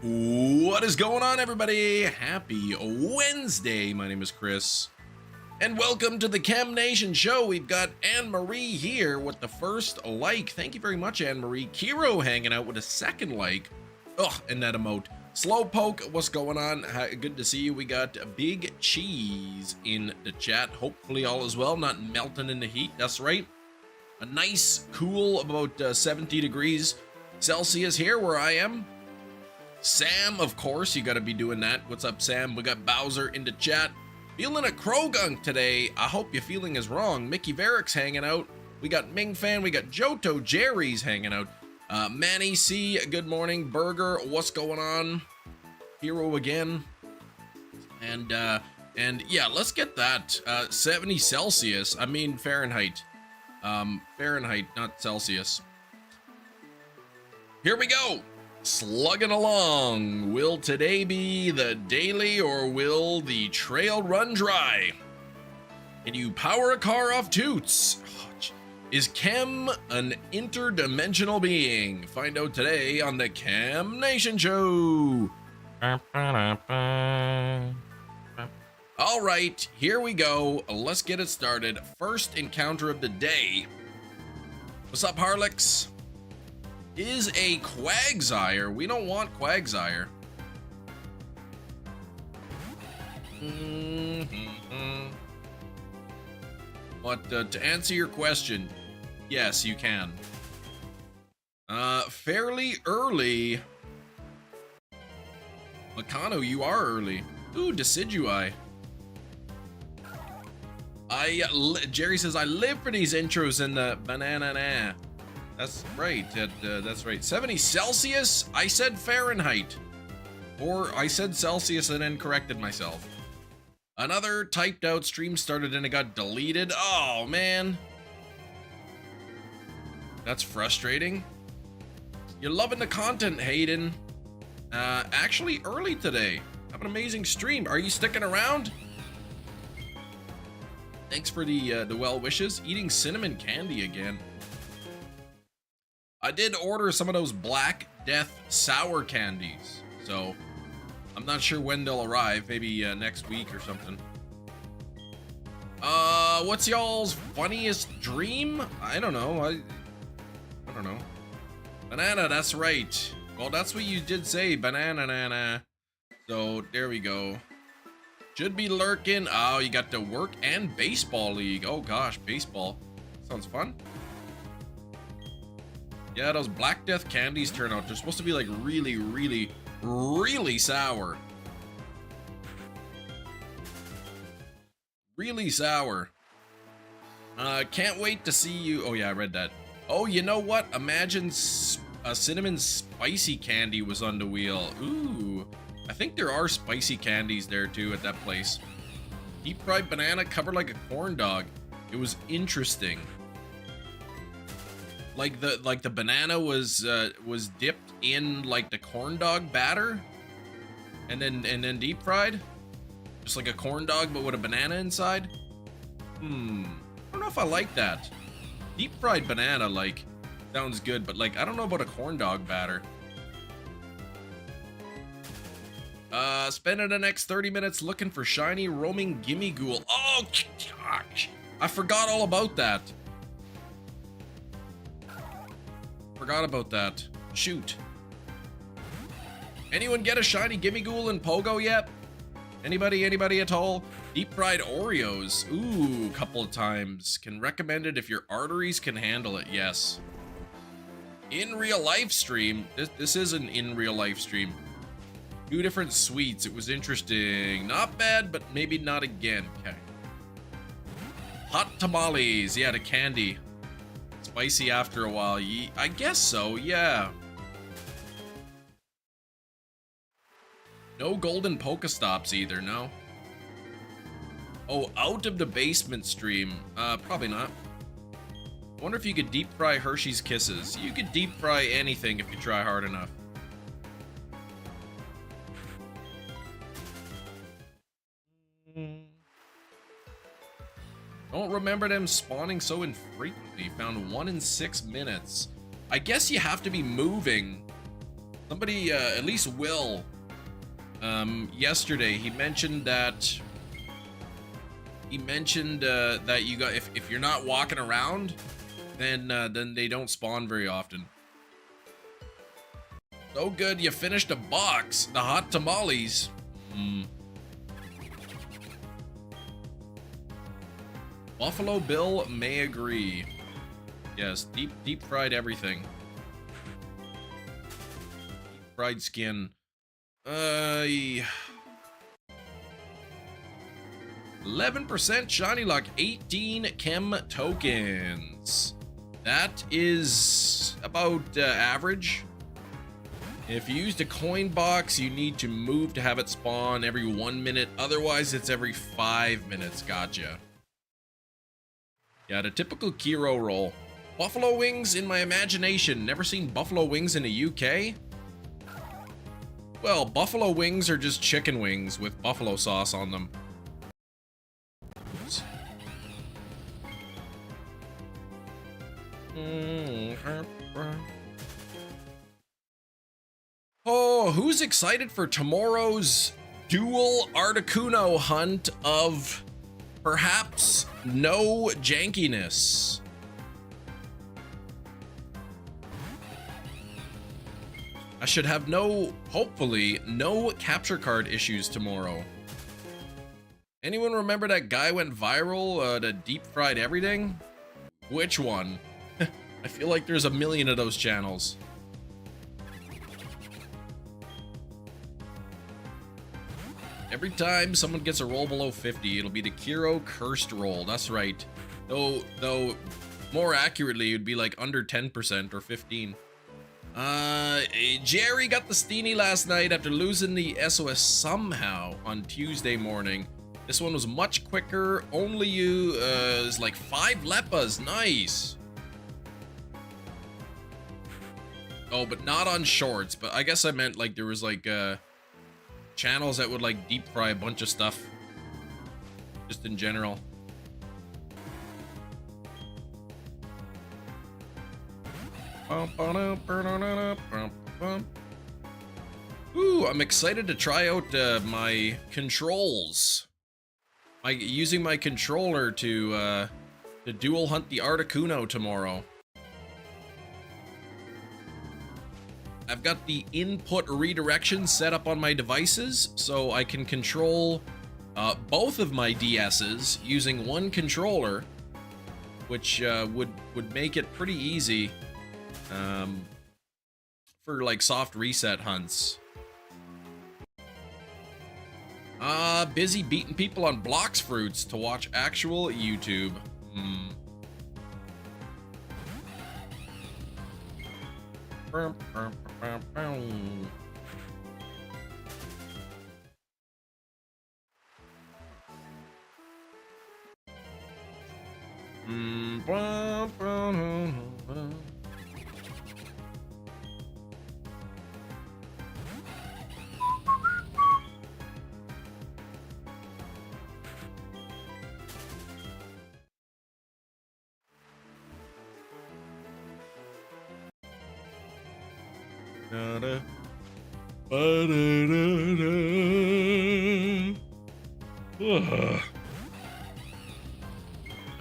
What is going on, everybody? Happy Wednesday. My name is Chris, and welcome to the Chem Nation show. We've got Anne-Marie here with the first like. Thank you very much, Anne-Marie. Kiro hanging out with a second like. Ugh, and that emote. Slowpoke, what's going on? Good to see you. We got Big Cheese in the chat. Hopefully all is well, not melting in the heat. That's right. A nice, cool, about 70 degrees Celsius here where I am. Sam, of course, you gotta be doing that. What's up, Sam? We got Bowser in the chat. Feeling a Krogunk today. I hope your feeling is wrong. Mickey Varick's hanging out. We got Ming Fan. We got Johto Jerry's hanging out. Manny C, good morning. Burger, what's going on? Hero again. And yeah, let's get that. 70 Celsius. I mean Fahrenheit. Fahrenheit, not Celsius. Here we go. Slugging along. Will today be the daily or will the trail run dry? Can you power a car off toots? Is Chem an interdimensional being? Find out today on the Chem Nation show. All right, here we go. Let's get it started. First encounter of the day. What's up, Harlix? Is a Quagsire. We don't want Quagsire. But to answer your question, yes, you can. Fairly early. Makano, you are early. Ooh, Decidui. Jerry says, I live for these intros in the banana. That's right. That's right. 70 Celsius? I said Fahrenheit. Or I said Celsius and then corrected myself. Another typed out stream started and it got deleted. Oh, man. That's frustrating. You're loving the content, Hayden. Actually early today. Have an amazing stream. Are you sticking around? Thanks for the well wishes. Eating cinnamon candy again. I did order some of those Black Death sour candies, so I'm not sure when they'll arrive. Maybe next week or something. What's y'all's funniest dream? I don't know. I don't know. Banana, that's right. Well, that's what you did say, banana. So there we go. Should be lurking. Oh, you got the work and baseball league. Oh gosh, baseball. Sounds fun. Yeah, those Black Death candies turn out. They're supposed to be like really, really, really sour. Really sour. Can't wait to see you. Oh yeah, I read that. Oh, you know what? Imagine a cinnamon spicy candy was on the wheel. Ooh, I think there are spicy candies there too at that place. Deep fried banana covered like a corn dog. It was interesting. Like the banana was dipped in like the corn dog batter, and then deep fried, just like a corn dog but with a banana inside. I don't know if I like that. Deep fried banana like sounds good, but like I don't know about a corn dog batter. Spending the next 30 minutes looking for shiny roaming gimme ghoul. Oh gosh, I forgot all about that. Forgot about that. Shoot. Anyone get a shiny gimme ghoul in Pogo yet? Anybody at all? Deep fried Oreos. Ooh, couple of times. Can recommend it if your arteries can handle it. Yes. In real life stream. This is an in real life stream. 2 different sweets. It was interesting. Not bad, but maybe not again. Okay. Hot tamales. Yeah, the candy. Spicy after a while. I guess so, yeah. No golden Pokestops either, no. Oh, out of the basement stream. Probably not. I wonder if you could deep fry Hershey's Kisses. You could deep fry anything if you try hard enough. Don't remember them spawning so infrequently. Found 1 in 6 minutes. I guess you have to be moving Somebody, at least Will, yesterday, he mentioned that you got, if you're not walking around, then they don't spawn very often. So good, you finished a box. The hot tamales. Buffalo Bill may agree. Yes, deep fried everything. Deep fried skin. 11% shiny luck, 18 chem tokens. That is about average. If you used a coin box, you need to move to have it spawn every 1 minute. Otherwise, it's every 5 minutes. Gotcha. Yeah, the typical Kiro roll. Buffalo wings in my imagination. Never seen buffalo wings in the UK? Well, buffalo wings are just chicken wings with buffalo sauce on them. Oops. Oh, who's excited for tomorrow's dual Articuno hunt of perhaps no jankiness? I should have hopefully, no capture card issues tomorrow. Anyone remember that guy went viral, the deep fried everything? Which one? I feel like there's a million of those channels. Every time someone gets a roll below 50, it'll be the Kiro cursed roll. That's right. Though more accurately, it'd be like under 10% or 15. Jerry got the Steenie last night after losing the SOS somehow on Tuesday morning. This one was much quicker. Only is like 5 Lepas. Nice. Oh, but not on shorts. But I guess I meant like there was like channels that would like deep fry a bunch of stuff just in general. Ooh, I'm excited to try out my controls. Using my controller to dual hunt the Articuno tomorrow. I've got the input redirection set up on my devices, so I can control both of my DSs using one controller, which would make it pretty easy for like soft reset hunts. Busy beating people on blocks fruits to watch actual YouTube.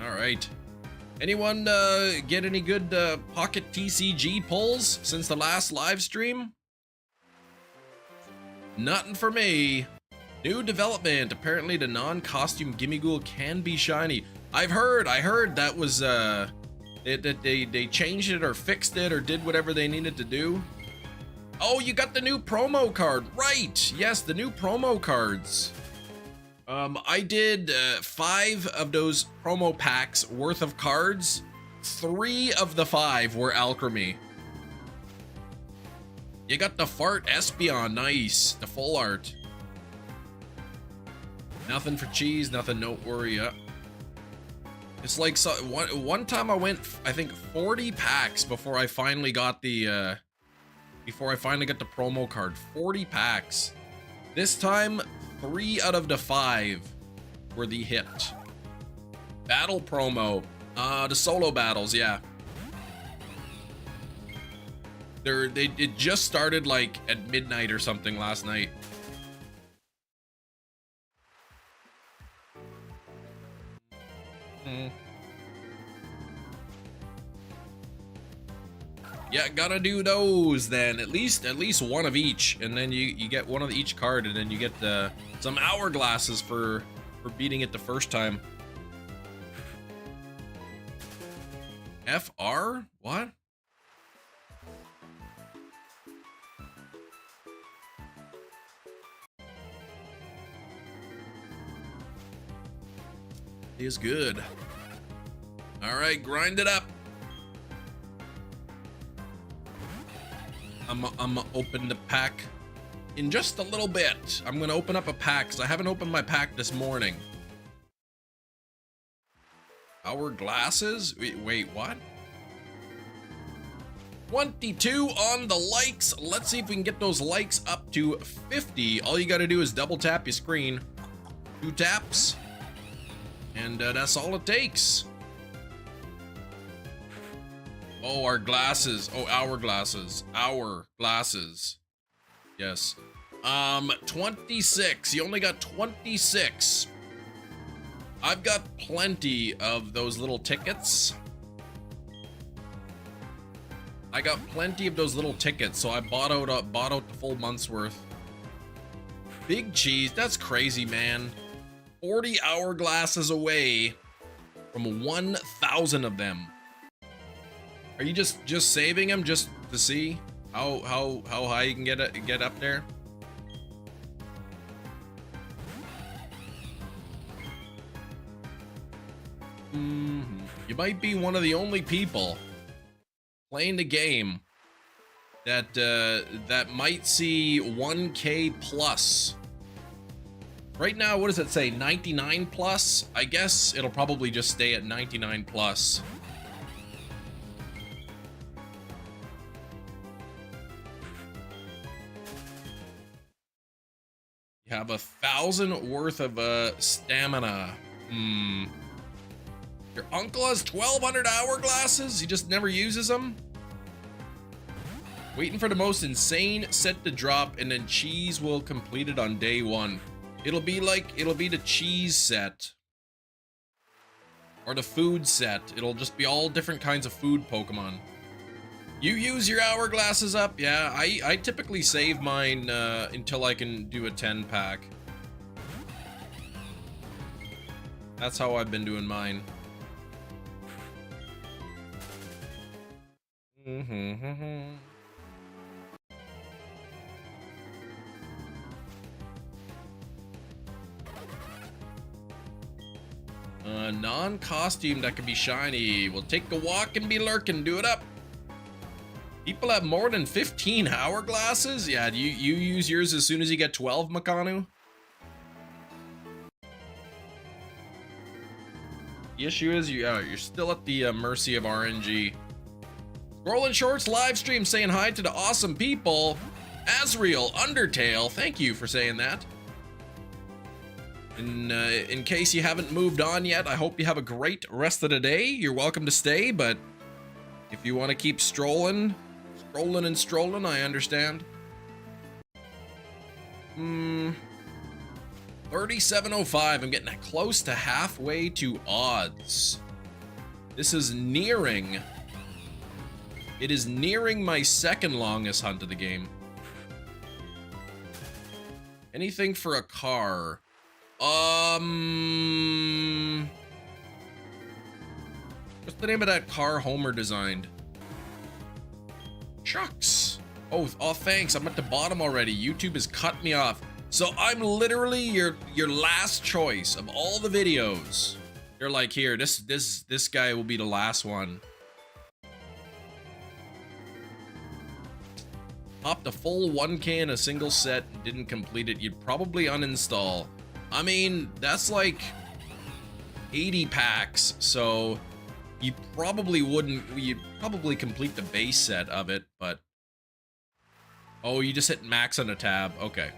All right. Anyone get any good pocket TCG pulls since the last live stream? Nothing for me. New development. Apparently the non-costume Gimmighoul can be shiny. I heard that was they changed it or fixed it or did whatever they needed to do. Oh, you got the new promo card, right? Yes, the new promo cards. I did 5 of those promo packs worth of cards. 3 of the 5 were alchemy. You got the Fart Espeon, nice. The full art. Nothing for cheese, nothing noteworthy. Yeah. It's like one time I went, I think 40 packs before I finally got the promo card. 40 packs. This time, 3 out of the 5 were the hit. Battle promo. The solo battles, yeah. It just started like at midnight or something last night. Yeah, gotta do those then. At least one of each, and then you get one of each card, and then you get some hourglasses for beating it the first time. FR? What? Is good. All right, grind it up. I'm gonna open the pack in just a little bit. I'm gonna open up a pack because I haven't opened my pack this morning. Hourglasses? Wait, what? 22 on the likes. Let's see if we can get those likes up to 50. All you gotta do is double tap your screen. 2 taps. And that's all it takes. Oh, our glasses. Oh, our glasses. Our glasses. Yes. 26. You only got 26. I've got plenty of those little tickets. I got plenty of those little tickets, so I bought out the full month's worth. Big cheese. That's crazy, man. 40 hourglasses away from 1,000 of them. Are you just saving them just to see how high you can get up there? You might be one of the only people playing the game that that might see 1K plus. Right now, what does it say? 99 plus? I guess it'll probably just stay at 99 plus. You have 1,000 worth of stamina. Your uncle has 1,200 hourglasses? He just never uses them? Waiting for the most insane set to drop, and then cheese will complete it on day 1. It'll be the cheese set. Or the food set. It'll just be all different kinds of food Pokemon. You use your hourglasses up? Yeah, I typically save mine until I can do a 10 pack. That's how I've been doing mine. Non-costume that can be shiny. We'll take a walk and be lurking. Do it up. People have more than 15 hourglasses? Yeah, do you use yours as soon as you get 12, Makanu? The issue is you're still at the mercy of RNG. Scrolling Shorts live stream saying hi to the awesome people. Asriel, Undertale, thank you for saying that. In case you haven't moved on yet, I hope you have a great rest of the day. You're welcome to stay, but if you want to keep strolling, I understand. 3705. I'm getting close to halfway to odds. This is nearing. It is nearing my second longest hunt of the game. Anything for a car? What's the name of that car Homer designed? Shucks. Oh, thanks. I'm at the bottom already. YouTube has cut me off. So I'm literally your last choice of all the videos. They're like, here, this guy will be the last one. Popped a full 1K in a single set, didn't complete it. You'd probably uninstall. I mean, that's like 80 packs, so you probably wouldn't. You'd probably complete the base set of it, but oh, you just hit max on a tab. Okay.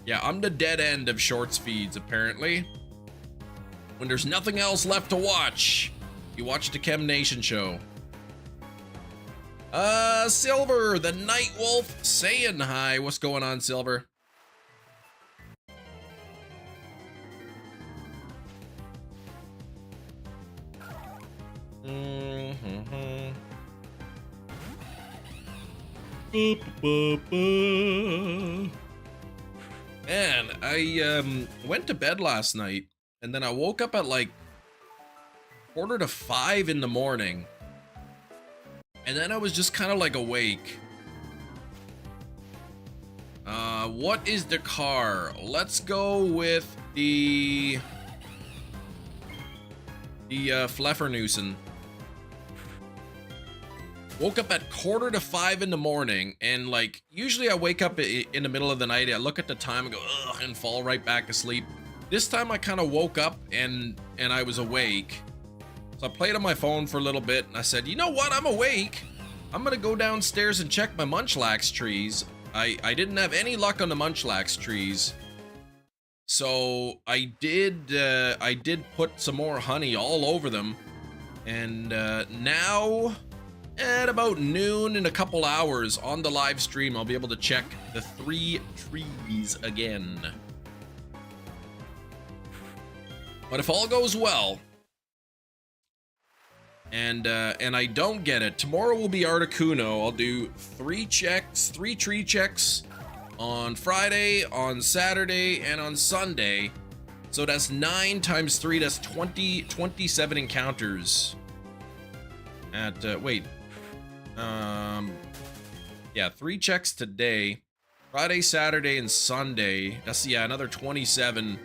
Yeah, I'm the dead end of shorts feeds, apparently. When there's nothing else left to watch, you watch the Chem Nation show. Silver, the Night Wolf, saying hi. What's going on, Silver? Man, I went to bed last night and then I woke up at like 4:45 in the morning. And then I was just kind of like awake. What is the car? Let's go with the Fleffernusen. Woke up at 4:45 in the morning, and like usually I wake up in the middle of the night. I look at the time and go ugh, and fall right back asleep. This time I kind of woke up and I was awake. So I played on my phone for a little bit, and I said, you know what? I'm awake. I'm gonna go downstairs and check my Munchlax trees. I didn't have any luck on the Munchlax trees, so I did put some more honey all over them, and now at about noon in a couple hours on the live stream, I'll be able to check the 3 trees again. But if all goes well, and I don't get it, tomorrow will be Articuno. I'll do 3 tree checks on Friday, on Saturday, and on Sunday. So that's 9 times 3, that's 27 encounters. At, yeah, 3 checks today, Friday, Saturday, and Sunday. That's, yeah, another 27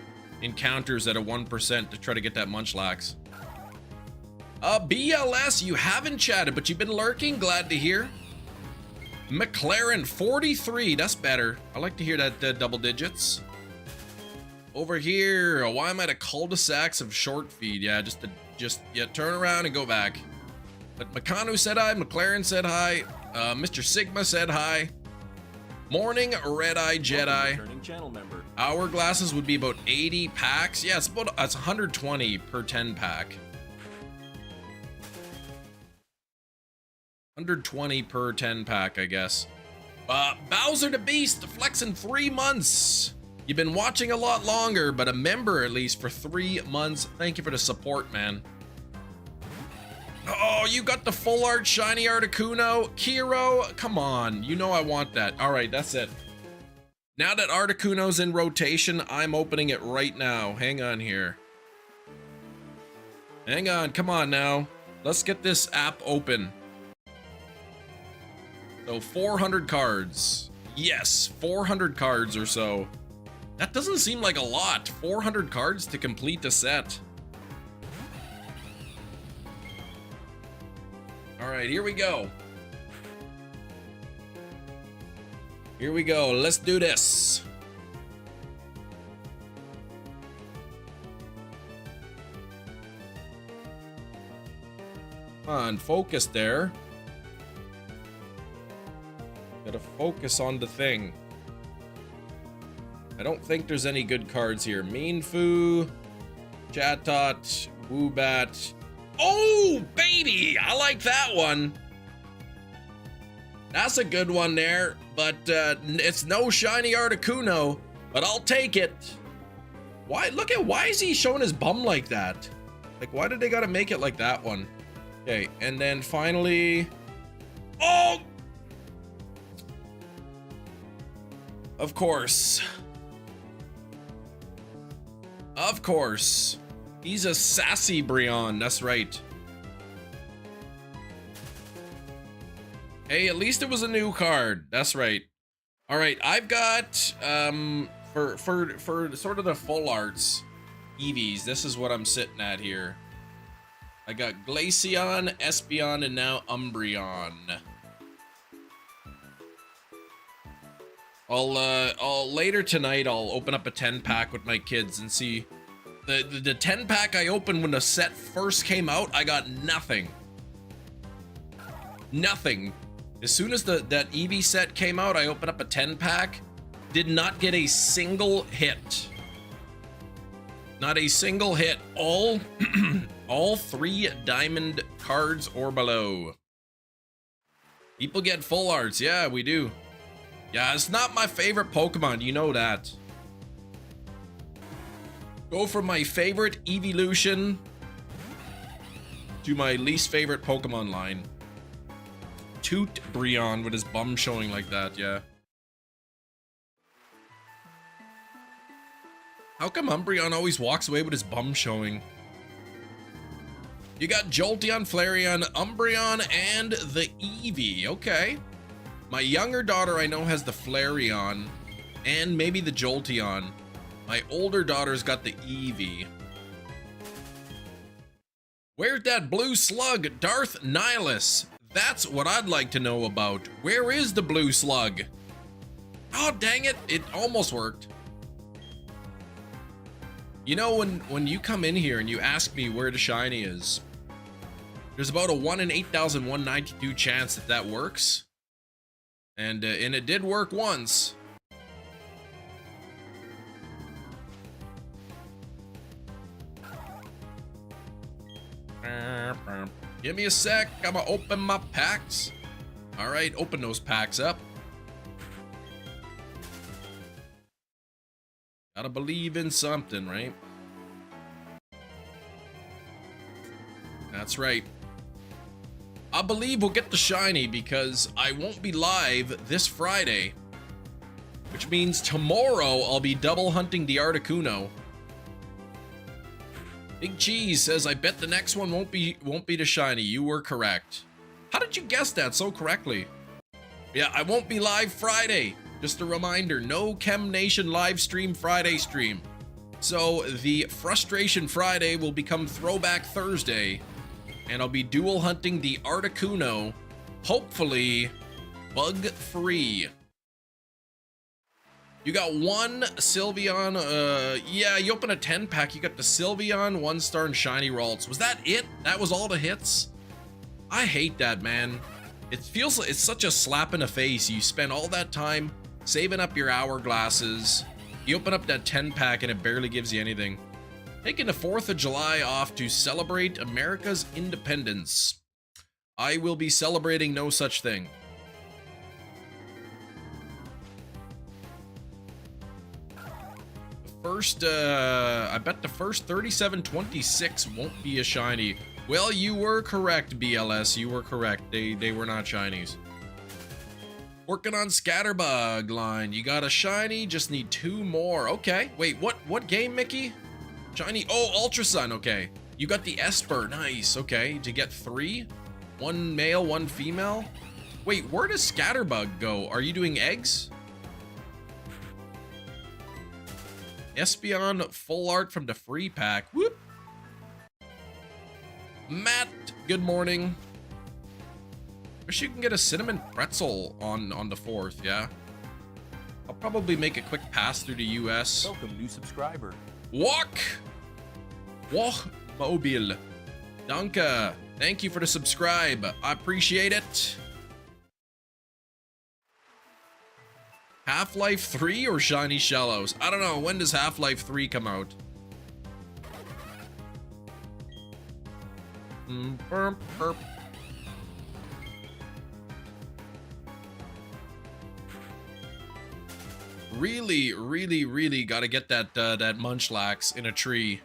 encounters at a 1% to try to get that Munchlax. BLS, you haven't chatted, but you've been lurking. Glad to hear. McLaren 43, that's better. I like to hear that double digits. Over here, why am I at a cul-de-sacs of short feed? Yeah, just turn around and go back. But Makanu said hi, McLaren said hi, Mr. Sigma said hi. Morning, Red-Eye Jedi. Channel member. Hourglasses would be about 80 packs. Yeah, it's 120 per 10 pack. 120 per 10 pack, I guess. Bowser the Beast, flexing 3 months. You've been watching a lot longer, but a member at least for 3 months. Thank you for the support, man. Oh, you got the full art shiny Articuno. Kiro, come on. You know I want that. All right, that's it. Now that Articuno's in rotation, I'm opening it right now. Hang on here. Hang on, come on now. Let's get this app open. So 400 cards. Yes, 400 cards or so. That doesn't seem like a lot. 400 cards to complete a set. All right, here we go. Here we go. Let's do this. Come on, focus there. Gotta focus on the thing. I don't think there's any good cards here. Meanfu, Chatot, Woobat. Oh, baby! I like that one. That's a good one there, but it's no shiny Articuno, but I'll take it. Why? Look at, why is he showing his bum like that? Like, why did they gotta make it like that one? Okay, and then finally... Oh! Of course. Of course. He's a sassy Brion, that's right. Hey, at least it was a new card. That's right. All right, I've got for sort of the full arts EVs, this is what I'm sitting at here. I got Glaceon, Espeon, and now Umbreon. I'll later tonight I'll open up a 10 pack with my kids and see the 10 pack I opened when the set first came out. I got nothing. Nothing. As soon as that Eevee set came out, I opened up a 10 pack. Did not get a single hit. Not a single hit. All all 3 diamond cards or below. People get full arts. Yeah, we do. Yeah, it's not my favorite Pokemon. You know that. Go from my favorite evolution to my least favorite Pokemon line. Toot Brion with his bum showing like that, yeah. How come Umbreon always walks away with his bum showing? You got Jolteon, Flareon, Umbreon, and the Eevee. Okay. My younger daughter I know has the Flareon and maybe the Jolteon. My older daughter's got the Eevee. Where's that blue slug, Darth Nihilus? That's what I'd like to know about. Where is the blue slug? Oh, dang it. It almost worked. You know, when you come in here and you ask me where the shiny is, there's about a 1 in 8,192 chance that that works. And it did work once. Give me a sec. I'm gonna open my packs. All right, open those packs up. Gotta believe in something, right? That's right. I believe we'll get the shiny because I won't be live this Friday, which means tomorrow I'll be double hunting the Articuno. Big Cheese says, I bet the next one won't be the shiny. You were correct. How did you guess that so correctly? Yeah, I won't be live Friday. Just a reminder, no Chem Nation live stream Friday stream. So the Frustration Friday will become Throwback Thursday, and I'll be dual hunting the Articuno, hopefully bug-free. You got one Sylveon, yeah, you open a 10 pack, you got the Sylveon, 1-star, and shiny Ralts. Was that it? That was all the hits? I hate that, man. It feels like it's such a slap in the face. You spend all that time saving up your hourglasses. You open up that 10 pack and it barely gives you anything. Taking the 4th of July off to celebrate America's independence. I will be celebrating no such thing. I bet the first 3726 won't be a shiny. Well, you were correct, BLS. You were correct. They were not shinies. Working on Scatterbug line. You got a shiny, just need 2 more. Okay. Wait, what game, Mickey? Shiny. Oh, Ultra Sun. Okay. You got the Esper. Nice. Okay. To get 3? 1 male, 1 female? Wait, where does Scatterbug go? Are you doing eggs? Espeon full art from the free pack. Whoop. Matt, good morning. Wish you can get a cinnamon pretzel on the 4th, yeah? I'll probably make a quick pass through the US. Welcome, new subscriber. Walk Mobile. Danke. Thank you for the subscribe. I appreciate it. Half-Life 3 or Shiny Shellos? I don't know. When does Half-Life 3 come out? Really gotta get that that Munchlax in a tree.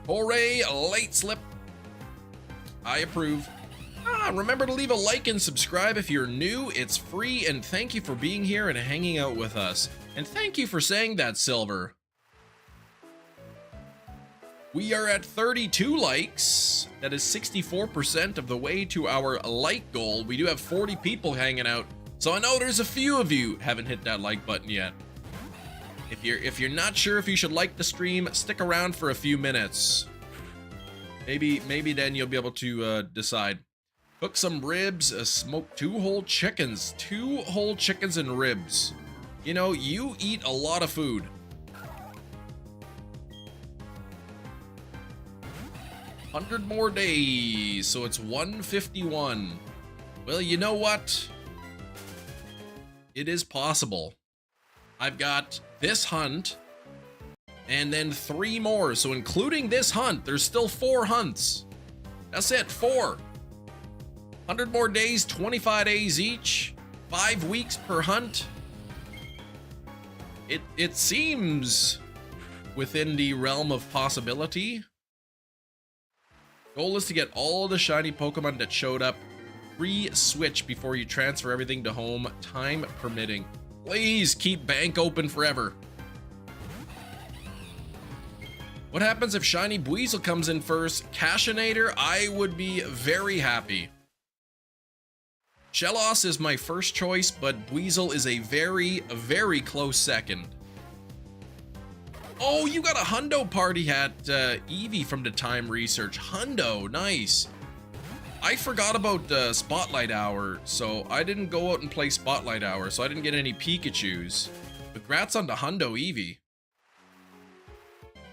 Hooray, a late slip. I approve. Remember to leave a like and subscribe if you're new. It's free, and thank you for being here and hanging out with us. And thank you for saying that, Silver. We are at 32 likes. That is 64% of the way to our like goal. We do have 40 people hanging out, so I know there's a few of you haven't hit that like button yet. If you're not sure if you should like the stream, stick around for a few minutes. Maybe then you'll be able to decide. Cook some ribs, smoke 2 whole chickens. 2 whole chickens and ribs. You know, you eat a lot of food. 100 more days, so it's 151. Well, you know what? It is possible. I've got this hunt, And then 3 more. So including this hunt, there's still 4 hunts. That's it, 4. 100 more days, 25 days each. 5 weeks per hunt. It seems within the realm of possibility. Goal is to get all the shiny Pokemon that showed up pre-switch before you transfer everything to home, time permitting. Please keep bank open forever. What happens if shiny Buizel comes in first? Cashinator, I would be very happy. Shellos is my first choice, but Buizel is a very, very close second. Oh, you got a Hundo party hat, Eevee from the time research. Hundo, nice. I forgot about Spotlight Hour, so I didn't go out and play Spotlight Hour, so I didn't get any Pikachus. Congrats on the Hundo Eevee.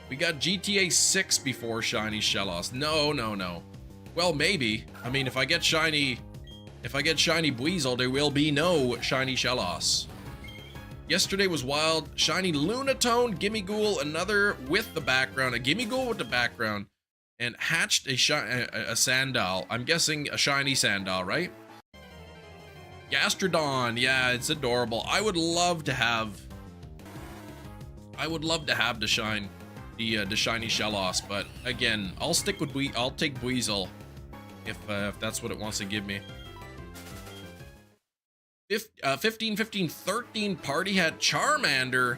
We got GTA 6 before shiny Shellos. No, no, no. Well, maybe. I mean, if I get shiny Buizel, there will be no shiny Shellos. Yesterday was wild. Shiny Lunatone, Gimmighoul, another with the background, a Gimmighoul with the background, and hatched a Sandal. I'm guessing a shiny Sandal, right? Gastrodon, yeah, it's adorable. I would love to have the shiny Shellos, but again, I'll stick with I'll take Buizel if that's what it wants to give me. 15, 15, 13 party hat Charmander.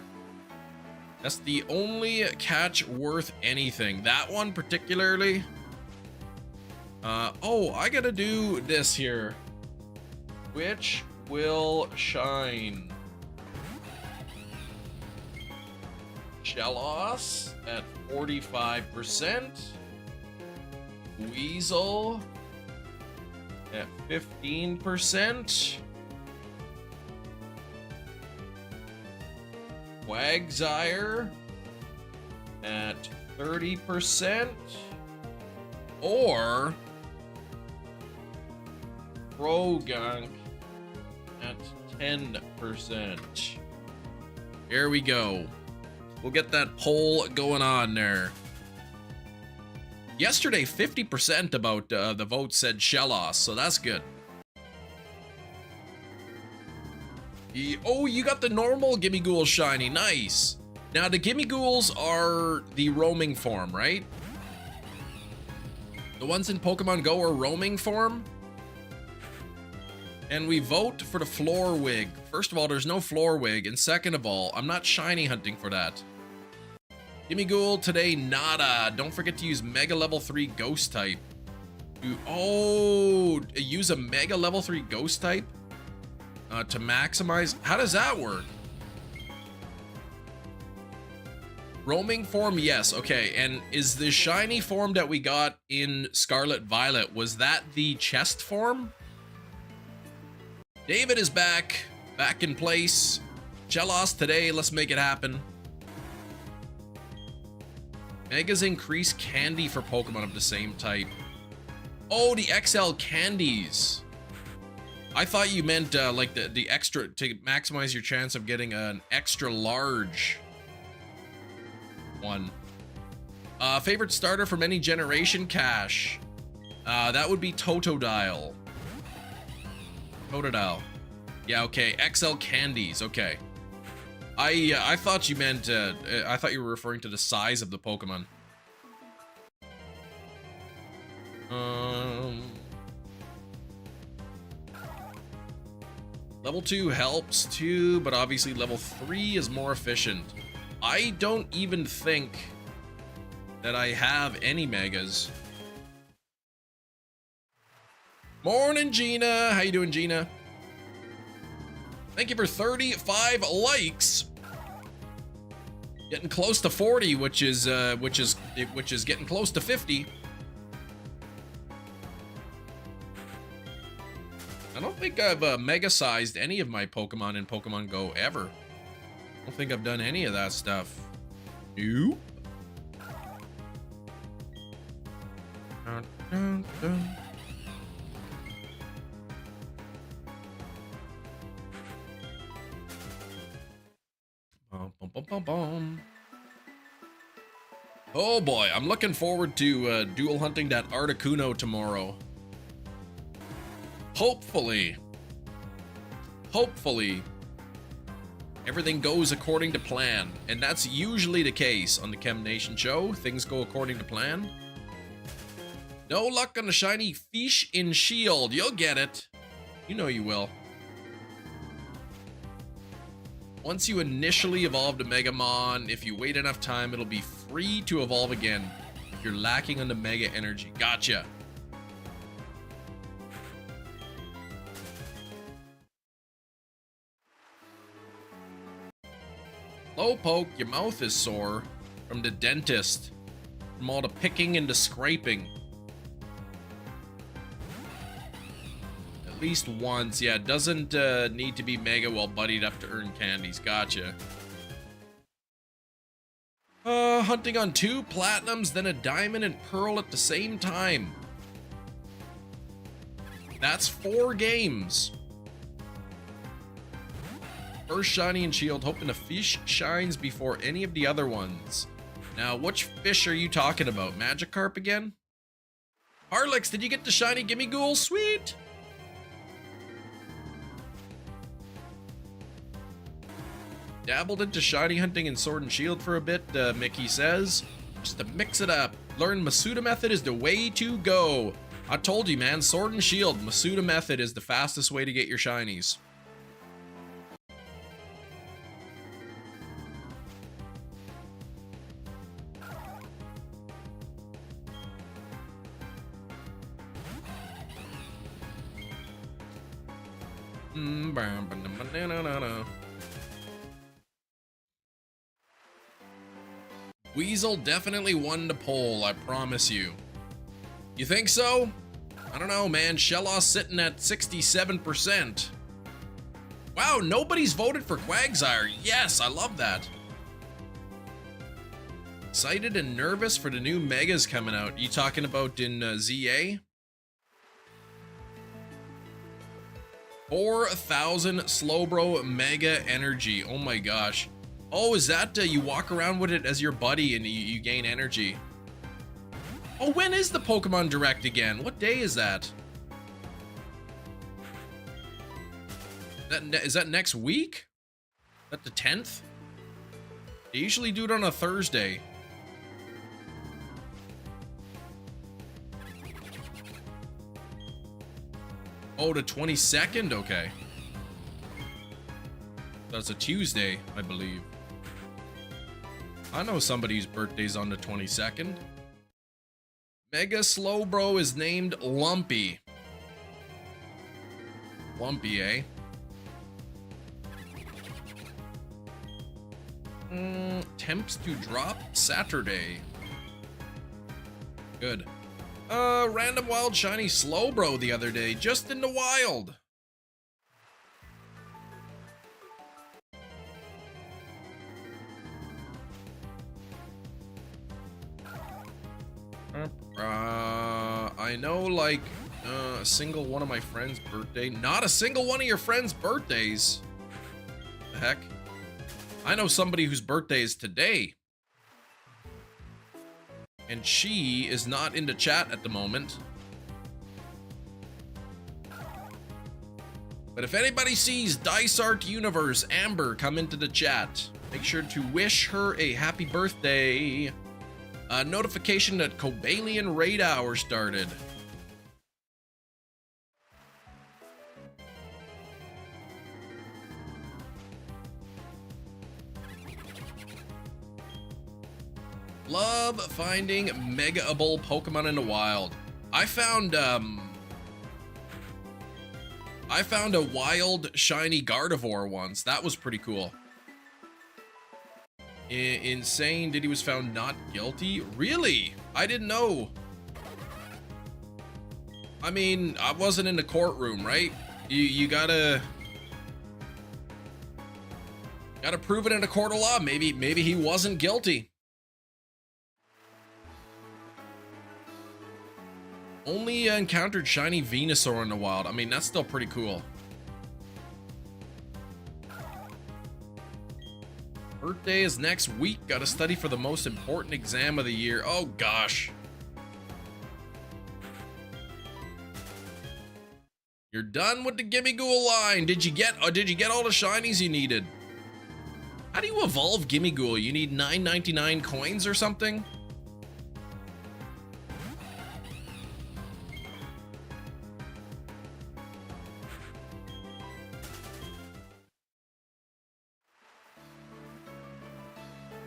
That's the only catch worth anything. That one particularly. Oh, I gotta do this here. Which will shine? Shellos at 45%. Buizel at 15%. Quagsire at 30%, or Krogunk at 10%. Here we go. We'll get that poll going on there. Yesterday, 50% about the vote said Shellos, so that's good. Oh, you got the normal Gimmighoul shiny, nice. Now the Gimmighouls are the roaming form, right? The ones in Pokemon Go are roaming form. And we vote for the Florwig. First of all, there's no Florwig, and second of all, I'm not shiny hunting for that. Gimmighoul today, nada. Don't forget to use Mega Level 3 Ghost type. Use a Mega Level 3 Ghost type? To maximize. How does that work? Roaming form, yes. Okay, and is the shiny form that we got in Scarlet Violet, was that the chest form? David is back in place. Shellos today, let's make it happen. Megas increase candy for Pokemon of the same type. Oh, the XL candies. I thought you meant like the extra, to maximize your chance of getting an extra large one. Favorite starter from any generation? Cash. That would be Totodile. Totodile. Yeah, okay. XL candies. Okay. I thought you meant I thought you were referring to the size of the Pokemon. Level 2 helps too, but obviously level 3 is more efficient. I don't even think that I have any megas. Morning, Gina. How you doing, Gina? Thank you for 35 likes. Getting close to 40, which is getting close to 50. I don't think I've mega-sized any of my Pokemon in Pokemon Go ever. I don't think I've done any of that stuff. Nope. Dun, dun, dun. Bum, bum, bum, bum, bum. Oh boy, I'm looking forward to dual hunting that Articuno tomorrow. Hopefully, everything goes according to plan. And that's usually the case on the Chem Nation show. Things go according to plan. No luck on the shiny fish in shield. You'll get it. You know you will. Once you initially evolve to Megamon, if you wait enough time, it'll be free to evolve again if you're lacking on the Mega Energy. Gotcha. Slowpoke, your mouth is sore from the dentist, from all the picking and the scraping. At least once, yeah, it doesn't need to be mega well buddied up to earn candies. Gotcha. Hunting on 2 platinums, then a diamond and pearl at the same time. That's 4 games. First shiny and shield, hoping the fish shines before any of the other ones. Now, which fish are you talking about? Magikarp again? Harlix, did you get the shiny Gimmighoul? Sweet! Dabbled into shiny hunting and sword and shield for a bit, Mickey says. Just to mix it up. Learn Masuda method is the way to go. I told you, man, sword and shield, Masuda method is the fastest way to get your shinies. Buizel definitely won the poll, I promise you. You think so? I don't know, man. Shellos sitting at 67%. Wow, nobody's voted for Quagsire. Yes, I love that. Excited and nervous for the new megas coming out. You talking about in ZA? 4,000 Slowbro Mega Energy. Oh my gosh. Oh, is that you walk around with it as your buddy and you gain energy? Oh, when is the Pokemon Direct again? What day is that? Is that next week? Is that the 10th? They usually do it on a Thursday. Oh, the 22nd? Okay. That's a Tuesday, I believe. I know somebody's birthday's on the 22nd. Mega Slowbro is named Lumpy. Lumpy, eh? Temps to drop Saturday. Good. Random wild shiny Slowbro the other day, just in the wild. I know like a single one of my friends' birthday. Not a single one of your friends' birthdays. The heck? I know somebody whose birthday is today. And she is not in the chat at the moment. But if anybody sees Dice Art Universe Amber come into the chat, make sure to wish her a happy birthday. Notification that Cobalion Raid Hour started. Love finding Mega-able Pokemon in the wild. I found a wild shiny Gardevoir once. That was pretty cool. Insane Diddy was found not guilty? Really? I didn't know. I mean, I wasn't in the courtroom, right? You gotta prove it in a court of law. Maybe he wasn't guilty. Only encountered shiny Venusaur in the wild. I mean, that's still pretty cool. Birthday is next week. Gotta study for the most important exam of the year. Oh gosh. You're done with the Gimme Ghoul line. Did you get all the shinies you needed? How do you evolve Gimme Ghoul? You need 9.99 coins or something?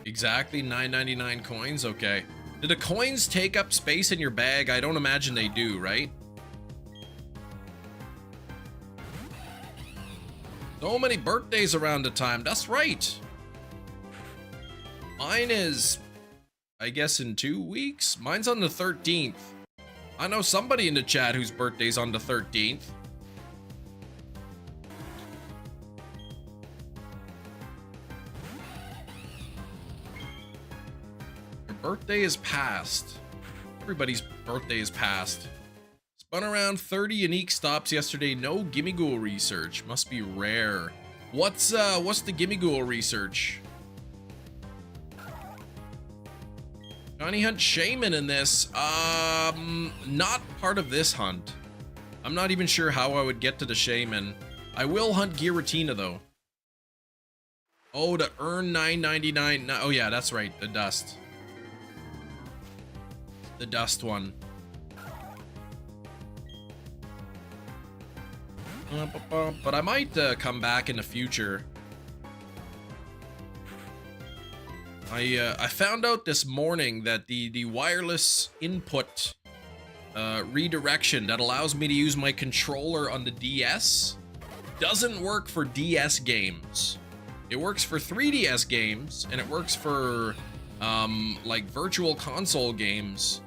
Exactly, 9.99 coins. Okay. Do the coins take up space in your bag? I don't imagine they do, right? So many birthdays around the time. That's right. Mine is, I guess, in 2 weeks. Mine's on the 13th. I know somebody in the chat whose birthday's on the 13th. Your birthday is past. Everybody's birthday is past. Spun around 30 unique stops yesterday. No Gimme Ghoul research. Must be rare. What's the Gimme Ghoul research? Shiny hunt Shaman in this. Not part of this hunt. I'm not even sure how I would get to the Shaman. I will hunt Giratina though. Oh, to earn 9.99. Oh yeah, that's right. The dust. The dust one. But I might come back in the future. I found out this morning that the wireless input redirection that allows me to use my controller on the DS doesn't work for DS games. It works for 3DS games and it works for like virtual console games,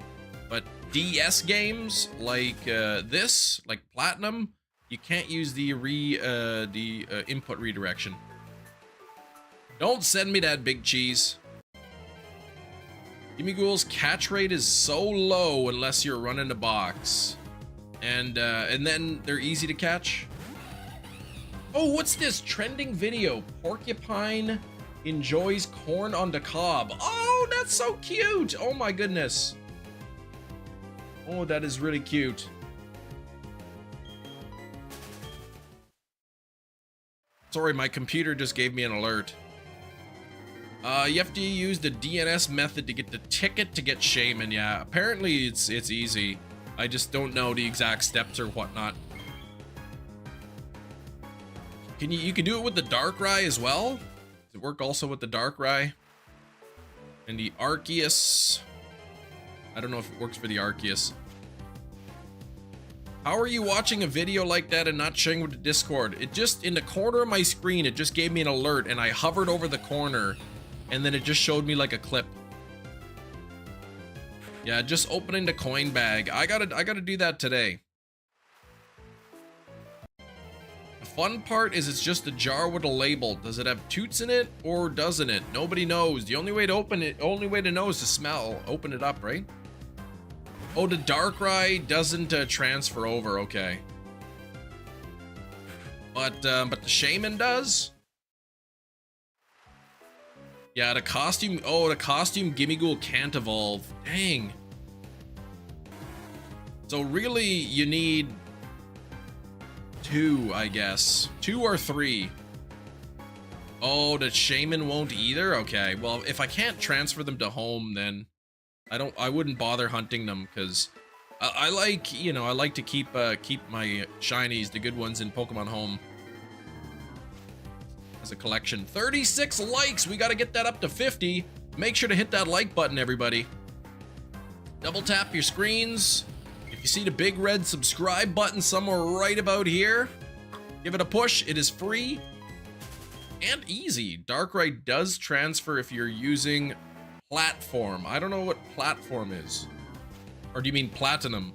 but DS games like this, like Platinum, you can't use the input redirection. Don't send me that, Big Cheese. Gimme Ghoul's catch rate is so low unless you're running the box, and then they're easy to catch. Oh, what's this trending video? Porcupine enjoys corn on the cob. Oh, that's so cute. Oh my goodness. Oh, that is really cute. Sorry, my computer just gave me an alert. You have to use the DNS method to get the ticket to get Shaman. Yeah, apparently it's easy. I just don't know the exact steps or whatnot. You can do it with the Darkrai as well? Does it work also with the Darkrai? And the Arceus. I don't know if it works for the Arceus. How are you watching a video like that and not sharing with the Discord? It just, in the corner of my screen, it just gave me an alert and I hovered over the corner and then it just showed me like a clip. Yeah, just opening the coin bag. I gotta do that today. The fun part is it's just a jar with a label. Does it have toots in it or doesn't it? Nobody knows. The only way to open it, only way to know is to smell. Open it up, right? Oh, the Darkrai doesn't transfer over. Okay. But the Shaman does. Yeah, the costume. Oh, the costume Gimme Ghoul can't evolve. Dang. So really, you need 2, I guess. 2 or 3. Oh, the Shaman won't either. Okay. Well, if I can't transfer them to home, then I wouldn't bother hunting them because I like, you know, I like to keep my shinies, the good ones, in Pokemon Home as a collection. 36 likes. We got to get that up to 50. Make sure to hit that like button, everybody. Double tap your screens. If you see the big red subscribe button somewhere right about here, give it a push. It is free and easy. Darkrai does transfer if you're using Platform. I don't know what Platform is. Or do you mean Platinum?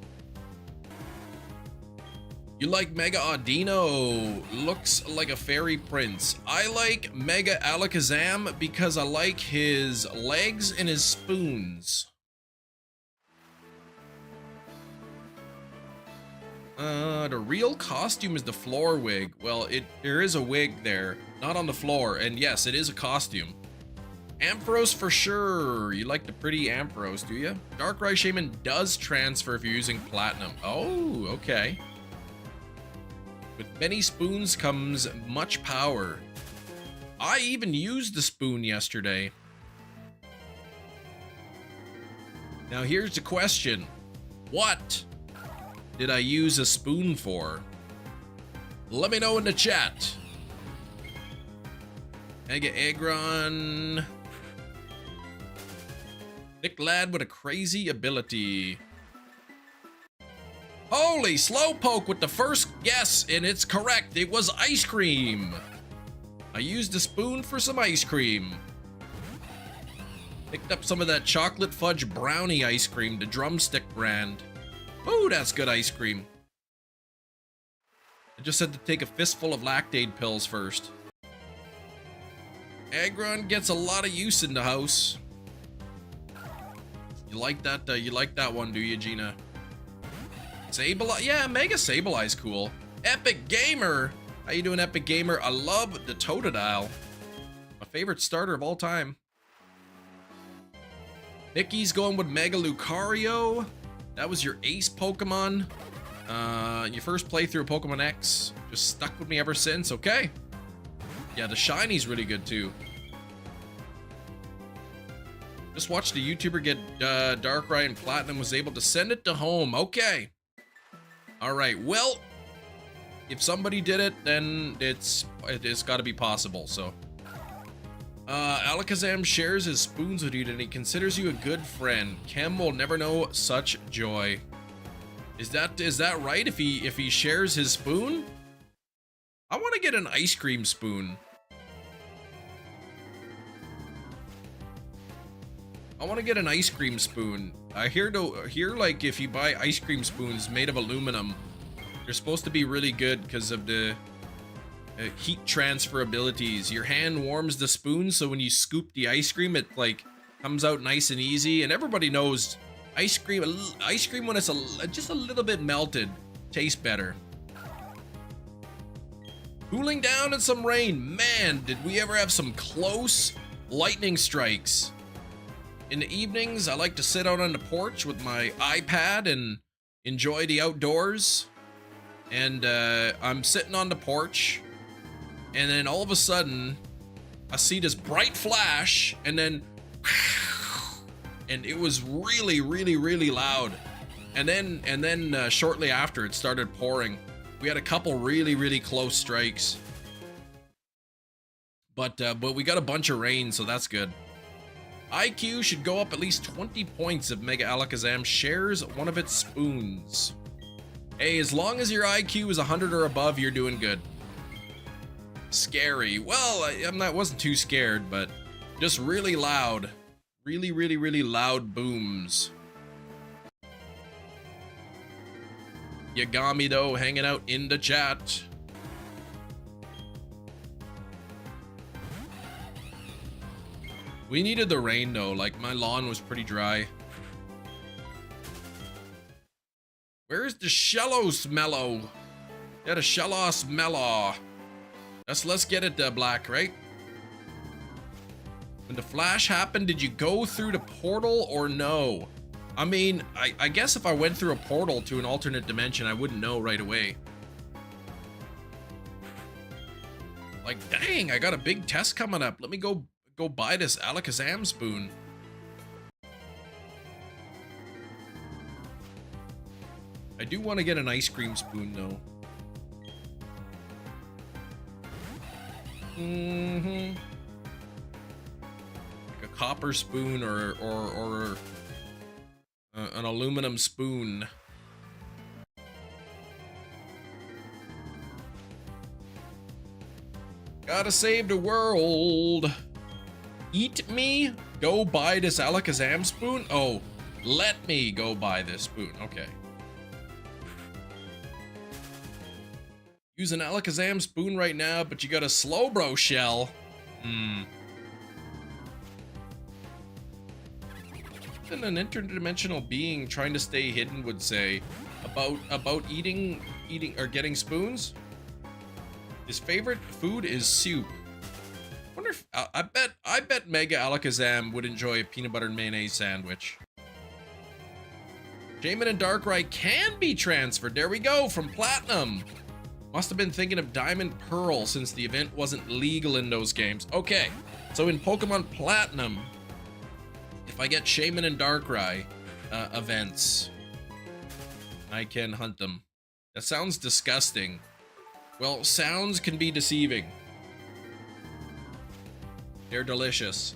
You like Mega Audino? Looks like a fairy prince. I like Mega Alakazam because I like his legs and his spoons. The real costume is the floor wig. Well, there is a wig there, not on the floor, and yes, it is a costume. Ampharos for sure. You like the pretty Ampharos, do you? Darkrai Shaman does transfer if you're using Platinum. Oh, okay. With many spoons comes much power. I even used the spoon yesterday. Now here's the question. What did I use a spoon for? Let me know in the chat. Mega Aggron. Thick lad with a crazy ability. Holy Slowpoke with the first guess, and it's correct. It was ice cream. I used a spoon for some ice cream. Picked up some of that chocolate fudge brownie ice cream, the Drumstick brand. Oh, that's good ice cream. I just had to take a fistful of Lactaid pills first. Aggron gets a lot of use in the house. You like that one, do you, Gina? Sableye, yeah, Mega Sableye's cool. Epic Gamer, how you doing, Epic Gamer? I love the Totodile. My favorite starter of all time. Nikki's going with Mega Lucario. That was your ace Pokemon. Your first playthrough of Pokemon X. Just stuck with me ever since, okay. Yeah, the Shiny's really good too. Just watched a YouTuber get Darkrai and Platinum, was able to send it to home. Okay. All right. Well, if somebody did it, then it's got to be possible. So, Alakazam shares his spoons with you, and he considers you a good friend. Kem will never know such joy. Is that right? If he shares his spoon, I want to get an ice cream spoon. I want to get an ice cream spoon. I hear like if you buy ice cream spoons made of aluminum, they're supposed to be really good because of the heat transfer abilities. Your hand warms the spoon, so when you scoop the ice cream, it like comes out nice and easy. And everybody knows ice cream when it's just a little bit melted tastes better. Cooling down and some rain. Man, did we ever have some close lightning strikes. In the evenings, I like to sit out on the porch with my iPad and enjoy the outdoors. And I'm sitting on the porch, and then all of a sudden, I see this bright flash, and then, and it was really, really, really loud. And then shortly after, it started pouring. We had a couple really, really close strikes, but we got a bunch of rain, so that's good. IQ should go up at least 20 points if Mega Alakazam shares one of its spoons. Hey, as long as your IQ is 100 or above, you're doing good. Scary. Well, I wasn't too scared, but just really loud. Really, really, really loud booms. Yagami, though, hanging out in the chat. We needed the rain, though. Like, my lawn was pretty dry. Where's the Shellos mellow? Yeah, the Shellos mellow. Let's get it, Black, right? When the flash happened, did you go through the portal or no? I mean, I guess if I went through a portal to an alternate dimension, I wouldn't know right away. Like, dang, I got a big test coming up. Let me go buy this Alakazam spoon. I do want to get an ice cream spoon, though. Like a copper spoon or an aluminum spoon. Gotta save the world. Eat me? Go buy this Alakazam spoon? Oh, let me go buy this spoon. Okay. Use an Alakazam spoon right now, but you got a Slowbro shell. And an interdimensional being trying to stay hidden would say about eating or getting spoons. His favorite food is soup. wonder if I bet Mega Alakazam would enjoy a peanut butter and mayonnaise sandwich. Shaman and Darkrai can be transferred. There we go, from Platinum. Must have been thinking of Diamond Pearl since the event wasn't legal in those games. Okay, so in Pokemon Platinum, if I get Shaman and Darkrai events, I can hunt them. That sounds disgusting. Well, sounds can be deceiving. They're delicious.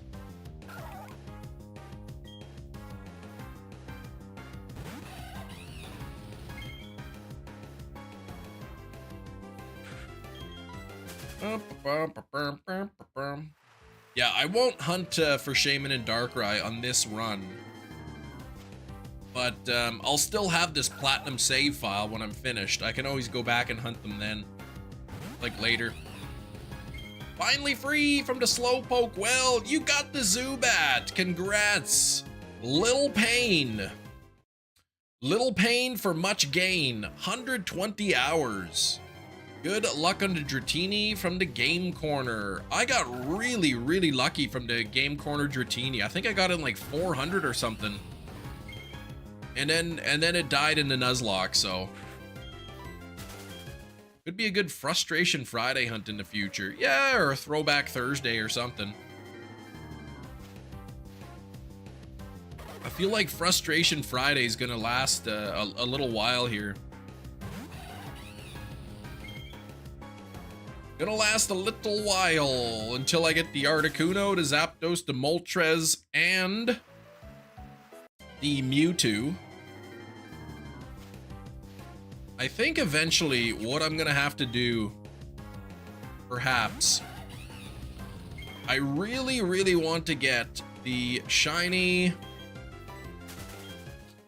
Yeah, I won't hunt for Shaman and Darkrai on this run. But I'll still have this Platinum save file when I'm finished. I can always go back and hunt them then. Like later. Finally free from the Slowpoke. Well, you got the Zubat. Congrats. Little pain. Little pain for much gain. 120 hours. Good luck on the Dratini from the Game Corner. I got really, really lucky from the Game Corner Dratini. I think I got in like 400 or something. And then it died in the Nuzlocke, so. Could be a good Frustration Friday hunt in the future. Yeah, or a Throwback Thursday or something. I feel like Frustration Friday is gonna last a little while here. Gonna last a little while until I get the Articuno, the Zapdos, the Moltres, and the Mewtwo. I think eventually what I'm gonna have to do, perhaps, I really, really want to get the shiny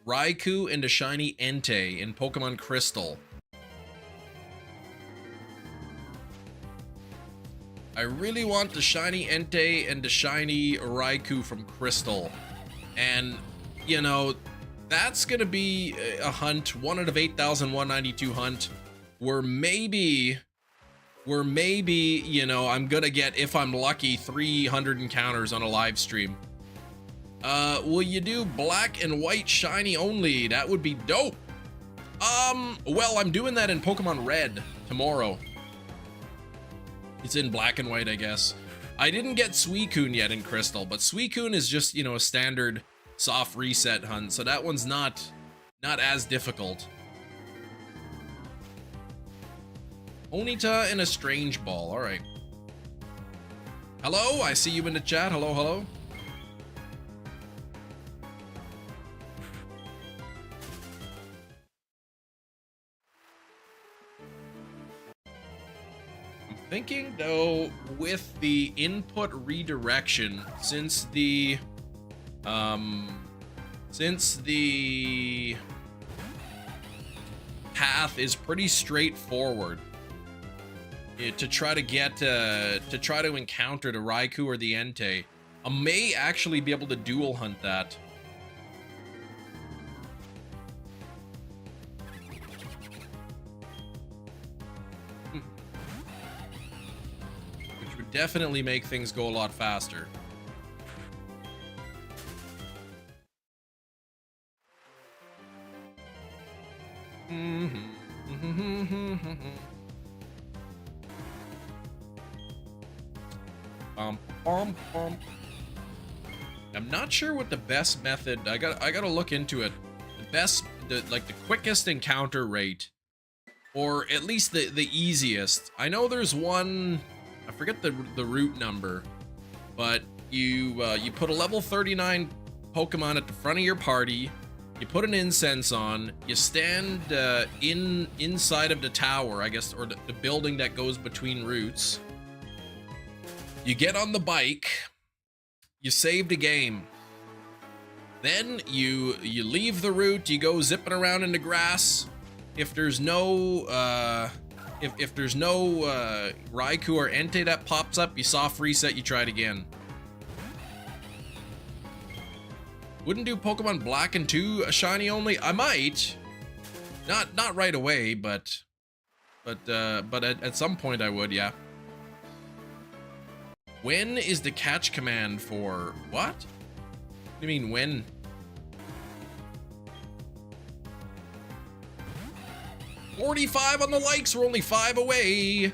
Raikou and the shiny Entei in Pokemon Crystal. I really want the shiny Entei and the shiny Raikou from Crystal. And, you know, that's gonna be a hunt, 1 out of 8,192 hunt, where maybe, you know, I'm gonna get, if I'm lucky, 300 encounters on a live stream. Will you do black and white shiny only? That would be dope. Well, I'm doing that in Pokemon Red tomorrow. It's in black and white, I guess. I didn't get Suicune yet in Crystal, but Suicune is just, you know, a standard soft reset hunt, so that one's not as difficult. Onita and a Strange Ball, all right. Hello, I see you in the chat. Hello, hello. I'm thinking though, with the input redirection, since the path is pretty straightforward, to try to get to try to encounter the Raikou or the Entei, I may actually be able to dual hunt that. Which would definitely make things go a lot faster. I'm not sure what the best method. I gotta look into it. Like the quickest encounter rate, or at least the easiest. I know there's one. I forget the route number, but you put a level 39 Pokemon at the front of your party. You put an incense on, you stand inside of the tower, I guess, or the building that goes between routes. You get on the bike, you save the game. Then you leave the route, you go zipping around in the grass. If there's no if there's no Raikou or Entei that pops up, you soft reset, you try it again. Wouldn't do Pokemon Black and 2 a shiny only? I might. Not right away, but at some point I would, yeah. When is the catch command for what? What do you mean when? $45 on the likes. We're only 5 away.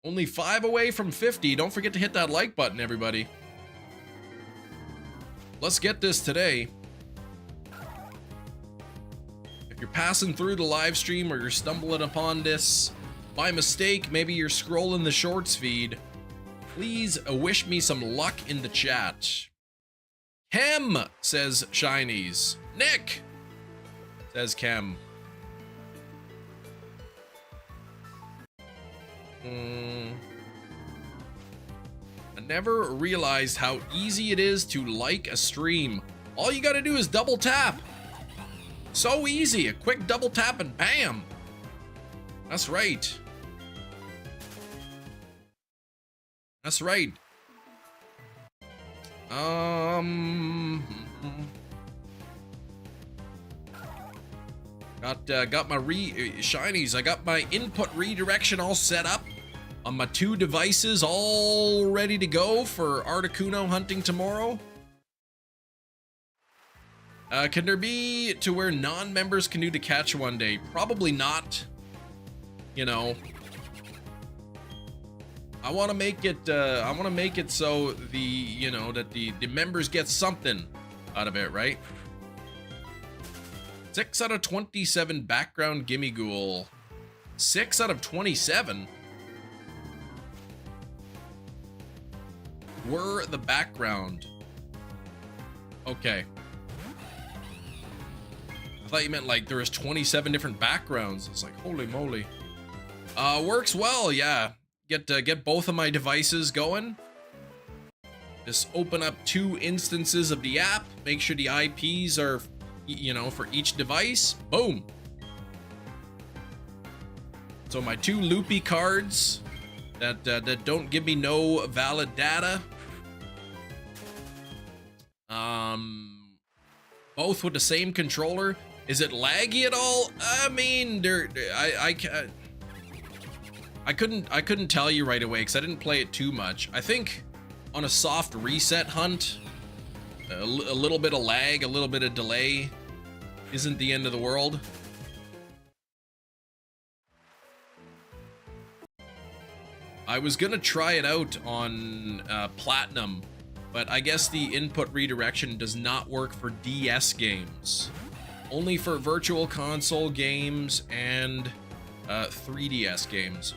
Only 5 away from 50. Don't forget to hit that like button, everybody. Let's get this today. If you're passing through the live stream or you're stumbling upon this by mistake, maybe you're scrolling the shorts feed, please wish me some luck in the chat. Kem, says Shinies. Nick, says Kem. I never realized how easy it is to like a stream. All you gotta do is double tap. So easy, a quick double tap and bam. That's right. That's right. Got my shinies. I got my input redirection all set up on my 2 devices, all ready to go for Articuno hunting tomorrow. Can there be to where non-members can do the catch one day? Probably not. You know, I want to make it. I want to make it so that the members get something out of it, right? 6 out of 27 background gimme ghoul. 6 out of 27 were the background. Okay. I thought you meant like there was 27 different backgrounds. It's like, holy moly. Works well, yeah. Get both of my devices going. Just open up 2 instances of the app. Make sure the IPs are, for each device. Boom. So my 2 loopy cards that don't give me no valid data. Both with the same controller. Is it laggy at all? I mean, I couldn't tell you right away because I didn't play it too much. I think on a soft reset hunt, a little bit of lag, a little bit of delay isn't the end of the world. I was gonna try it out on Platinum, but I guess the input redirection does not work for DS games. Only for Virtual Console games and 3DS games.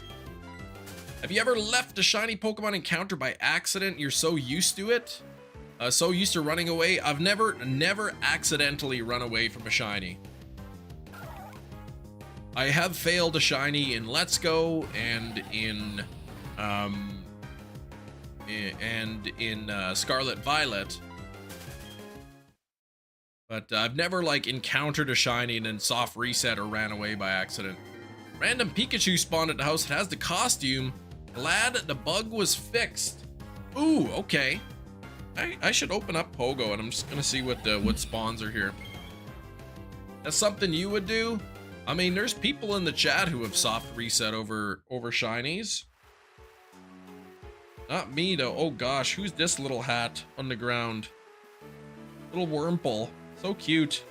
Have you ever left a shiny Pokemon encounter by accident? You're so used to it, so used to running away. I've never accidentally run away from a shiny. I have failed a shiny in Let's Go and in Scarlet Violet, but I've never like encountered a shiny and then soft reset or ran away by accident. Random Pikachu spawned at the house. It has the costume. Glad the bug was fixed. Ooh, okay. I should open up Pogo and I'm just gonna see what spawns are here. That's something you would do? I mean, there's people in the chat who have soft reset over shinies. Not me though. Oh gosh, who's this little hat on the ground? Little Wurmple. So cute.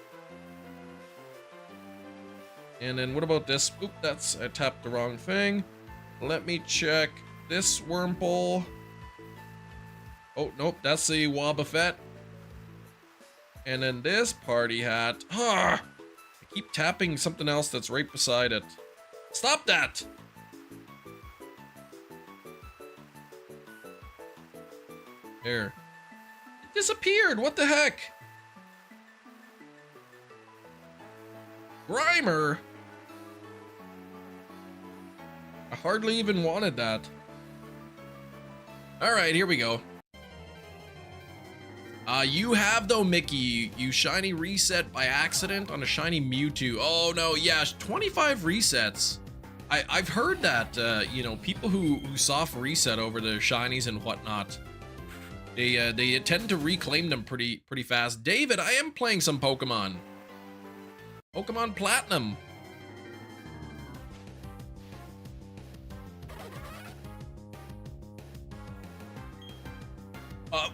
And then what about this? Oop, I tapped the wrong thing. Let me check this Wurmple. Oh, nope, that's the Wobbuffet. And then this party hat. Ah! I keep tapping something else that's right beside it. Stop that! There. It disappeared! What the heck? Grimer? I hardly even wanted that. Alright, here we go. You have though, Mickey. You shiny reset by accident on a shiny Mewtwo. Oh no, yeah, 25 resets. I've heard that, people who soft reset over their shinies and whatnot, they tend to reclaim them pretty fast. David, I am playing some Pokemon. Pokemon Platinum.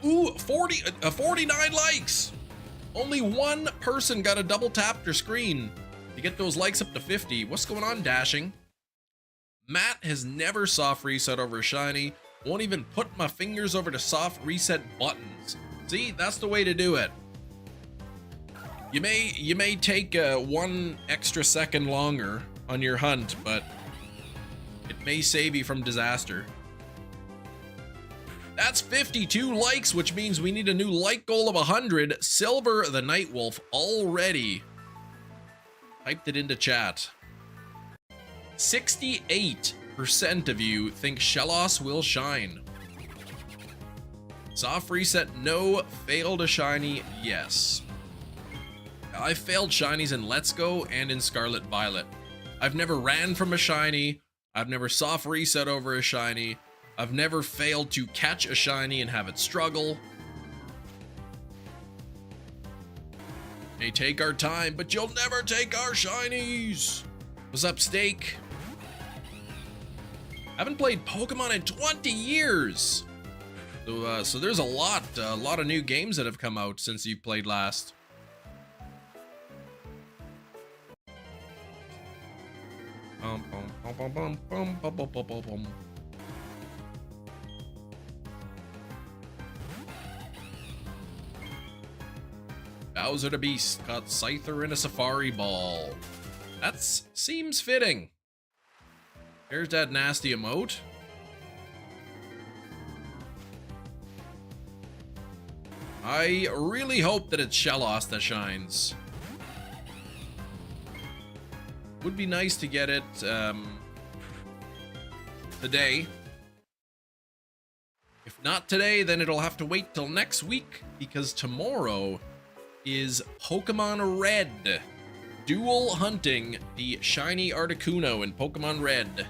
Ooh, 49 likes. Only one person got a double tap their screen to get those likes up to 50. What's going on, Dashing? Matt has never soft reset over a shiny. Won't even put my fingers over the soft reset buttons. See, that's the way to do it. You may take 1 extra second longer on your hunt, but it may save you from disaster. That's 52 likes, which means we need a new like goal of 100. Silver the Nightwolf already typed it into chat. 68% of you think Shellos will shine. Soft reset, no. Failed a shiny, yes. I failed shinies in Let's Go and in Scarlet Violet. I've never ran from a shiny. I've never soft reset over a shiny. I've never failed to catch a shiny and have it struggle. May take our time, but you'll never take our shinies. What's up, Steak? Haven't played Pokemon in 20 years. So there's a lot of new games that have come out since you played last. Bowser the Beast caught Scyther in a Safari Ball. That seems fitting. There's that nasty emote. I really hope that it's Shellos that shines. Would be nice to get it today. If not today, then it'll have to wait till next week, because tomorrow is Pokemon Red. Dual hunting the shiny Articuno in Pokemon Red.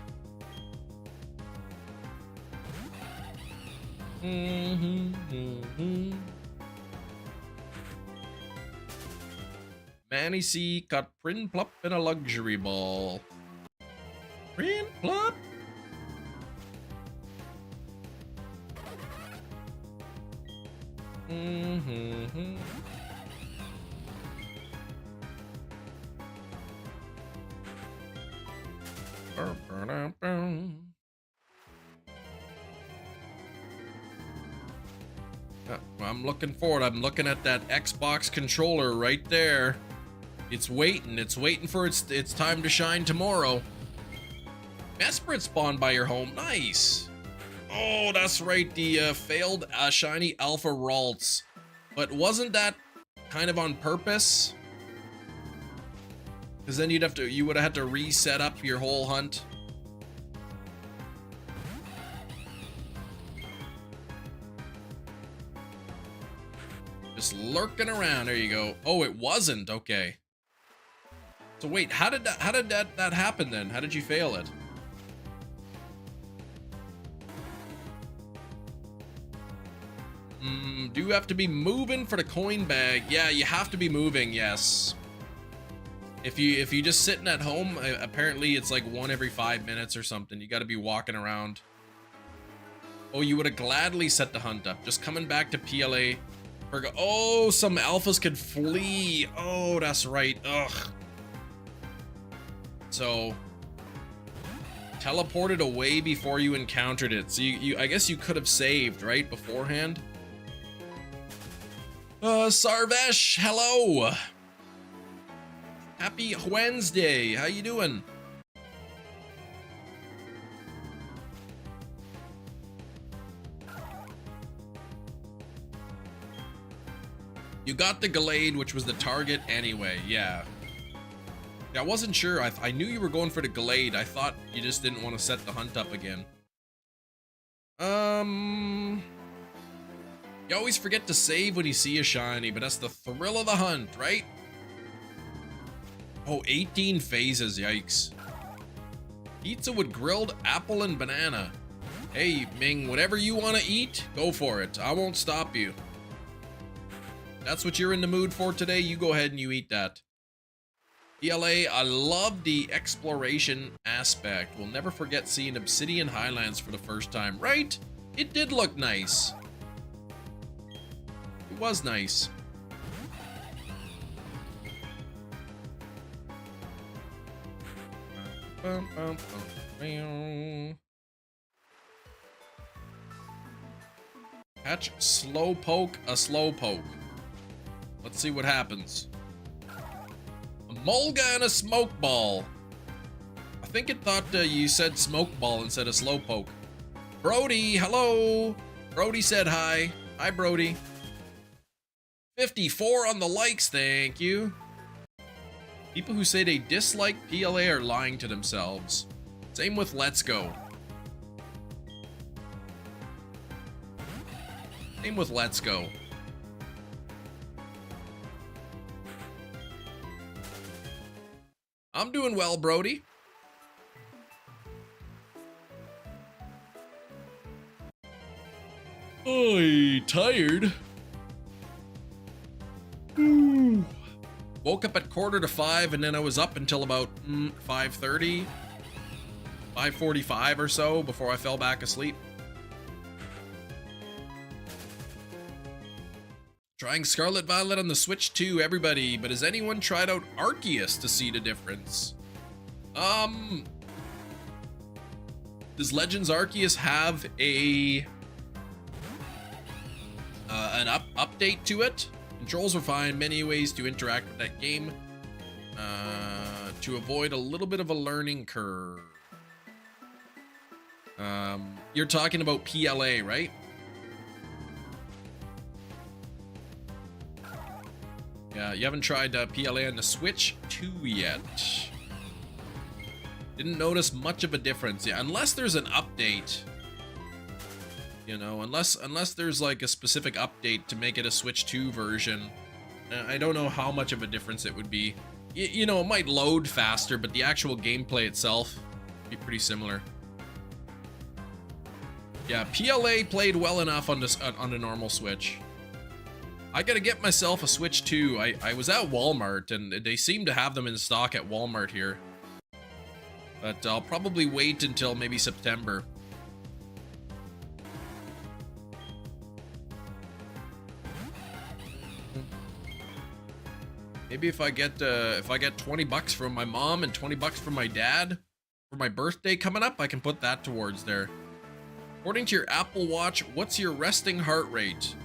Manny C caught Prinplup in a luxury ball. Prinplup? I'm looking for it. I'm looking at that Xbox controller right there. It's waiting for its time to shine tomorrow. Mesprit spawned by your home. Nice. Oh, that's right. The failed shiny Alpha Ralts. But wasn't that kind of on purpose? Because then you would have had to reset up your whole hunt. Just lurking around. There you go. Oh, it wasn't. Okay. So wait, how did that happen then? How did you fail it? Do you have to be moving for the coin bag? Yeah, you have to be moving, yes. If you just sitting at home, apparently it's like 1 every 5 minutes or something. You got to be walking around. Oh, you would have gladly set the hunt up. Just coming back to PLA. Oh, some alphas could flee. Oh, that's right. Ugh. So teleported away before you encountered it. So I guess you could have saved, right, beforehand. Sarvesh, hello. Happy Wednesday. How you doing? You got the Gallade, which was the target anyway. Yeah. Yeah, I wasn't sure. I knew you were going for the Gallade. I thought you just didn't want to set the hunt up again. You always forget to save when you see a shiny, but that's the thrill of the hunt, right? Oh, 18 phases, yikes. Pizza with grilled apple and banana. Hey, Ming, whatever you want to eat, go for it. I won't stop you. That's what you're in the mood for today, you go ahead and you eat that. PLA, I love the exploration aspect. We'll never forget seeing Obsidian Highlands for the first time, right? It did look nice. was nice. Catch Slowpoke a Slowpoke. Let's see what happens. A Mulga and a Smoke Ball. I think it thought you said Smoke Ball instead of Slowpoke. Brody, hello. Brody said hi. Hi, Brody. 54 on the likes, thank you. People who say they dislike PLA are lying to themselves. Same with Let's Go. Same with Let's Go. I'm doing well, Brody. Oh, tired. Ooh. Woke up at 4:45 and then I was up until about 5:30, 5:45 or so before I fell back asleep. Trying Scarlet Violet on the Switch too, everybody, but has anyone tried out Arceus to see the difference? Does Legends Arceus have a an update to it? Controls are fine, many ways to interact with that game to avoid a little bit of a learning curve. You're talking about PLA, right? Yeah, you haven't tried PLA on the Switch 2 yet. Didn't notice much of a difference. Yeah, unless there's an update. You know, unless there's like a specific update to make it a Switch 2 version. I don't know how much of a difference it would be. You know, it might load faster, but the actual gameplay itself would be pretty similar. Yeah, PLA played well enough on this on the normal Switch. I gotta get myself a Switch 2. I was at Walmart, and they seem to have them in stock at Walmart here. But I'll probably wait until maybe September. Maybe if I get 20 bucks from my mom and 20 bucks from my dad for my birthday coming up, I can put that towards there. According to your Apple Watch, what's your resting heart rate?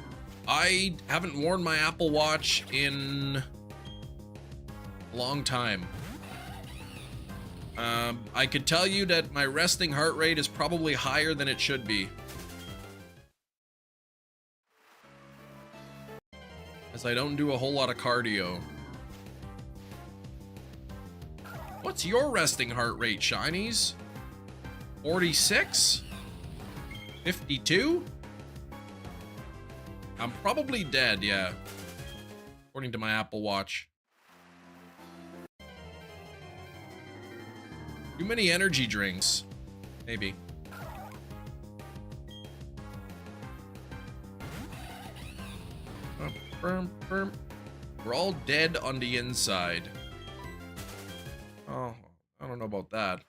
I haven't worn my Apple Watch in a long time. I could tell you that my resting heart rate is probably higher than it should be. As I don't do a whole lot of cardio. What's your resting heart rate, Shinies? 46? 52? I'm probably dead, yeah. According to my Apple Watch. Too many energy drinks. Maybe. We're all dead on the inside. Oh, I don't know about that.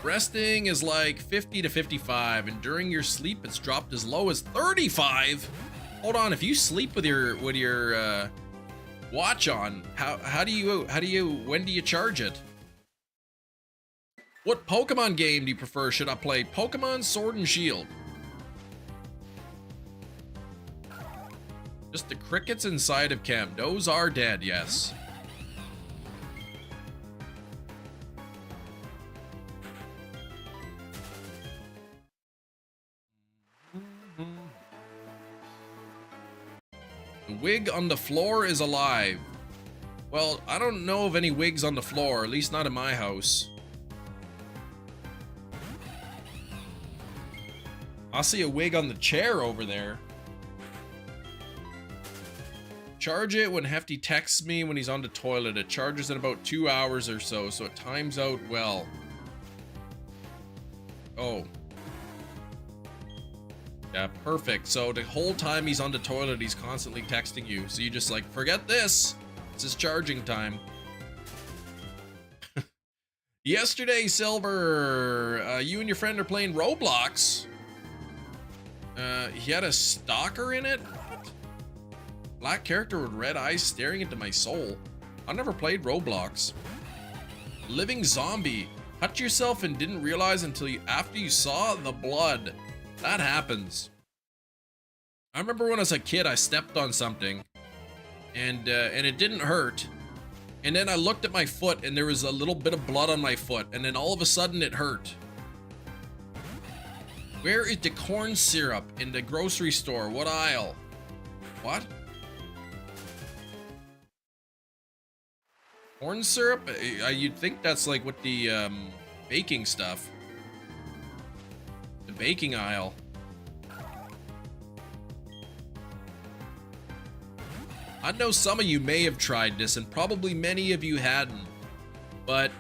Resting is like 50 to 55, and during your sleep it's dropped as low as 35. Hold on, if you sleep with your watch on, when do you charge it? What Pokemon game do you prefer? Should I play Pokemon Sword and Shield? Just the crickets inside of Chem. Those are dead, yes. The wig on the floor is alive. Well, I don't know of any wigs on the floor, at least not in my house. I see a wig on the chair over there. Charge it when Hefty texts me when he's on the toilet. It charges in about 2 hours or so it times out well. Oh. Yeah, perfect. So the whole time he's on the toilet, he's constantly texting you. So you just like, forget this. It's his charging time. Yesterday, Silver, you and your friend are playing Roblox. He had a stalker in it? What? Black character with red eyes staring into my soul. I never played Roblox. Living zombie. Cut yourself and didn't realize until after you saw the blood. That happens. I remember when I was a kid, I stepped on something and it didn't hurt. And then I looked at my foot and there was a little bit of blood on my foot, and then all of a sudden it hurt. Where is the corn syrup in the grocery store? What aisle? What? Corn syrup? You'd think that's like with the baking stuff. The baking aisle. I know some of you may have tried this, and probably many of you hadn't. But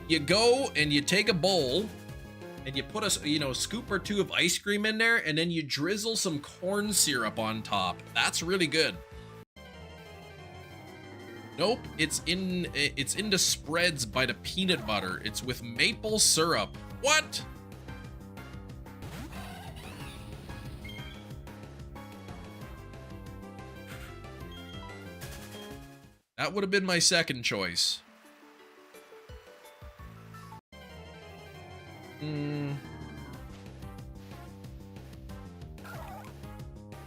you go and you take a bowl and you put a scoop or two of ice cream in there, and then you drizzle some corn syrup on top. That's really good. Nope, it's in the spreads by the peanut butter. It's with maple syrup. What? That would have been my second choice.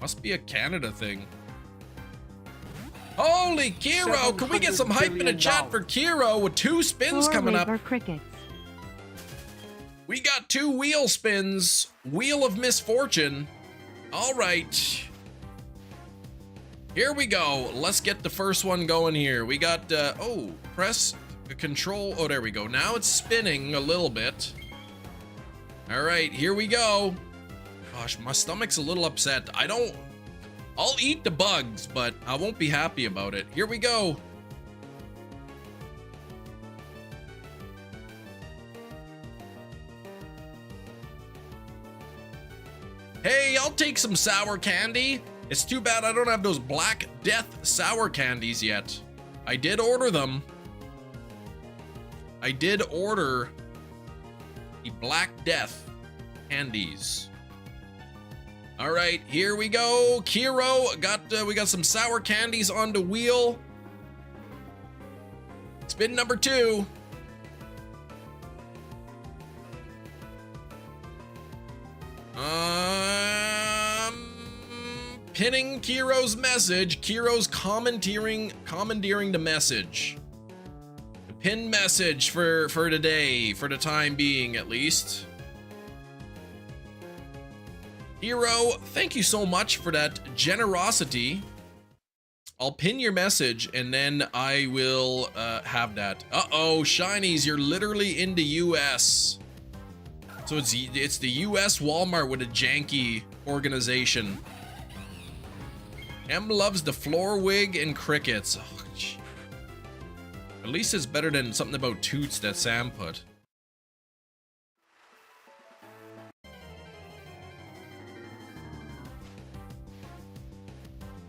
Must be a Canada thing. Holy Kiro! Can we get some hype in the chat for Kiro with 2 spins coming up? Crickets. We got 2 wheel spins. Wheel of Misfortune. All right. Here we go. Let's get the first one going here. We got, oh, press control. Oh, there we go. Now it's spinning a little bit. All right, here we go. Gosh, my stomach's a little upset. I'll eat the bugs, but I won't be happy about it. Here we go. Hey, I'll take some sour candy. It's too bad I don't have those Black Death sour candies yet. I did order them. I did order the Black Death candies. All right, here we go. Kiro we got some sour candies on the wheel. Spin number 2. Pinning Kiro's message. Kiro's commandeering the message. The pin message for today, for the time being at least. Hero, thank you so much for that generosity. I'll pin your message and then I will have that. Uh-oh, Shinies, you're literally in the US. So it's the US Walmart with a janky organization. M loves the floor wig and crickets. Oh, at least it's better than something about Toots that Sam put.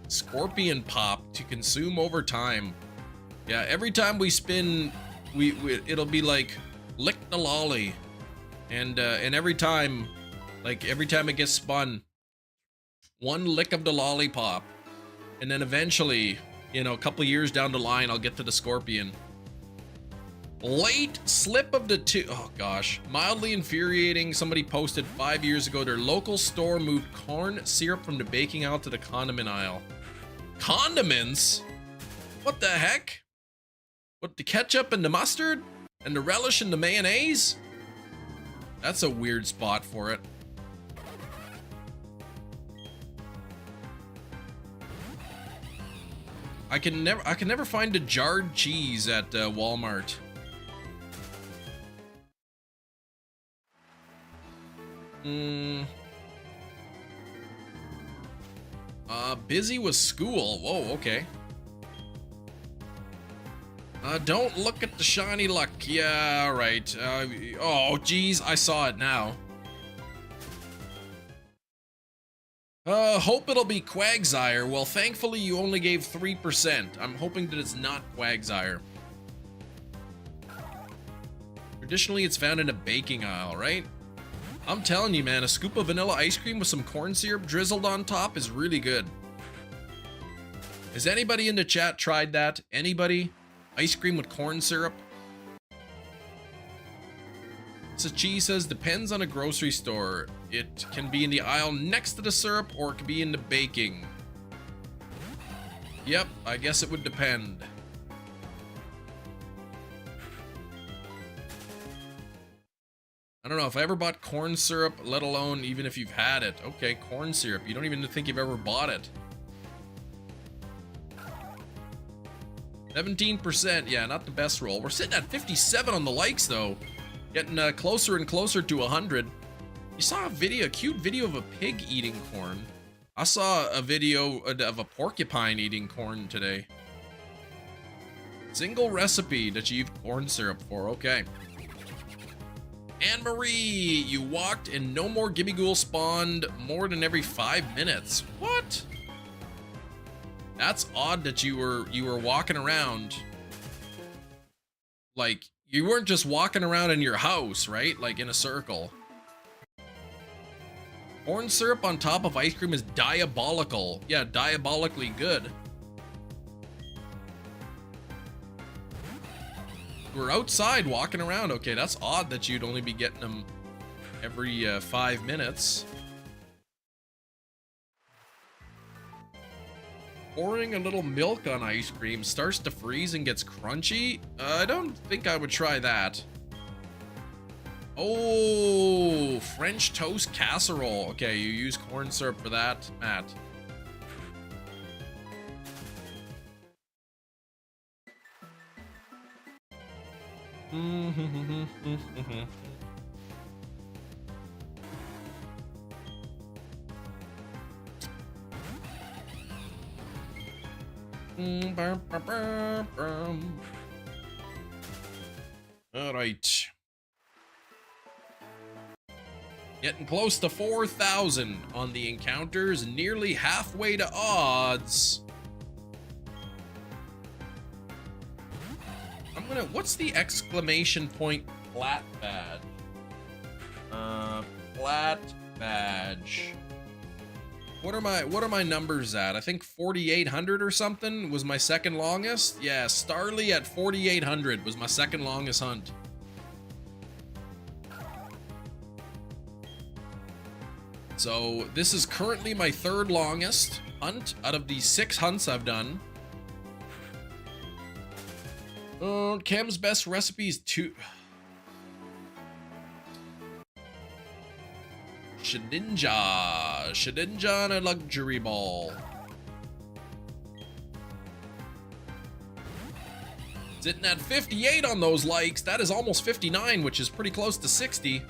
Scorpion pop to consume over time. Yeah, every time we spin, it'll be like lick the lolly, and every time it gets spun, 1 lick of the lollipop. And then eventually, a couple years down the line, I'll get to the scorpion. Late slip of the oh gosh. Mildly infuriating. Somebody posted 5 years ago their local store moved corn syrup from the baking aisle to the condiment aisle. Condiments? What the heck? What, the ketchup and the mustard? And the relish and the mayonnaise? That's a weird spot for it. I can never find a jarred cheese at Walmart. Busy with school. Whoa, okay. Don't look at the shiny luck. Yeah, right. Oh, geez, I saw it now. Hope it'll be Quagsire. Well, thankfully you only gave 3%. I'm hoping that it's not Quagsire. Traditionally, it's found in a baking aisle, right? I'm telling you, man, a scoop of vanilla ice cream with some corn syrup drizzled on top is really good. Has anybody in the chat tried that? Anybody? Ice cream with corn syrup? Sachi says, depends on a grocery store. It can be in the aisle next to the syrup or it can be in the baking. Yep, I guess it would depend. I don't know if I ever bought corn syrup, let alone even if you've had it. Okay, corn syrup. You don't even think you've ever bought it. 17%. Yeah, not the best roll. We're sitting at 57 on the likes, though. Getting closer and closer to 100. You saw a cute video of a pig eating corn. I saw a video of a porcupine eating corn today. Single recipe that you use corn syrup for. Okay. Anne-Marie, you walked and no more Gimmighoul spawned more than every 5 minutes. What? That's odd that you were walking around. Like, you weren't just walking around in your house, right? Like in a circle. Corn syrup on top of ice cream is diabolical. Yeah, diabolically good. We're outside walking around. Okay, that's odd that you'd only be getting them every 5 minutes. Pouring a little milk on ice cream starts to freeze and gets crunchy. I don't think I would try that. Oh, French toast casserole. Okay, you use corn syrup for that, Matt. All right. Getting close to 4,000 on the encounters, nearly halfway to odds. I'm gonna, what's the exclamation point plat badge? Plat badge. What are my numbers at? I think 4,800 or something was my second longest. Yeah, Starly at 4,800 was my second longest hunt. So this is currently my third longest hunt out of the 6 hunts I've done. Cam's best recipe is Shedinja and a luxury ball. Sitting at 58 on those likes. That is almost 59, which is pretty close to 60.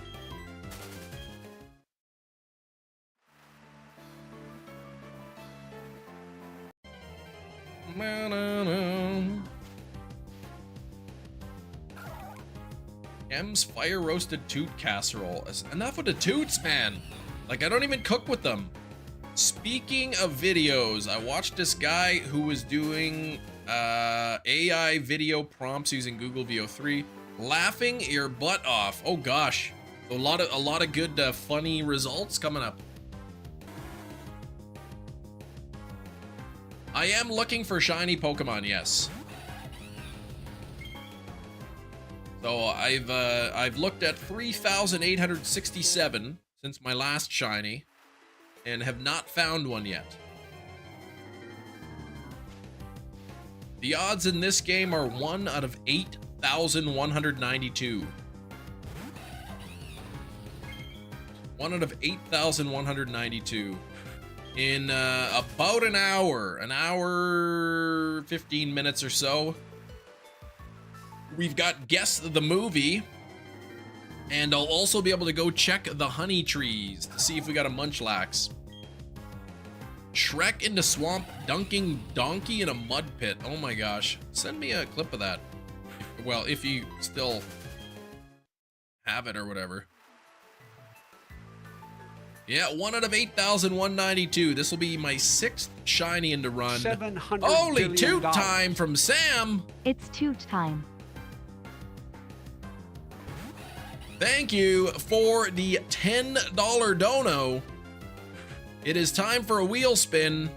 M's fire roasted toot casserole. Enough with the toots, man. Like, I don't even cook with them. Speaking of videos, I watched this guy who was doing AI video prompts using Google VO3, laughing your butt off. Oh gosh, a lot of good funny results coming up. I am looking for shiny Pokemon, yes. So I've looked at 3,867 since my last shiny and have not found one yet. The odds in this game are 1 out of 8,192. 1 out of 8,192. In about an hour 15 minutes or so, we've got Guess the Movie, and I'll also be able to go check the honey trees to see if we got a Munchlax. Shrek in the swamp dunking donkey in a mud pit. Oh my gosh. Send me a clip of that. Well, if you still have it or whatever. Yeah, 1 out of 8,192. This will be my 6th shiny in the run. Holy toot time from Sam. It's toot time. Thank you for the $10 dono. It is time for a wheel spin.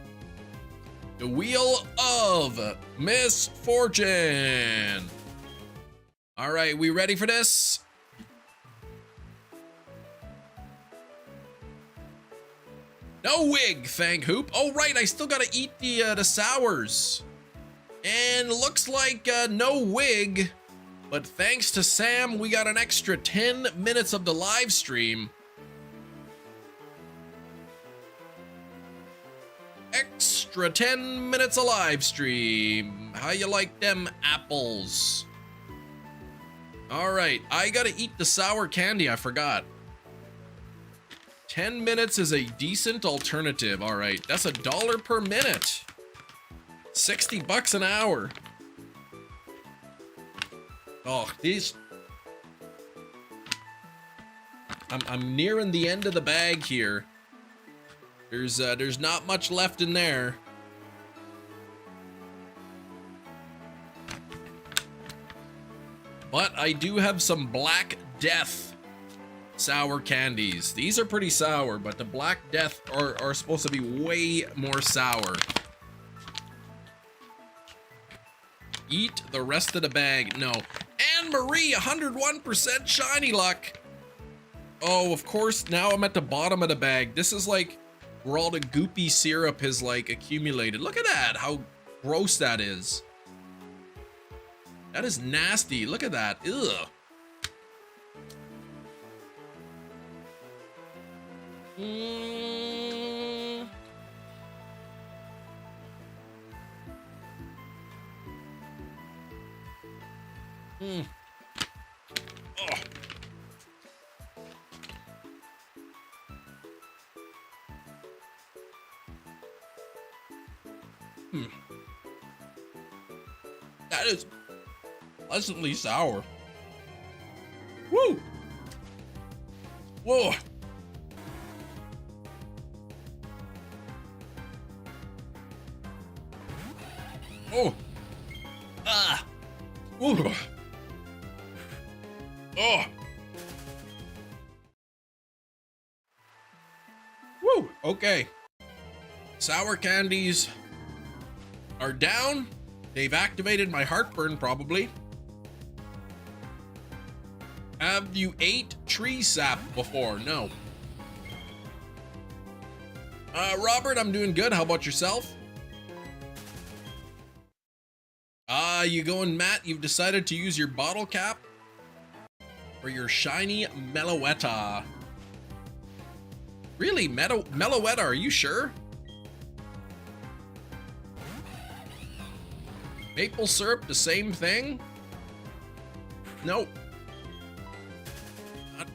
The wheel of misfortune. All right, we ready for this? No wig, thank Hoop. Oh, right, I still gotta eat the sours. And looks like no wig, but thanks to Sam, we got an extra 10 minutes of the live stream. Extra 10 minutes of live stream. How you like them apples? All right, I gotta eat the sour candy, I forgot. 10 minutes is a decent alternative. All right, that's $1 per minute. 60 bucks an hour. Oh, these. I'm nearing the end of the bag here. There's not much left in there. But I do have some Black Death sour candies. These are pretty sour, but the Black Death are supposed to be way more sour. Eat the rest of the bag. No. Anne Marie, 101% shiny luck. Oh, of course, now I'm at the bottom of the bag. This is like where all the goopy syrup has like accumulated. Look at that, how gross that is. That is nasty. Look at that. Ugh. Mm. Mm. Oh. Hmm. That is pleasantly sour. Woo! Whoa! Oh! Ah! Ooh! Oh! Woo! Okay. Sour candies are down. They've activated my heartburn, probably. Have you ate tree sap before? No. Robert, I'm doing good. How about yourself? You going, Matt? You've decided to use your bottle cap for your shiny Meloetta. Really? Meloetta, are you sure? Maple syrup, the same thing? Nope.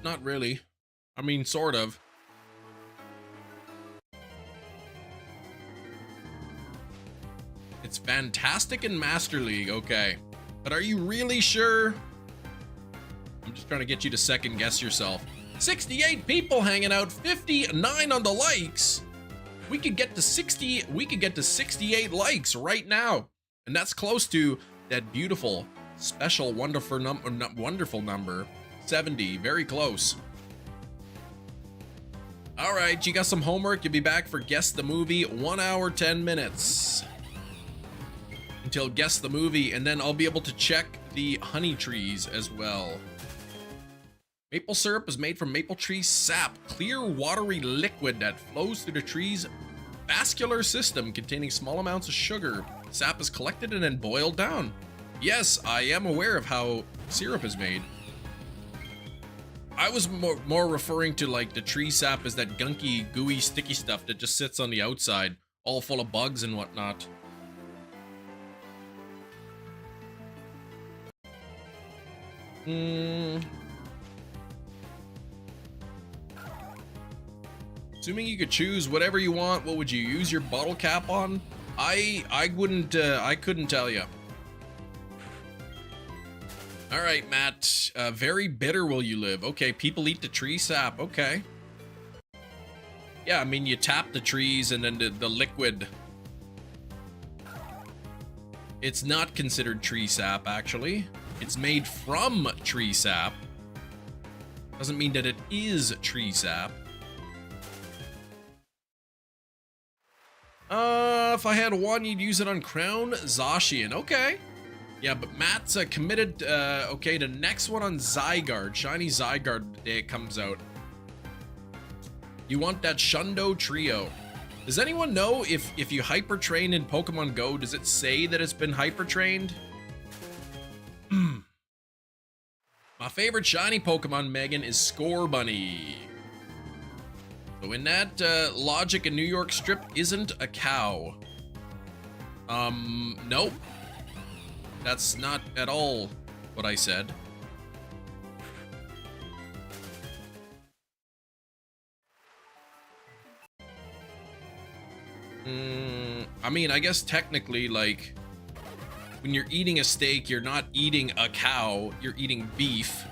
Not really. I mean, sort of. It's fantastic in Master League, okay. But are you really sure? I'm just trying to get you to second guess yourself. 68 people hanging out, 59 on the likes. We could get to 60, we could get to 68 likes right now. And that's close to that beautiful, special, wonderful number, 70, very close. All right, you got some homework. You'll be back for Guess the Movie, 1 hour, 10 minutes. Until Guess the Movie, and then I'll be able to check the honey trees as well. Maple syrup is made from maple tree sap, clear watery liquid that flows through the tree's vascular system containing small amounts of sugar. Sap is collected and then boiled down. Yes, I am aware of how syrup is made. I was more referring to like the tree sap is that gunky, gooey, sticky stuff that just sits on the outside, all full of bugs and whatnot. Assuming you could choose whatever you want, what would you use your bottle cap on? I wouldn't, I couldn't tell you. All right, Matt, very bitter will you live. Okay, people eat the tree sap, okay. Yeah, I mean, you tap the trees and then the liquid. It's not considered tree sap, actually. It's made from tree sap. Doesn't mean that it is tree sap. If I had one, you'd use it on Crown Zacian. Okay. Yeah, but Matt's committed, okay, the next one on Zygarde. Shiny Zygarde the day it comes out. You want that Shundo Trio. Does anyone know if you hyper train in Pokemon Go, does it say that it's been hyper trained? My favorite shiny Pokemon, Megan, is Scorbunny. So in that logic, a New York strip isn't a cow. Nope. That's not at all what I said. I mean, I guess technically, like, when you're eating a steak, you're not eating a cow, you're eating beef.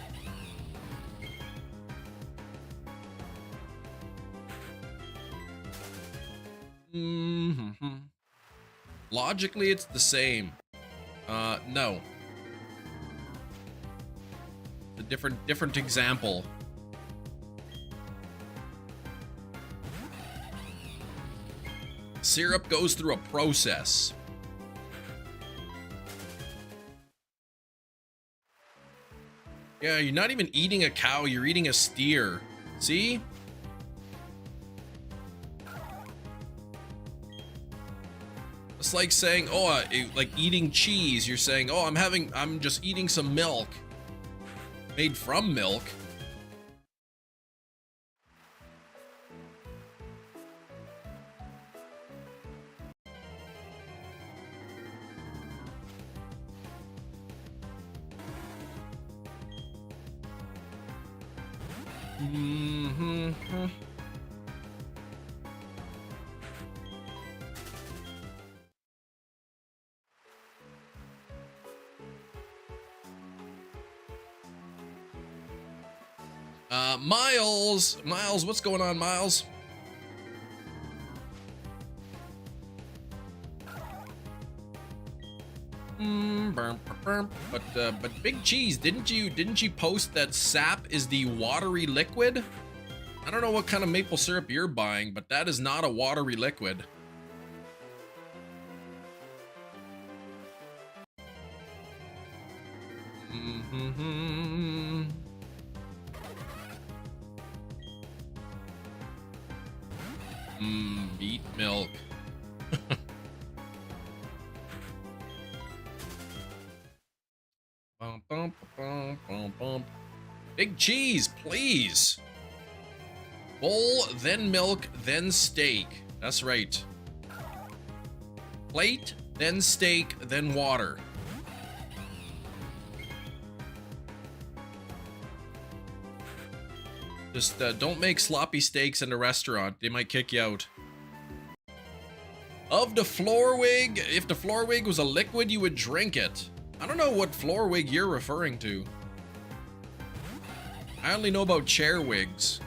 Logically, it's the same. No. A different example. Syrup goes through a process. Yeah, you're not even eating a cow, you're eating a steer. See? It's like saying, oh, like eating cheese. You're saying, oh, I'm just eating some milk. Made from milk. Miles, what's going on, Miles? But Big Cheese, didn't you post that sap is the watery liquid? I don't know what kind of maple syrup you're buying, but that is not a watery liquid. Beet milk. Big Cheese, please. Bowl, then milk, then steak. That's right. Plate, then steak, then water. Just don't make sloppy steaks in a restaurant. They might kick you out. Of the Florwig, if the Florwig was a liquid, you would drink it. I don't know what Florwig you're referring to. I only know about chair wigs.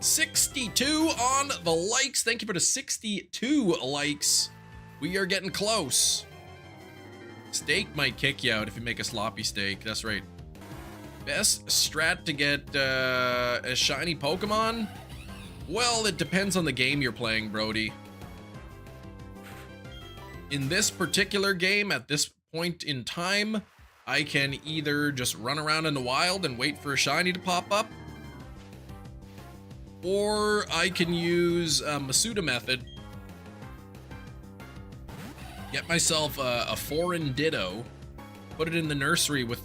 62 on the likes. Thank you for the 62 likes. We are getting close. Steak might kick you out if you make a sloppy steak. That's right. Best strat to get a shiny Pokemon? Well, it depends on the game you're playing, Brody. In this particular game, at this point in time, I can either just run around in the wild and wait for a shiny to pop up, or I can use Masuda method. Get myself a foreign Ditto, put it in the nursery with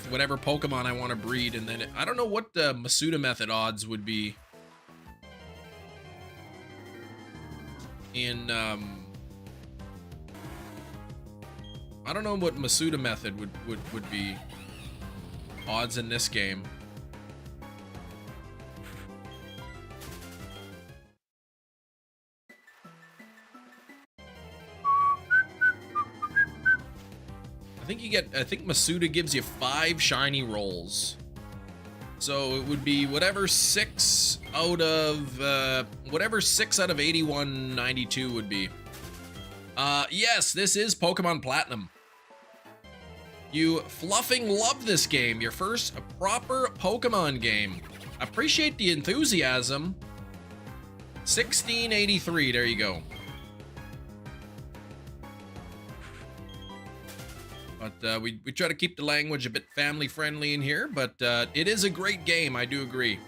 whatever Pokemon I want to breed, and then I don't know what the Masuda method odds would be in I don't know what Masuda method would be odds in this game. I think Masuda gives you 5 shiny rolls. So it would be whatever 6 out of 8192 would be. Yes, this is Pokemon Platinum. You fluffing love this game. Your first proper Pokemon game. Appreciate the enthusiasm. 1683, there you go. But we try to keep the language a bit family friendly in here, but it is a great game, I do agree.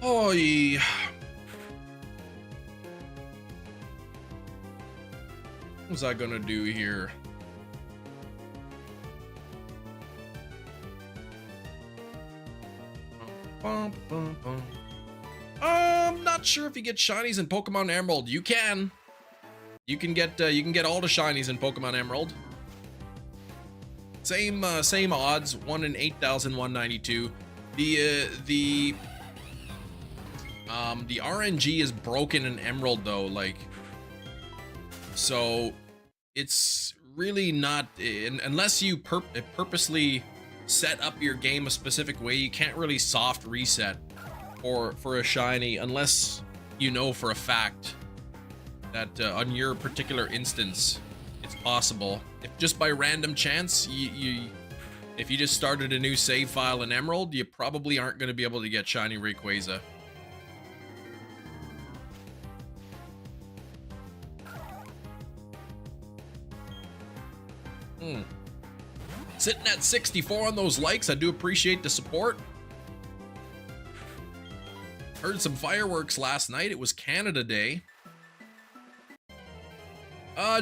Oi. What's I gonna do here? I'm not sure if you get shinies in Pokemon Emerald. You can. You can get all the shinies in Pokemon Emerald. Same odds, 1 in 8,192. The RNG is broken in Emerald though, like, so it's really not, unless you purposely set up your game a specific way, you can't really soft reset for a shiny unless you know for a fact that on your particular instance it's possible. If just by random chance if you just started a new save file in Emerald, you probably aren't going to be able to get shiny Rayquaza. Sitting at 64 on those likes. I do appreciate the support. Heard some fireworks last night. It was Canada Day.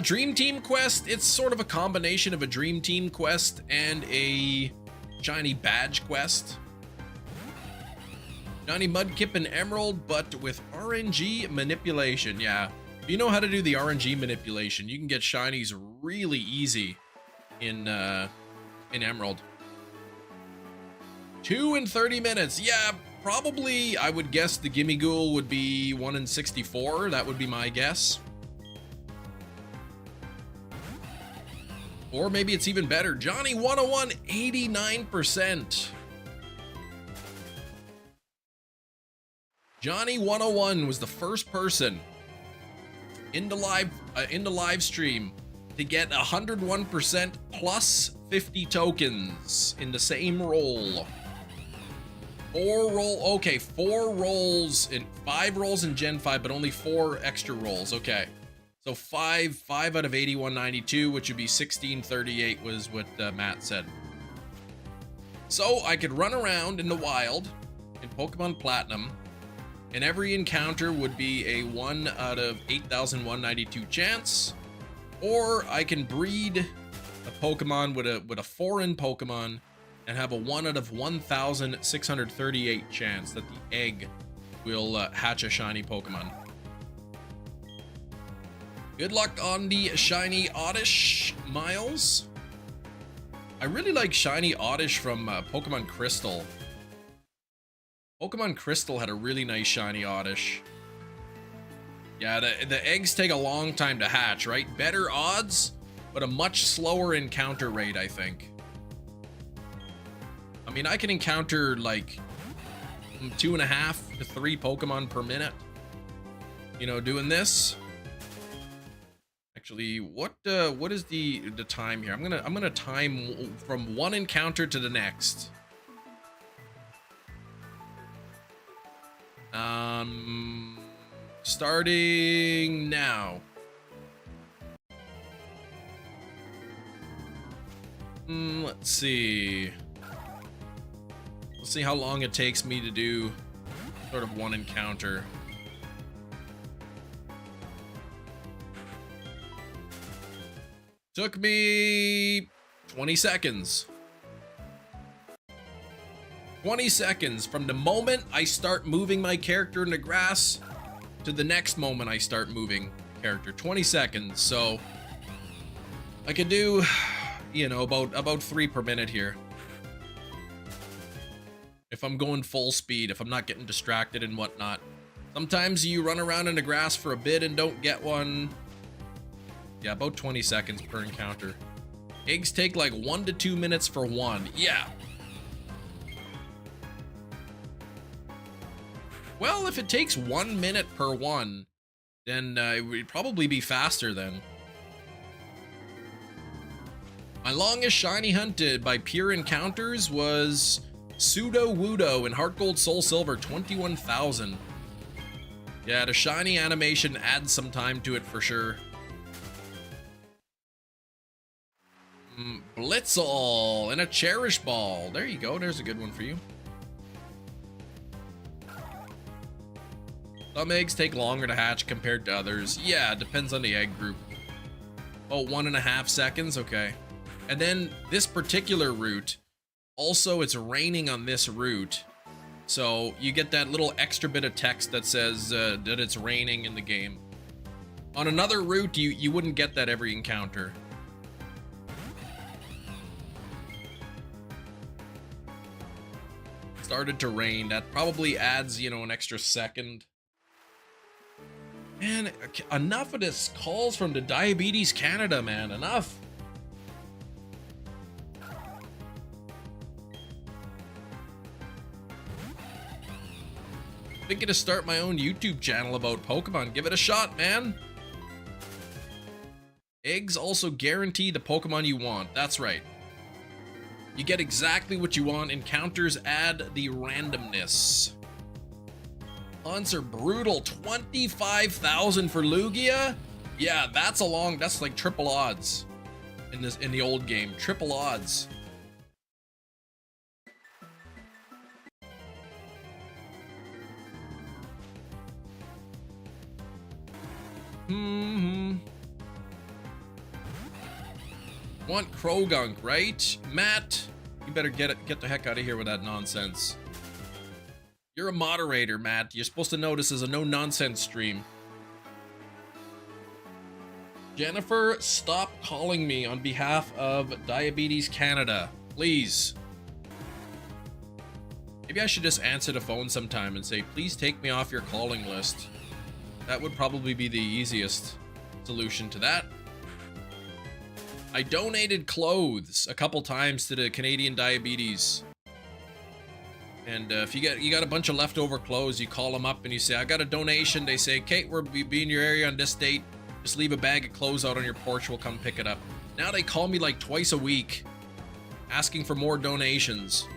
Dream Team quest. It's sort of a combination of a Dream Team quest and a shiny badge quest. Shiny Mudkip and Emerald, but with RNG manipulation. Yeah, if you know how to do the RNG manipulation, you can get shinies really easy in Emerald. 2 in 30 minutes. Yeah, probably I would guess the Gimme Ghoul would be 1 in 64. That would be my guess. Or maybe it's even better. Johnny 101, 89%. Johnny 101 was the first person in the live stream to get 101% plus 50 tokens in the same roll. 4 rolls in 5 rolls in Gen 5, but only 4 extra rolls. Okay. So 5 out of 8192, which would be 1638 was what Matt said. So I could run around in the wild in Pokemon Platinum, and every encounter would be a 1 out of 8,192 chance, or I can breed a Pokemon with a foreign Pokemon and have a 1 out of 1,638 chance that the egg will hatch a shiny Pokemon. Good luck on the shiny Oddish, Miles. I really like shiny Oddish from Pokemon Crystal. Pokemon Crystal had a really nice shiny Oddish. Yeah, the eggs take a long time to hatch, right? Better odds, but a much slower encounter rate, I think. I mean, I can encounter like 2.5 to 3 Pokemon per minute, you know, doing this. Actually, what is the time here? I'm gonna time from one encounter to the next. Starting now. Let's see. Let's see how long it takes me to do sort of one encounter. Took me 20 seconds. 20 seconds from the moment I start moving my character in the grass to the next moment I start moving character. 20 seconds. So I could do, you know, about 3 per minute here. If I'm going full speed, if I'm not getting distracted and whatnot. Sometimes you run around in the grass for a bit and don't get one. Yeah, about 20 seconds per encounter. Eggs take like 1 to 2 minutes for one. Yeah. Well, if it takes 1 minute per one, then it would probably be faster then. My longest shiny hunted by pure encounters was Pseudo Wudo in Heart Gold Soul Silver, 21,000. Yeah, the shiny animation adds some time to it for sure. Blitzel and a Cherish Ball. There you go. There's a good one for you. Some eggs take longer to hatch compared to others. Yeah, it depends on the egg group. Oh, 1.5 seconds. Okay. And then this particular route, also it's raining on this route. So you get that little extra bit of text that says that it's raining in the game. On another route, you wouldn't get that every encounter. Started to rain. That probably adds, you know, an extra second. Man, enough of this calls from the Diabetes Canada, man. Enough. Thinking to start my own YouTube channel about Pokemon. Give it a shot, man. Eggs also guarantee the Pokemon you want. That's right. You get exactly what you want. Encounters add the randomness. Hunts are brutal. 25,000 for Lugia? Yeah, that's like triple odds in the old game. Triple odds. Want Krogunk, right? Matt, you better get the heck out of here with that nonsense. You're a moderator, Matt. You're supposed to know this is a no-nonsense stream. Jennifer, stop calling me on behalf of Diabetes Canada, please. Maybe I should just answer the phone sometime and say, please take me off your calling list. That would probably be the easiest solution to that. I donated clothes a couple times to the Canadian Diabetes. And if you got a bunch of leftover clothes, you call them up and you say, I got a donation. They say, Kate, we'll be in your area on this date. Just leave a bag of clothes out on your porch. We'll come pick it up. Now they call me like twice a week asking for more donations.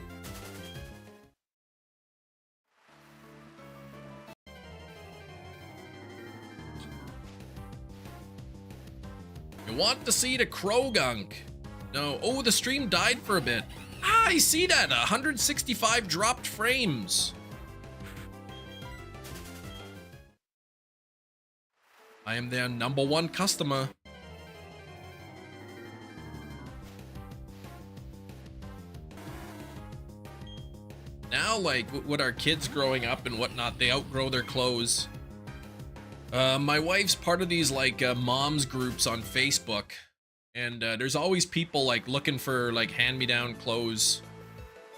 You want to see the Krogunk? No. Oh, the stream died for a bit. Ah, I see that. 165 dropped frames. I am their #1 customer. Now, like, with our kids growing up and whatnot, they outgrow their clothes. My wife's part of these like moms groups on Facebook, and there's always people like looking for like hand-me-down clothes,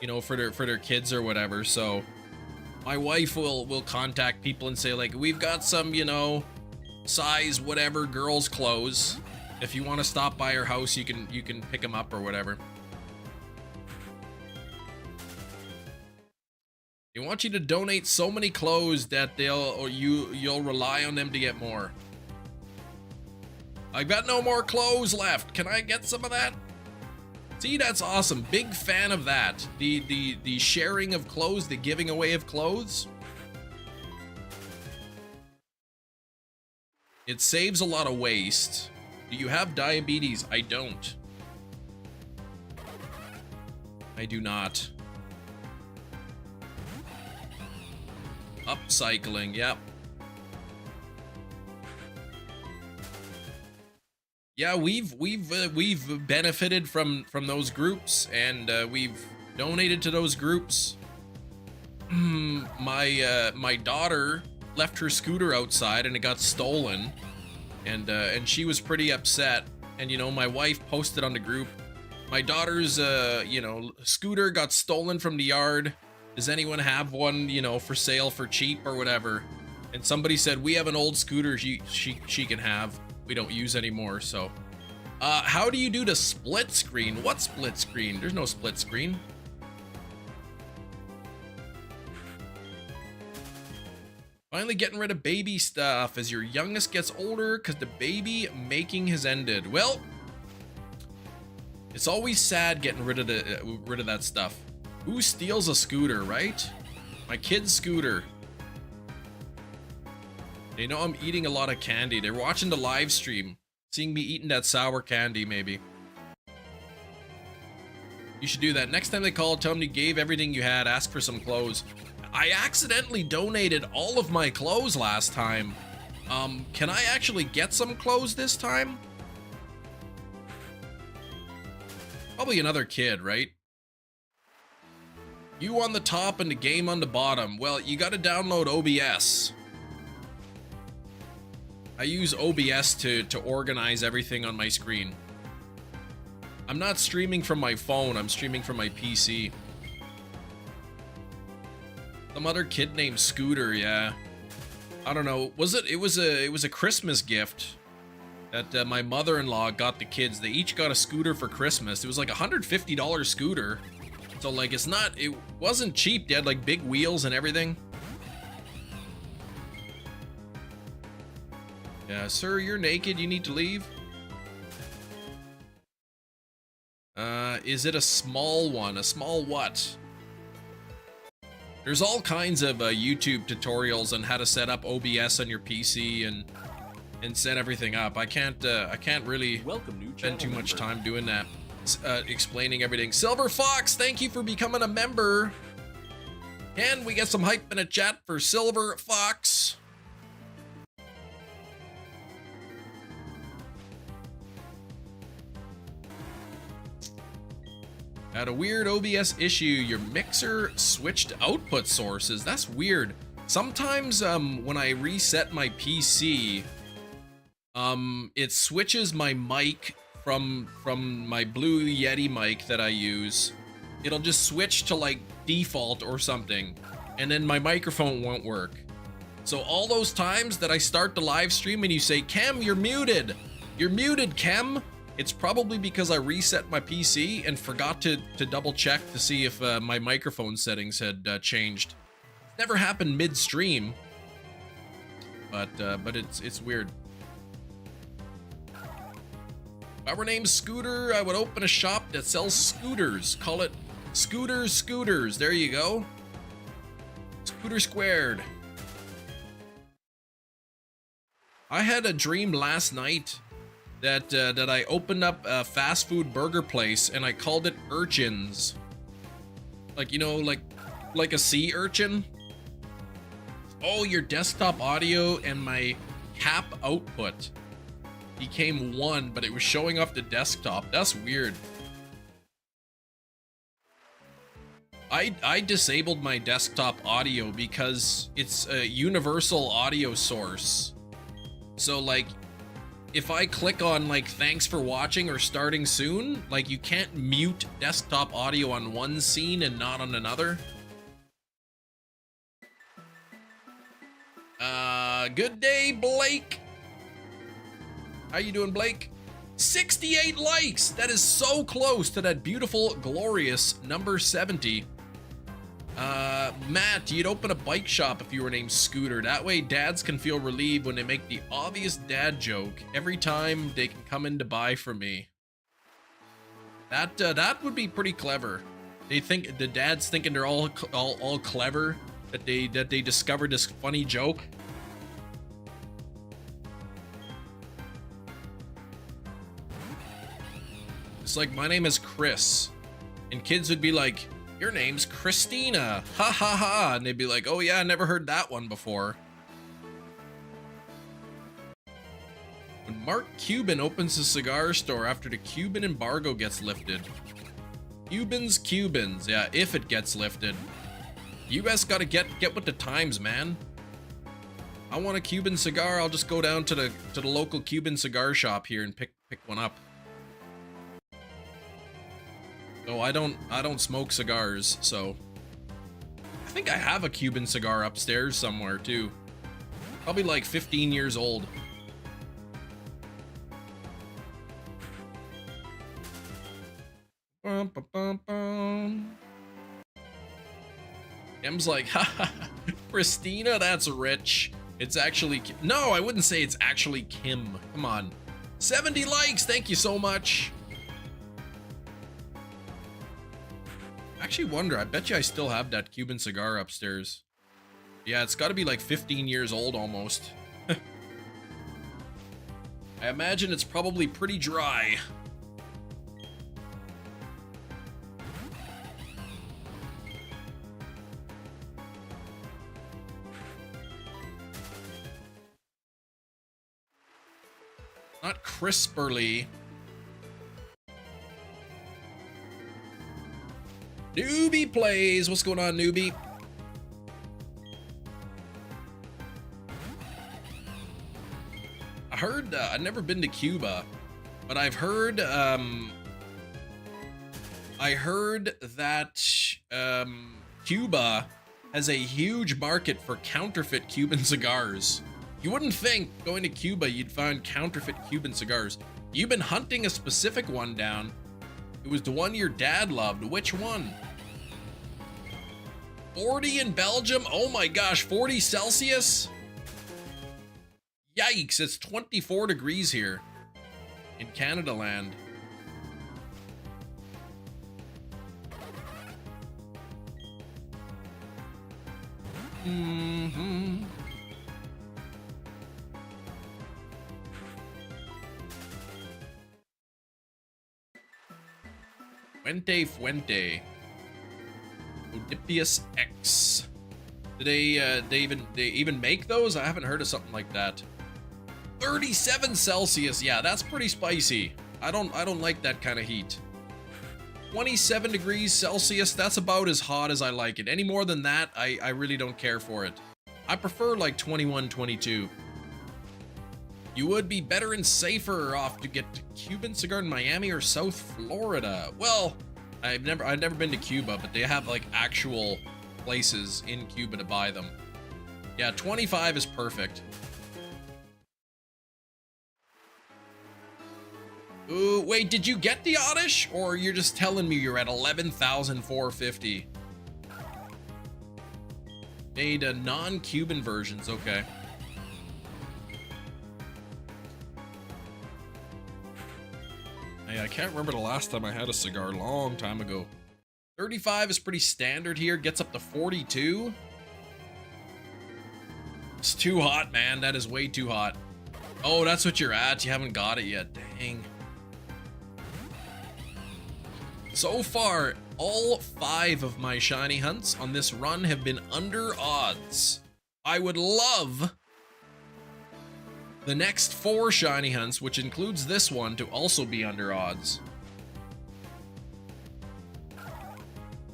you know, for their kids or whatever. So my wife will contact people and say like, we've got some, you know, size whatever girls clothes. If you want to stop by her house, you can pick them up or whatever. They want you to donate so many clothes that you'll rely on them to get more. I've got no more clothes left. Can I get some of that? See, that's awesome. Big fan of that. The sharing of clothes, the giving away of clothes. It saves a lot of waste. Do you have diabetes? I don't. I do not. Upcycling, yep. Yeah, we've benefited from those groups, and we've donated to those groups. My daughter left her scooter outside and it got stolen, and she was pretty upset. And you know, my wife posted on the group, my daughter's you know, scooter got stolen from the yard. Does anyone have one, you know, for sale for cheap or whatever? And somebody said, we have an old scooter she can have. We don't use anymore. So how do you do the split screen? What split screen? There's no split screen. Finally getting rid of baby stuff as your youngest gets older because the baby making has ended. Well, it's always sad getting rid of that stuff. Who steals a scooter, right? My kid's scooter. They know I'm eating a lot of candy. They're watching the live stream, seeing me eating that sour candy, maybe. You should do that. Next time they call, tell them you gave everything you had, ask for some clothes. I accidentally donated all of my clothes last time. Can I actually get some clothes this time? Probably another kid, right? You on the top and the game on the bottom. Well, you gotta download OBS. I use OBS to organize everything on my screen. I'm not streaming from my phone, I'm streaming from my PC. Some other kid named Scooter, yeah. I don't know. It was a Christmas gift that my mother-in-law got the kids. They each got a scooter for Christmas. It was like a $150 scooter. So like it wasn't cheap. They had like big wheels and everything. Yeah, sir, you're naked. You need to leave. Is it a small one? A small what? There's all kinds of YouTube tutorials on how to set up OBS on your PC and set everything up. I can't really spend too much time doing that, explaining everything. Silver Fox, thank you for becoming a member. Can we get some hype in a chat for Silver Fox? Had a weird OBS issue. Your mixer switched output sources. That's weird. Sometimes when I reset my PC, it switches my mic from my Blue Yeti mic that I use. It'll just switch to like default or something, and then my microphone won't work. So all those times that I start the live stream and you say, Chem, you're muted. You're muted, Chem. It's probably because I reset my PC and forgot to double check to see if my microphone settings had changed. It's never happened mid-stream, but it's weird. If I were named Scooter, I would open a shop that sells scooters. Call it Scooters. There you go. Scooter squared. I had a dream last night that I opened up a fast food burger place and I called it Urchins. Like, you know, like a sea urchin. Oh, your desktop audio and my cap output became one, but it was showing off the desktop. That's weird. I disabled my desktop audio because it's a universal audio source. So like, if I click on like thanks for watching or starting soon, like you can't mute desktop audio on one scene and not on another. Good day, Blake. How you doing, Blake? 68 likes. That is so close to that beautiful, glorious number 70. Matt, you'd open a bike shop if you were named Scooter. That way dads can feel relieved when they make the obvious dad joke every time they can come in to buy from me. That would be pretty clever. They think the dad's thinking they're all clever, that they discovered this funny joke. It's like, my name is Chris, and kids would be like, your name's Christina, ha ha ha, and they'd be like, oh yeah, I never heard that one before. When Mark Cuban opens a cigar store after the Cuban embargo gets lifted. Cubans, yeah, if it gets lifted. US gotta get with the times, man. I want a Cuban cigar, I'll just go down to the local Cuban cigar shop here and pick one up. Oh, I don't smoke cigars, so I think I have a Cuban cigar upstairs somewhere too. Probably like 15 years old. Bum, bum, bum, bum. M's like, haha, Christina, that's rich. It's actually, no, I wouldn't say it's actually Kim. Come on. 70 likes, thank you so much. Actually wonder, I bet you I still have that Cuban cigar upstairs. Yeah, it's gotta be like 15 years old almost. I imagine it's probably pretty dry. Not crisperly. Newbie plays. What's going on, newbie? I heard, I've never been to Cuba, but I've heard, that Cuba has a huge market for counterfeit Cuban cigars. You wouldn't think going to Cuba you'd find counterfeit Cuban cigars. You've been hunting a specific one down. It was the one your dad loved. Which one? 40 in Belgium? Oh my gosh, 40 Celsius? Yikes, it's 24 degrees here in Canada land. Mm-hmm. Fuente. Oedipius X. Do they even make those? I haven't heard of something like that. 37 Celsius. Yeah, that's pretty spicy. I don't like that kind of heat. 27 degrees Celsius. That's about as hot as I like it. Any more than that, I really don't care for it. I prefer like 21, 22. You would be better and safer off to get Cuban cigar in Miami or South Florida. Well, I've never been to Cuba, but they have like actual places in Cuba to buy them. Yeah, 25 is perfect. Ooh, wait, did you get the Oddish? Or you're just telling me you're at 11,450? Made non-Cuban versions, okay. I can't remember the last time I had a cigar, long time ago. 35 is pretty standard here, gets up to 42. It's too hot, man, that is way too hot. Oh, that's what you're at, you haven't got it yet, dang. So far, all 5 of my shiny hunts on this run have been under odds. I would love the next 4 shiny hunts, which includes this one, to also be under odds.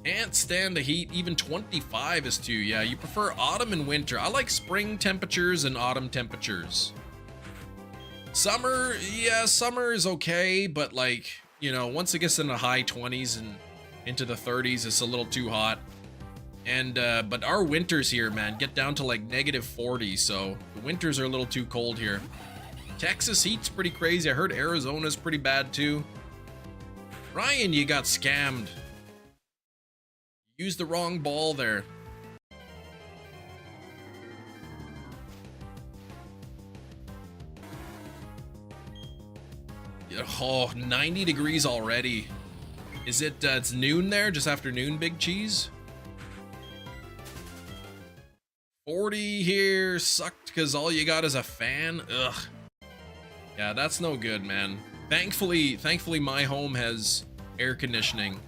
Can't stand the heat, even 25 is too. Yeah, you prefer autumn and winter. I like spring temperatures and autumn temperatures. Summer, yeah, summer is okay, but like, you know, once it gets in the high 20s and into the 30s, it's a little too hot. And, but our winters here, man, get down to like -40, so the winters are a little too cold here. Texas heat's pretty crazy. I heard Arizona's pretty bad too. Ryan, you got scammed. Used the wrong ball there. Oh, 90 degrees already. Is it, it's noon there, just after noon, Big Cheese? 40 here, sucked because all you got is a fan. Ugh. Yeah, that's no good, man. Thankfully my home has air conditioning.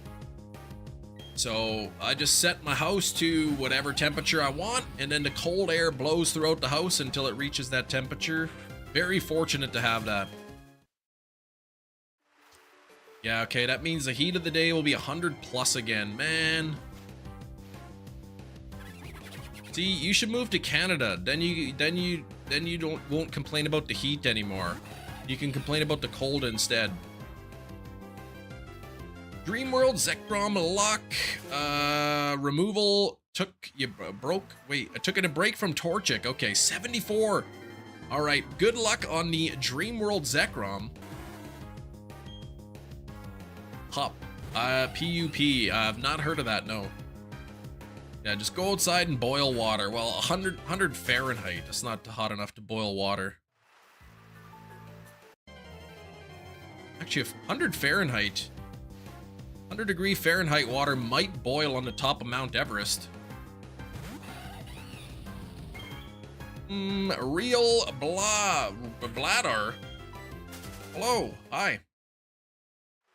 So I just set my house to whatever temperature I want, and then the cold air blows throughout the house until it reaches that temperature. Very fortunate to have that. Yeah, okay, that means the heat of the day will be 100 plus again, man. See, you should move to Canada. Then you won't complain about the heat anymore. You can complain about the cold instead. Dreamworld, Zekrom, Luck, removal, I took a break from Torchic. Okay, 74. All right, good luck on the Dreamworld Zekrom. Pup, PUP, I've not heard of that, no. Yeah, just go outside and boil water. Well, 100 Fahrenheit. That's not hot enough to boil water. Actually, if 100 Fahrenheit, 100-degree Fahrenheit water might boil on the top of Mount Everest. Real bladder. Hello, hi.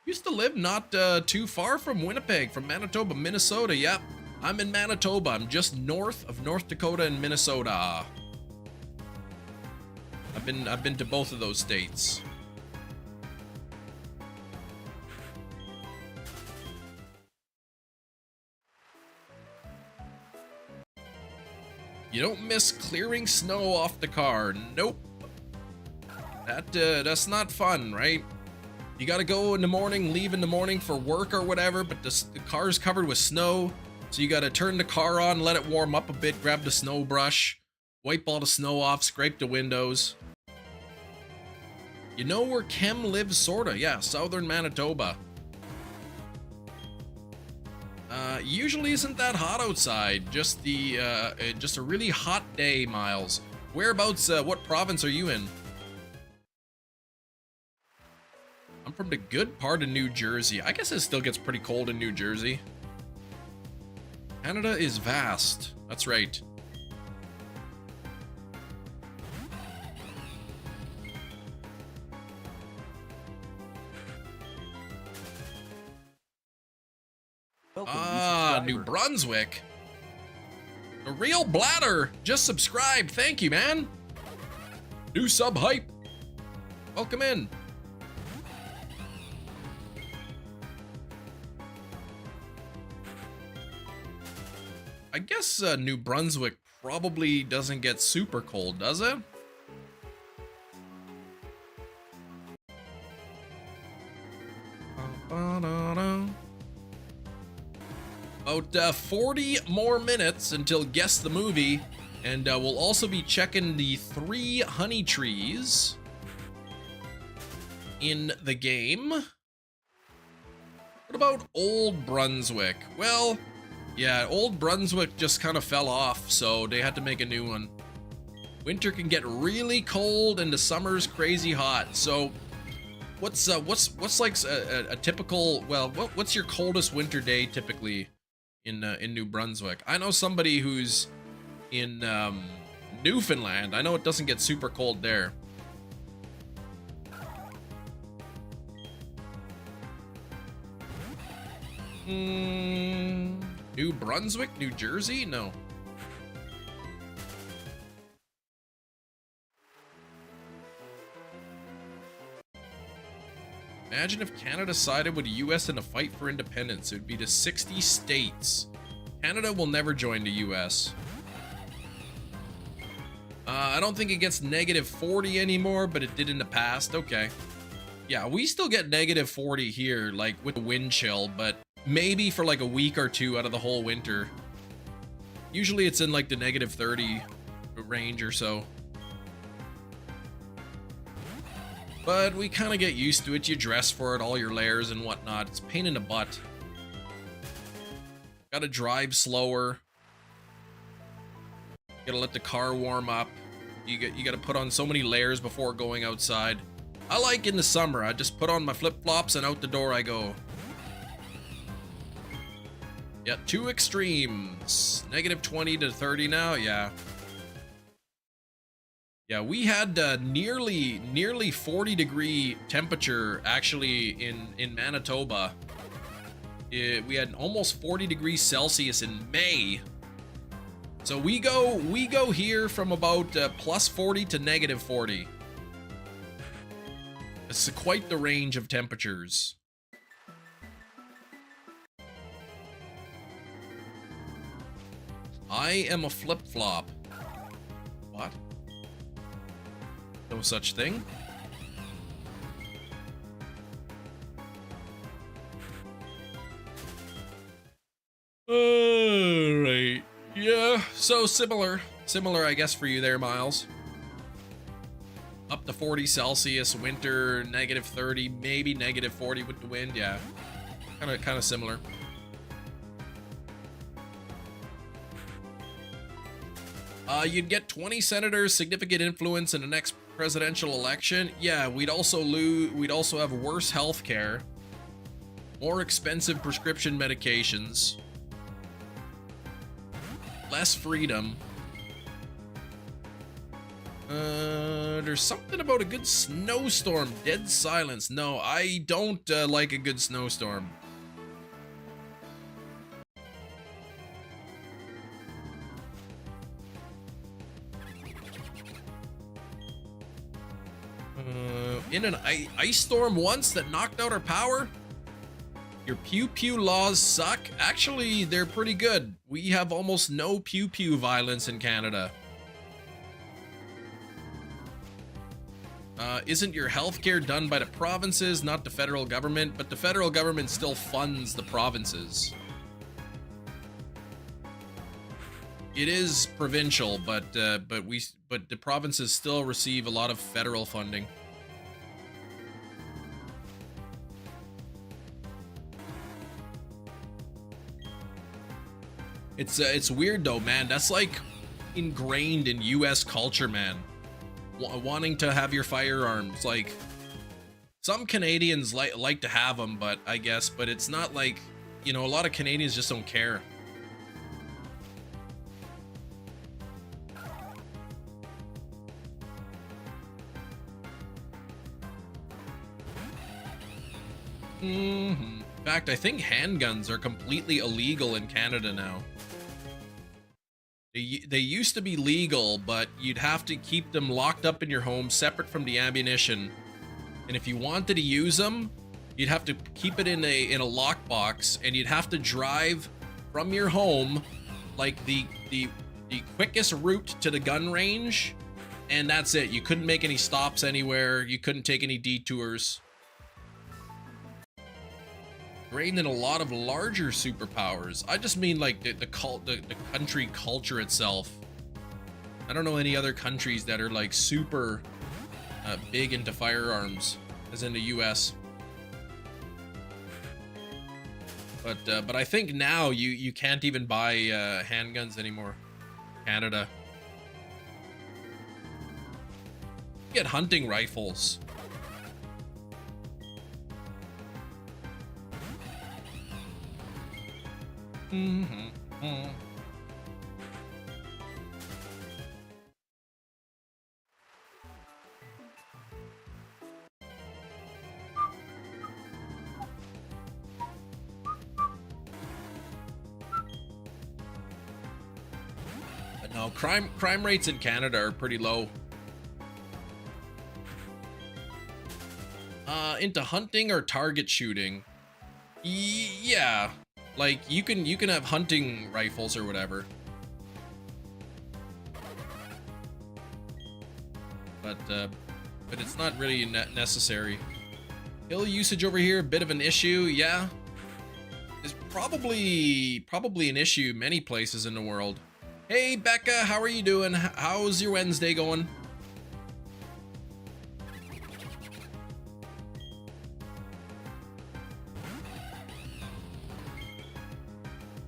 Used to live not too far from Winnipeg, from Manitoba, Minnesota. Yep, I'm in Manitoba. I'm just north of North Dakota and Minnesota. I've been to both of those states. You don't miss clearing snow off the car. Nope. That's not fun, right? You gotta go in the morning, leave in the morning for work or whatever, but the car's covered with snow, so you gotta turn the car on, let it warm up a bit, grab the snow brush, wipe all the snow off, scrape the windows. You know where Kem lives, sorta? Yeah, southern Manitoba. Usually isn't that hot outside. Just just a really hot day, Miles. Whereabouts? What province are you in? I'm from the good part of New Jersey. I guess it still gets pretty cold in New Jersey. Canada is vast. That's right. Ah, New Brunswick. The real bladder. Just subscribed. Thank you, man. New sub hype. Welcome in. I guess New Brunswick probably doesn't get super cold, does it? About 40 more minutes until Guess the Movie, and we'll also be checking the 3 honey trees in the game. What about Old Brunswick? Well, yeah, Old Brunswick just kind of fell off, so they had to make a new one. Winter can get really cold and the summer's crazy hot. So what's like a typical, well, what's your coldest winter day typically in New Brunswick? I know somebody who's in Newfoundland. I know it doesn't get super cold there. New Brunswick, New Jersey? No. Imagine if Canada sided with the US in a fight for independence. It would be to 60 states. Canada will never join the US. I don't think it gets -40 anymore, but it did in the past. Okay. Yeah, we still get -40 here, like with the wind chill, but maybe for like a week or two out of the whole winter. Usually it's in like the -30 range or so. But we kind of get used to it. You dress for it, all your layers and whatnot. It's a pain in the butt. Gotta drive slower. Gotta let the car warm up. You gotta put on so many layers before going outside. I like in the summer, I just put on my flip-flops and out the door I go. Yeah, 2 extremes. -20 to 30 now, yeah. Yeah, we had nearly 40-degree temperature actually in Manitoba. We had almost 40 degrees Celsius in May. So we go here from about +40 to -40. It's quite the range of temperatures. I am a flip-flop. What? No such thing. Alright. Yeah, so similar I guess for you there, Miles. Up to 40 Celsius, winter, -30, maybe -40 with the wind, yeah. Kind of similar. You'd get 20 senators, significant influence in the next presidential election. Yeah, we'd also have worse health care, more expensive prescription medications, less freedom. There's something about a good snowstorm. Dead silence. No, I don't like a good snowstorm. In an ice storm once that knocked out our power? Your pew-pew laws suck? Actually, they're pretty good. We have almost no pew-pew violence in Canada. Isn't your healthcare done by the provinces, not the federal government? But the federal government still funds the provinces. It is provincial, but the provinces still receive a lot of federal funding. It's weird though, man. That's like ingrained in US culture, man. Wanting to have your firearms. Like, some Canadians like to have them, but I guess, but it's not like, you know, a lot of Canadians just don't care. In fact, I think handguns are completely illegal in Canada now. They used to be legal, but you'd have to keep them locked up in your home, separate from the ammunition. And if you wanted to use them, you'd have to keep it in a lockbox, and you'd have to drive from your home, like the quickest route to the gun range, and that's it. You couldn't make any stops anywhere. You couldn't take any detours. Ingrained in a lot of larger superpowers. I just mean like the country culture itself. I don't know any other countries that are like super big into firearms, as in the US. But I think now you can't even buy handguns anymore. Canada. You get hunting rifles. But no, crime rates in Canada are pretty low. Into hunting or target shooting? Yeah. Like, you can have hunting rifles or whatever. But it's not really necessary. Pill usage over here, a bit of an issue, yeah. It's probably an issue many places in the world. Hey, Becca, how are you doing? How's your Wednesday going?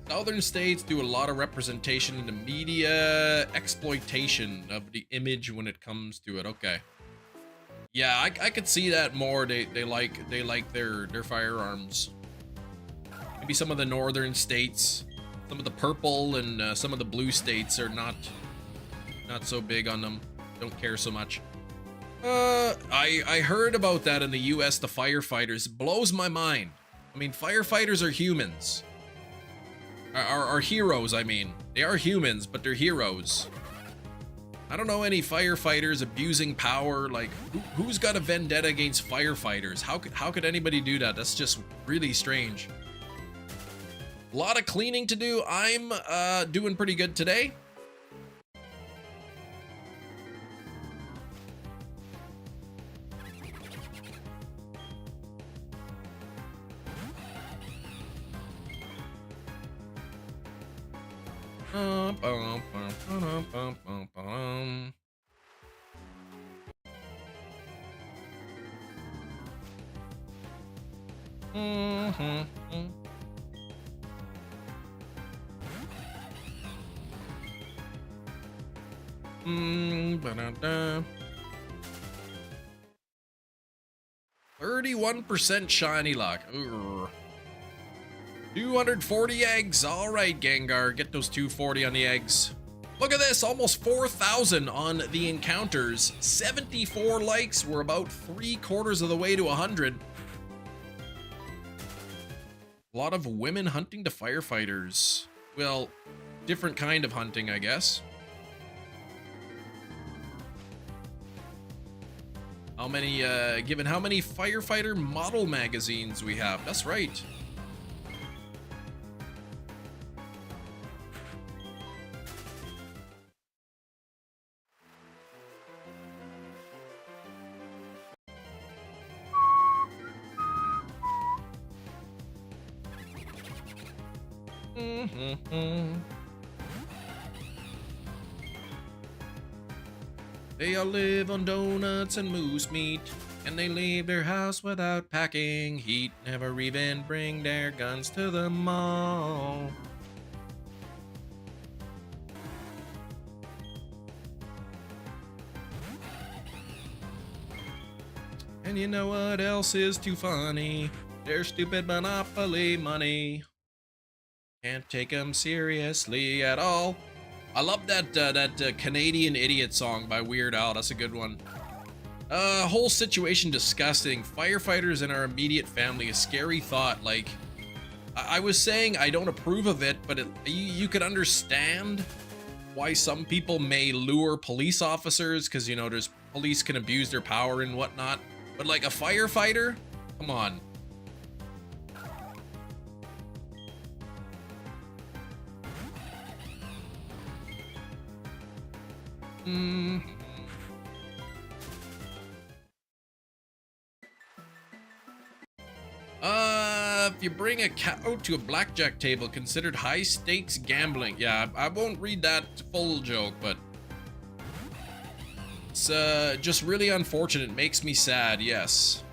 Southern states do a lot of representation in the media, exploitation of the image when it comes to it. Okay. Yeah, I could see that more. They like their firearms. Maybe some of the northern states, some of the purple and some of the blue states are not so big on them. Don't care so much. I heard about that in the US, the firefighters. It blows my mind. I mean, firefighters are humans. Are heroes, I mean. They are humans, but they're heroes. I don't know any firefighters abusing power. Like, who's got a vendetta against firefighters? How could anybody do that? That's just really strange. A lot of cleaning to do. I'm doing pretty good today. Ba-da-da. 31% shiny luck. Urgh. 240 eggs. All right, Gengar, get those 240 on the eggs. Look at this, almost 4,000 on the encounters. 74 likes. We're about 3/4 of the way to 100. A lot of women hunting to firefighters. Well, different kind of hunting, I guess. How many, given how many firefighter model magazines we have? That's right. They all live on donuts and moose meat, and they leave their house without packing heat. Never even bring their guns to the mall. And you know what else is too funny? Their stupid Monopoly money. Can't take them seriously at all. I love that Canadian Idiot song by Weird Al. That's a good one. Whole situation disgusting. Firefighters in our immediate family, a scary thought. Like, I was saying I don't approve of it, but you could understand why some people may lure police officers, because, you know, there's police can abuse their power and whatnot. But like a firefighter, come on. If you bring a cow to a blackjack table, considered high stakes gambling. Yeah, I won't read that full joke, but it's just really unfortunate. Makes me sad, yes.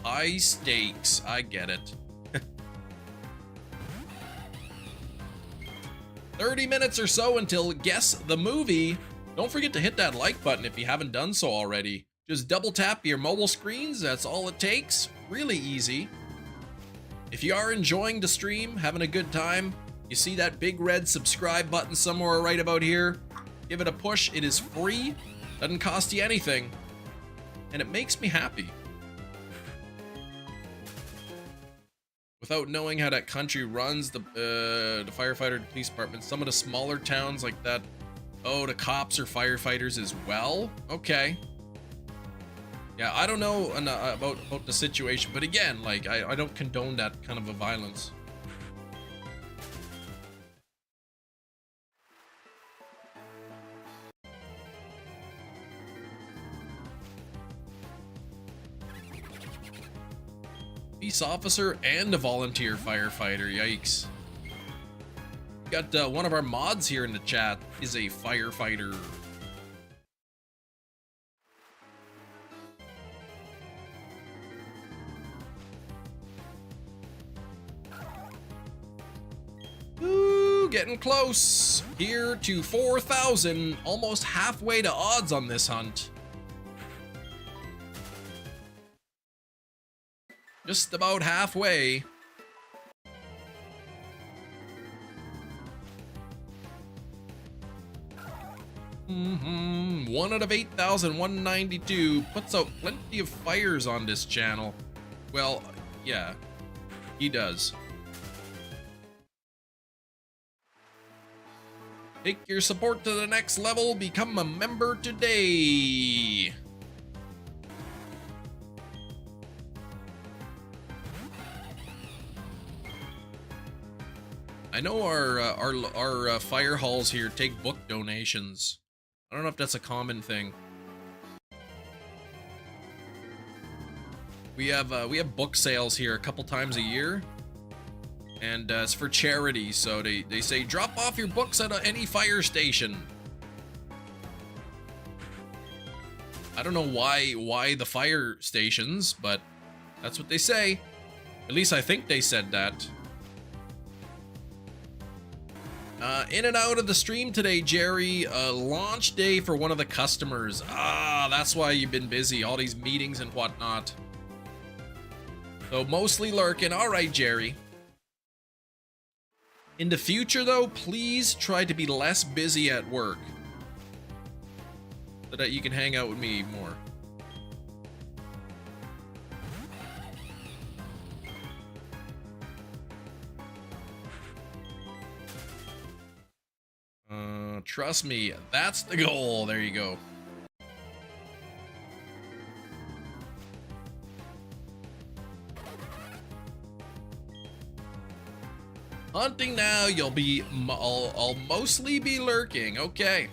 High stakes, I get it. 30 minutes or so until Guess the Movie. Don't forget to hit that like button if you haven't done so already. Just double tap your mobile screens, that's all it takes. Really easy. If you are enjoying the stream, having a good time, you see that big red subscribe button somewhere right about here? Give it a push, it is free, doesn't cost you anything, and it makes me happy. Without knowing how that country runs, the firefighter police department, some of the smaller towns like that, oh, the cops are firefighters as well? Okay. Yeah, I don't know about the situation, but again, like, I don't condone that kind of a violence. Peace officer and a volunteer firefighter, yikes. Got one of our mods here in the chat is a firefighter. Ooh, getting close. Here to 4,000, almost halfway to odds on this hunt. Just about halfway. One out of 8,192 puts out plenty of fires on this channel. Well, yeah, he does. Take your support to the next level. Become a member today. I know our fire halls here take book donations. I don't know if that's a common thing. We have book sales here a couple times a year, and it's for charity. So they say drop off your books at any fire station. I don't know why the fire stations, but that's what they say. At least I think they said that. In and out of the stream today, Jerry. Launch day for one of the customers. Ah, that's why you've been busy. All these meetings and whatnot. So mostly lurking. All right, Jerry. In the future, though, please try to be less busy at work, so that you can hang out with me more. Trust me, that's the goal. There you go. Hunting now, I'll mostly be lurking. Okay.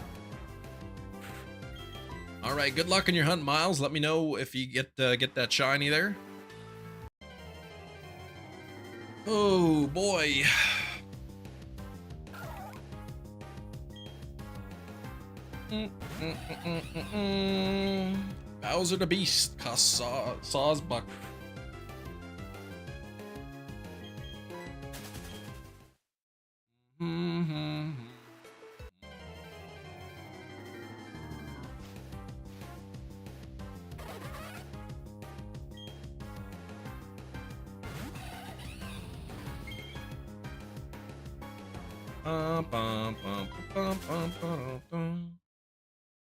All right, good luck on your hunt, Miles. Let me know if you get that shiny there. Oh boy. Bowser the Beast costs Saw's buck.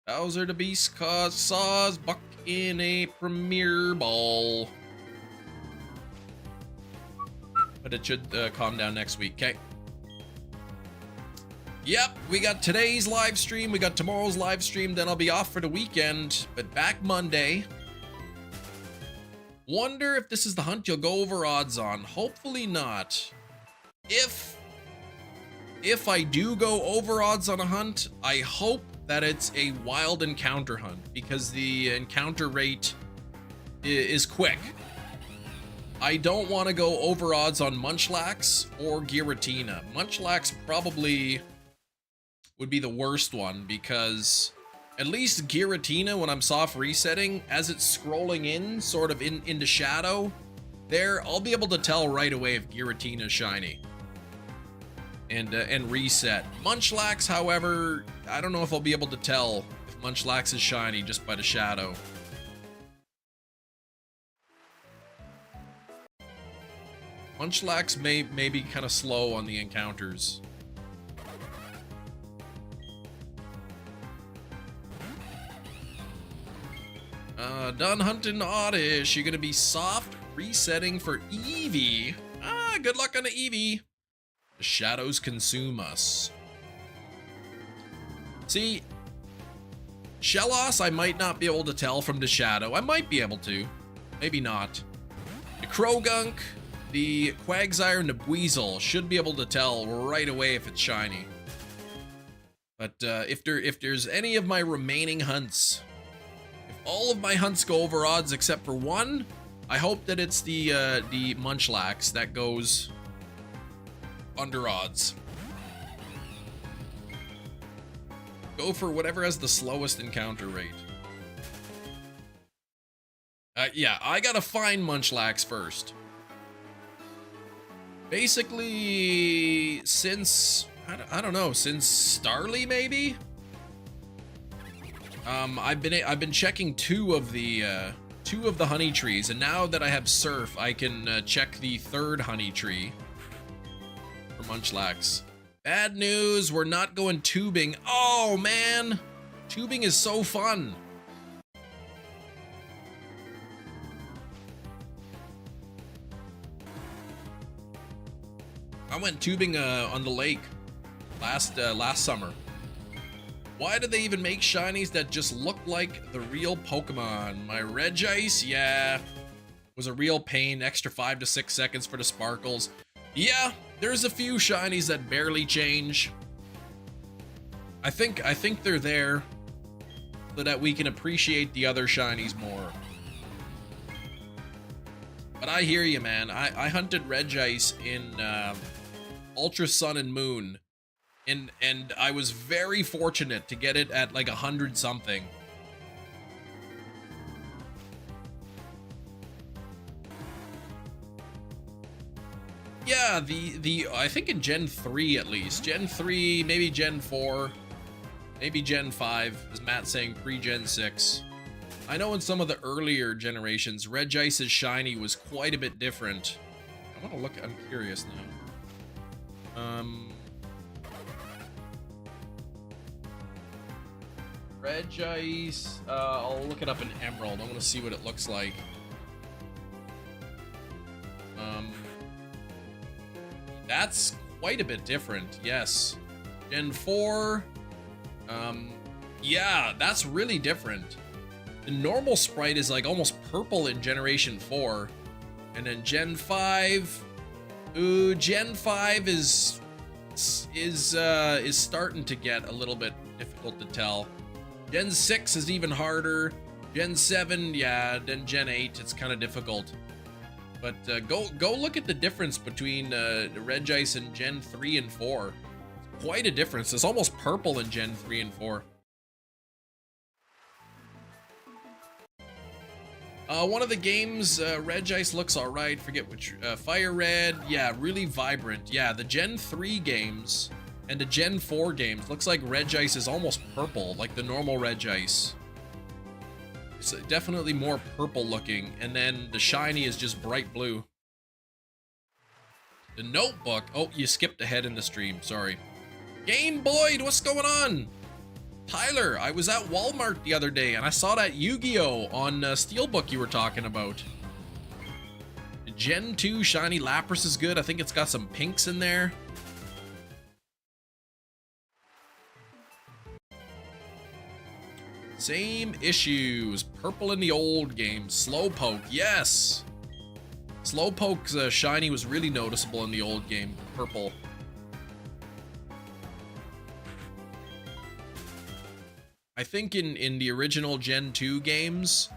Bowser the Beast caused Saw's buck in a Premier Ball. But it should calm down next week, okay? Yep, we got today's live stream, we got tomorrow's live stream, then I'll be off for the weekend, but back Monday. Wonder if this is the hunt you'll go over odds on. Hopefully not. If I do go over odds on a hunt, I hope that it's a wild encounter hunt, because the encounter rate is quick. I don't want to go over odds on Munchlax or Giratina. Munchlax probably would be the worst one, because at least Giratina, when I'm soft resetting, as it's scrolling in, sort of into shadow, there, I'll be able to tell right away if Giratina's shiny. And reset. Munchlax, however, I don't know if I'll be able to tell if Munchlax is shiny just by the shadow. Munchlax may be kind of slow on the encounters. Done hunting Oddish. You're gonna be soft resetting for Eevee. Ah, good luck on the Eevee. The shadows consume us. See, Shellos, I might not be able to tell from the shadow. I might be able to, maybe not. The Krogunk, the Quagsire, and the Buizel should be able to tell right away if it's shiny. But if there's any of my remaining hunts, if all of my hunts go over odds except for one, I hope that it's the Munchlax that goes under odds. Go for whatever has the slowest encounter rate. Yeah, I gotta find Munchlax first. Basically, since I don't know, since Starly maybe. I've been checking two of the honey trees, and now that I have Surf, I can check the third honey tree for Munchlax. Bad news, we're not going tubing. Oh man, tubing is so fun. I went tubing on the lake last summer. Why did they even make shinies that just look like the real Pokemon? My Regice, yeah, was a real pain. Extra 5 to 6 seconds for the sparkles. Yeah, there's a few shinies that barely change. I think they're there so that we can appreciate the other shinies more. But I hear you, man. I hunted Regice in Ultra Sun and Moon. And I was very fortunate to get it at like 100 something. Yeah, the I think in Gen 3 at least. Gen 3, maybe Gen 4, maybe Gen 5, as Matt's saying, pre-Gen 6. I know in some of the earlier generations, Regice's shiny was quite a bit different. I want to look, I'm curious now. Regice, I'll look it up in Emerald. I want to see what it looks like. That's quite a bit different, yes. Gen 4, yeah, that's really different. The normal sprite is like almost purple in Generation 4. And then Gen 5, ooh, Gen 5 is starting to get a little bit difficult to tell. Gen 6 is even harder. Gen 7, yeah, then Gen 8, it's kind of difficult. But go look at the difference between the Regice and Gen 3 and 4. It's quite a difference. It's almost purple in Gen 3 and 4. One of the games, Regice looks alright. Forget which. Fire Red, yeah, really vibrant. Yeah, the Gen 3 games and the Gen 4 games looks like Regice is almost purple, like the normal Regice. It's definitely more purple looking, and then the shiny is just bright blue. The notebook, oh, you skipped ahead in the stream, sorry. Game Boy, what's going on? Tyler, I was at Walmart the other day and I saw that Yu-Gi-Oh on Steelbook you were talking about. The Gen 2 shiny Lapras is good. I think it's got some pinks in there. Same issues. Purple in the old game. Slowpoke, yes. Slowpoke's shiny was really noticeable in the old game. Purple. I think in the original Gen 2 games,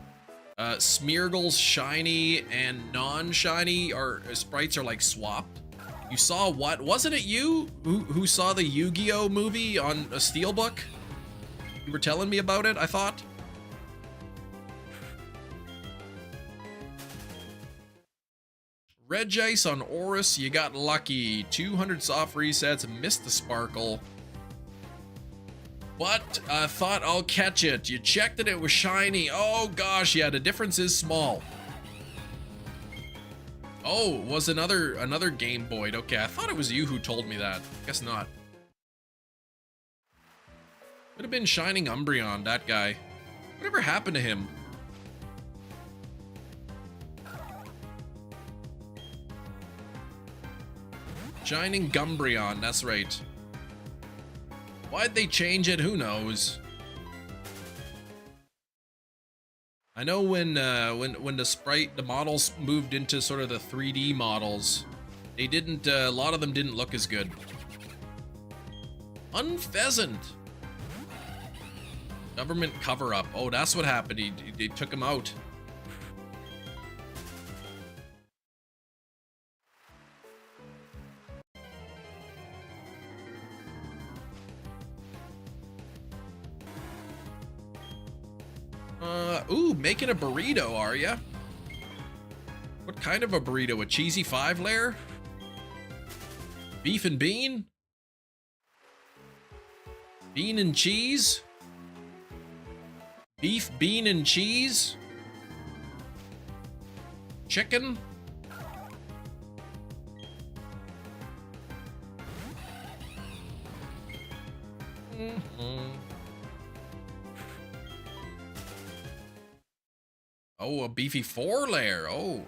Smeargle's shiny and non-shiny sprites are like swapped. You saw what? Wasn't it you who saw the Yu-Gi-Oh movie on a Steelbook? You were telling me about it, I thought. Regice on Oris, you got lucky. 200 soft resets, missed the sparkle. But I thought I'll catch it. You checked it, it was shiny. Oh gosh, yeah, the difference is small. Oh, it was another Game Boy. Okay, I thought it was you who told me that. Guess not. Could have been Shining Umbreon, that guy. Whatever happened to him? Shining Gumbreon, that's right. Why'd they change it? Who knows? I know when the models moved into sort of the 3D models, they didn't, a lot of them didn't look as good. Unpheasant. Government cover-up. Oh, that's what happened. They took him out. Ooh, making a burrito, are ya? What kind of a burrito? A cheesy 5-layer? Beef and bean? Bean and cheese? Beef, bean, and cheese? Chicken? Oh, a beefy 4-layer. Oh.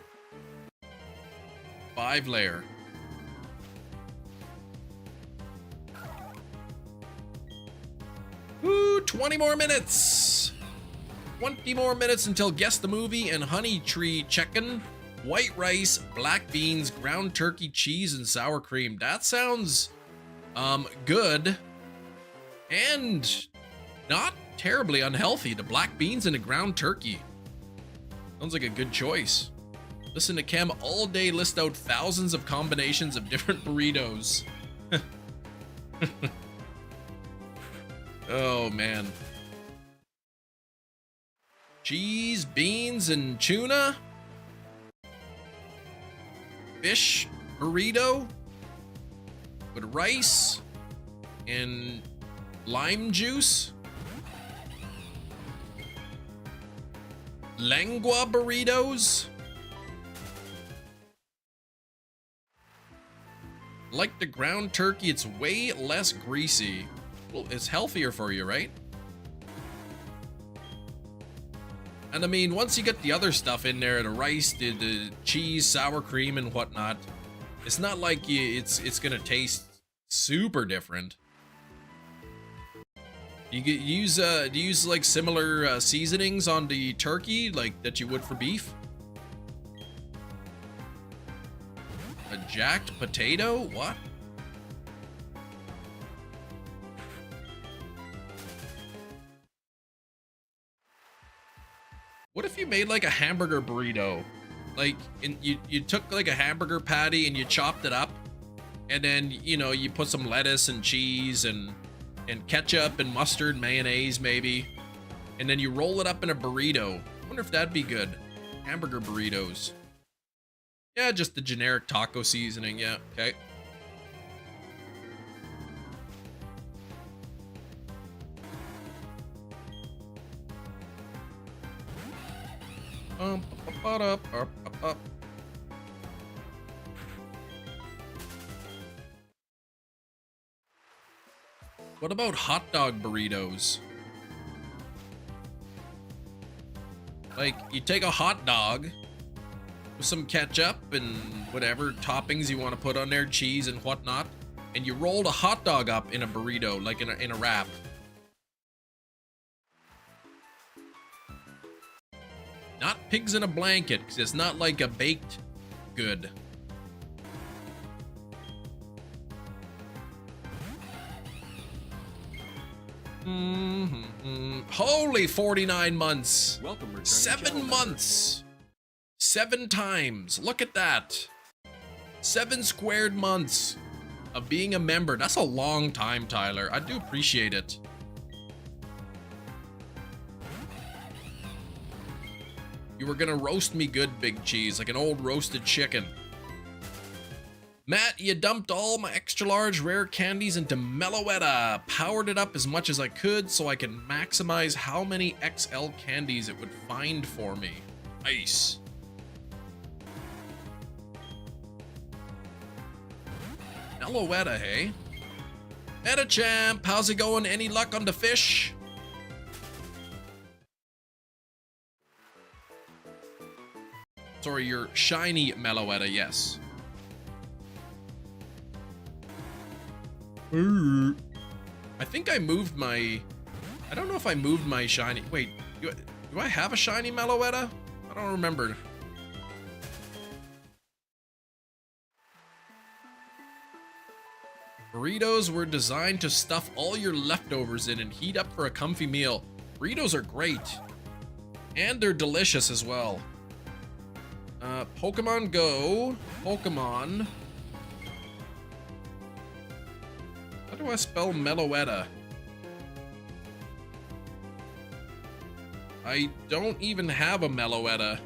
5-layer. Ooh, 20 more minutes. 20 more minutes until Guess the Movie and Honey Tree Chicken, white rice, black beans, ground turkey, cheese, and sour cream. That sounds good and not terribly unhealthy. The black beans and the ground turkey. Sounds like a good choice. Listen to Cam all day list out thousands of combinations of different burritos. Oh man. Cheese, beans, and tuna. Fish, burrito with rice and lime juice. Lengua burritos. Like the ground turkey, it's way less greasy. Well, it's healthier for you, right? And I mean, once you get the other stuff in there, the rice, the cheese, sour cream, and whatnot, it's not like it's gonna taste super different. Do you use like similar seasonings on the turkey, like that you would for beef? A jacked potato? What? What if you made like a hamburger burrito? Like, you took like a hamburger patty and you chopped it up, and then, you know, you put some lettuce and cheese and ketchup and mustard, mayonnaise maybe, and then you roll it up in a burrito. I wonder if that'd be good. Hamburger burritos. Yeah, just the generic taco seasoning. Yeah, okay. What about hot dog burritos? Like, you take a hot dog with some ketchup and whatever toppings you want to put on there, cheese and whatnot, and you roll the hot dog up in a burrito, like in a wrap. Not pigs in a blanket, because it's not like a baked good. Holy 49 months. Welcome, 7 months. 7 times. Look at that. 7 squared months of being a member. That's a long time, Tyler. I do appreciate it. You were gonna roast me good, Big Cheese, like an old roasted chicken. Matt, you dumped all my extra large rare candies into Meloetta. Powered it up as much as I could so I can maximize how many XL candies it would find for me. Nice. Meloetta, hey? Metachamp, how's it going? Any luck on the fish? Sorry, your shiny Meloetta, yes. I think I moved my... I don't know if I moved my shiny... Wait, do I have a shiny Meloetta? I don't remember. Burritos were designed to stuff all your leftovers in and heat up for a comfy meal. Burritos are great. And they're delicious as well. Pokemon Go. Pokemon. How do I spell Meloetta? I don't even have a Meloetta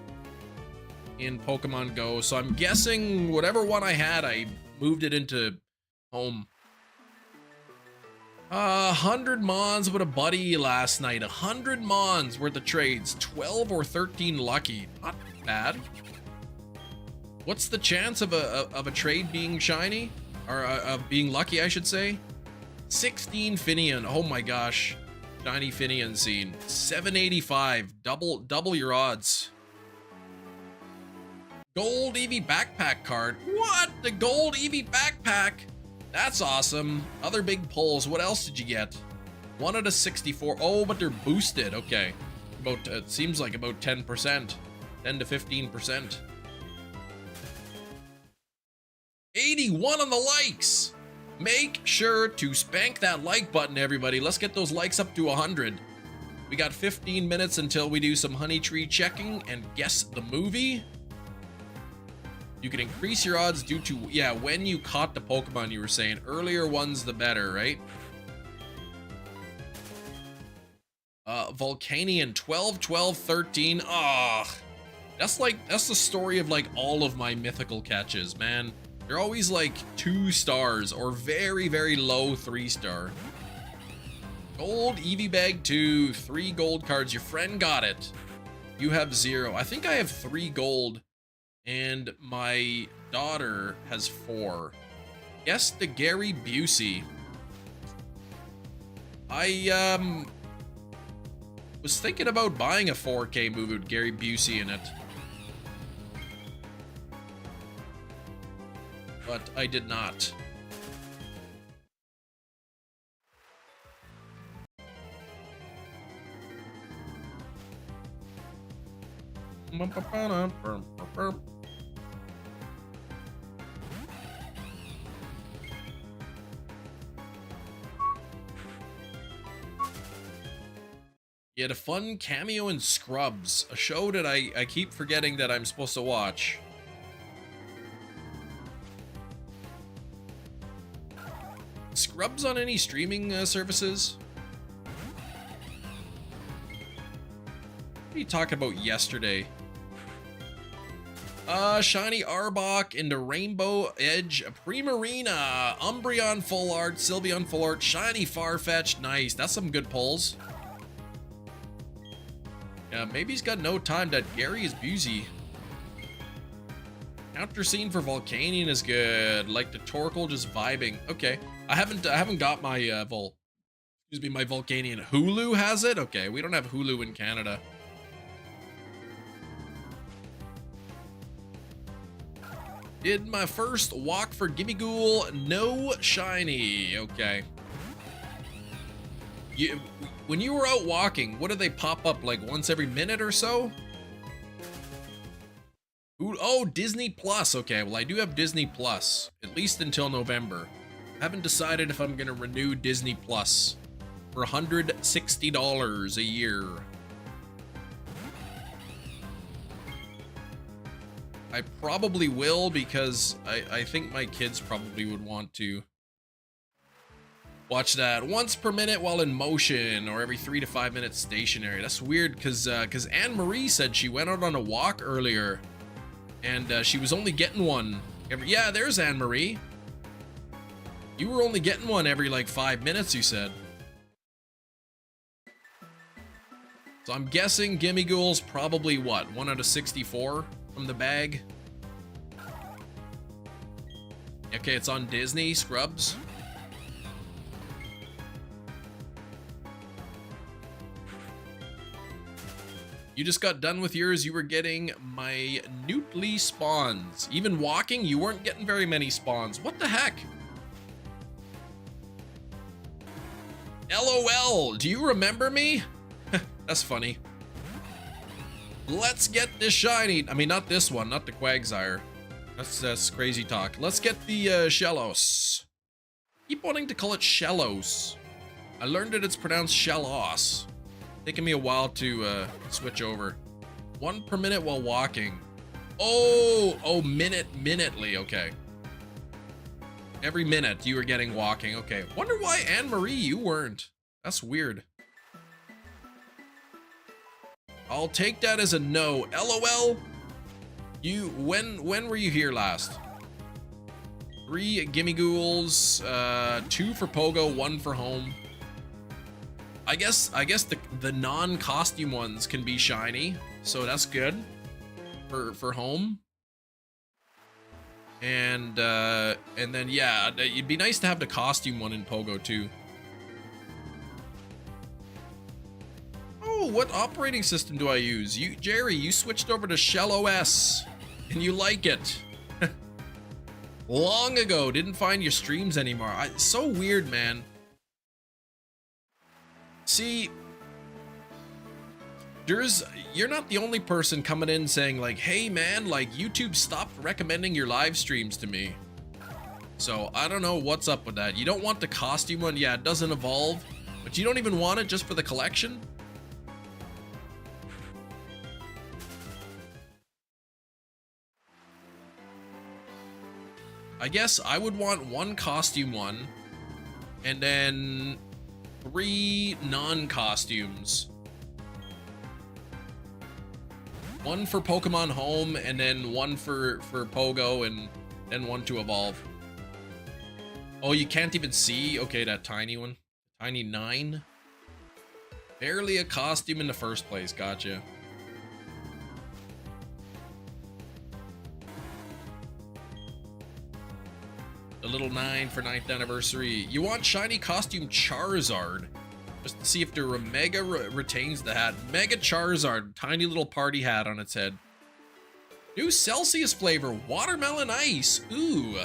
in Pokemon Go, so I'm guessing whatever one I had, I moved it into home. 100 Mons with a buddy last night. 100 Mons worth of trades. 12 or 13 lucky. Not bad. What's the chance of a trade being shiny? Or of being lucky, I should say? 16 Finian. Oh my gosh. Shiny Finian scene. 785. Double your odds. Gold Eevee backpack card. What? The gold Eevee backpack? That's awesome. Other big pulls. What else did you get? 1 out of 64. Oh, but they're boosted. Okay. About it seems like about 10%. 10 to 15%. 81 on the likes. Make sure to spank that like button, everybody. Let's get those likes up to 100. We got 15 minutes until we do some honey tree checking and guess the movie. You can increase your odds due to, yeah, when you caught the Pokemon, you were saying. Earlier ones, the better, right? Volcanion, 12, 12, 13. Ah, that's the story of like all of my mythical catches, man. They're always like 2 stars or very, very low 3-star. Gold, Eevee bag 2, 3 gold cards. Your friend got it. You have 0. I think I have 3 gold and my daughter has 4. Yes, the Gary Busey. I was thinking about buying a 4K movie with Gary Busey in it, but I did not. He had a fun cameo in Scrubs, a show that I keep forgetting that I'm supposed to watch. Scrubs on any streaming services? What are you talking about yesterday? Shiny Arbok into Rainbow Edge, Primarina, Umbreon Full Art, Sylveon Full Art, Shiny Farfetch'd. Nice, that's some good pulls. Yeah, maybe he's got no time. That Gary is busy. Counter scene for Volcanion is good. Like the Torkoal just vibing. Okay, I haven't got my my Volcanion. Hulu has it. Okay, we don't have Hulu in Canada. Did my first walk for Gimmighoul, no shiny. Okay. When you were out walking, what do they pop up like once every minute or so? Ooh, oh, Disney Plus. Okay, well I do have Disney Plus, at least until November. Haven't decided if I'm gonna renew Disney Plus for $160 a year. I probably will because I think my kids probably would want to watch that once per minute while in motion or every 3 to 5 minutes stationary. That's weird because Anne-Marie said she went out on a walk earlier and she was only getting one yeah, there's Anne-Marie. You were only getting one every like 5 minutes, you said. So I'm guessing Gimmighoul's probably what, 1 out of 64 from the bag. Okay, it's on Disney, Scrubs. You just got done with yours. You were getting minutely spawns. Even walking, you weren't getting very many spawns. What the heck? LOL, do you remember me? That's funny. Let's get this shiny. I mean, not this one, not the Quagsire. That's crazy talk. Let's get the Shellos. Keep wanting to call it Shellos. I learned that it's pronounced Shellos. Taking me a while to switch over. 1 per minute while walking. Oh, minutely. Okay. Every minute you were getting walking. Okay. Wonder why Anne-Marie you weren't. That's weird. I'll take that as a no. LOL. You when were you here last? 3 Gimmighouls, 2 for Pogo, 1 for home. I guess the non-costume ones can be shiny, so that's good for home. And then yeah, it'd be nice to have the costume one in Pogo too. Oh, what operating system do I use? Jerry, you switched over to ShellOS and you like it. Long ago, didn't find your streams anymore. So weird, man. See, you're not the only person coming in saying like, hey man, like YouTube stopped recommending your live streams to me. So I don't know what's up with that. You don't want the costume one? Yeah, it doesn't evolve, but you don't even want it just for the collection? I guess I would want 1 costume one and then 3 non-costumes. 1 for Pokemon Home and then 1 for Pogo and then one to evolve. Oh, you can't even see? Okay, that tiny one. Tiny 9. Barely a costume in the first place. Gotcha. The little 9 for 9th anniversary. You want shiny costume Charizard. Just to see if the Mega retains the hat. Mega Charizard. Tiny little party hat on its head. New Celsius flavor. Watermelon ice. Ooh.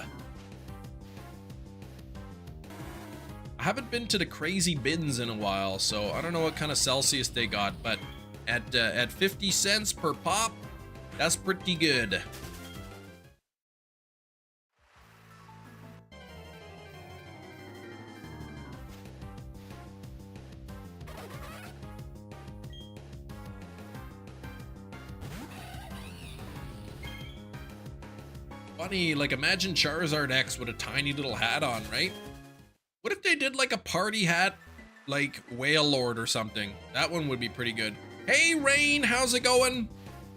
I haven't been to the crazy bins in a while, so I don't know what kind of Celsius they got, but at 50 cents per pop, that's pretty good. Funny, like imagine Charizard X with a tiny little hat on, right? What if they did like a party hat, like Whale Lord or something? That one would be pretty good. Hey Rain, how's it going?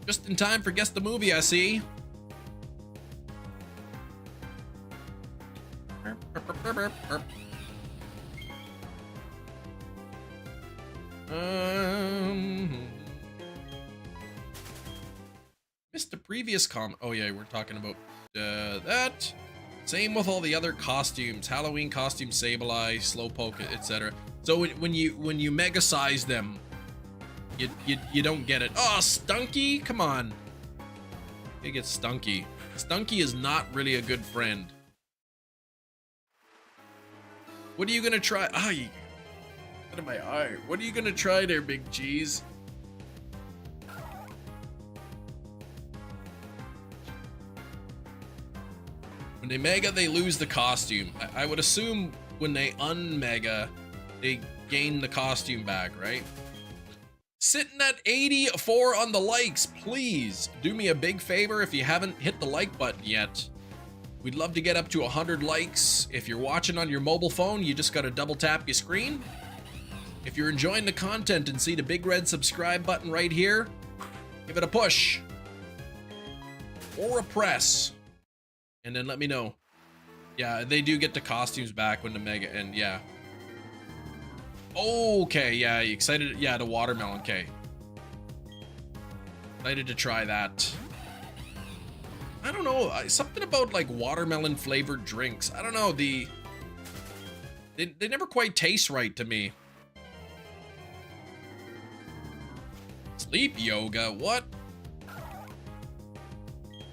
Just in time for Guess the Movie, I see. Missed the previous comment. Oh yeah, we're talking about that. Same with all the other costumes, Halloween costume, Sableye, Slowpoke, etc. So when you mega size them, you don't get it. Oh, Stunky, come on. You get Stunky. Stunky is not really a good friend. What are you gonna try? Ah, you out of my eye. What are you gonna try there, Big Cheese? When they mega, they lose the costume. I would assume when they unmega, they gain the costume back, right? Sitting at 84 on the likes. Please do me a big favor if you haven't hit the like button yet. We'd love to get up to 100 likes. If you're watching on your mobile phone, you just gotta double tap your screen. If you're enjoying the content and see the big red subscribe button right here, give it a push or a press. And then let me know. Yeah, they do get the costumes back when the mega, and yeah. Okay, yeah, excited. Yeah, the watermelon, okay. Excited to try that. I don't know, something about like watermelon flavored drinks. I don't know, they never quite taste right to me. Sleep yoga, what?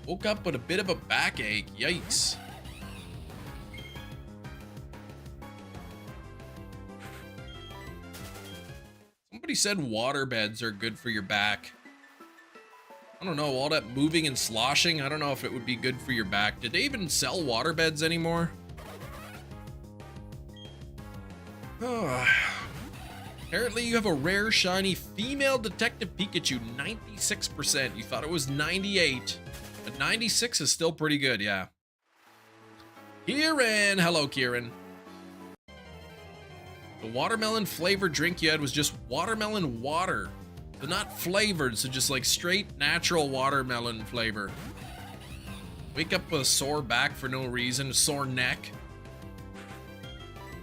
Woke up with a bit of a backache. Yikes. Somebody said water beds are good for your back. I don't know, all that moving and sloshing, I don't know if it would be good for your back. Did they even sell water beds anymore? Oh. Apparently you have a rare shiny female Detective Pikachu, 96%. You thought it was 98. But 96 is still pretty good, yeah. Kieran! Hello, Kieran. The watermelon flavored drink you had was just watermelon water. So not flavored, so just like straight natural watermelon flavor. Wake up with a sore back for no reason, sore neck.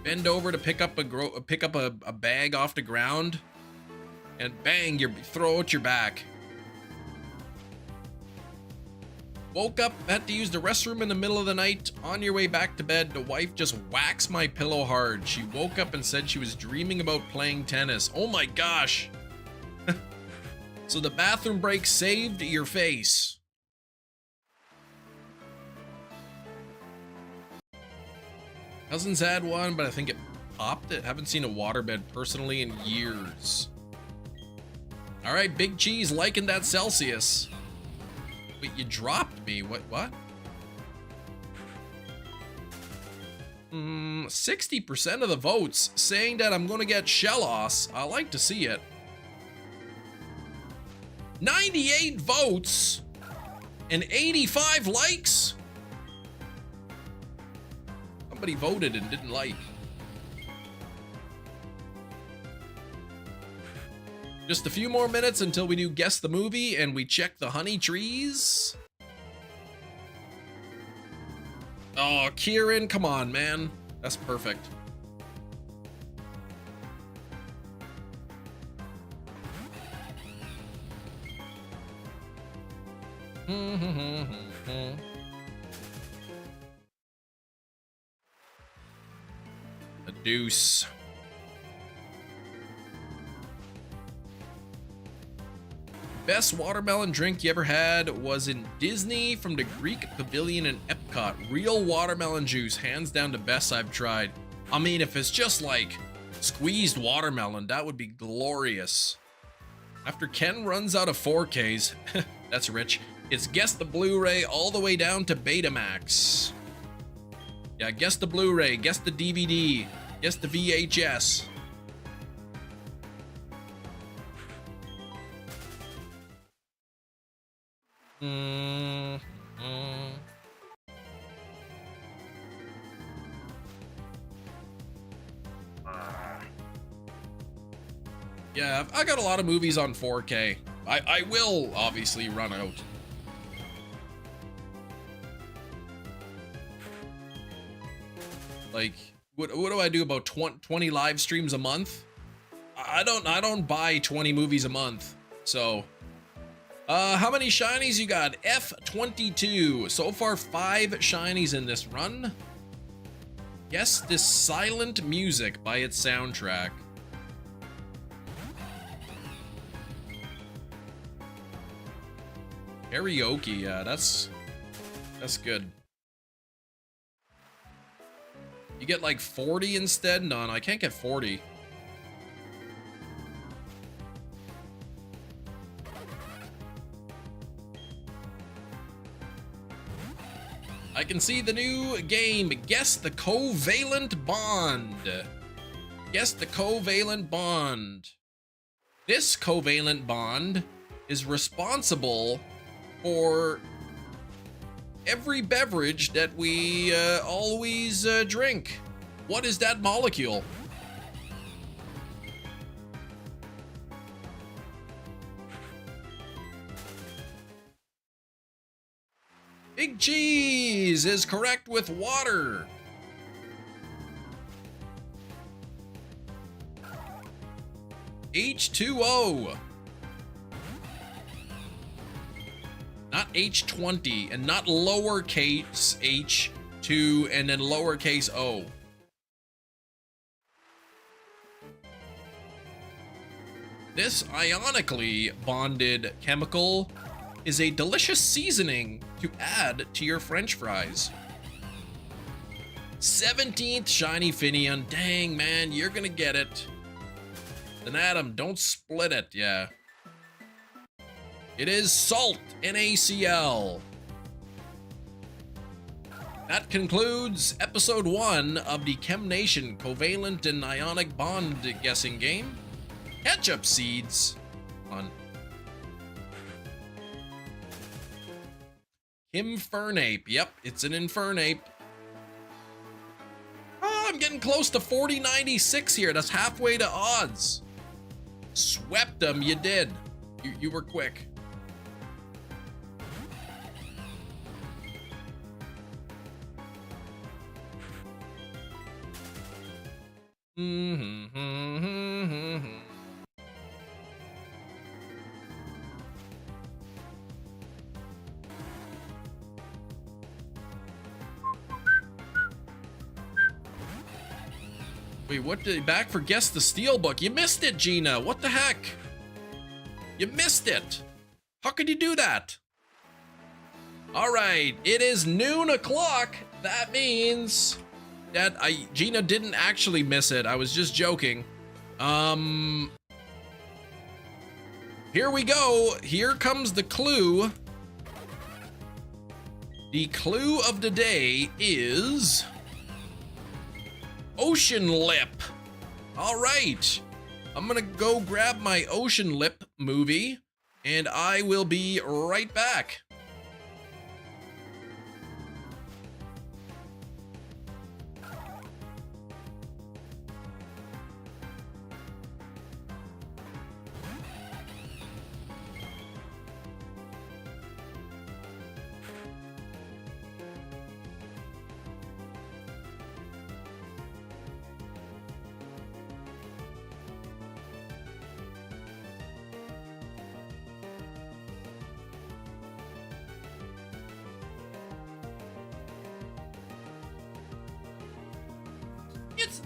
Bend over to pick up a bag off the ground. And bang, you throw out your back. Woke up, had to use the restroom in the middle of the night. On your way back to bed, the wife just whacks my pillow hard. She woke up and said she was dreaming about playing tennis. Oh my gosh. So the bathroom break saved your face. Cousins had one, but I think it popped it. Haven't seen a waterbed personally in years. All right, Big Cheese liking that Celsius. Wait, you dropped me. What? 60% of the votes saying that I'm going to get Shellos. I like to see it. 98 votes and 85 likes. Somebody voted and didn't like. Just a few more minutes until we do Guess the Movie and we check the honey trees. Oh, Kieran, come on, man. That's perfect. A deuce. Best watermelon drink you ever had was in Disney from the Greek Pavilion in Epcot. Real watermelon juice, hands down the best I've tried. I mean, if it's just like squeezed watermelon, that would be glorious. After Ken runs out of 4Ks, that's rich, it's guess the Blu-ray all the way down to Betamax. Yeah, guess the Blu-ray, guess the DVD, guess the VHS. Yeah, I got a lot of movies on 4K. I will obviously run out. Like, what do I do about 20 live streams a month? I don't buy 20 movies a month. So, how many shinies you got? F22. So far, 5 shinies in this run. Guess this silent music by its soundtrack. Karaoke, yeah, that's good. You get like 40 instead? No, I can't get 40. I can see the new game. Guess the covalent bond. Guess the covalent bond. This covalent bond is responsible for every beverage that we always drink. What is that molecule? Big cheese is correct with water. H2O. Not H20 and not lowercase h2 and then lowercase o. This ionically bonded chemical is a delicious seasoning to add to your French fries. 17th shiny Finion. Dang, man, you're gonna get it. Then Adam, don't split it, yeah. It is salt, NaCl. That concludes episode 1 of the Chem Nation covalent and ionic bond guessing game. Ketchup seeds on Infernape. Yep, it's an Infernape. Oh, I'm getting close to 4096 here. That's halfway to odds. Swept them, you did. You were quick. Wait, what did back for guess the Steelbook? You missed it, Gina. What the heck? You missed it. How could you do that? All right, it is noon o'clock. That means that Gina didn't actually miss it. I was just joking. Here we go. Here comes the clue. The clue of the day is Ocean Lip. All right. I'm gonna go grab my Ocean Lip movie, and I will be right back.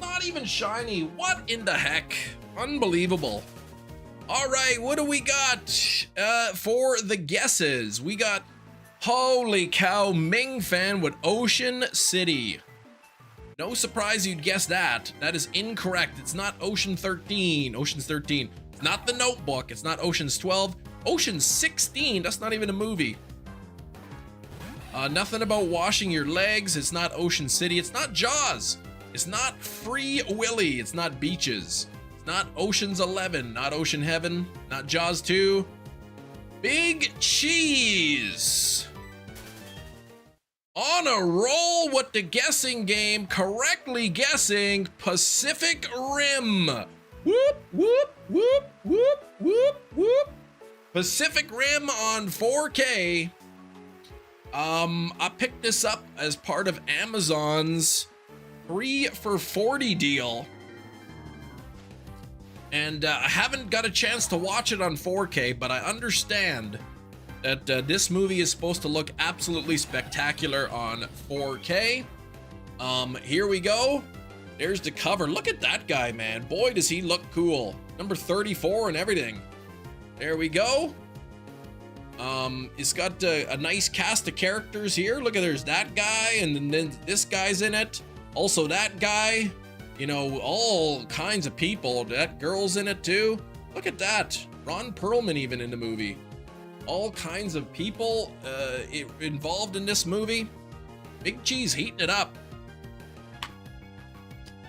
Not even shiny. What in the heck? Unbelievable. All right, what do we got for the guesses? We got, holy cow, Ming Fan with Ocean City. No surprise you'd guess that. That is incorrect. It's not Ocean 13. Ocean's 13. It's not The Notebook. It's not Ocean's 12. Ocean's 16. That's not even a movie. Nothing about washing your legs. It's not Ocean City. It's not Jaws. It's not Free Willy. It's not Beaches. It's not Ocean's 11. Not Ocean Heaven. Not Jaws 2. Big Cheese. On a roll with the guessing game, correctly guessing Pacific Rim. Whoop, whoop, whoop, whoop, whoop, whoop. Pacific Rim on 4K. I picked this up as part of Amazon's 3 for $40 deal. And I haven't got a chance to watch it on 4K, but I understand that this movie is supposed to look absolutely spectacular on 4K. Here we go. There's the cover. Look at that guy, man. Boy, does he look cool. Number 34 and everything. There we go. It's got a nice cast of characters here. Look at, there's that guy, and then this guy's in it. Also that guy. You know, all kinds of people. That girl's in it too. Look at that. Ron Perlman even in the movie. All kinds of people involved in this movie. Big Cheese heating it up.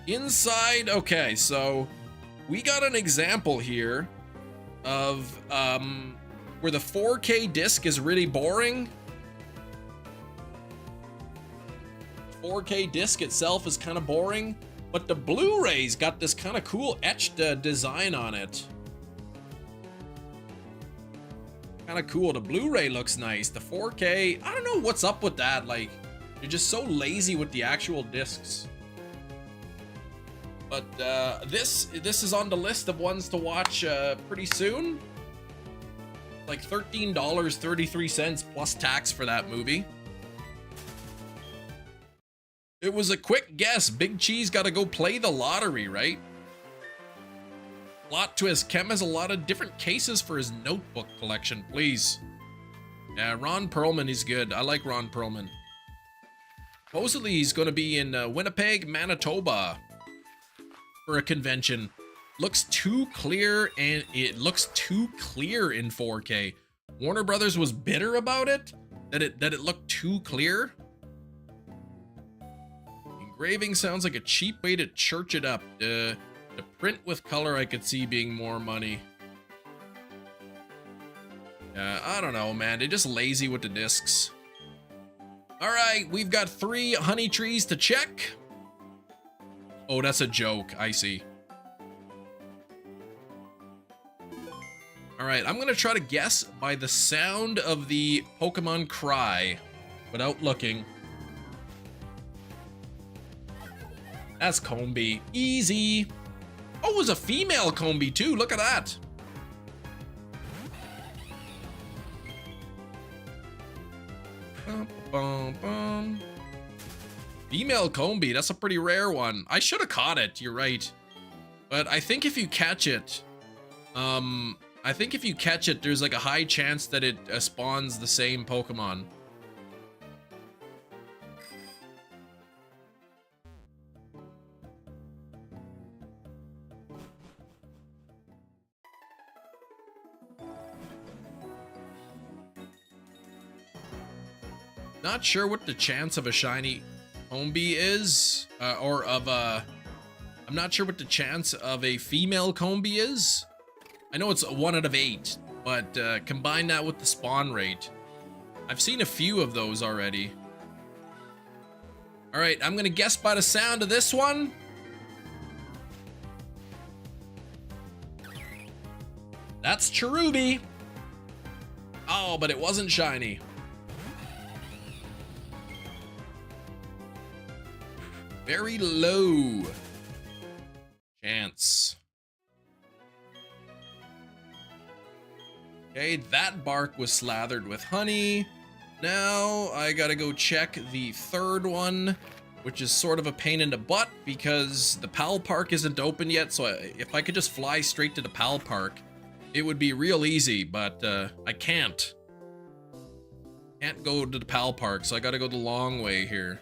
Inside, okay, so we got an example here of where the 4K disc is really boring. 4K disc itself is kind of boring, but the Blu-ray's got this kind of cool etched design on it. Kind of cool. The Blu-ray looks nice. The 4K, I don't know what's up with that. Like, you're just so lazy with the actual discs. But this is on the list of ones to watch pretty soon. Like $13.33 plus tax for that movie. It was a quick guess. Big Cheese got to go play the lottery, right? Plot twist. Kem has a lot of different cases for his notebook collection. Please. Yeah, Ron Perlman, he's good. I like Ron Perlman. Supposedly he's going to be in Winnipeg, Manitoba for a convention. Looks too clear, and it looks too clear in 4K. Warner Brothers was bitter about it, that it looked too clear. Engraving sounds like a cheap way to church it up. The print with color I could see being more money. I don't know, man. They're just lazy with the discs. All right, we've got 3 honey trees to check. Oh, that's a joke. I see. All right, I'm gonna try to guess by the sound of the Pokemon cry without looking. That's Combee. Easy. Oh, it was a female Combee too. Look at that. Bum, bum, bum. Female Combee. That's a pretty rare one. I should have caught it. You're right. But I think if you catch it, there's like a high chance that it spawns the same Pokemon. Not sure what the chance of a shiny Combee is, I'm not sure what the chance of a female Combee is. I know it's 1 out of 8, but combine that with the spawn rate. I've seen a few of those already. All right, I'm gonna guess by the sound of this one. That's Cherubi. Oh, but it wasn't shiny. Very low chance. Okay, that bark was slathered with honey. Now I gotta go check the third one. which is sort of a pain in the butt because the PAL Park isn't open yet. So if I could just fly straight to the PAL Park, it would be real easy, but I can't. Can't go to the PAL Park, so I gotta go the long way here.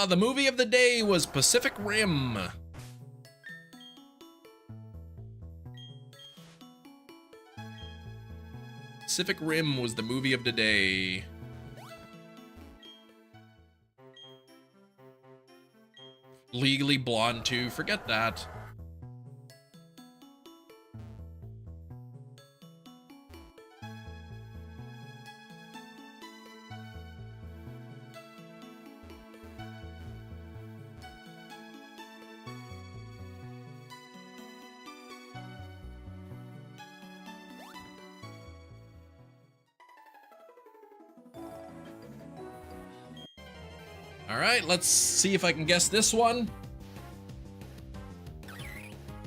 The movie of the day was Pacific Rim. Pacific Rim was the movie of the day. Legally Blonde 2, forget that. All right, let's see if I can guess this one.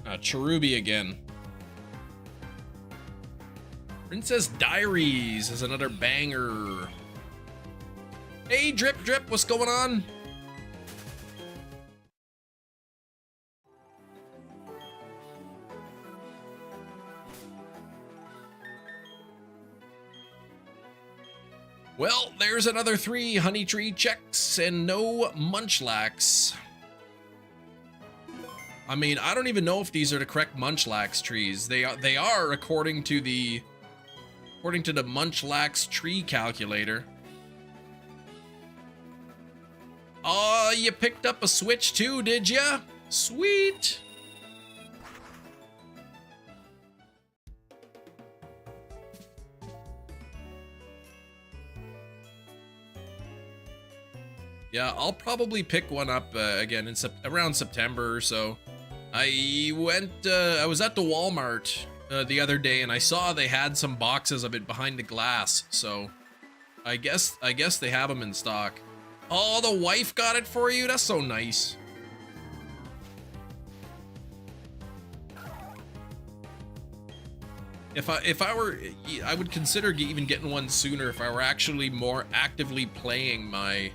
Cherubi again. Princess Diaries is another banger. Hey, Drip Drip, what's going on? Well, there's another 3 Honey Tree checks and no Munchlax. I mean, I don't even know if these are the correct Munchlax trees. They are according to the Munchlax tree calculator. Oh, you picked up a Switch too, did ya? Sweet. Yeah, I'll probably pick one up again in around September or so. I was at the Walmart the other day and I saw they had some boxes of it behind the glass, so I guess they have them in stock. Oh, the wife got it for you? That's so nice. If I were, I would consider even getting one sooner if I were actually more actively playing my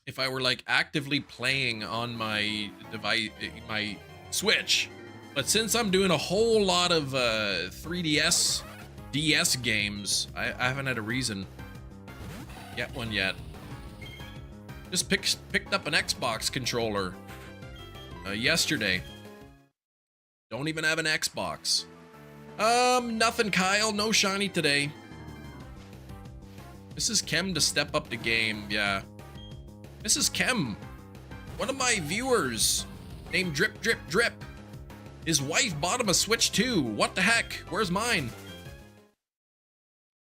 if I were like actively playing on my device, my Switch. But since I'm doing a whole lot of 3DS, DS games, I haven't had a reason to get one yet. Just picked up an Xbox controller yesterday. Don't even have an Xbox. Nothing, Kyle. No shiny today. Mrs. Kem to step up the game, yeah. Mrs. Kem, one of my viewers named Drip Drip Drip, his wife bought him a Switch too. What the heck? Where's mine?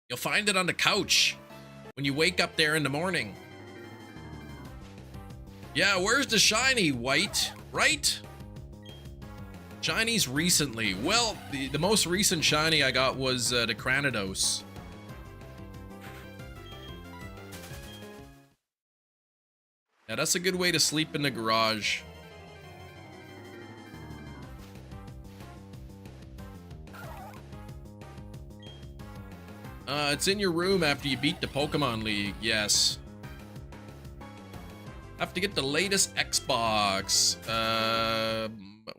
You'll find it on the couch when you wake up there in the morning. Yeah, where's the shiny, White? Right? Shinies recently. Well, the most recent shiny I got was the CRANIDOS. Yeah, that's a good way to sleep in the garage. It's in your room after you beat the Pokemon League, yes. Have to get the latest Xbox.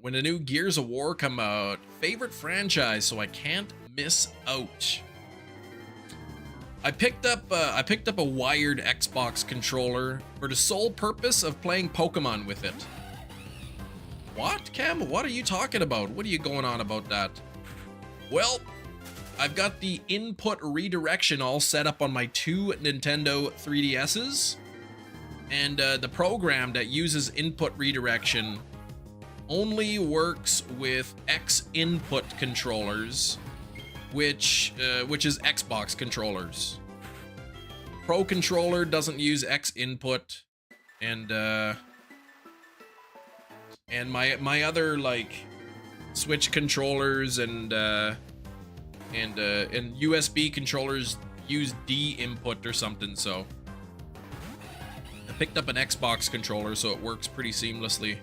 When the new Gears of War come out. Favorite franchise, so I can't miss out. I picked up a wired Xbox controller for the sole purpose of playing Pokemon with it. What, Cam? What are you talking about? What are you going on about that? Well, I've got the input redirection all set up on my 2 Nintendo 3DSs, and the program that uses input redirection only works with X input controllers, which is Xbox controllers. Pro controller doesn't use X input, and my other like Switch controllers and USB controllers use D input or something. So I picked up an Xbox controller, so it works pretty seamlessly.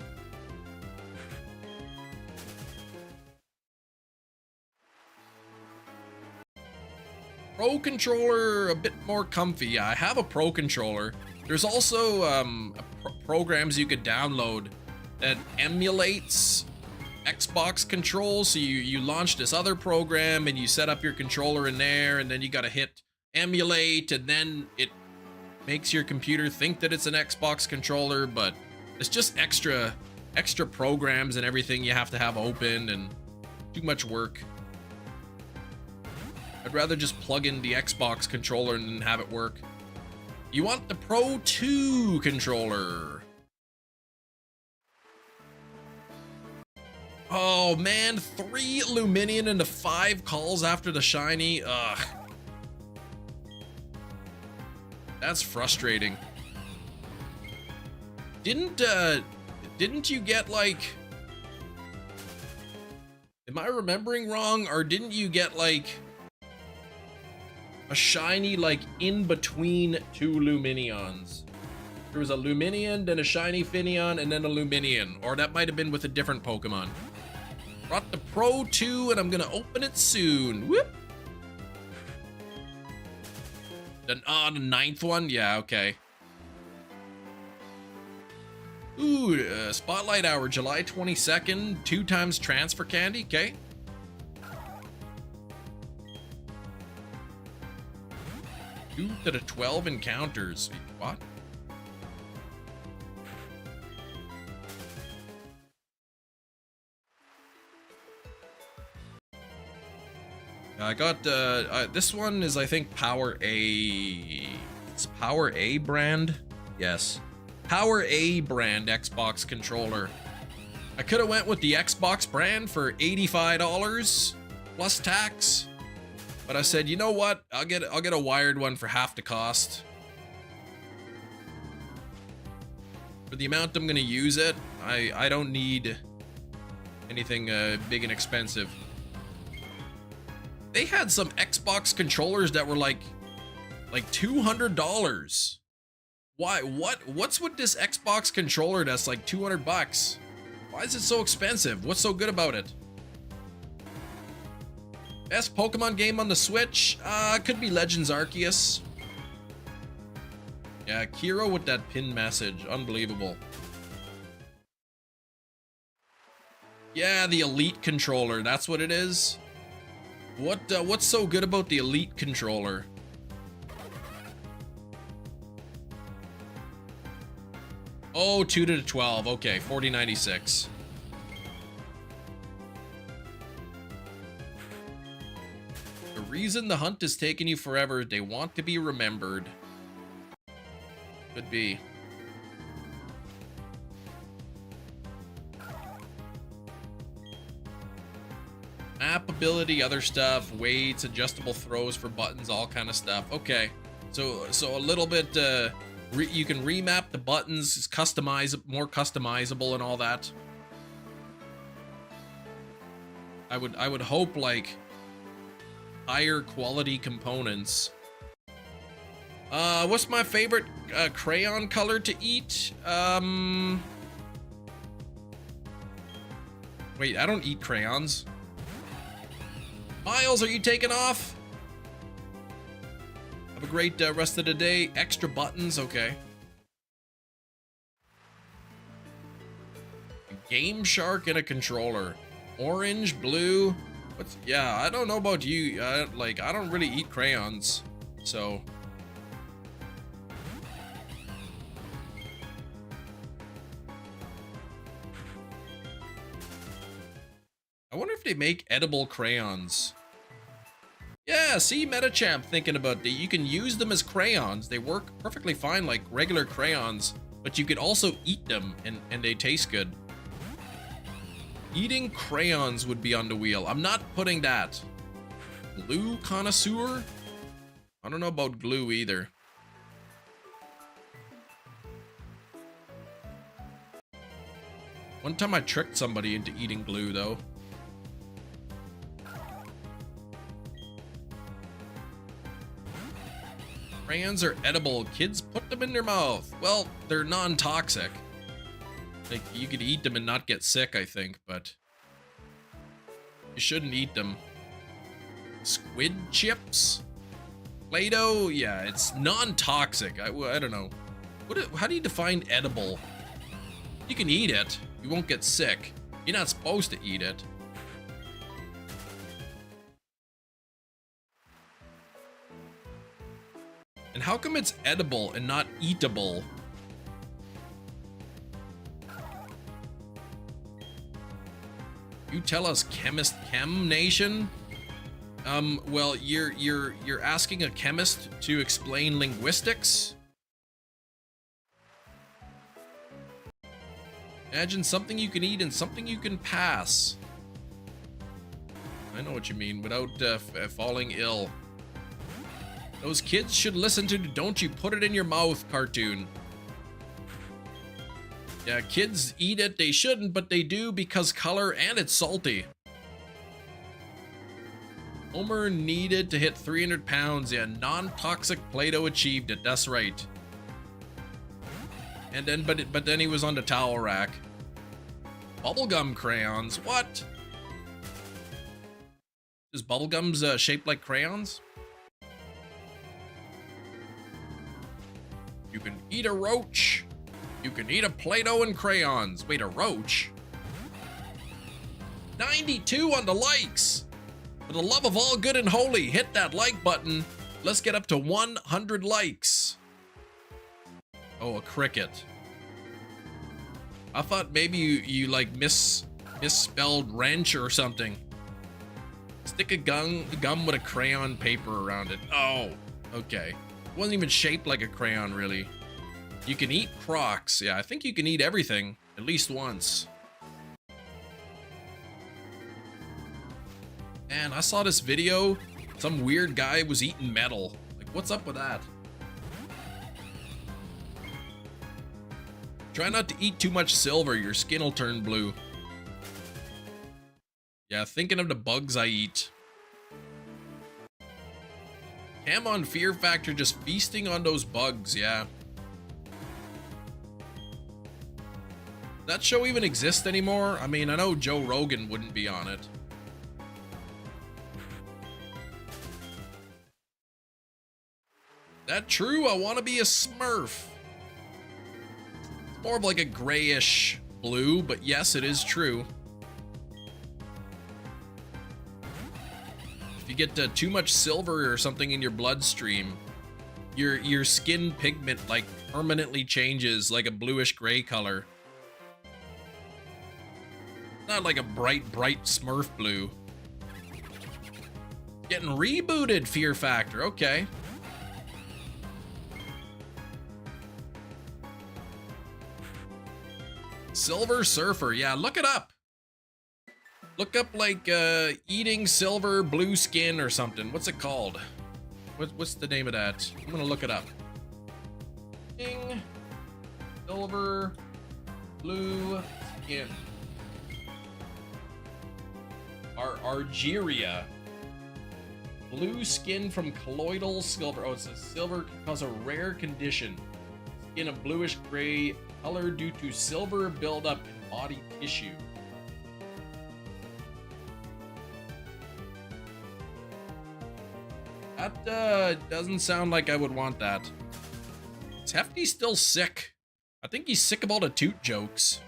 Pro controller, a bit more comfy. Yeah, I have a Pro controller. There's also programs you could download that emulates Xbox controls. So you launch this other program and you set up your controller in there, and then you gotta hit emulate, and then it makes your computer think that it's an Xbox controller, but it's just extra programs and everything you have to have open, and too much work. I'd rather just plug in the Xbox controller and have it work. You want the Pro 2 controller. Oh man, 3 Luminion into 5 calls after the shiny. Ugh. That's frustrating. Didn't you get like... Am I remembering wrong, or didn't you get like a shiny like in between 2 Luminions? There was a Luminion, then a shiny Finion, and then a Luminion. Or that might have been with a different Pokemon. Brought the Pro 2, and I'm gonna open it soon. Whoop! The 9th one? Yeah, okay. Ooh, Spotlight Hour, July 22nd, 2 times transfer candy, okay. 2 to the 12 encounters. What? I got this one is, I think, Power A. It's Power A brand. Yes, Power A brand Xbox controller. I could have went with the Xbox brand for $85 plus tax, but I said, you know what? I'll get a wired one for half the cost. For the amount I'm gonna use it, I don't need anything big and expensive. They had some Xbox controllers that were like $200. Why? What's with this Xbox controller that's like $200? Why is it so expensive? What's so good about it? Best Pokemon game on the Switch? Could be Legends Arceus. Yeah, Kiro with that pin message. Unbelievable. Yeah, the Elite controller. That's what it is. What's so good about the Elite controller? Oh, 2 to the 12. Okay, 4096. The reason the hunt is taking you forever, they want to be remembered. Could be. Map ability, other stuff, weights, adjustable throws for buttons, all kind of stuff. Okay, so a little bit. You can remap the buttons, it's more customizable, and all that. I would hope like higher quality components. What's my favorite crayon color to eat? Wait, I don't eat crayons. Miles, are you taking off? Have a great rest of the day. Extra buttons, okay. A Game Shark and a controller. Orange, blue. Yeah, I don't know about you. I don't really eat crayons, so. I wonder if they make edible crayons. Yeah, see, Metachamp thinking about that. You can use them as crayons. They work perfectly fine like regular crayons, but you could also eat them and they taste good. Eating crayons would be on the wheel. I'm not putting that. Glue connoisseur? I don't know about glue either. One time I tricked somebody into eating glue though. Crayons are edible. Kids put them in their mouth. Well, they're non-toxic. Like, you could eat them and not get sick, I think, but you shouldn't eat them. Squid chips? Play-Doh, yeah, it's non-toxic. I don't know. How do you define edible? You can eat it. You won't get sick. You're not supposed to eat it. And how come it's edible and not eatable? You tell us, chemist, chem nation? Well, you're asking a chemist to explain linguistics? Imagine something you can eat and something you can pass. I know what you mean, without falling ill. Those kids should listen to Don't You Put It in Your Mouth cartoon. Yeah, kids eat it, they shouldn't, but they do because color and it's salty. Homer needed to hit 300 pounds. Yeah, non-toxic Play-Doh achieved it, that's right. And then, but then he was on the towel rack. Bubblegum crayons, what? Is bubblegums shaped like crayons? You can eat a roach. You can eat a Play-Doh and crayons. Wait, a roach? 92 on the likes. For the love of all good and holy, hit that like button. Let's get up to 100 likes. Oh, a cricket. I thought maybe you like misspelled wrench or something. Stick a gum with a crayon paper around it. Oh, okay. It wasn't even shaped like a crayon, really. You can eat Crocs. Yeah, I think you can eat everything at least once. Man, I saw this video. Some weird guy was eating metal. Like, what's up with that? Try not to eat too much silver. Your skin will turn blue. Yeah, thinking of the bugs I eat. Cam on Fear Factor just feasting on those bugs, yeah. That show even exist anymore? I mean, I know Joe Rogan wouldn't be on it. That true? I want to be a Smurf. It's more of like a grayish blue, but yes, it is true. If you get too much silver or something in your bloodstream, your skin pigment like permanently changes like a bluish gray color. Not like a bright Smurf blue. Getting rebooted, Fear Factor, okay. Silver Surfer, yeah, look it up. Look up like eating silver blue skin or something. What's it called? What's the name of that? I'm gonna look it up. Eating silver blue skin. Argyria. Blue skin from colloidal silver. Oh, it says silver can cause a rare condition. Skin of bluish gray color due to silver buildup in body tissue. That doesn't sound like I would want that. Is Hefty still sick? I think he's sick of all the toot jokes.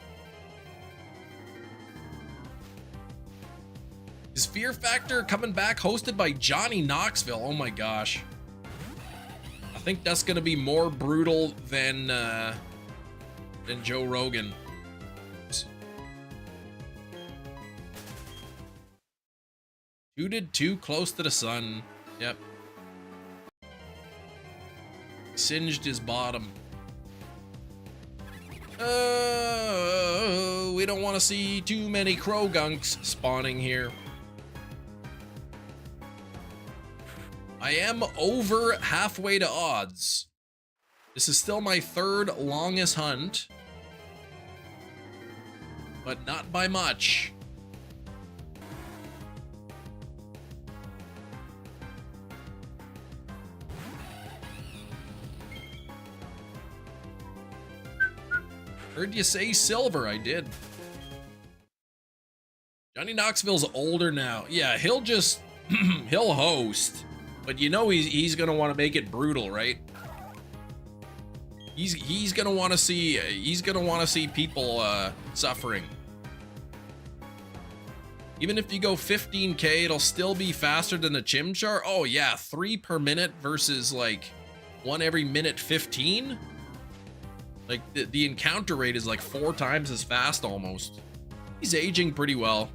Is Fear Factor coming back hosted by Johnny Knoxville? Oh my gosh. I think that's gonna be more brutal than Joe Rogan. Tooted too close to the sun. Yep. Singed his bottom. Oh, we don't want to see too many Crogunks spawning here. I am over halfway to odds. This is still my third longest hunt, but not by much. Heard you say silver, I did. Johnny Knoxville's older now. Yeah, he'll just, he'll host. But you know he's gonna want to make it brutal, right? He's gonna want to see people suffering. Even if you go 15k, it'll still be faster than the Chimchar. Oh yeah, 3 per minute versus like 1 every minute 15. Like the encounter rate is like 4 times as fast almost. He's aging pretty well.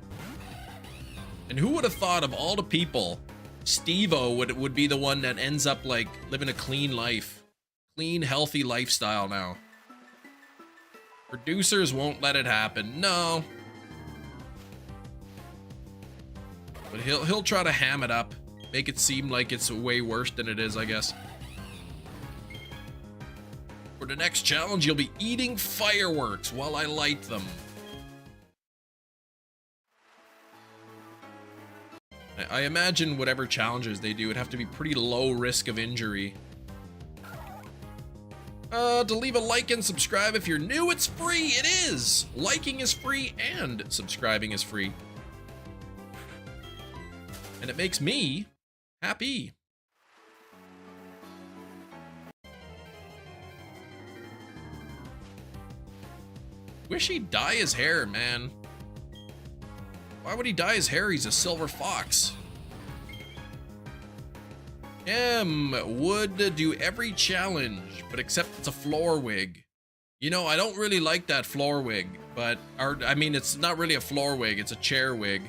And who would have thought of all the people, Steve-O would be the one that ends up like living a clean life, clean, healthy lifestyle now. Producers won't let it happen. No. But he'll try to ham it up, make it seem like it's way worse than it is, I guess. For the next challenge, you'll be eating fireworks while I light them. I imagine whatever challenges they do would have to be pretty low risk of injury. To leave a like and subscribe if you're new, it's free. It is. Liking is free and subscribing is free. And it makes me happy. Wish he'd dye his hair, man. Why would he dye his hair? He's a silver fox. Would do every challenge, but except it's a floor wig. You know, I don't really like that floor wig, but, I mean, it's not really a floor wig, it's a chair wig.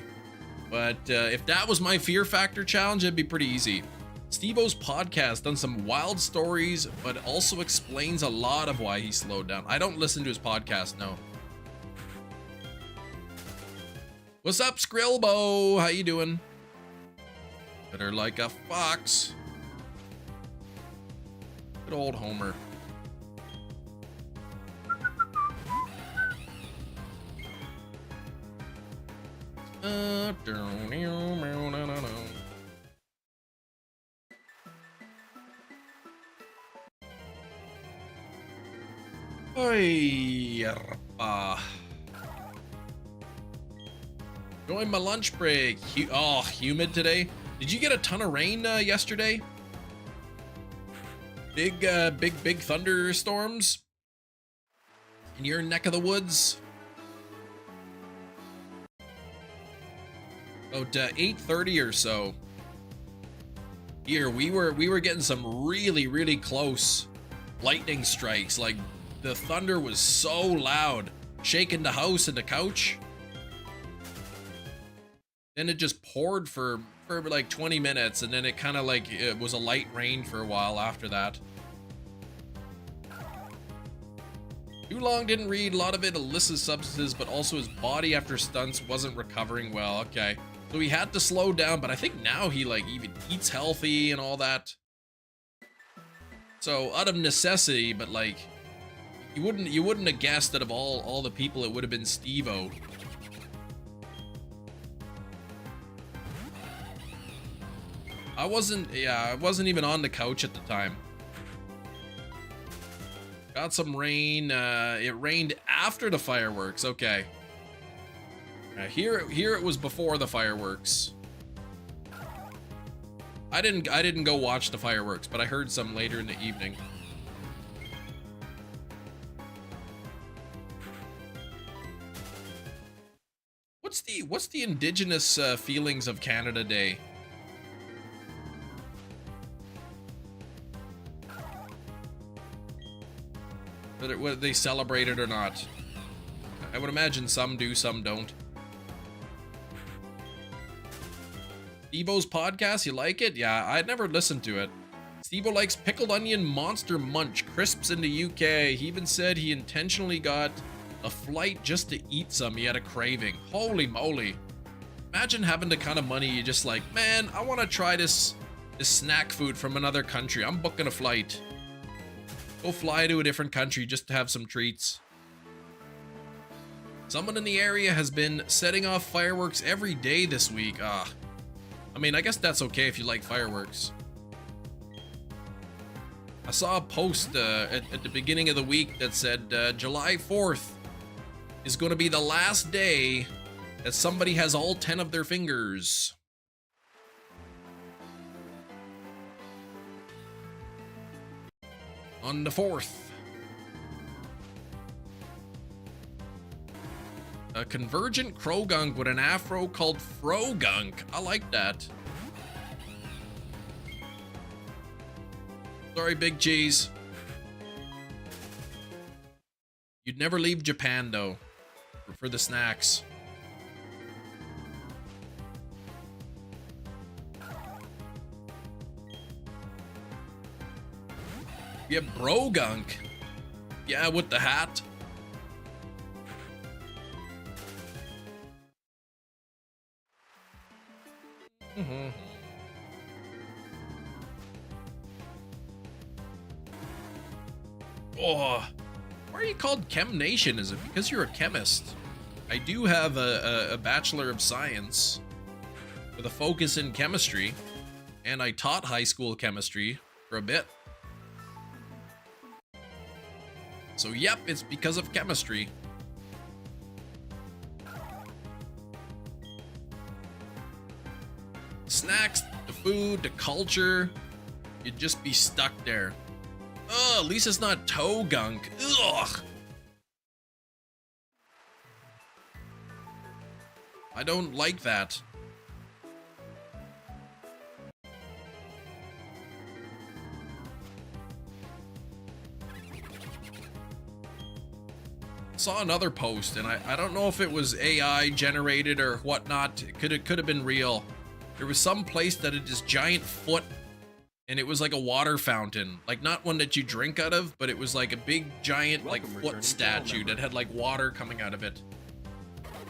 But if that was my fear factor challenge, it'd be pretty easy. Steve-O's podcast done some wild stories, but also explains a lot of why he slowed down. I don't listen to his podcast, no. What's up, Skrillbo? How you doing? Better like a fox. Good old Homer. Join my lunch break. Oh, humid today. Did you get a ton of rain yesterday? Big thunderstorms in your neck of the woods? About 8:30 or so. Here we were getting some really close lightning strikes. Like the thunder was so loud, shaking the house and the couch. Then it just poured for like 20 minutes, and then it kind of like it was a light rain for a while after that. Too long didn't read. A lot of it illicit substances, but also his body after stunts wasn't recovering well. Okay, so he had to slow down, but I think now he like even eats healthy and all that. So out of necessity, but like you wouldn't have guessed that of all the people it would have been Steve-O. I wasn't even on the couch at the time. Got some rain. It rained after the fireworks. Okay. Here it was before the fireworks. I didn't go watch the fireworks, but I heard some later in the evening. What's the Indigenous feelings of Canada Day? Whether they celebrate it or not. I would imagine some do, some don't. Steve-O's podcast, you like it? Yeah, I'd never listened to it. Steve-O likes pickled onion monster munch crisps in the UK. He even said he intentionally got a flight just to eat some. He had a craving. Holy moly. Imagine having the kind of money you just like, man, I want to try this snack food from another country. I'm booking a flight. Go fly to a different country just to have some treats. Someone in the area has been setting off fireworks every day this week. I mean, I guess that's okay if you like fireworks. I saw a post at the beginning of the week that said July 4th is going to be the last day that somebody has all 10 of their fingers. On the 4th. A convergent Krogunk with an afro called Frogunk. I like that. Sorry, Big Cheese. You'd never leave Japan, though, for the snacks. Yeah, Brogunk. Yeah, with the hat. Oh, why are you called Chem Nation? Is it because you're a chemist? I do have a Bachelor of Science with a focus in chemistry, and I taught high school chemistry for a bit. So yep, it's because of chemistry. Snacks, the food, the culture, you'd just be stuck there. Oh, at least it's not toe gunk. Ugh. I don't like that. Saw another post, and I don't know if it was AI generated or whatnot. It could have been real. There was some place that had this giant foot, and it was like a water fountain, like not one that you drink out of, but it was like a big giant like foot statue that had like water coming out of it.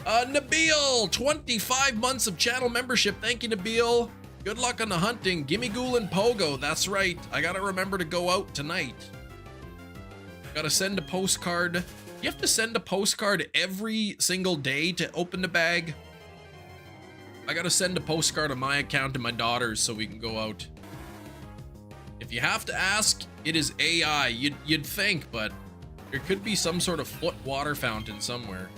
Nabil, 25 months of channel membership. Thank you, Nabil. Good luck on the hunting. Gimme Ghoul and Pogo. That's right. I gotta remember to go out tonight. Gotta send a postcard. You have to send a postcard every single day to open the bag. I gotta send a postcard on my account and my daughter's so we can go out. If you have to ask, it is AI. You'd think, but there could be some sort of foot water fountain somewhere.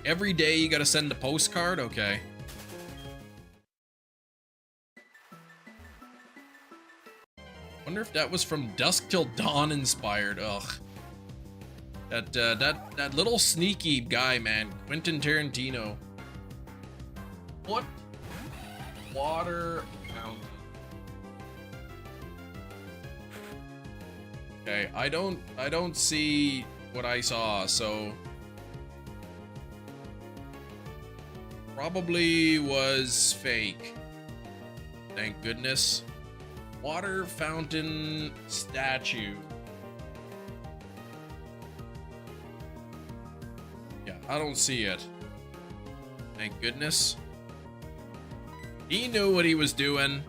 Every day you gotta send a postcard? Okay. Wonder if that was from Dusk Till Dawn inspired. Ugh. That little sneaky guy, man. Quentin Tarantino. What? Water fountain. Okay, I don't see what I saw, so probably was fake. Thank goodness. Water fountain statue. Yeah, I don't see it. Thank goodness. He knew what he was doing.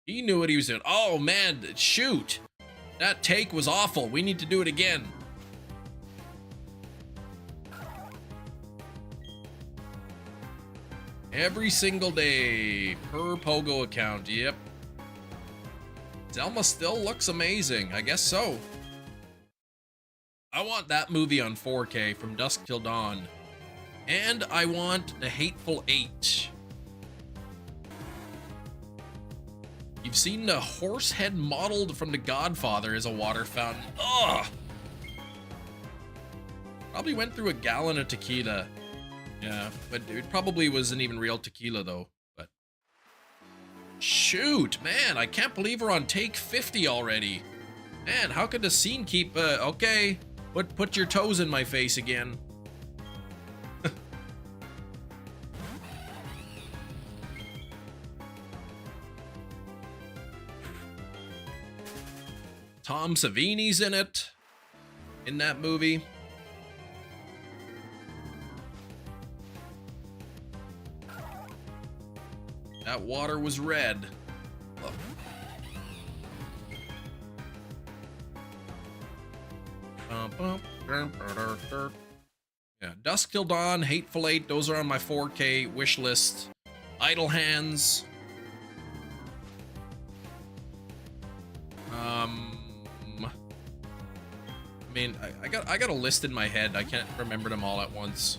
He knew what he was doing. Oh man, shoot. That take was awful. We need to do it again. Every single day per Pogo account. Yep. Zelma still looks amazing. I guess so. I want that movie on 4K from Dusk Till Dawn. And I want The Hateful Eight. You've seen the horse head modeled from The Godfather as a water fountain. Ugh! Probably went through a gallon of tequila. Yeah, but it probably wasn't even real tequila though. But shoot, man, I can't believe we're on take 50 already. Man, how could the scene keep, okay, put your toes in my face again. Tom Savini's in it, in that movie. That water was red. Look. Yeah, Dusk Till Dawn, Hateful Eight, those are on my 4K wish list. Idle Hands. I mean, I got a list in my head. I can't remember them all at once.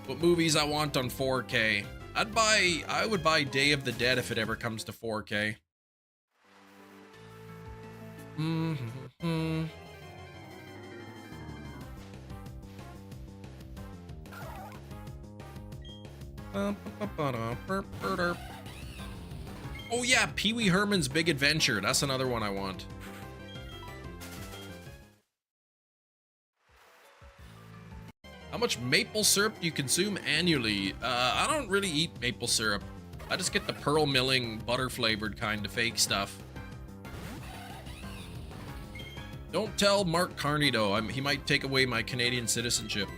What movies I want on 4K? I would buy Day of the Dead if it ever comes to 4K. Oh yeah, Pee Wee Herman's Big Adventure. That's another one I want. How much maple syrup do you consume annually? I don't really eat maple syrup. I just get the pearl milling, butter flavored kind of fake stuff. Don't tell Mark Carnido. He might take away my Canadian citizenship.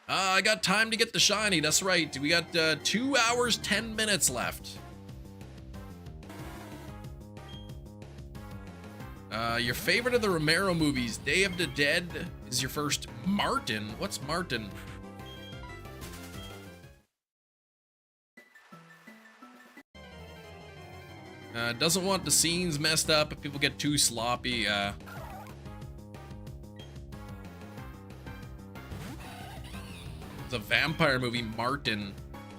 I got time to get the shiny. That's right. We got 2 hours, 10 minutes left. Your favorite of the Romero movies, Day of the Dead, is your first. Martin? What's Martin? Doesn't want the scenes messed up if people get too sloppy. It's a vampire movie, Martin.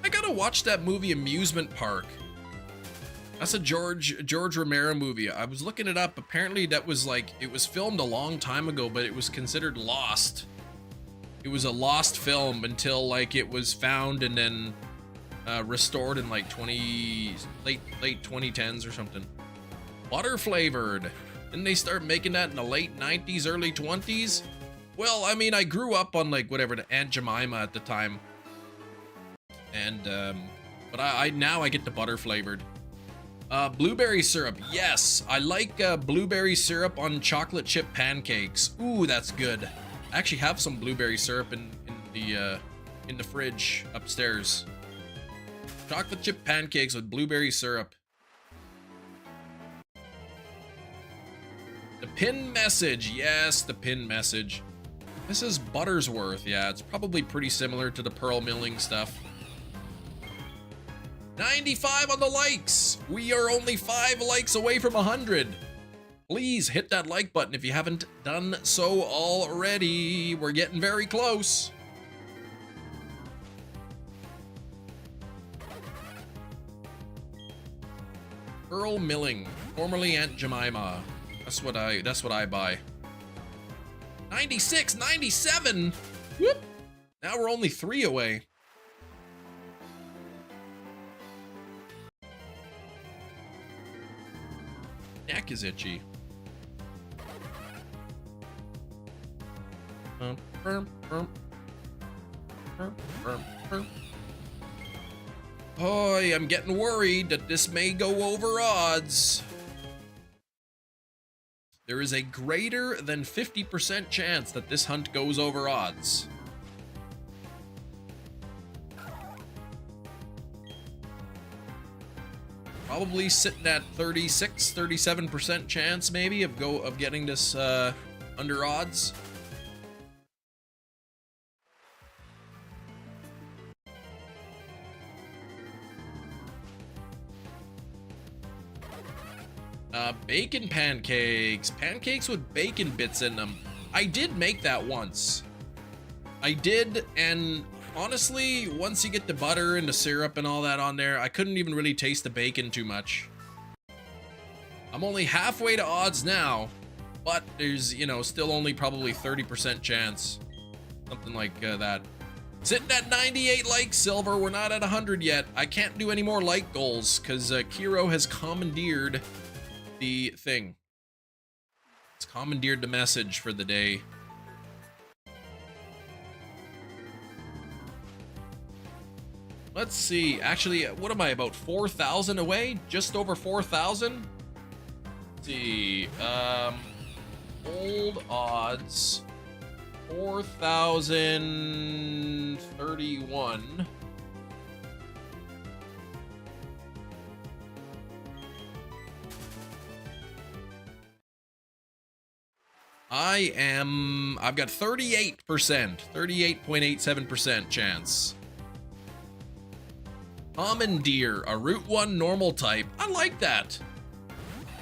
I gotta watch that movie, Amusement Park. That's a George Romero movie. I was looking it up. Apparently that was like, it was filmed a long time ago, but it was considered lost. It was a lost film until like it was found and then restored in like late 2010s or something. Butter flavored. Didn't they start making that in the late 90s, early 20s? Well, I mean, I grew up on like whatever, the Aunt Jemima at the time. And but I now I get the butter flavored. Blueberry syrup. Yes, I like blueberry syrup on chocolate chip pancakes. Ooh, that's good. I actually have some blueberry syrup in the fridge upstairs. Chocolate chip pancakes with blueberry syrup. The pin message. Yes, the pin message. This is Buttersworth. Yeah, it's probably pretty similar to the pearl milling stuff. 95 on the likes. We are only 5 likes away from 100. Please hit that like button if you haven't done so already. We're getting very close. Pearl milling, formerly Aunt Jemima. That's what I buy. 96, 97. Whoop. Now we're only 3 away. Neck is itchy. Oh, I'm getting worried that this may go over odds. There is a greater than 50% chance that this hunt goes over odds. Probably sitting at 36, 37% chance maybe of getting this under odds. Bacon pancakes. Pancakes with bacon bits in them. I did make that once. I did, and honestly, once you get the butter and the syrup and all that on there, I couldn't even really taste the bacon too much. I'm only halfway to odds now, but there's, you know, still only probably 30% chance. Something like that. Sitting at 98 likes, Silver. We're not at 100 yet. I can't do any more like goals because Kiro has commandeered the thing. It's commandeered the message for the day. Let's see. Actually, what am I, about 4,000 away? Just over 4,000? Let's see. Old odds. 4,031. I've got 38%, 38.87% chance. Commandeer, a Route 1 normal type. I like that.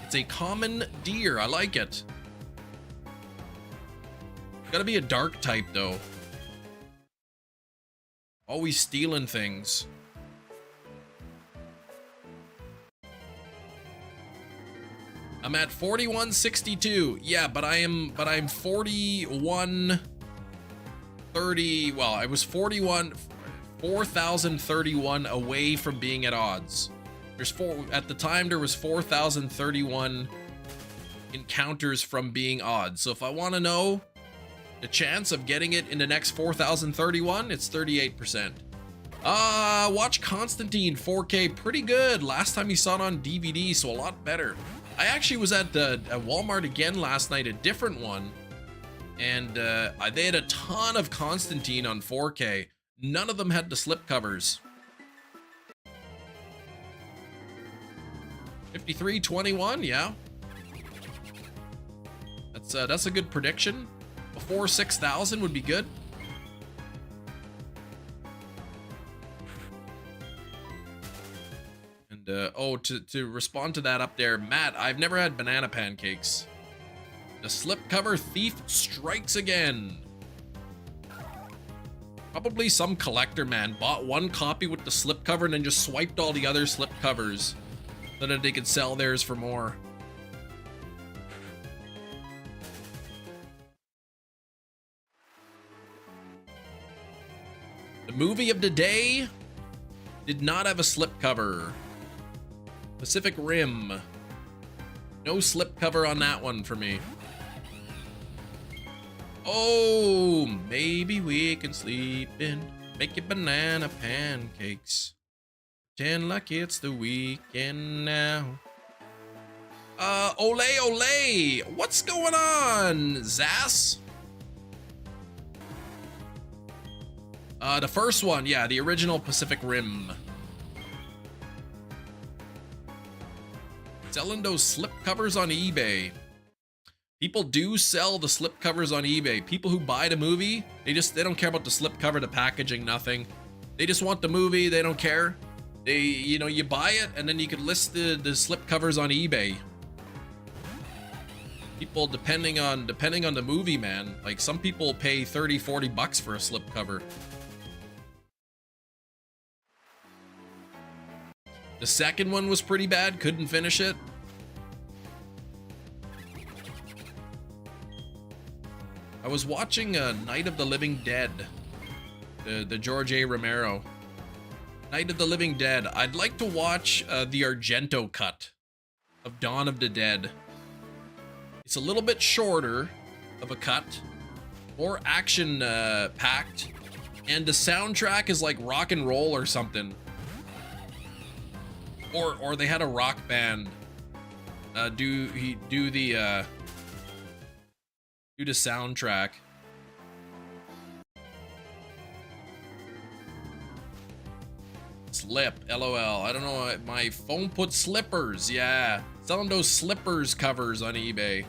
It's a commandeer. I like it. Gotta be a dark type, though. Always stealing things. I'm at 4162. Yeah, but I'm 4130. Well, I was 4031 away from being at odds. At the time there was 4031 encounters from being odds. So if I want to know the chance of getting it in the next 4031, it's 38%. Watch Constantine 4K, pretty good. Last time you saw it on DVD, so a lot better. I actually was at Walmart again last night, a different one, and they had a ton of Constantine on 4K. None of them had the slipcovers. 5321, yeah. That's a good prediction. Before 6,000 would be good. And to respond to that up there, Matt, I've never had banana pancakes. The slipcover thief strikes again. Probably some collector, man, bought one copy with the slipcover and then just swiped all the other slipcovers so that they could sell theirs for more. The movie of the day did not have a slipcover. Pacific Rim. No slipcover on that one for me. Oh, maybe we can sleep in, make you banana pancakes. Pretend like it's the weekend now. Olay, olay. What's going on, Zas? The first one, yeah, the original Pacific Rim. Selling those slipcovers on eBay. People do sell the slipcovers on eBay. People who buy the movie, they don't care about the slipcover, the packaging, nothing. They just want the movie, they don't care. You buy it and then you can list the slipcovers on eBay. People depending on the movie, man. Like some people pay 30, 40 bucks for a slipcover. The second one was pretty bad, couldn't finish it. I was watching Night of the Living Dead, the George A. Romero. Night of the Living Dead. I'd like to watch the Argento cut of Dawn of the Dead. It's a little bit shorter of a cut, more action packed, and the soundtrack is like rock and roll or something. Or they had a rock band do the soundtrack. Slip, LOL. I don't know. My phone put slippers. Yeah, selling those slippers covers on eBay.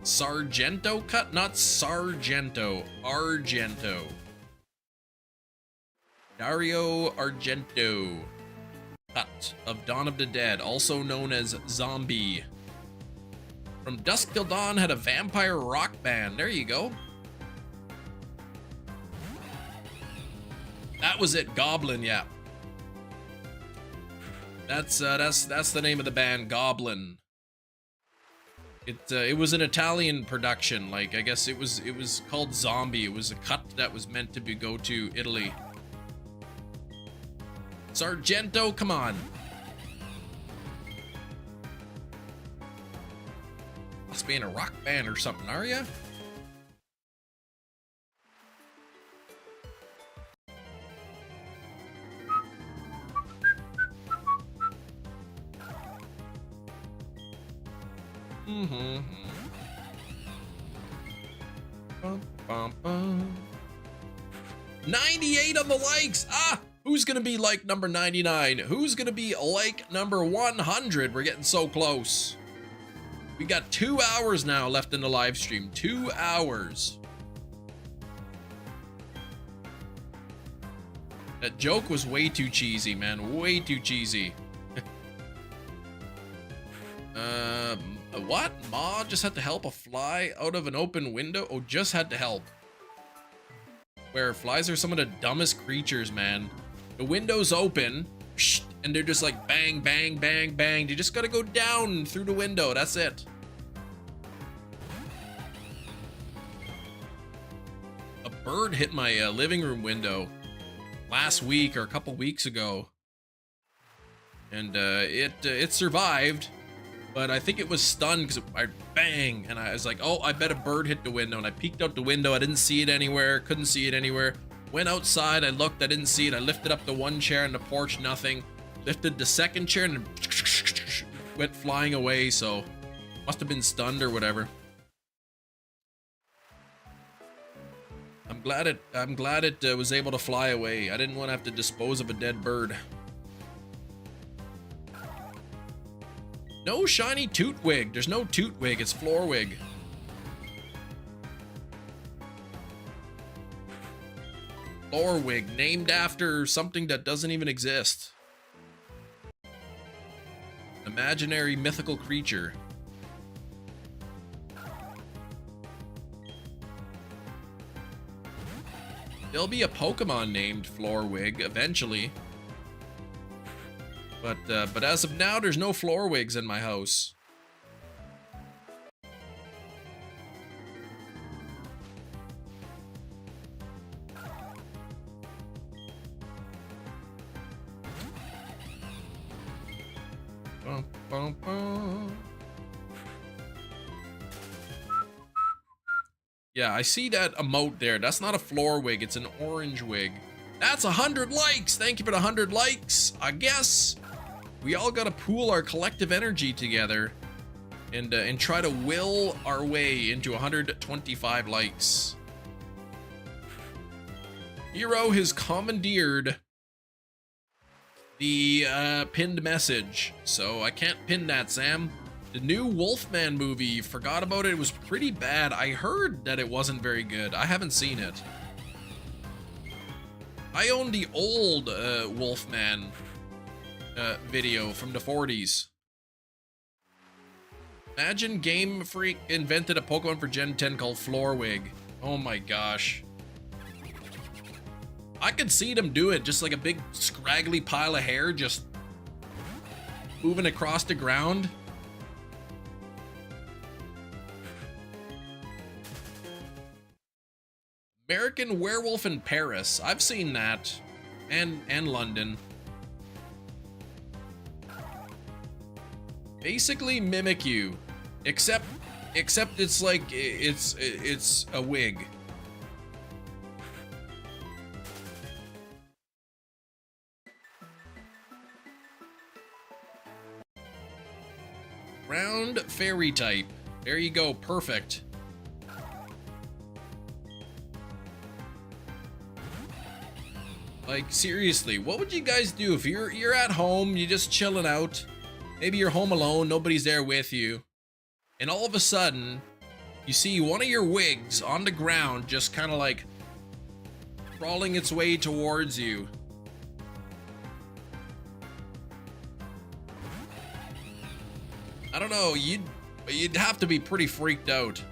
Sargento cut, not Sargento. Argento. Dario Argento cut of Dawn of the Dead, also known as Zombie. From Dusk Till Dawn had a vampire rock band. There you go. That was it, Goblin, yeah. That's the name of the band, Goblin. It was an Italian production, like I guess it was called Zombie. It was a cut that was meant to go to Italy. Sargento, come on. Must be in a rock band or something, are ya? Bum, bum, bum. 98 on the likes. Who's gonna be like number 99? Who's gonna be like number 100? We're getting so close. We got 2 hours now left in the live stream. 2 hours. That joke was way too cheesy, man. Way too cheesy. What? Ma just had to help a fly out of an open window? Oh, just had to help. Where flies are some of the dumbest creatures, man. The window's open. and they're just like bang, bang, bang, bang. You just gotta go down through the window. That's it. A bird hit my living room window last week or a couple weeks ago, and it survived, but I think it was stunned because I bang, and I was like, oh, I bet a bird hit the window, and I peeked out the window. I didn't see it anywhere, couldn't see it anywhere. Went outside, I looked, I didn't see it. I lifted up the one chair on the porch, nothing. Lifted the second chair and went flying away, so must have been stunned or whatever. I'm glad it was able to fly away. I didn't want to have to dispose of a dead bird. No shiny toot wig. There's no toot wig, it's floor wig. Floor wig, named after something that doesn't even exist. Imaginary mythical creature. There'll be a Pokemon named Florwig eventually. But as of now, there's no Florwigs in my house. Bum, bum, bum. Yeah, I see that emote there. That's not a floor wig, it's an orange wig. That's 100 likes. Thank you for the 100 likes. I guess we all gotta pool our collective energy together and try to will our way into 125 likes. Hero has commandeered the pinned message, so I can't pin that, Sam. The new Wolfman movie, forgot about it. It was pretty bad. I heard that it wasn't very good. I haven't seen it. I own the old Wolfman video from the 40s. Imagine Game Freak invented a Pokemon for Gen 10 called Florwig. Oh my gosh. I could see them do it, just like a big scraggly pile of hair just moving across the ground. American Werewolf in Paris. I've seen that. And London. Basically Mimikyu. Except it's like it's a wig. Round fairy type. There you go, perfect. Like, seriously, what would you guys do if you're at home, you're just chilling out, maybe you're home alone, nobody's there with you, and all of a sudden, you see one of your wigs on the ground just kind of like crawling its way towards you. I don't know, you'd have to be pretty freaked out.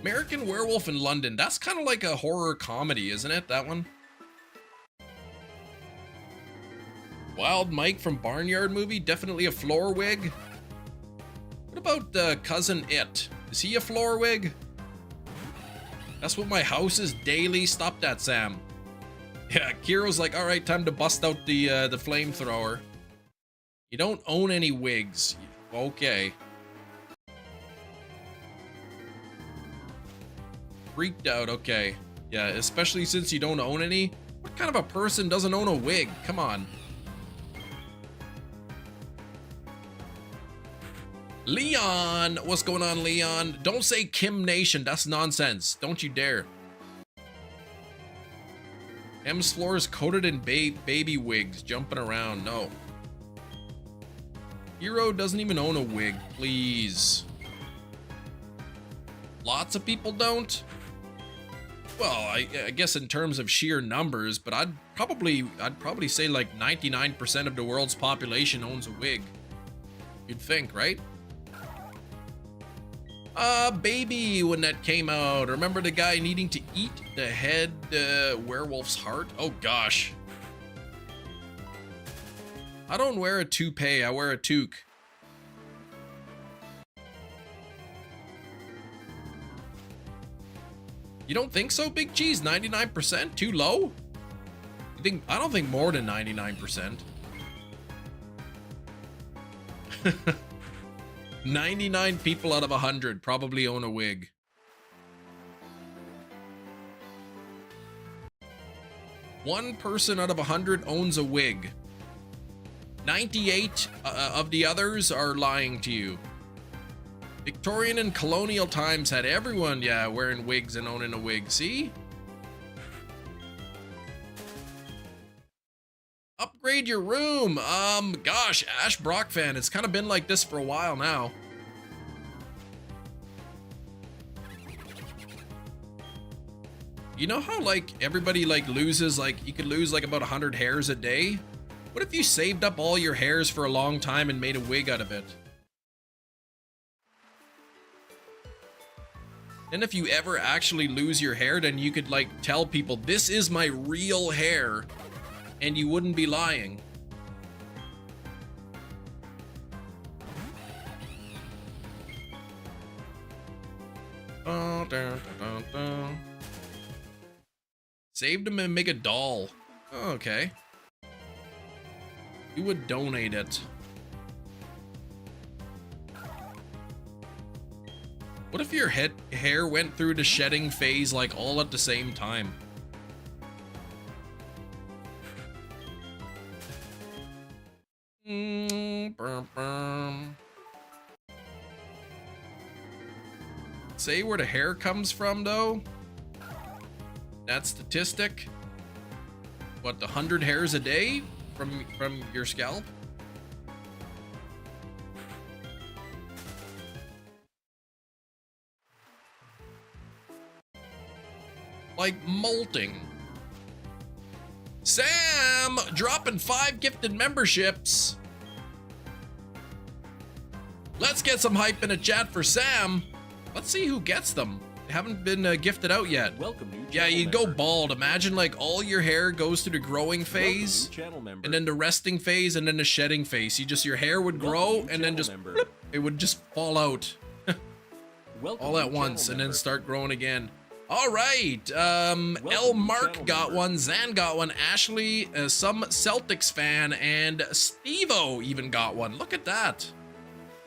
American Werewolf in London, that's kind of like a horror comedy, isn't it, that one? Wild Mike from Barnyard movie, definitely a floor wig. What about Cousin It? Is he a floor wig? That's what my house is daily. Stop that, Sam. Yeah, Kiro's like, all right, time to bust out the flamethrower. You don't own any wigs. Okay. Freaked out, okay. Yeah, especially since you don't own any. What kind of a person doesn't own a wig? Come on. Leon! What's going on, Leon? Don't say Kim Nation. That's nonsense. Don't you dare. M's floor is coated in baby wigs jumping around. No. Hero doesn't even own a wig. Please. Lots of people don't? Well, I guess in terms of sheer numbers, but I'd probably say like 99% of the world's population owns a wig. You'd think, right? Baby, when that came out, remember the guy needing to eat the head werewolf's heart? Oh gosh. I don't wear a toupee, I wear a toque. You don't think so, Big Cheese? 99%? Too low? You think? I don't think more than 99%. 99 people out of 100 probably own a wig. One person out of 100 owns a wig. 98 of the others are lying to you. Victorian and colonial times had everyone, yeah, wearing wigs and owning a wig. See? Upgrade your room. Gosh, Ash Brock fan, it's kind of been like this for a while now. You know how like everybody like loses, like you could lose like about 100 hairs a day? What if you saved up all your hairs for a long time and made a wig out of it? And if you ever actually lose your hair, then you could like tell people this is my real hair and you wouldn't be lying. Save them and make a doll. Oh, okay. You would donate it. What if your hair went through the shedding phase like all at the same time? Say where the hair comes from though? That statistic? What, the 100 hairs a day from your scalp? Like molting. Sam dropping 5 gifted memberships. Let's get some hype in a chat for Sam. Let's see who gets them. They haven't been gifted out yet. Welcome, new yeah, you'd member. go bald. Imagine like all your hair goes through the growing phase, and then the resting phase, and then the shedding phase. Your hair would grow, and then just bloop, it would just fall out all at once, and then start growing again. All right, L Mark got one, Zan got one, Ashley, some Celtics fan, and Stevo even got one. Look at that.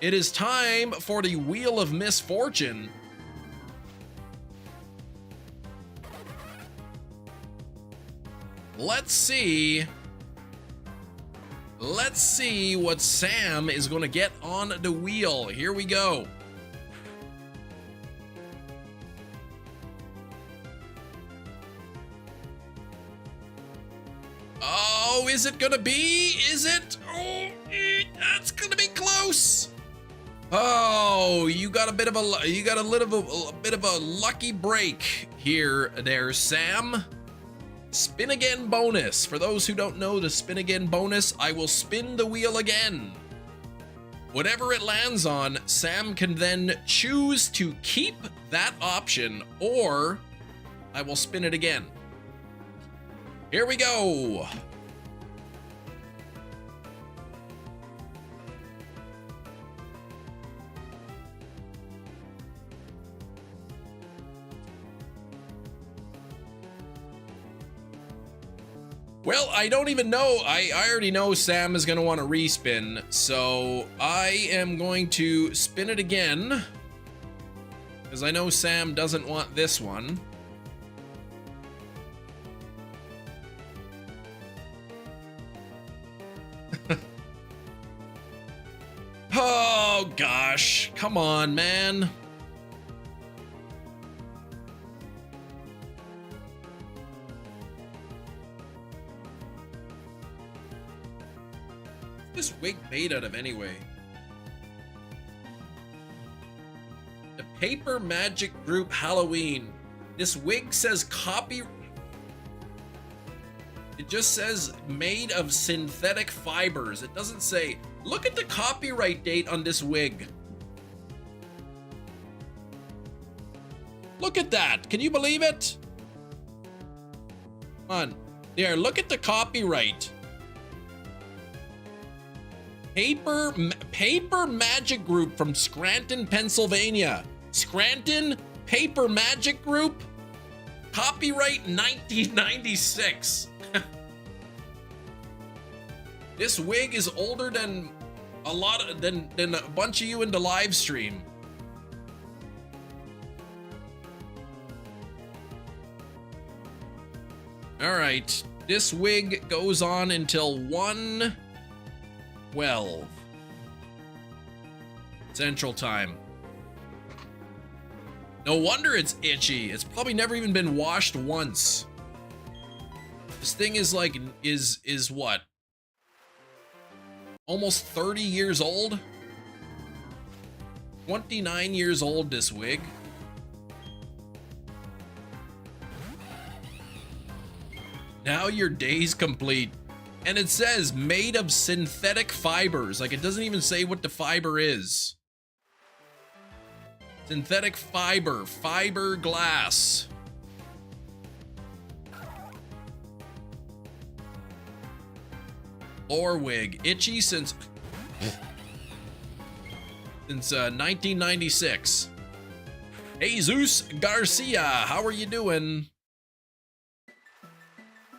It is time for the Wheel of Misfortune. Let's see what Sam is going to get on the wheel. Here we go. Oh, is it going to be? Is it? Oh, that's going to be close. Oh, you got a bit of a bit of a lucky break here there, Sam. Spin again bonus. For those who don't know the spin again bonus, I will spin the wheel again. Whatever it lands on, Sam can then choose to keep that option, or I will spin it again. Here we go. Well, I don't even know. I already know Sam is going to want to respin, so I am going to spin it again, because I know Sam doesn't want this one. Oh, gosh. Come on, man. This wig made out of anyway? The Paper Magic Group Halloween. This wig says copy. It just says made of synthetic fibers. It doesn't say. Look at the copyright date on this wig. Look at that. Can you believe it? Come on. There, look at the copyright. Paper Magic Group from Scranton, Pennsylvania. Scranton Paper Magic Group. Copyright 1996. This wig is older than than a bunch of you in the live stream. All right, this wig goes on until 1:12 Central Time. No wonder it's itchy. It's probably never even been washed once. This thing is like, is what? Almost 30 years old? 29 years old, this wig. Now your day's complete. And it says made of synthetic fibers. Like, it doesn't even say what the fiber is. Synthetic fiber, fiberglass. Floor wig, itchy since 1996. Jesus Garcia, how are you doing?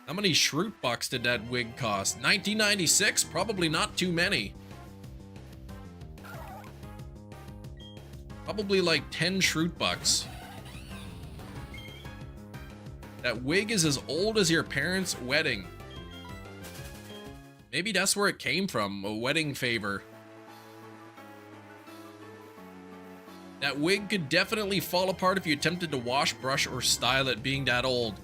How many Shroot bucks did that wig cost? 1996? Probably not too many. Probably like 10 Shroot bucks. That wig is as old as your parents' wedding. Maybe that's where it came from, a wedding favor. That wig could definitely fall apart if you attempted to wash, brush, or style it being that old.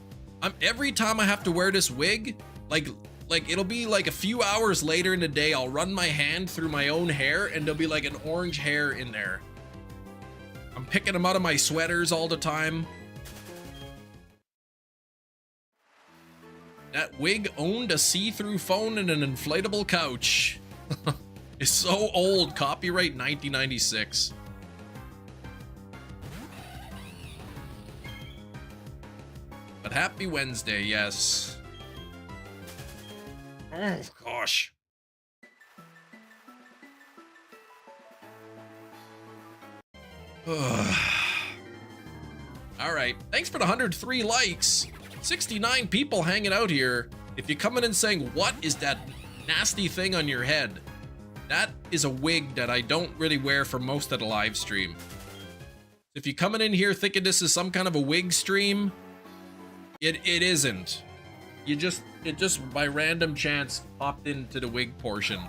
Every time I have to wear this wig, like it'll be like a few hours later in the day, I'll run my hand through my own hair and there'll be like an orange hair in there. I'm picking them out of my sweaters all the time. That wig owned a see-through phone and an inflatable couch. It's so old. Copyright 1996. But happy Wednesday, yes. Oh, gosh. All right. Thanks for the 103 likes. 69 people hanging out here. If you come in and saying, what is that nasty thing on your head? That is a wig that I don't really wear for most of the live stream. If you coming in here thinking this is some kind of a wig stream, it isn't. It just by random chance popped into the wig portion.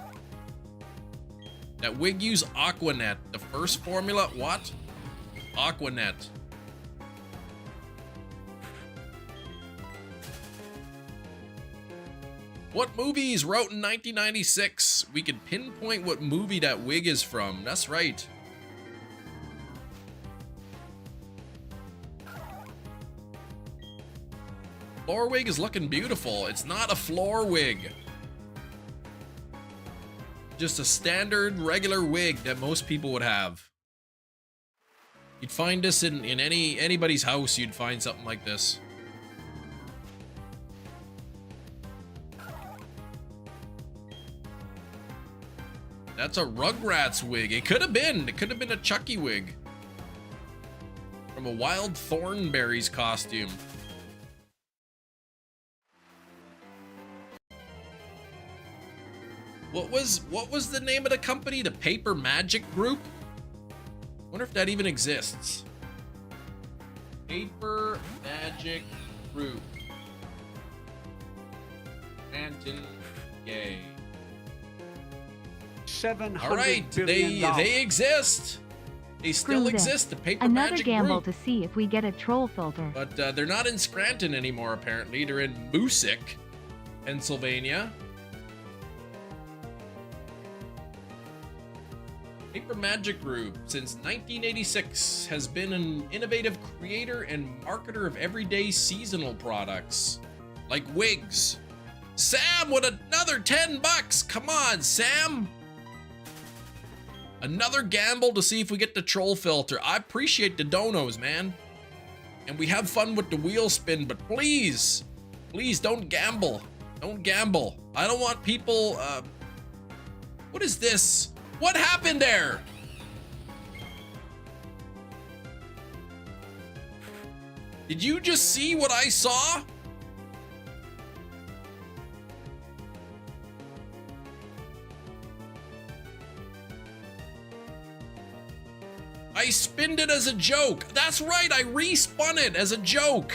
That wig use Aquanet. The first formula, what? Aquanet. What movies wrote in 1996? We could pinpoint what movie that wig is from. That's right. Floor wig is looking beautiful. It's not a floor wig. Just a standard regular wig that most people would have. You'd find this in anybody's house. You'd find something like this. That's a Rugrats wig. It could have been. It could have been a Chucky wig. From a Wild Thornberries costume. What was the name of the company? The Paper Magic Group? Wonder if that even exists. Paper Magic Group. Anton Gay. $700 All right, they exist. They still exist. The Paper Another Magic gamble Group. to see if we get a troll filter. But they're not in Scranton anymore, apparently. They're in Misc, Pennsylvania. Paper Magic Group, since 1986, has been an innovative creator and marketer of everyday seasonal products, like wigs. Sam with another 10 bucks. Come on, Sam. Another gamble to see if we get the troll filter. I appreciate the donos, man. And we have fun with the wheel spin, but please, please don't gamble. Don't gamble. I don't want people What is this? What happened there? Did you just see what I saw? I spinned it as a joke. That's right, I respun it as a joke.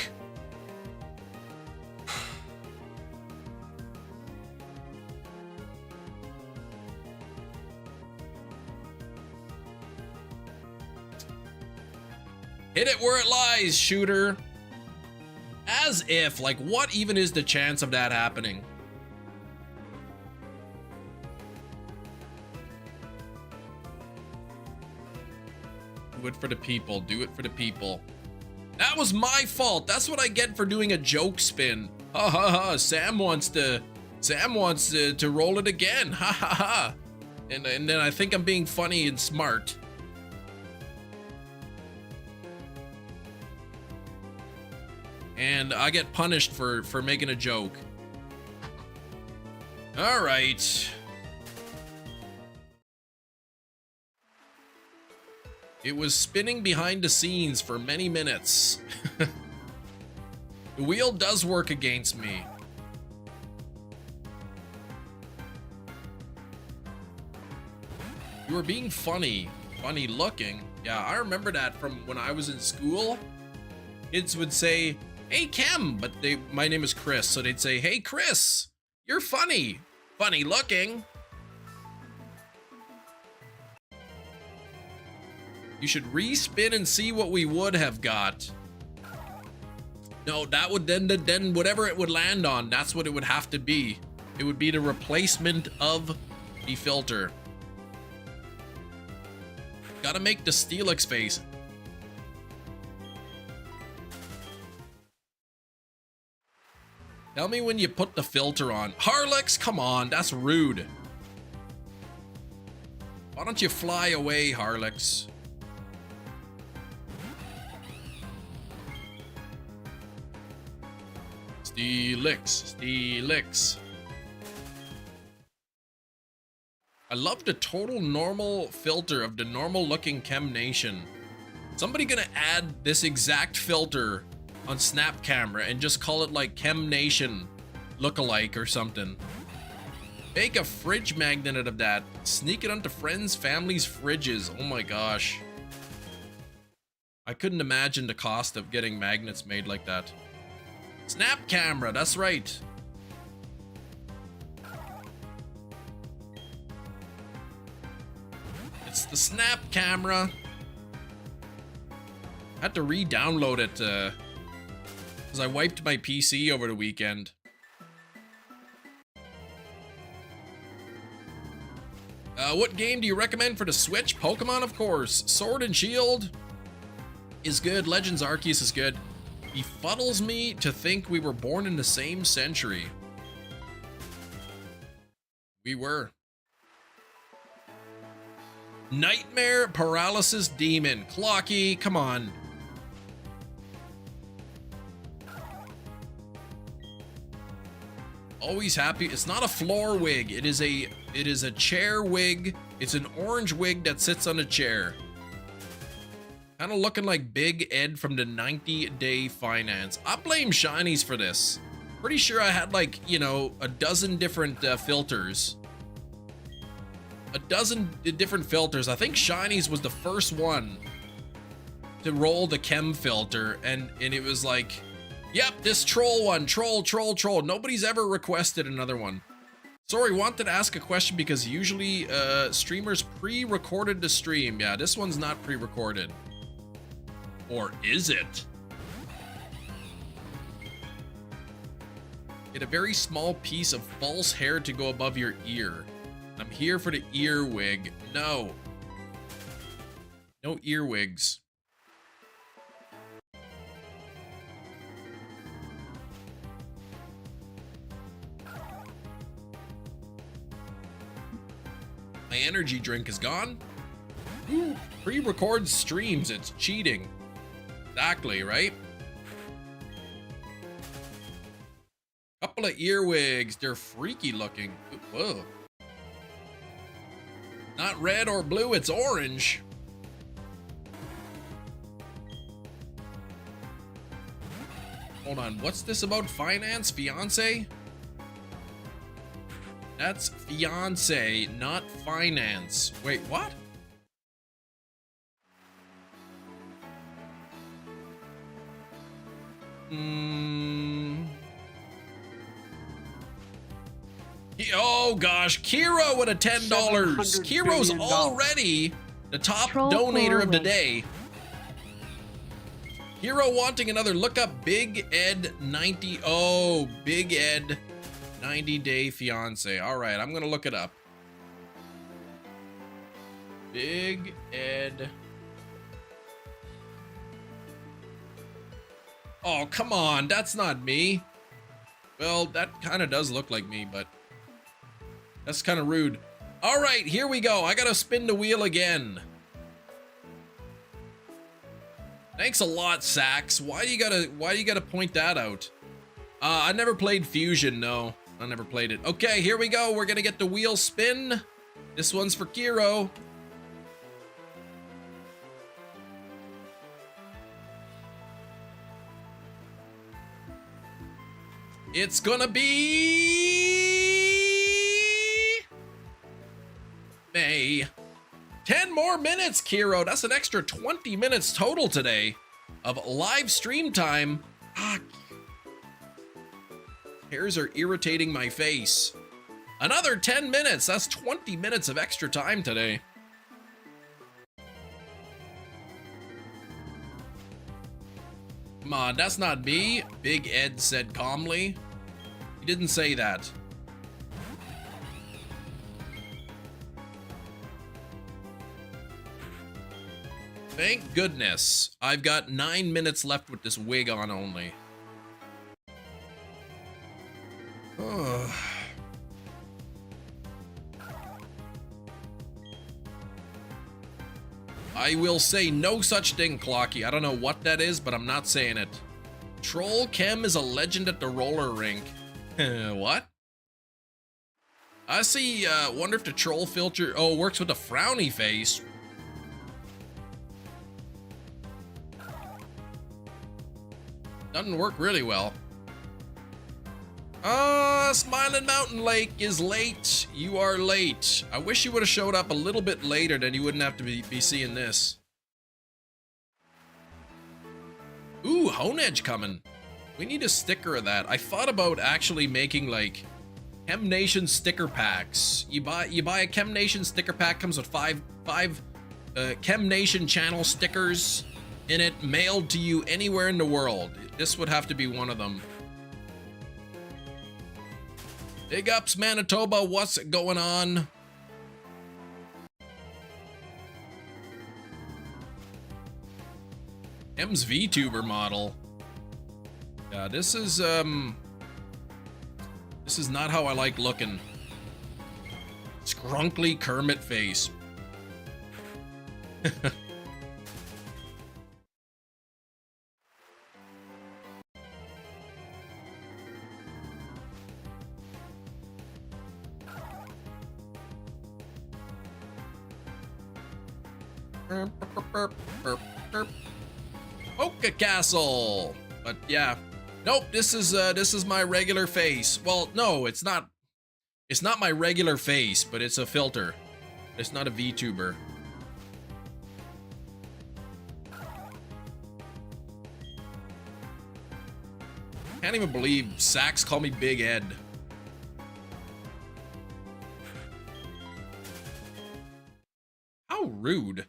Hit it where it lies, shooter. As if, like, what even is the chance of that happening? Do it for the people. Do it for the people. That was my fault. That's what I get for doing a joke spin. Ha ha ha. Sam wants to roll it again. Ha ha ha. And then I think I'm being funny and smart. And I get punished for making a joke. All right. It was spinning behind the scenes for many minutes. The wheel does work against me. You were being funny. Funny looking. Yeah, I remember that from when I was in school. Kids would say, "Hey, Chem," but my name is Chris, so they'd say, "Hey, Chris, you're funny. Funny looking." You should respin and see what we would have got. No, that would then whatever it would land on, that's what it would have to be. It would be the replacement of the filter. Gotta make the Steelix face. Tell me when you put the filter on. Harlex, come on, that's rude. Why don't you fly away, Harlex? Steelix, Steelix. I love the total normal filter of the normal looking Chem Nation. Somebody gonna add this exact filter on Snap Camera and just call it like Chem Nation lookalike or something. Make a fridge magnet out of that. Sneak it onto friends, families' fridges. Oh my gosh. I couldn't imagine the cost of getting magnets made like that. Snap Camera, that's right. It's the Snap Camera. I had to re-download it because I wiped my PC over the weekend. What game do you recommend for the Switch? Pokemon, of course. Sword and Shield is good. Legends Arceus is good. Befuddles me to think we were born in the same century. We were. Nightmare Paralysis Demon. Clocky, come on. Always happy. It's not a floor wig. It is a chair wig. It's an orange wig that sits on a chair. Kind of looking like Big Ed from the 90-Day Finance. I blame Shinies for this. Pretty sure I had like, you know, a dozen different filters. A dozen different filters. I think Shinies was the first one to roll the Chem filter, and it was like, yep, this troll one, troll. Nobody's ever requested another one. Sorry, wanted to ask a question because usually streamers pre-recorded the stream. Yeah, this one's not pre-recorded. Or is it? Get a very small piece of false hair to go above your ear. I'm here for the ear wig. No. No ear wigs. My energy drink is gone. Ooh, pre-record streams, it's cheating. Exactly, right? Couple of earwigs, they're freaky looking. Whoa. Not red or blue, it's orange. Hold on, what's this about finance? Fiance? That's fiance, not finance. Wait, what? Oh gosh, Kiro with a $10. Kiro's already the top donator of the day. Hero wanting another look up Big Ed 90. Oh, Big Ed 90-day fiance. All right, I'm gonna look it up. Big Ed. Oh, come on, that's not me. Well, that kind of does look like me, but that's kind of rude. All right, here we go. I gotta spin the wheel again. Thanks a lot, Sax. Why do you gotta point that out? I never played Fusion, no. I never played it. Okay, here we go. We're gonna get the wheel spin. This one's for Kiro. It's gonna be May. 10 more minutes, Kiro. That's an extra 20 minutes total today of live stream time. Ah, hairs are irritating my face. Another 10 minutes. That's 20 minutes of extra time today. Come on, that's not me, Big Ed said calmly. He didn't say that. Thank goodness. I've got 9 minutes left with this wig on only. Oh. I will say no such thing, Clocky. I don't know what that is, but I'm not saying it. Troll Chem is a legend at the roller rink. What? I see, wonder if the troll filter, works with a frowny face. Doesn't work really well. Smiling Mountain Lake is late. You are late. I wish you would have showed up a little bit later, then you wouldn't have to be seeing this. Ooh, Hone Edge coming. We need a sticker of that. I thought about actually making like Chem Nation sticker packs. You buy a Chem Nation sticker pack, comes with five Chem Nation channel stickers in it, mailed to you anywhere in the world. This would have to be one of them. Big ups, Manitoba. What's going on? M's VTuber model. Yeah, this is not how I like looking. Scrunkly Kermit face. Poke Castle. But yeah, nope, this is my regular face. Well, no, it's not my regular face, but it's a filter. It's not a VTuber. Can't even believe Sax called me Big Ed. How rude.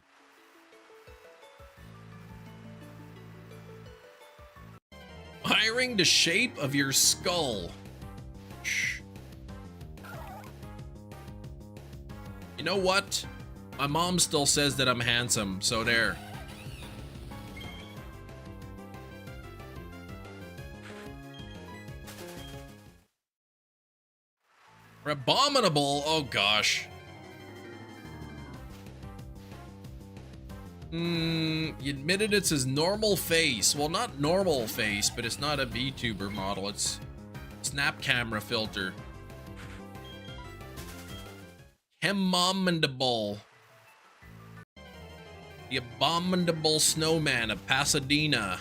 Hiring the shape of your skull. Shh. You know what? My mom still says that I'm handsome, so there. Abominable. Oh gosh. You admitted it's his normal face. Well, not normal face, but it's not a VTuber model. It's snap camera filter. Abominable. The Abominable Snowman of Pasadena.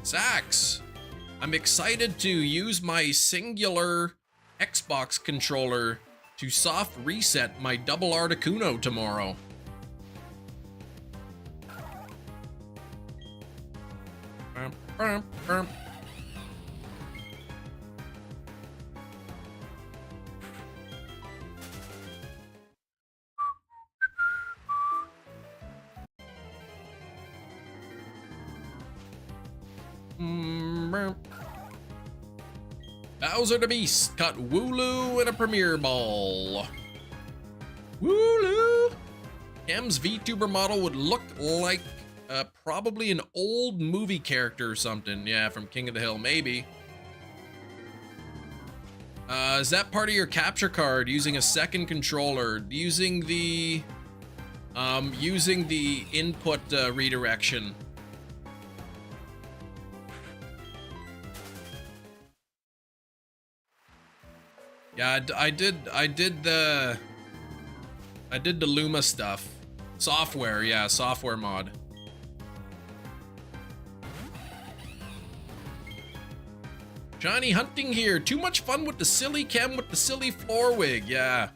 Sax, I'm excited to use my singular Xbox controller to soft reset my double Articuno tomorrow. Bowser the Beast caught Wooloo in a premiere ball. Wooloo! Cam's VTuber model would look like probably an old movie character or something. Yeah, from King of the Hill, maybe. Is that part of your capture card? Using a second controller, using the input redirection. Yeah, I did the Luma stuff. Software, yeah, software mod. Shiny hunting here. Too much fun with the silly chem with the silly floor wig. Yeah,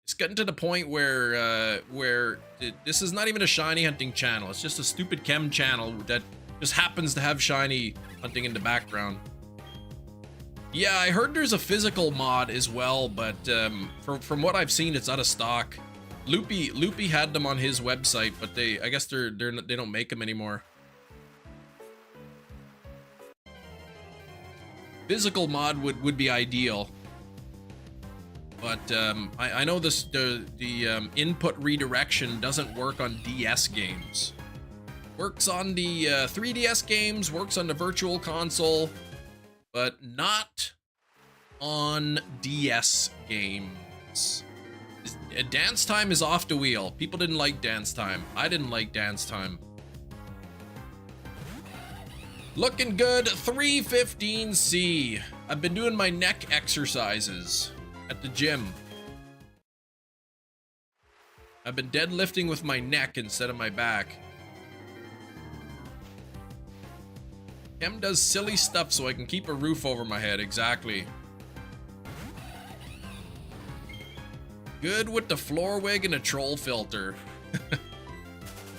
it's getting to the point where this is not even a shiny hunting channel. It's just a stupid chem channel that just happens to have shiny hunting in the background. Yeah, I heard there's a physical mod as well, but from what I've seen, it's out of stock. Loopy had them on his website, but I guess they don't make them anymore. Physical mod would be ideal, but I know the input redirection doesn't work on DS games. Works on the 3DS games, works on the Virtual Console, but not on DS games. Dance Time is off the wheel. People didn't like Dance Time. I didn't like Dance Time. Looking good, 315C. I've been doing my neck exercises at the gym. I've been deadlifting with my neck instead of my back. Chem does silly stuff so I can keep a roof over my head, exactly. Good with the floor wig and a troll filter.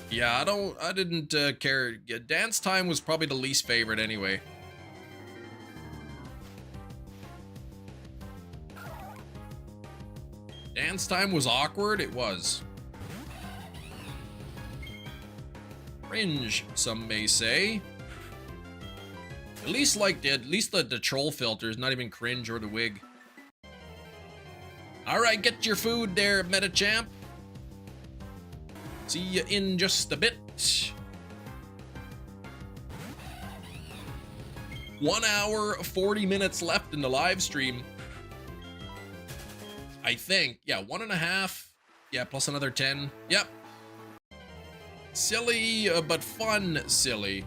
Yeah, I didn't care. Yeah, Dance Time was probably the least favorite anyway. Dance Time was awkward, it was. Cringe, some may say. At least the troll filter is not even cringe or the wig. Alright, get your food there, Metachamp. See you in just a bit. 1 hour, 40 minutes left in the live stream. I think. Yeah, 1.5. Yeah, plus another 10. Yep. Silly, but fun silly.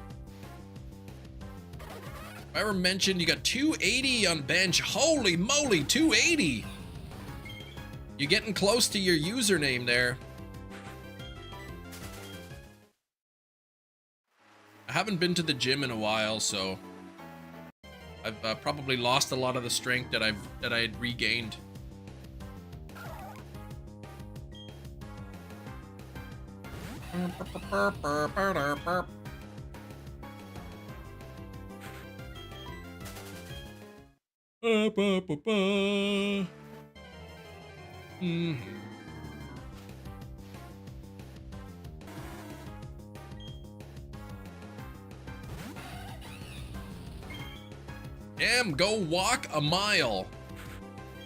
If I ever mentioned you got 280 on bench. Holy moly, 280. You're getting close to your username there. I haven't been to the gym in a while, so I've probably lost a lot of the strength that I had regained. Damn, go walk a mile.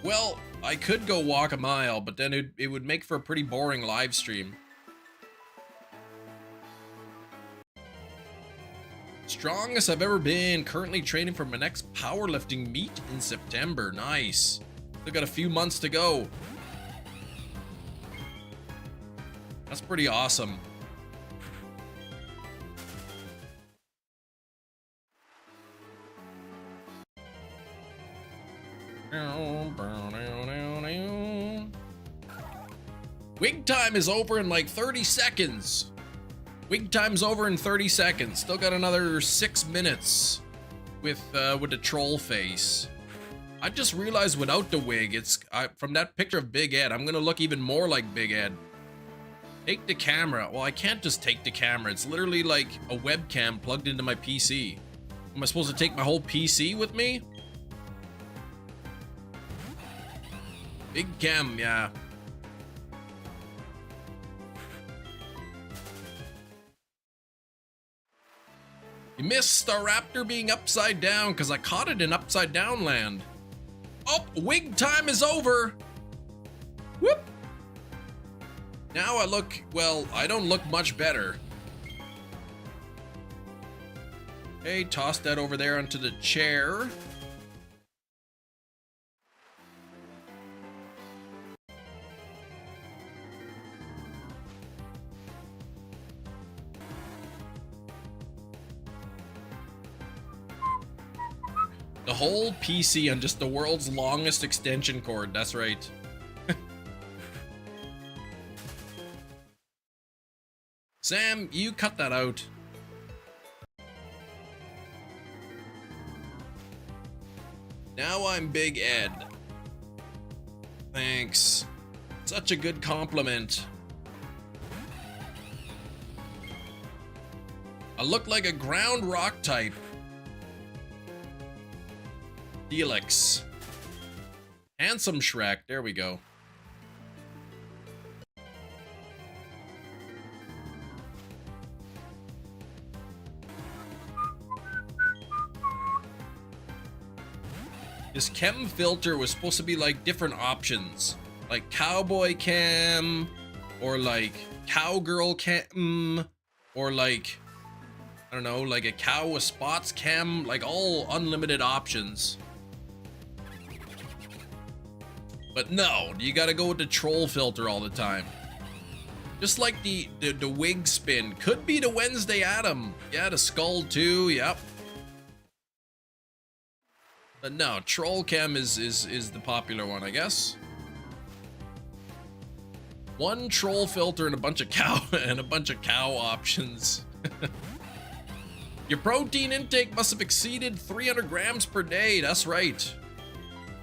Well, I could go walk a mile, but then it would make for a pretty boring live stream. Strongest I've ever been. Currently training for my next powerlifting meet in September. Nice. Still got a few months to go. That's pretty awesome. Wig time is over in like 30 seconds. Wig time's over in 30 seconds. Still got another 6 minutes with the troll face. I just realized without the wig, from that picture of Big Ed, I'm gonna look even more like Big Ed. Take the camera. Well, I can't just take the camera. It's literally like a webcam plugged into my PC. Am I supposed to take my whole PC with me? Big cam, yeah. You missed the raptor being upside down because I caught it in upside down land. Oh, wig time is over. Whoop. Now I look, well, I don't look much better. Okay, toss that over there onto the chair. The whole PC on just the world's longest extension cord, that's right. Sam, you cut that out. Now I'm Big Ed. Thanks. Such a good compliment. I look like a ground rock type. Felix. Handsome Shrek. There we go. This chem filter was supposed to be like different options. Like cowboy chem, or like cowgirl chem, or like, I don't know, like a cow with spots chem, like all unlimited options. But no, you gotta go with the troll filter all the time. Just like the wig spin. Could be the Wednesday Adam. Yeah, the skull too, yep. But no, troll chem is the popular one, I guess. One troll filter and a bunch of cow options. Your protein intake must have exceeded 300 grams per day. That's right.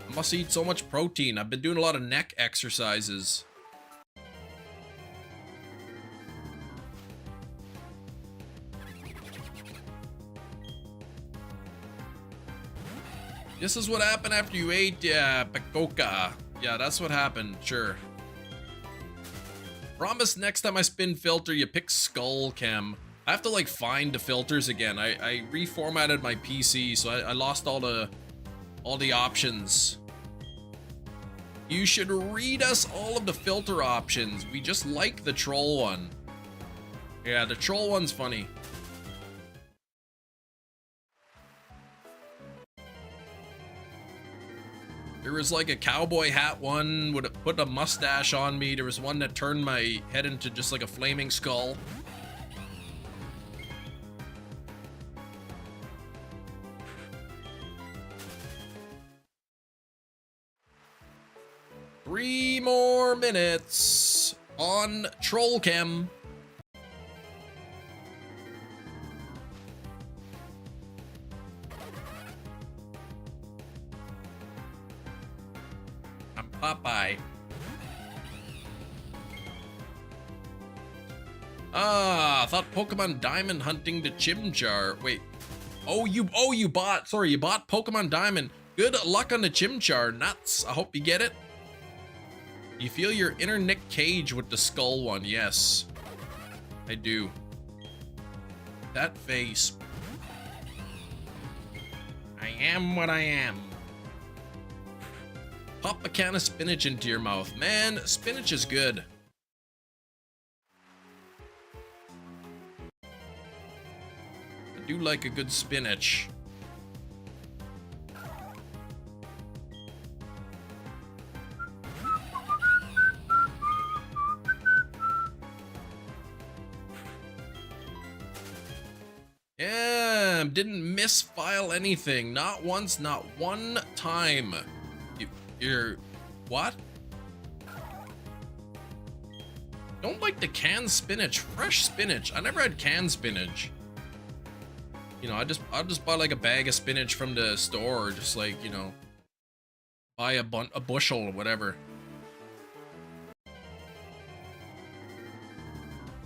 I must eat so much protein. I've been doing a lot of neck exercises. This is what happened after you ate, Pecoca. Yeah, that's what happened, sure. Promise next time I spin filter, you pick skull chem. I have to like find the filters again. I reformatted my PC, so I lost all the options. You should read us all of the filter options. We just like the troll one. Yeah, the troll one's funny. There was like a cowboy hat one, would put a mustache on me. There was one that turned my head into just like a flaming skull. Three more minutes on troll chem. I'm Popeye. Ah, I thought Pokemon Diamond hunting the Chimchar. Wait. Oh, you bought Pokemon Diamond. Good luck on the Chimchar. Nuts. I hope you get it. You feel your inner Nick Cage with the skull one. Yes, I do. That face. I am what I am. Pop a can of spinach into your mouth. Man, spinach is good. I do like a good spinach. Yeah, didn't misfile anything. Not once, not one time. You're what? Don't like the canned spinach. Fresh spinach. I never had canned spinach. You know, I'll just buy like a bag of spinach from the store, or just like, you know, buy a bushel or whatever.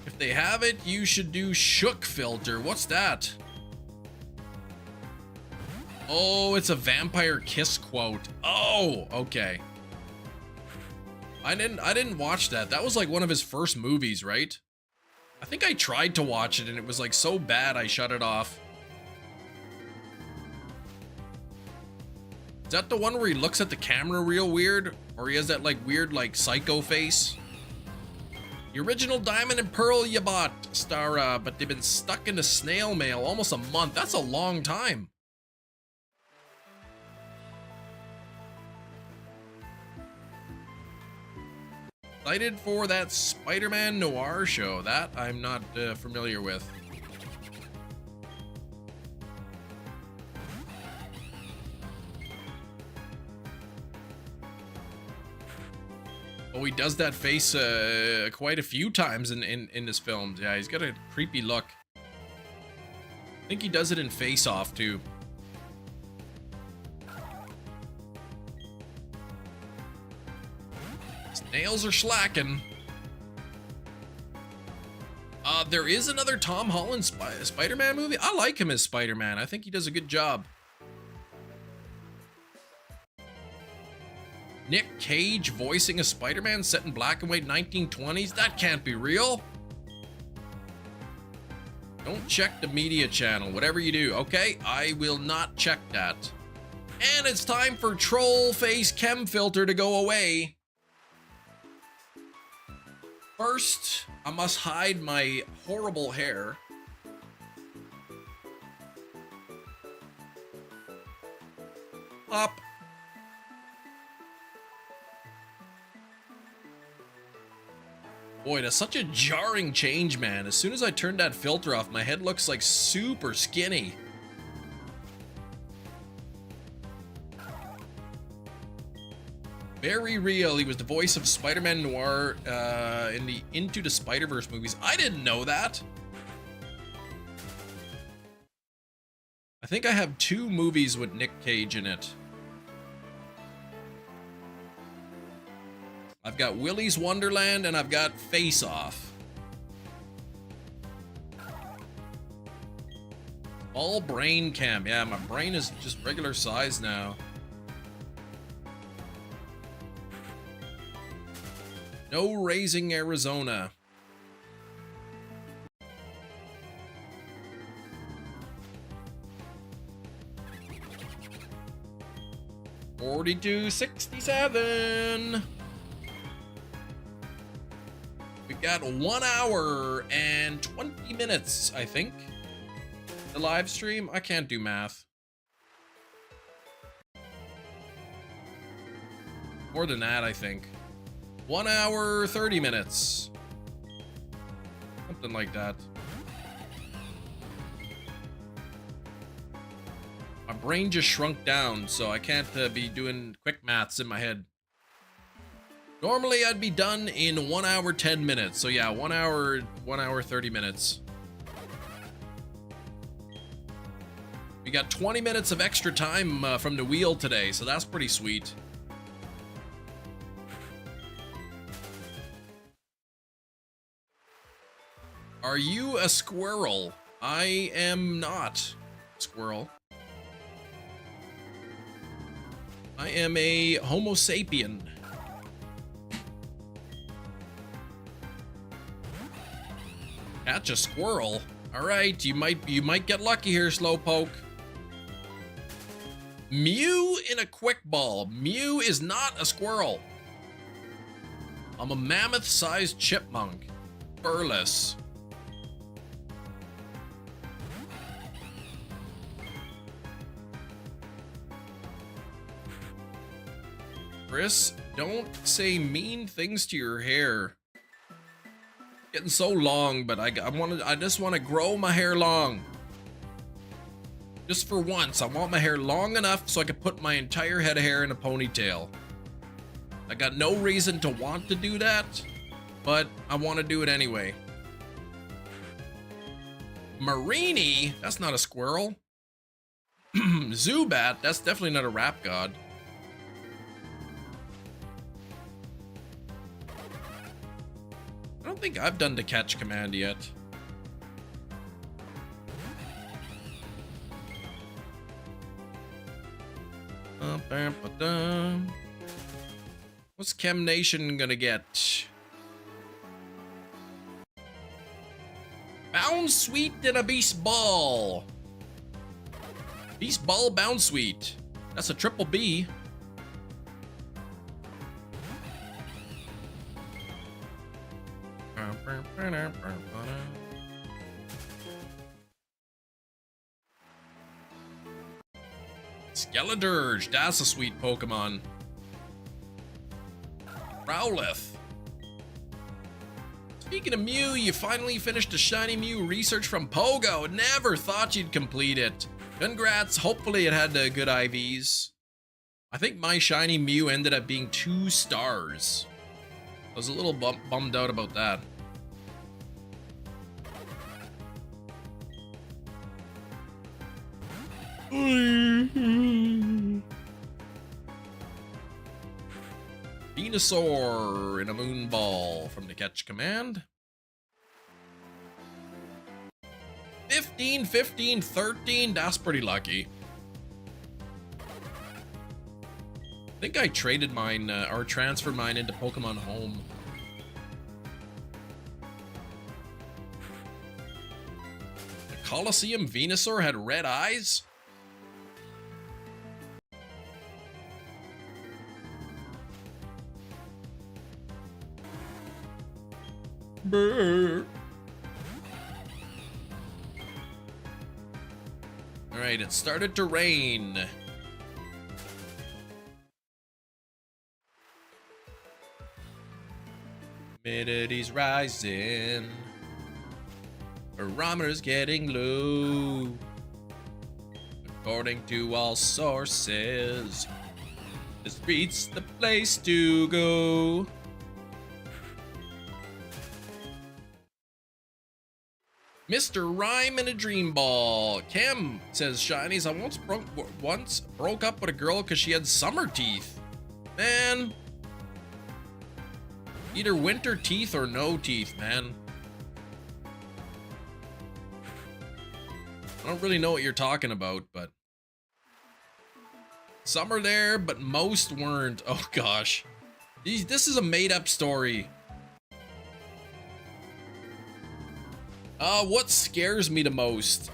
If they have it, you should do shook filter. What's that? Oh, it's a vampire kiss quote. Oh, okay. I didn't watch that. That was like one of his first movies, right? I think I tried to watch it and it was like so bad I shut it off. Is that the one where he looks at the camera real weird? Or he has that like weird like psycho face? The original Diamond and Pearl you bought, Stara, but they've been stuck in the snail mail almost a month. That's a long time. Excited for that Spider-Man Noir show. That I'm not familiar with. Oh, he does that face quite a few times in his films. Yeah, he's got a creepy look. I think he does it in Face Off too. Nails are slacking. There is another Tom Holland Spider-Man movie. I like him as Spider-Man. I think he does a good job. Nick Cage voicing a Spider-Man set in black and white 1920s? That can't be real. Don't check the media channel, whatever you do, okay? I will not check that. And it's time for Troll Face Chem Filter to go away. First, I must hide my horrible hair. Up. Boy, that's such a jarring change, man. As soon as I turned that filter off, my head looks like super skinny. Very real. He was the voice of Spider-Man Noir in the Into the Spider-Verse movies. I didn't know that. I think I have 2 movies with Nick Cage in it. I've got Willy's Wonderland and I've got Face Off. All brain cam. Yeah, my brain is just regular size now. No raising Arizona. $42.67. We got 1 hour and 20 minutes, I think. The live stream. I can't do math. More than that, I think. 1 hour, 30 minutes. Something like that. My brain just shrunk down, so I can't be doing quick maths in my head. Normally, I'd be done in 1 hour, 10 minutes. So yeah, 1 hour, 30 minutes. We got 20 minutes of extra time from the wheel today, so that's pretty sweet. Are you a squirrel? I am not a squirrel. I am a Homo sapien. Catch a squirrel. All right, you might get lucky here, Slowpoke. Mew in a quick ball. Mew is not a squirrel. I'm a mammoth-sized chipmunk. Furless. Chris, don't say mean things to your hair. Getting so long, but I just want to grow my hair long. Just for once, I want my hair long enough so I can put my entire head of hair in a ponytail. I got no reason to want to do that, but I want to do it anyway. Marini? That's not a squirrel. Zubat? That's definitely not a rap god. I don't think I've done the catch command yet. What's Chem Nation gonna get? Bound Sweet and a Beast Ball. Beast Ball Bound Sweet. That's a triple B. Skeledirge, that's a sweet Pokemon. Rowlith. Speaking of Mew, you finally finished a shiny Mew research from Pogo. Never thought you'd complete it. Congrats, hopefully it had good IVs. I think my shiny Mew ended up being 2 stars. I was a little bummed out about that. Venusaur in a Moon Ball from the catch command. 15, 15, 13. That's pretty lucky. I think I traded mine or transferred mine into Pokemon Home. The Colosseum Venusaur had red eyes? Brr. All right, it started to rain. Humidity's rising. Barometer's getting low. According to all sources, the street's the place to go. Mr. Rhyme in a Dream Ball. Cam says, Shinies, I once broke up with a girl because she had summer teeth. Man. Either winter teeth or no teeth, man. I don't really know what you're talking about, but... Some are there, but most weren't. Oh, gosh. This is a made-up story. What scares me the most?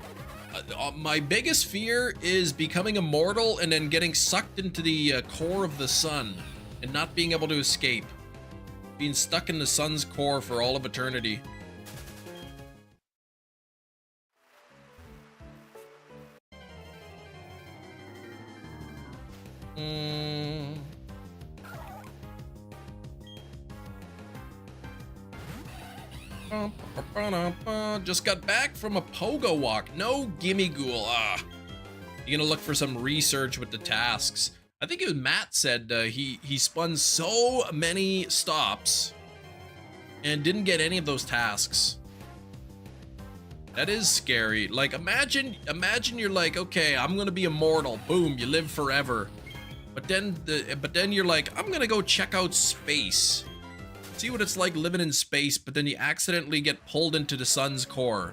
My biggest fear is becoming immortal and then getting sucked into the core of the sun and not being able to escape. Being stuck in the sun's core for all of eternity. Just got back from a pogo walk. No gimme ghoul. You gonna look for some research with the tasks. I think it was Matt said he spun so many stops and didn't get any of those tasks. That is scary. Like imagine you're like, okay, I'm gonna be immortal. Boom, you live forever. But then you're like, I'm gonna go check out space. See what it's like living in space, but then you accidentally get pulled into the sun's core.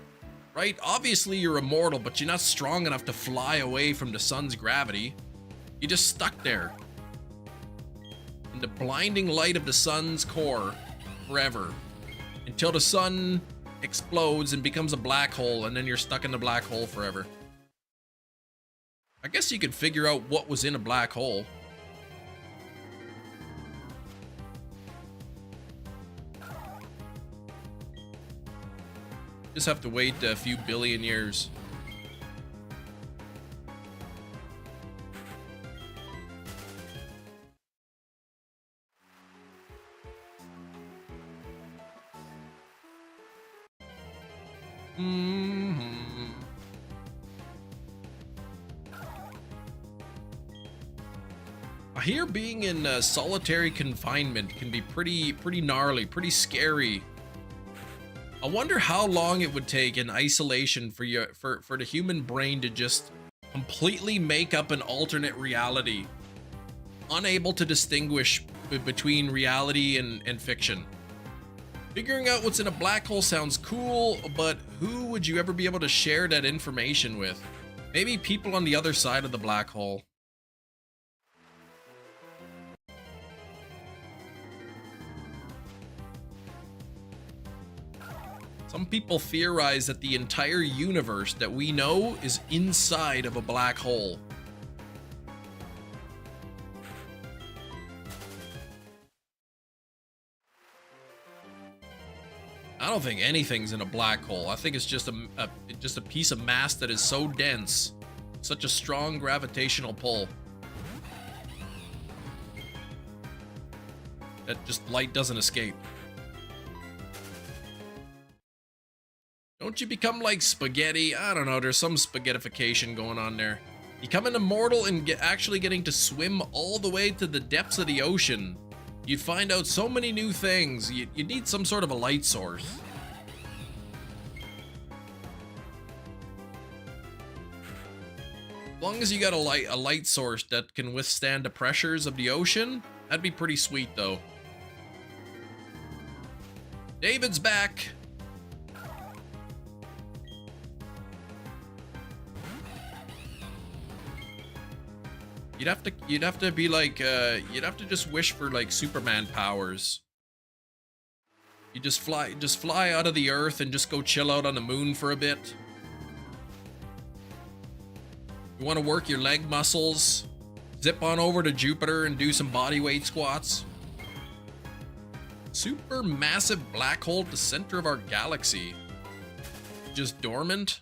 Right? Obviously you're immortal, but you're not strong enough to fly away from the sun's gravity. You're just stuck there. In the blinding light of the sun's core forever. Until the sun explodes and becomes a black hole, and then you're stuck in the black hole forever. I guess you could figure out what was in a black hole. Just have to wait a few billion years. I hear being in solitary confinement can be pretty gnarly, pretty scary. I wonder how long it would take in isolation for the human brain to just completely make up an alternate reality, unable to distinguish between reality and fiction. Figuring out what's in a black hole sounds cool, but who would you ever be able to share that information with? Maybe people on the other side of the black hole. Some people theorize that the entire universe that we know is inside of a black hole. I don't think anything's in a black hole. I think it's just a piece of mass that is so dense, such a strong gravitational pull, that just light doesn't escape. Don't you become like spaghetti? I don't know, there's some spaghettification going on there. Becoming immortal and actually getting to swim all the way to the depths of the ocean. You'd find out so many new things. You need some sort of a light source. As long as you got a light source that can withstand the pressures of the ocean, that'd be pretty sweet though. David's back. You'd have to be like you'd have to just wish for like Superman powers. You just fly out of the earth and just go chill out on the moon for a bit. You want to work your leg muscles, zip on over to Jupiter and do some body weight squats. Super massive black hole at the center of our galaxy. Just dormant?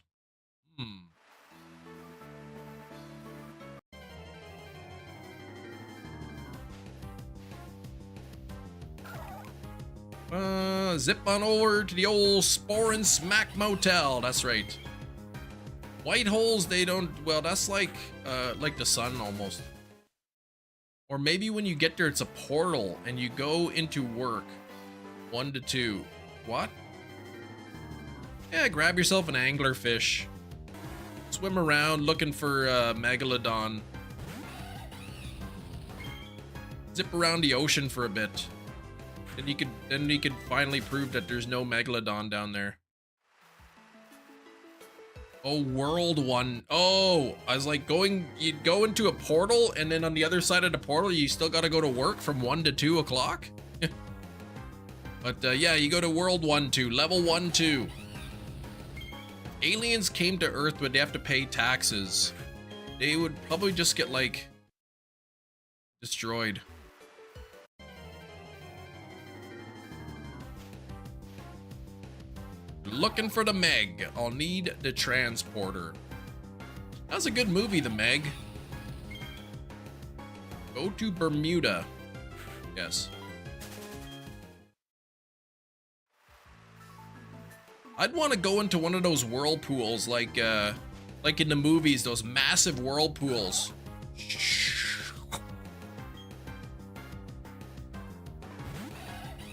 Zip on over to the old Spore and Smack Motel. That's right. White holes, they don't, well, that's like the sun almost. Or maybe when you get there, it's a portal and you go into work. 1 to 2. What? Yeah, grab yourself an anglerfish. Swim around looking for Megalodon. Zip around the ocean for a bit. Then you could finally prove that there's no Megalodon down there. Oh, World 1. Oh, I was like you'd go into a portal and then on the other side of the portal, you still got to go to work from 1 to 2 o'clock. But yeah, you go to World 1-2, level 1-2. Aliens came to Earth, but they have to pay taxes. They would probably just get like destroyed. Looking for the Meg. I'll need the transporter. That was a good movie, the Meg. Go to Bermuda. Yes. I'd want to go into one of those whirlpools like in the movies, those massive whirlpools.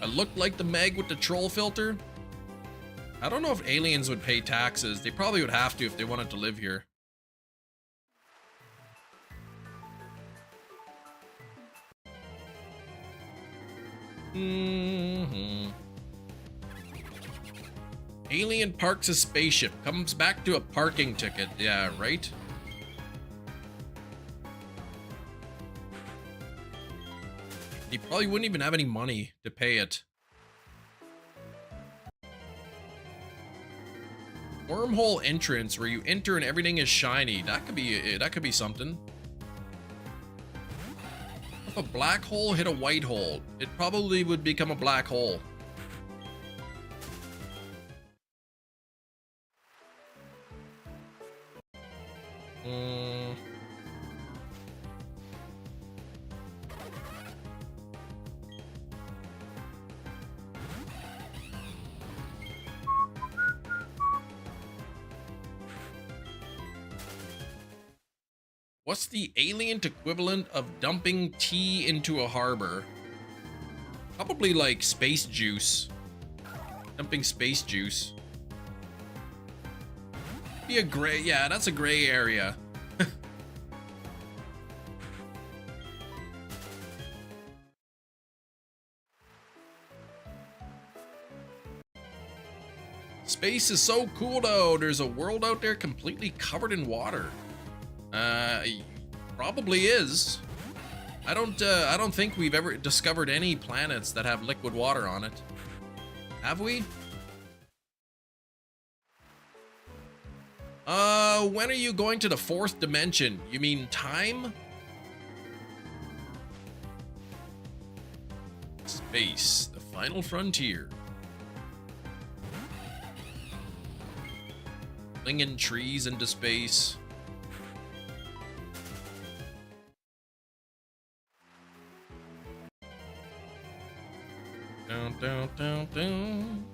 I look like the Meg with the troll filter. I don't know if aliens would pay taxes. They probably would have to if they wanted to live here. Alien parks a spaceship, comes back to a parking ticket. Yeah, right? He probably wouldn't even have any money to pay it. Wormhole entrance where you enter and everything is shiny. That could be something. If a black hole hit a white hole, it probably would become a black hole. What's the alien equivalent of dumping tea into a harbor? Probably like space juice. Dumping space juice. Be a gray, yeah, that's a gray area. Space is so cool though. There's a world out there completely covered in water. Probably is. I don't think we've ever discovered any planets that have liquid water on it. Have we? When are you going to the fourth dimension? You mean time? Space, the final frontier. Flinging trees into space. Down, down, down, down.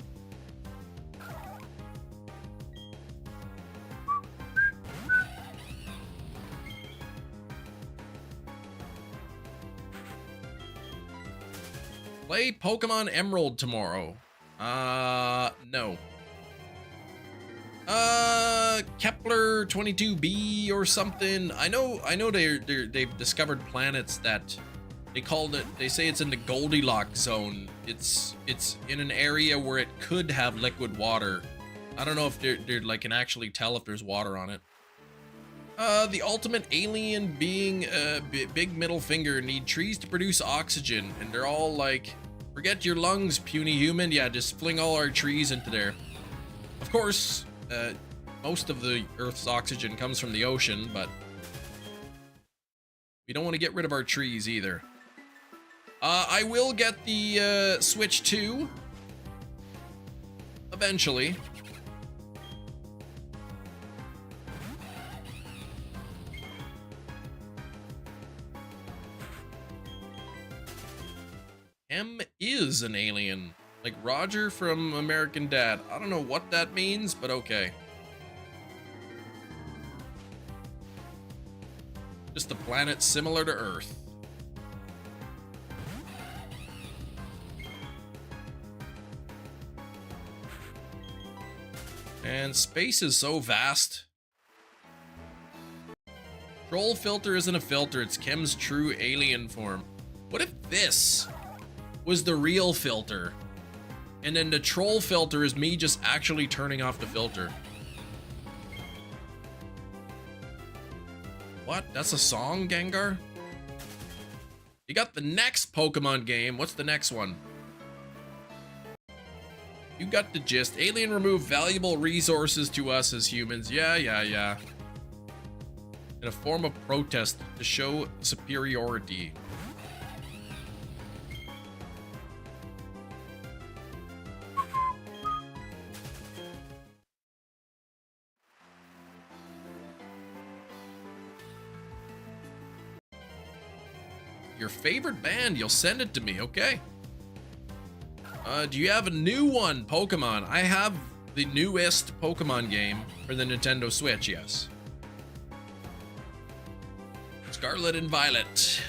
Play Pokemon Emerald tomorrow. No. Kepler 22b or something. I know they've discovered planets that they called it, they say it's in the Goldilocks zone. It's in an area where it could have liquid water. I don't know if they're like can actually tell if there's water on it. The ultimate alien being big middle finger need trees to produce oxygen, and they're all like, forget your lungs, puny human. Yeah, just fling all our trees into there. Of course, most of the Earth's oxygen comes from the ocean, but we don't want to get rid of our trees either. I will get the Switch 2 eventually. M is an alien, like Roger from American Dad. I don't know what that means, but okay. Just a planet similar to Earth. And space is so vast. Troll filter isn't a filter, it's Chem's true alien form. What if this was the real filter, and then the troll filter is me just actually turning off the filter? What? That's a song, Gengar? You got the next Pokemon game. What's the next one? You got the gist. Alien remove valuable resources to us as humans. Yeah. In a form of protest to show superiority. Your favorite band, you'll send it to me, okay? Do you have a new one, Pokemon? I have the newest Pokemon game for the Nintendo Switch, yes. Scarlet and Violet.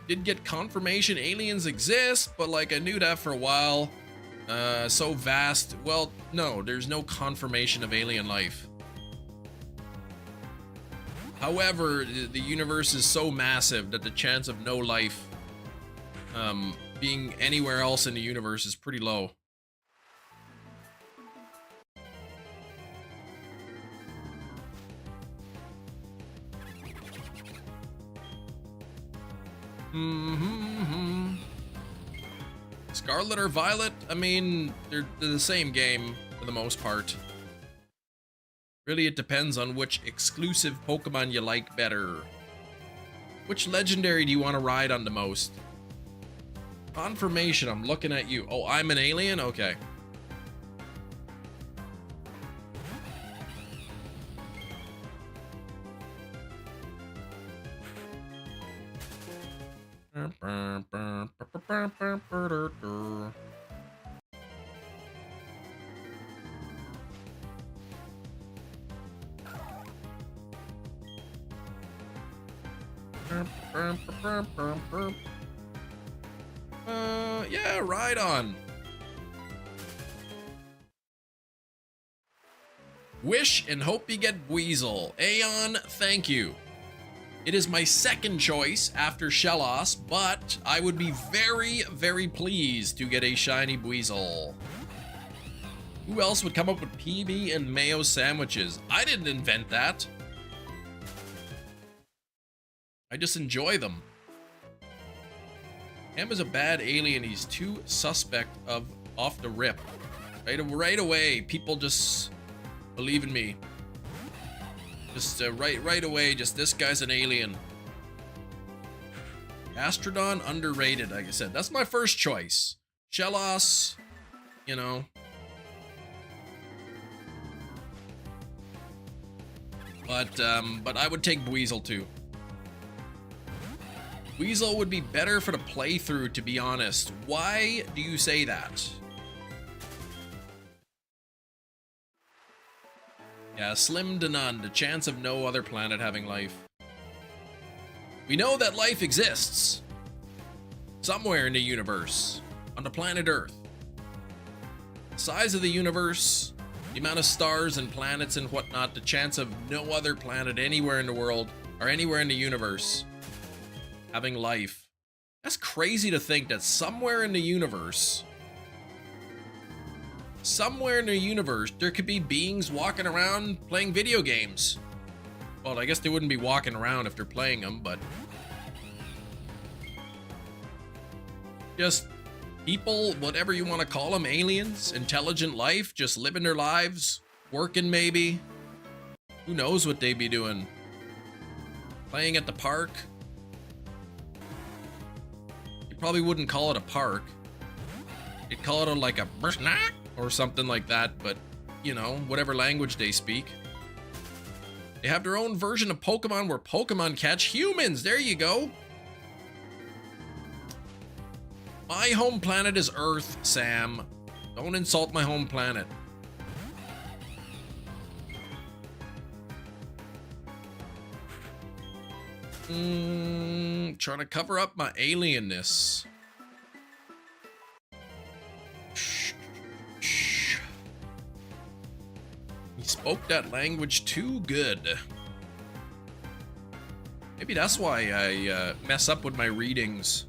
Did get confirmation aliens exist, but like I knew that for a while. So vast. Well, no, there's no confirmation of alien life. However, the universe is so massive that the chance of no life being anywhere else in the universe is pretty low. Scarlet or Violet? I mean, they're the same game for the most part. Really, it depends on which exclusive Pokemon you like better. Which legendary do you want to ride on the most? Confirmation, I'm looking at you. Oh, I'm an alien? Okay. Yeah, right on. Wish and hope you get Buizel. Aeon, thank you. It is my second choice after Shellos, but I would be very, very pleased to get a shiny Buizel. Who else would come up with PB and mayo sandwiches? I didn't invent that. I just enjoy them. Cam is a bad alien. He's too suspect of off the rip. Right away, people just believe in me. Just right away, just this guy's an alien. Gastrodon, underrated, like I said. That's my first choice. Shellos, you know. But I would take Buizel too. Buizel would be better for the playthrough, to be honest. Why do you say that? Yeah, slim to none, the chance of no other planet having life. We know that life exists somewhere in the universe, on the planet Earth. The size of the universe, the amount of stars and planets and whatnot, the chance of no other planet anywhere in the world or anywhere in the universe having life. That's crazy to think that somewhere in the universe, there could be beings walking around playing video games. Well, I guess they wouldn't be walking around if they're playing them, but just people, whatever you want to call them, aliens, intelligent life, just living their lives, working maybe. Who knows what they'd be doing? Playing at the park. You probably wouldn't call it a park. You'd call it like a snack or something like that, but you know, whatever language they speak. They have their own version of Pokemon where Pokemon catch humans. There you go. My home planet is Earth, Sam. Don't insult my home planet. Trying to cover up my alienness. He spoke that language too good. Maybe that's why I mess up with my readings.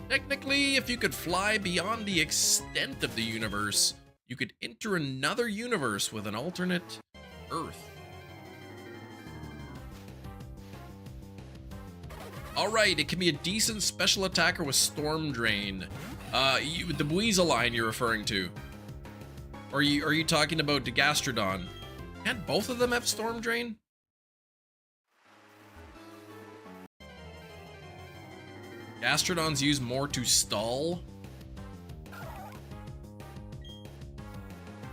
Technically, if you could fly beyond the extent of the universe, you could enter another universe with an alternate Earth. Alright, it can be a decent special attacker with Storm Drain. The Buizel line you're referring to. Or are you talking about the Gastrodon? Can't both of them have Storm Drain? Gastrodons use more to stall.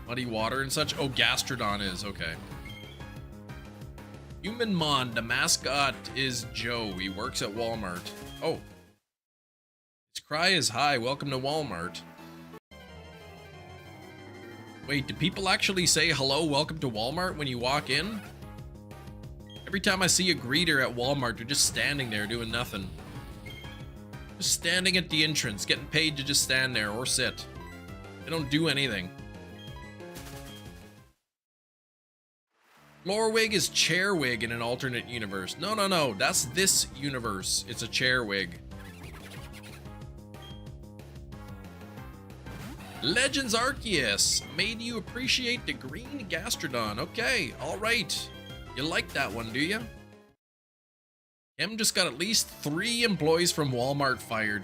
Muddy water and such. Oh, Gastrodon is, okay. Humanmon, the mascot is Joe. He works at Walmart. Oh. His cry is hi, welcome to Walmart. Wait, do people actually say hello, welcome to Walmart when you walk in? Every time I see a greeter at Walmart, they're just standing there doing nothing. Just standing at the entrance, getting paid to just stand there or sit. They don't do anything. Lorwig is Chairwig in an alternate universe. No, that's this universe. It's a Chairwig. Legends Arceus made you appreciate the green Gastrodon. Okay, alright. You like that one, do you? M just got at least 3 employees from Walmart fired.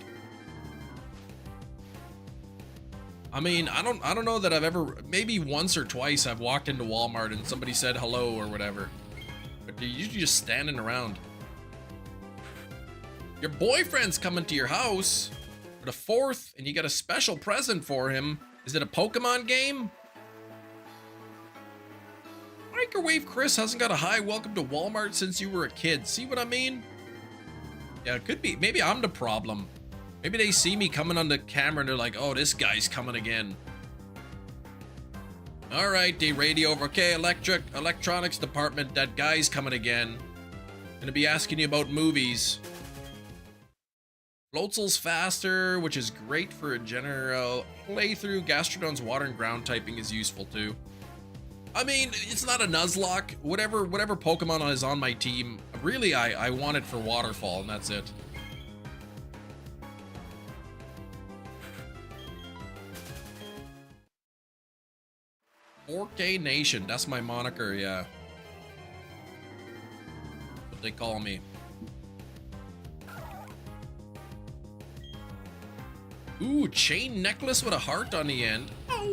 I mean, I don't know that I've ever, maybe once or twice I've walked into Walmart and somebody said hello or whatever. But they're usually just standing around. Your boyfriend's coming to your house for the 4th and you got a special present for him. Is it a Pokemon game? Microwave Chris hasn't got a hi welcome to Walmart since you were a kid. See what I mean? Yeah, it could be. Maybe I'm the problem. Maybe they see me coming on the camera and they're like, oh, this guy's coming again. All right, they radio over. Okay, electronics department, that guy's coming again. Gonna be asking you about movies. Floatzel's faster, which is great for a general playthrough. Gastrodon's water and ground typing is useful too. I mean, it's not a Nuzlocke. Whatever Pokemon is on my team, really I want it for Waterfall, and that's it. "4K Nation," that's my moniker, yeah. What they call me. Ooh, chain necklace with a heart on the end. Oh.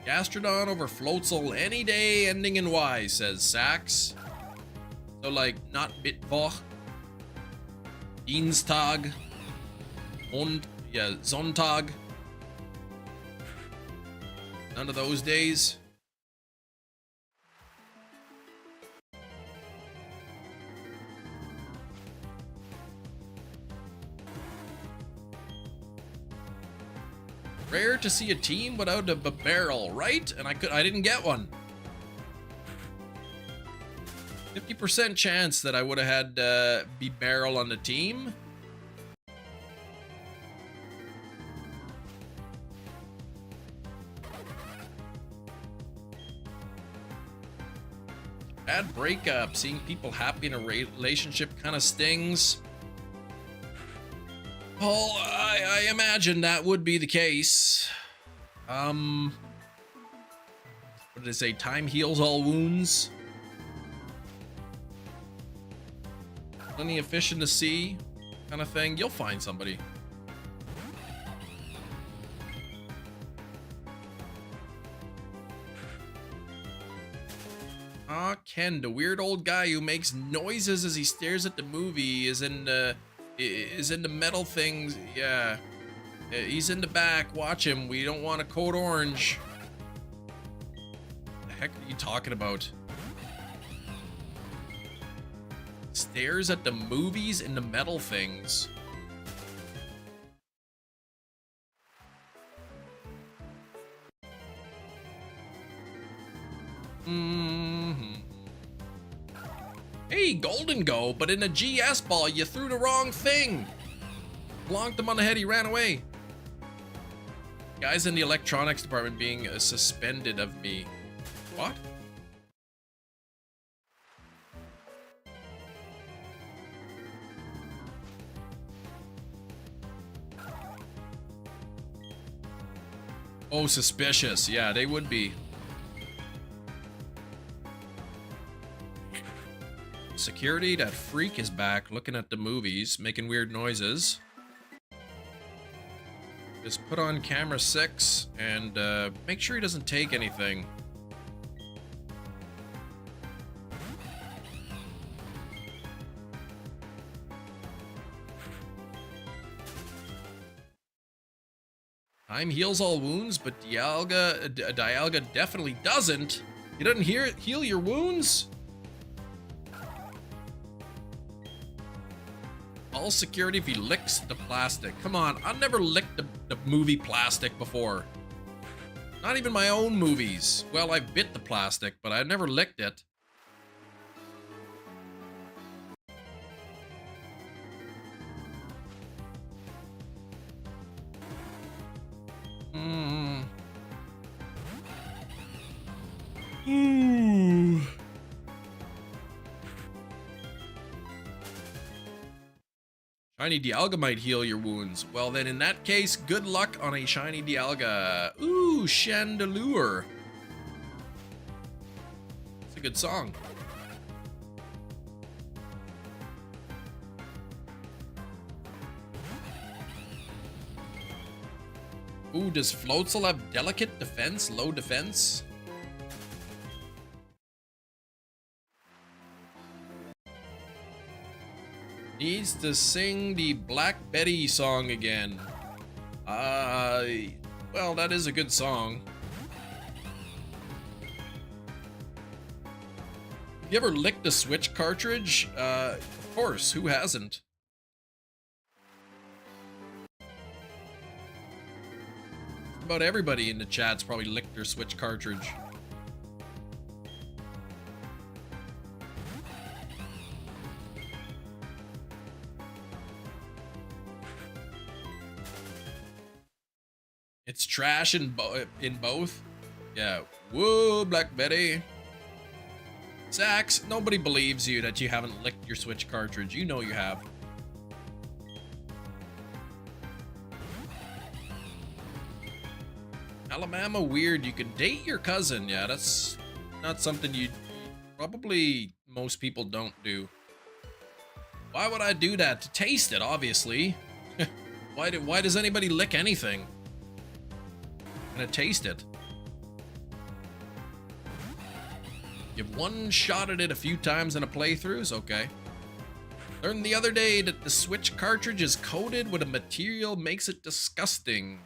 Gastrodon over Floatzel any day, ending in Y, says Sax. So, like, not Bitwoch, Dienstag, und, yeah, Sonntag. None of those days. Rare to see a team without a barrel, right? And I didn't get one. 50% chance that I would have had barrel on the team. Bad breakup. Seeing people happy in a relationship kind of stings. Well, I imagine that would be the case. What did it say? Time heals all wounds. Plenty of fish in the sea, kind of thing. You'll find somebody. Ah, Ken, the weird old guy who makes noises as he stares at the movie, is in the metal things. Yeah, he's in the back. Watch him. We don't want a code orange. The heck are you talking about? Stares at the movies in the metal things. Hey, Golden Go, but in a GS ball, you threw the wrong thing. Blonked him on the head, he ran away. Guys in the electronics department being suspended of me. What? Oh, suspicious. Yeah, they would be. Security, that freak is back looking at the movies, making weird noises. Just put on camera 6 and make sure he doesn't take anything. Time heals all wounds, but Dialga definitely doesn't. You didn't heal your wounds? All security if he licks the plastic. Come on, I've never licked the movie plastic before. Not even my own movies. Well, I bit the plastic, but I never licked it. Ooh. Shiny Dialga might heal your wounds. Well, then in that case, good luck on a shiny Dialga. Ooh, Chandelure. It's a good song. Ooh, does Floatzel have delicate defense, low defense? Needs to sing the Black Betty song again. Well, that is a good song. You ever licked a Switch cartridge? Of course, who hasn't? about everybody in the chat's probably licked their Switch cartridge. It's trash in both. Yeah. Whoa, Black Betty. Sax, nobody believes you that you haven't licked your Switch cartridge. You know you have. Alabama, weird. You can date your cousin. Yeah, that's not something you probably most people don't do. Why would I do that? To taste it, obviously. Why does anybody lick anything? I'm gonna taste it. You've one-shotted it a few times in a playthroughs? Okay. Learned the other day that the Switch cartridge is coated with a material makes it disgusting.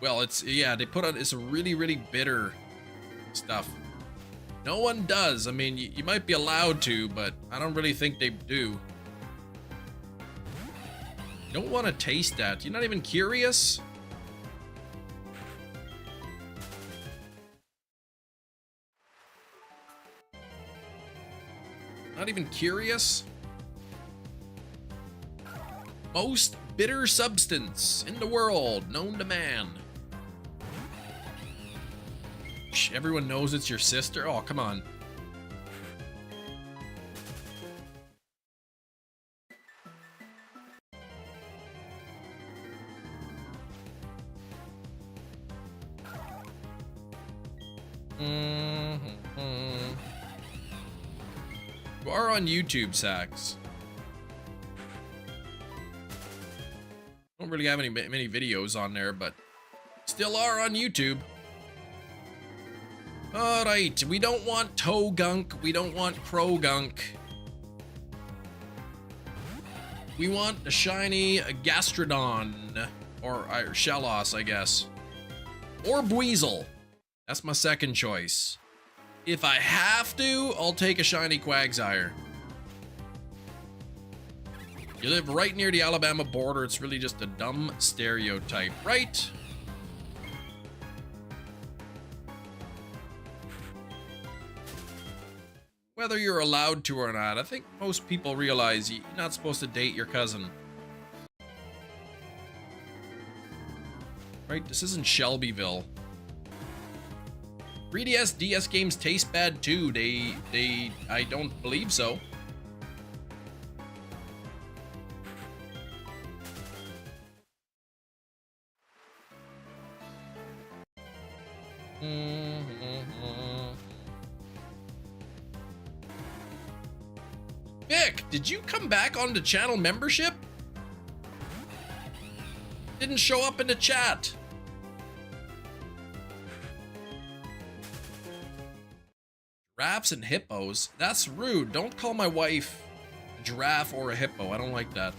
Well, they put on, it's a really, really bitter stuff. No one does. I mean, you might be allowed to, but I don't really think they do. You don't want to taste that. You're not even curious? Not even curious? Most bitter substance in the world known to man. Shh, everyone knows it's your sister? Oh, come on. You are on YouTube, Sax. Don't really have many videos on there, but still are on YouTube. All right, we don't want toe gunk. We don't want pro gunk. We want a shiny Gastrodon or Shellos, I guess, or Buizel. That's my second choice. If I have to, I'll take a shiny Quagsire. You live right near the Alabama border. It's really just a dumb stereotype, right? Whether you're allowed to or not, I think most people realize you're not supposed to date your cousin. Right? This isn't Shelbyville. 3DS, DS games taste bad too. I don't believe so. Vic, did you come back on the channel membership? Didn't show up in the chat. Giraffes and hippos? That's rude. Don't call my wife a giraffe or a hippo. I don't like that.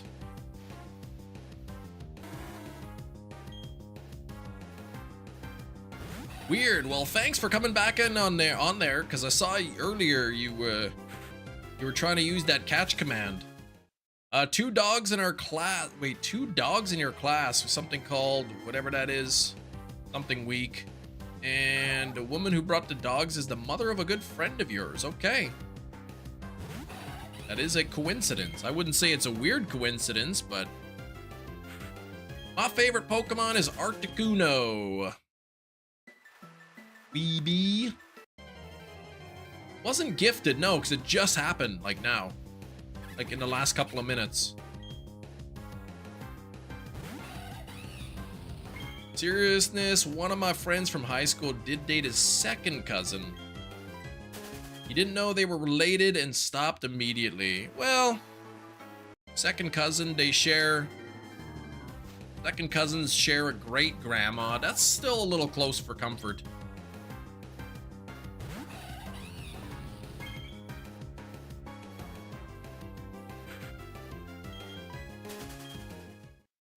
Weird. Well, thanks for coming back in on there, because I saw earlier you were trying to use that catch command. Two dogs in our class. Wait, 2 dogs in your class with something called whatever that is, something weak. And a woman who brought the dogs is the mother of a good friend of yours. Okay. That is a coincidence. I wouldn't say it's a weird coincidence, but my favorite Pokemon is Articuno. BB. Wasn't gifted, no, because it just happened, like now. Like in the last couple of minutes. Seriousness, one of my friends from high school did date his second cousin. He didn't know they were related and stopped immediately. Well, second cousin, second cousins share a great grandma. That's still a little close for comfort.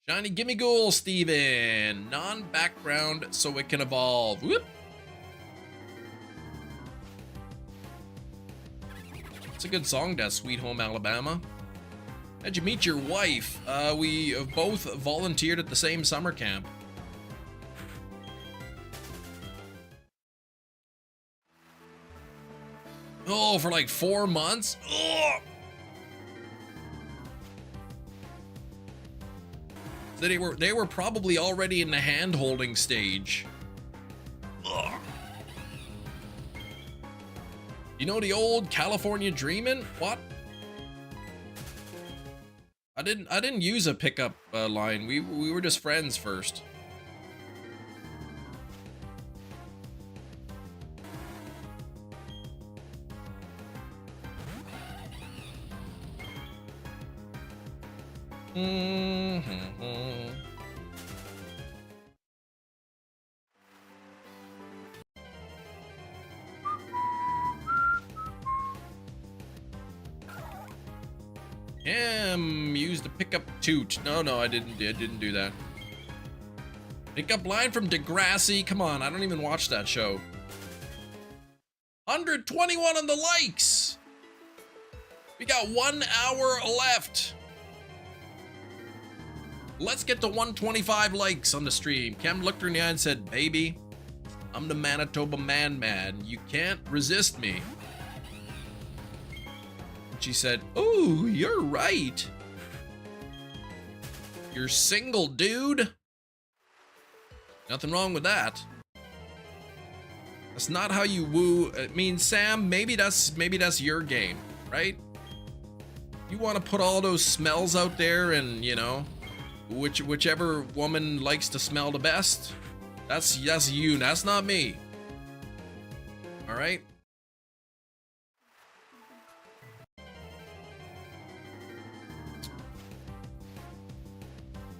Shiny Gimme Ghoul, Steven. Non-background so it can evolve. Whoop. It's a good song, that Sweet Home Alabama. How'd you meet your wife? We have both volunteered at the same summer camp. Oh, for like 4 months? Ugh. So they were probably already in the hand-holding stage. Ugh. You know the old California dreamin'? What? I didn't use a pickup line. We were just friends first. Used to pick up toot. No, I didn't do that. Pick up line from Degrassi. Come on, I don't even watch that show. 121 on the likes. We got 1 hour left. Let's get to 125 likes on the stream. Cam looked her in the eye and said, "Baby, I'm the Manitoba man. You can't resist me." She said, "Oh, you're right. You're single, dude." Nothing wrong with that. That's not how you woo. I mean, Sam, maybe that's your game, right? You want to put all those smells out there, and you know, whichever woman likes to smell the best. That's you. That's not me. All right.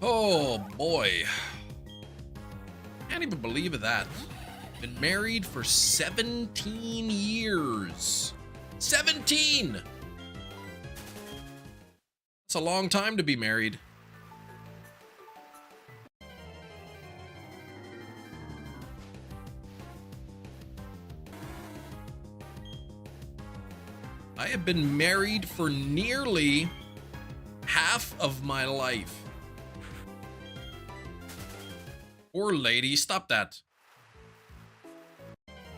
Oh boy. Can't even believe that. Been married for 17 years. 17! That's a long time to be married. I have been married for nearly half of my life. Poor lady, stop that.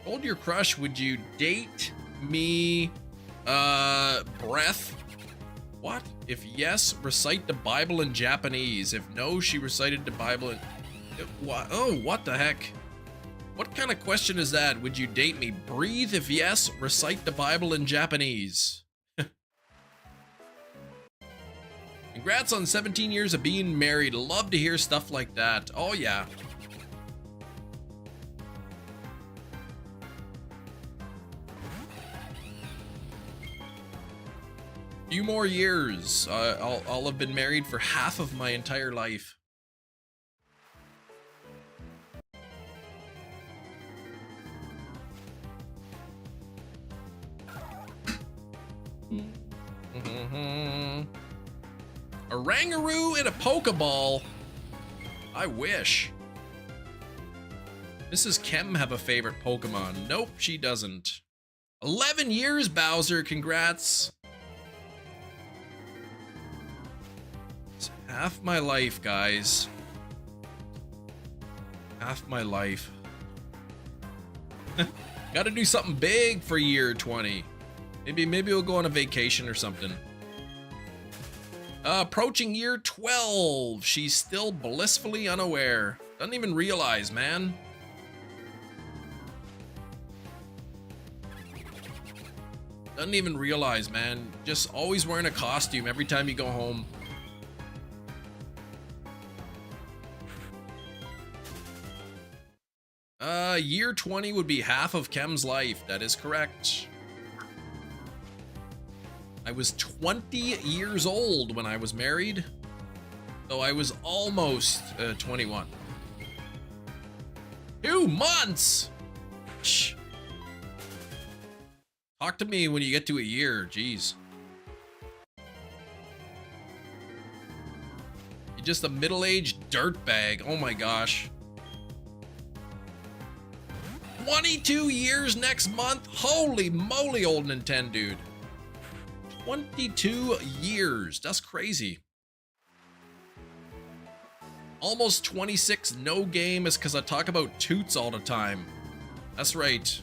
Told your crush, would you date me, breath? What? If yes, recite the Bible in Japanese. If no, she recited the Bible in... What? Oh, what the heck? What kind of question is that? Would you date me? Breathe if yes, recite the Bible in Japanese. Congrats on 17 years of being married. Love to hear stuff like that. Oh, yeah. Few more years. I'll have been married for half of my entire life. A Rangaroo and a Pokeball. I wish. Mrs. Kem have a favorite Pokemon? Nope, she doesn't. 11 years, Bowser. Congrats. It's half my life, guys. Half my life. Gotta do something big for year 20. Maybe we'll go on a vacation or something. Approaching year 12. She's still blissfully unaware. Doesn't even realize, man. Doesn't even realize, man. Just always wearing a costume every time you go home. Year 20 would be half of Kem's life. That is correct. I was 20 years old when I was married, so I was almost 21. 2 months! Shh. Talk to me when you get to a year, jeez. You're just a middle-aged dirtbag, oh my gosh. 22 years next month? Holy moly, old Nintendo dude. 22 years. That's crazy. Almost 26 no game is because I talk about toots all the time. That's right.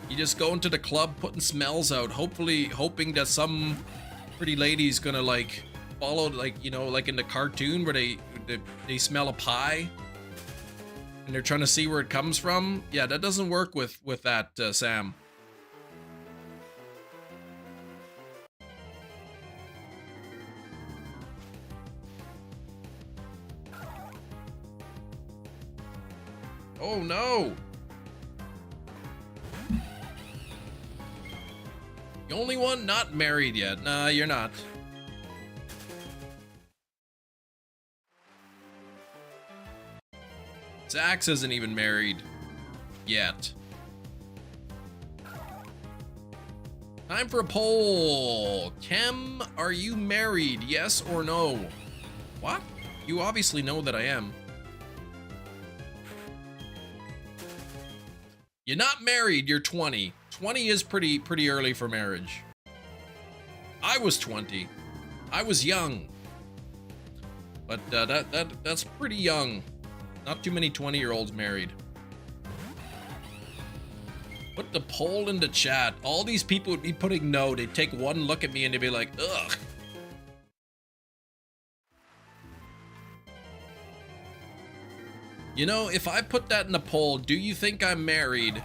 You just go into the club putting smells out, hopefully hoping that some pretty lady's gonna like follow, like, you know, like in the cartoon where they smell a pie and they're trying to see where it comes from. Yeah, that doesn't work with that, Sam. Oh no! The only one not married yet. Nah, you're not. Zax isn't even married yet. Time for a poll. Kem, are you married? Yes or no? What? You obviously know that I am. You're not married, you're 20. 20 is pretty early for marriage. I was 20. I was young. But that's pretty young. Not too many 20-year-olds married. Put the poll in the chat. All these people would be putting no. They'd take one look at me and they'd be like, ugh. You know, if I put that in the poll, do you think I'm married?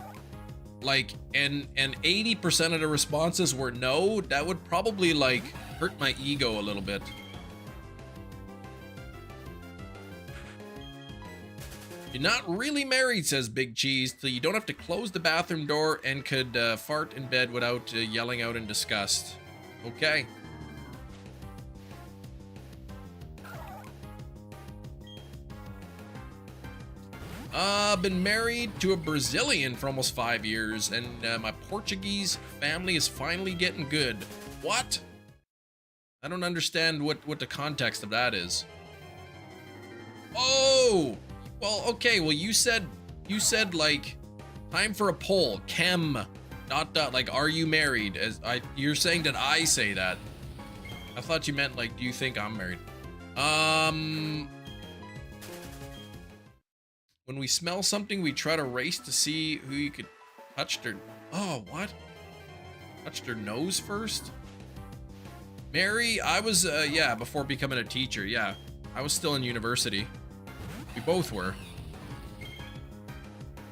Like, and 80% of the responses were no, that would probably like hurt my ego a little bit. You're not really married, says Big Cheese, so you don't have to close the bathroom door and could fart in bed without yelling out in disgust. Okay. Been married to a Brazilian for almost 5 years, and my Portuguese family is finally getting good. What? I don't understand what the context of that is. Oh! Well, okay, well, you said like, time for a poll, Kem, dot, like, are you married? You're saying that I say that. I thought you meant, like, do you think I'm married? When we smell something, we try to race to see who you could touch their, oh, what? Touch their nose first? Mary, I was, yeah, before becoming a teacher, yeah. I was still in university. We both were.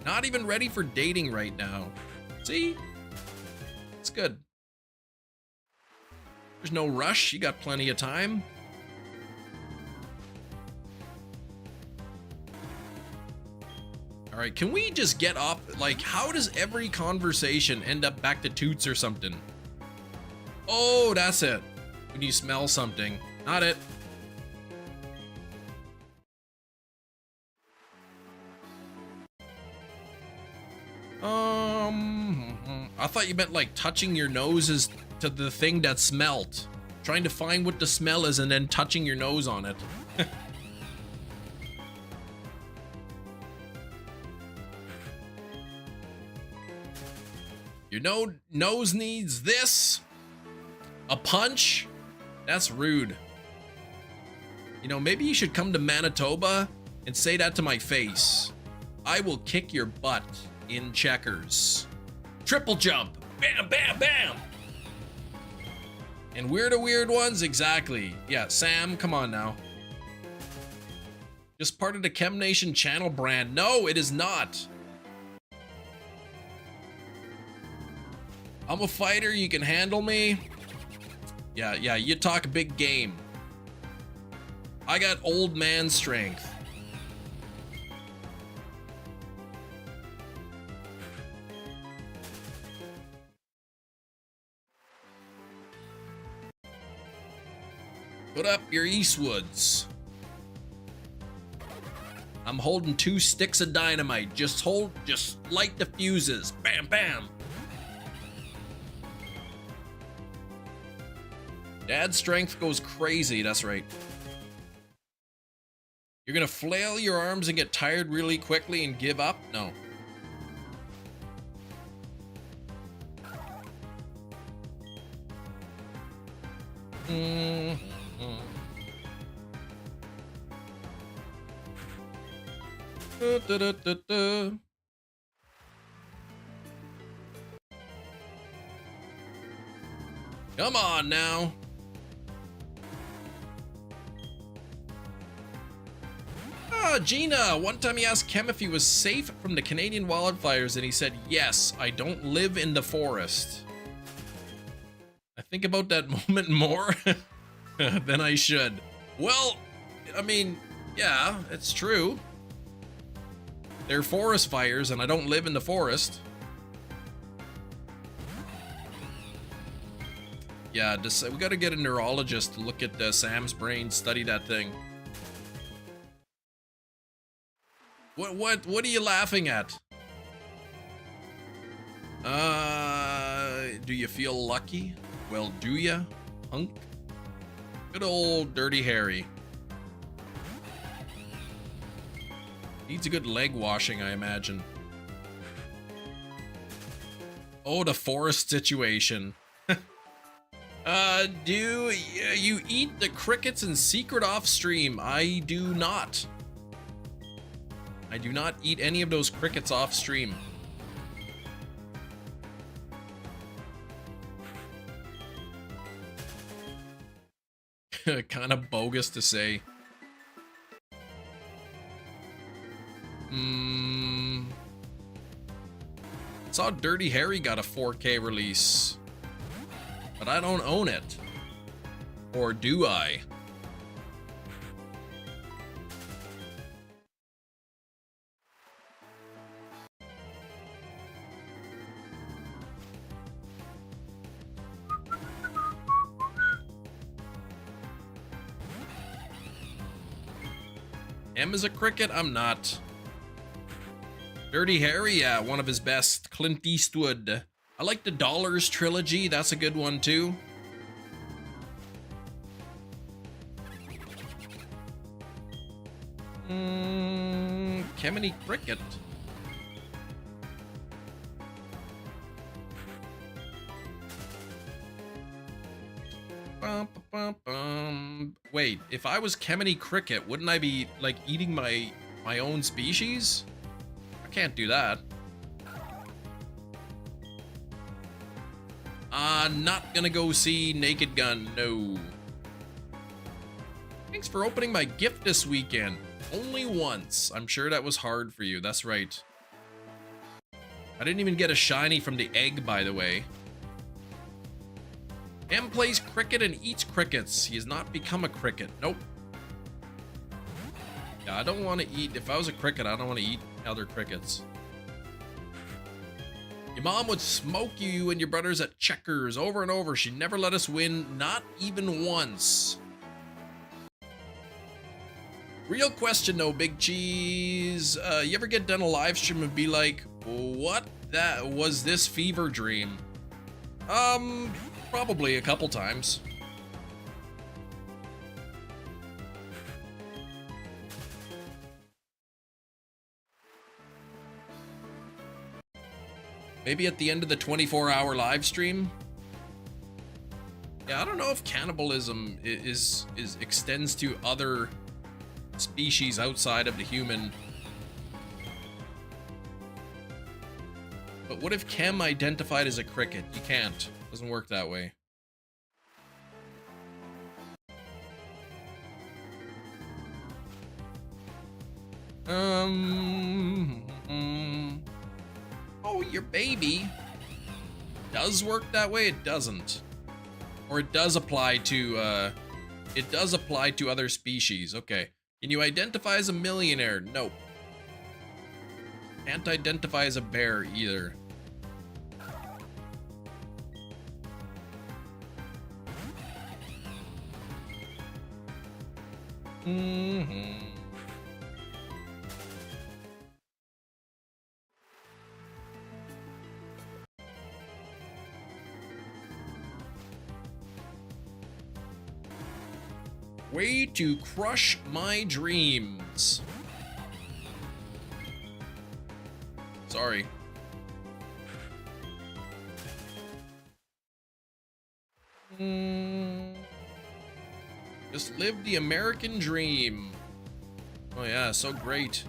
Not even ready for dating right now. See? It's good. There's no rush. You got plenty of time. All right, can we just get off? Like, how does every conversation end up back to toots or something? Oh, that's it. When you smell something. Not it. I thought you meant like touching your noses to the thing that smelt. Trying to find what the smell is and then touching your nose on it. Your nose needs this? A punch? That's rude. You know, maybe you should come to Manitoba and say that to my face. I will kick your butt in checkers. Triple jump. Bam, bam, bam. And weird ones? Exactly. Yeah, Sam, come on now. Just part of the Chem Nation channel brand. No, it is not. I'm a fighter, you can handle me. Yeah, you talk big game. I got old man strength. Put up your Eastwoods. I'm holding 2 sticks of dynamite. Just light the fuses. Bam, bam. Dad's strength goes crazy, that's right. You're gonna flail your arms and get tired really quickly and give up? No. Come on now. Gina, one time he asked Kem if he was safe from the Canadian wildfires, and he said, yes, I don't live in the forest. I think about that moment more than I should. Well, I mean, yeah, it's true. They're forest fires, and I don't live in the forest. Yeah, we gotta get a neurologist to look at Sam's brain, study that thing. What are you laughing at? Do you feel lucky? Well, do ya, punk? Good old Dirty Harry. Needs a good leg washing, I imagine. Oh, the forest situation. Do you eat the crickets in secret off stream? I do not. I do not eat any of those crickets off stream. Kind of bogus to say. Saw Dirty Harry got a 4K release, but I don't own it. Or do I? M is a cricket? I'm not. Dirty Harry, yeah, one of his best. Clint Eastwood. I like the Dollars trilogy, that's a good one too. Kemeny Cricket. Wait, if I was Kemeny Cricket, wouldn't I be like eating my own species? I can't do that. Not gonna go see Naked Gun, no. Thanks for opening my gift this weekend. Only once. I'm sure that was hard for you, that's right. I didn't even get a shiny from the egg, by the way. M plays cricket and eats crickets. He has not become a cricket. Nope. Yeah, I don't want to eat. If I was a cricket, I don't want to eat other crickets. Your mom would smoke you and your brothers at checkers over and over. She never let us win, not even once. Real question though, Big Cheese. You ever get done a live stream and be like, what that was this fever dream? Probably a couple times. Maybe at the end of the 24-hour live stream. Yeah, I don't know if cannibalism is extends to other species outside of the human. But what if Kem identified as a cricket? You can't. Doesn't work that way. Oh, your baby does work that way? It doesn't. Or it does apply to other species. Okay. Can you identify as a millionaire? Nope. Can't identify as a bear either. Way to crush my dreams. Sorry. Just live the American dream. Oh yeah, so great.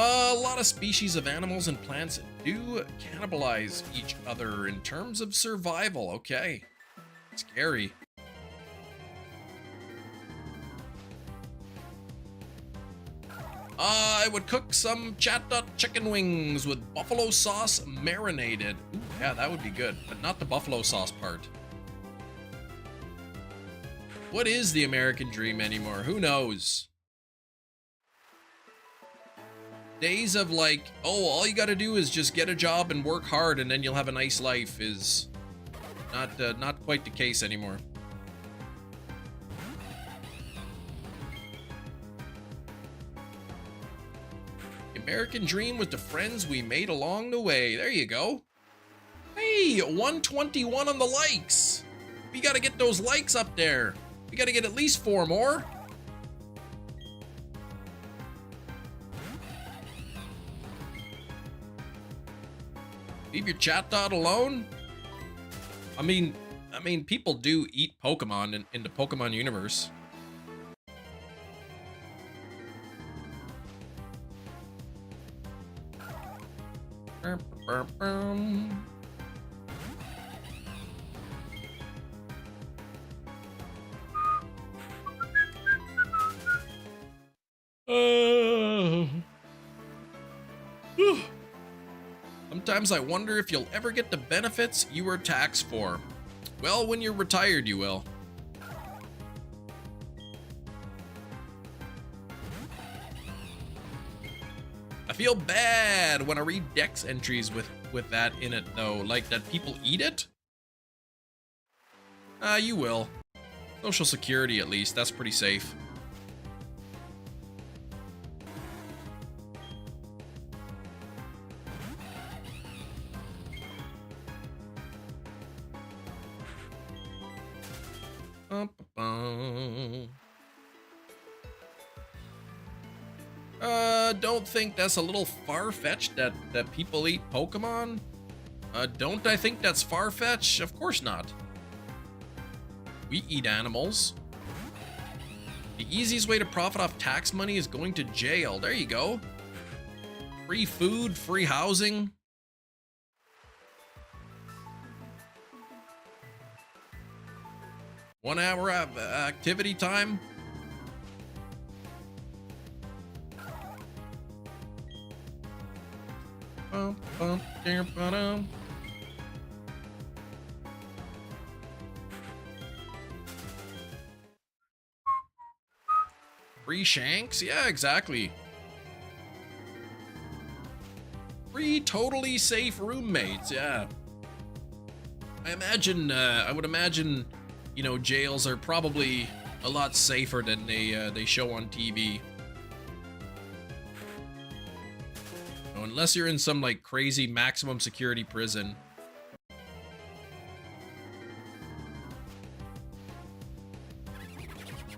A lot of species of animals and plants do cannibalize each other in terms of survival. Okay. Scary. I would cook some chat-dot chicken wings with buffalo sauce marinated. Ooh, yeah, that would be good, but not the buffalo sauce part. What is the American dream anymore? Who knows? Days of like, oh, all you gotta do is just get a job and work hard and then you'll have a nice life is not quite the case anymore. American dream was the friends we made along the way. There you go. Hey, 121 on the likes. We gotta get those likes up there. We gotta get at least 4 more. Leave your chat dot alone. I mean, people do eat Pokemon in the Pokemon universe. Sometimes I wonder if you'll ever get the benefits you were taxed for. Well, when you're retired, you will. I feel bad when I read Dex entries with that in it, though. Like that people eat it? You will. Social Security, at least. That's pretty safe. Don't think that's a little far-fetched that people eat Pokemon? Don't I think that's far-fetched? Of course not. We eat animals. The easiest way to profit off tax money is going to jail. There you go. Free food, free housing. One hour of activity time. Free shanks? Yeah, exactly. Free totally safe roommates, yeah. I would imagine, you know, jails are probably a lot safer than they show on TV. Unless you're in some like crazy maximum security prison.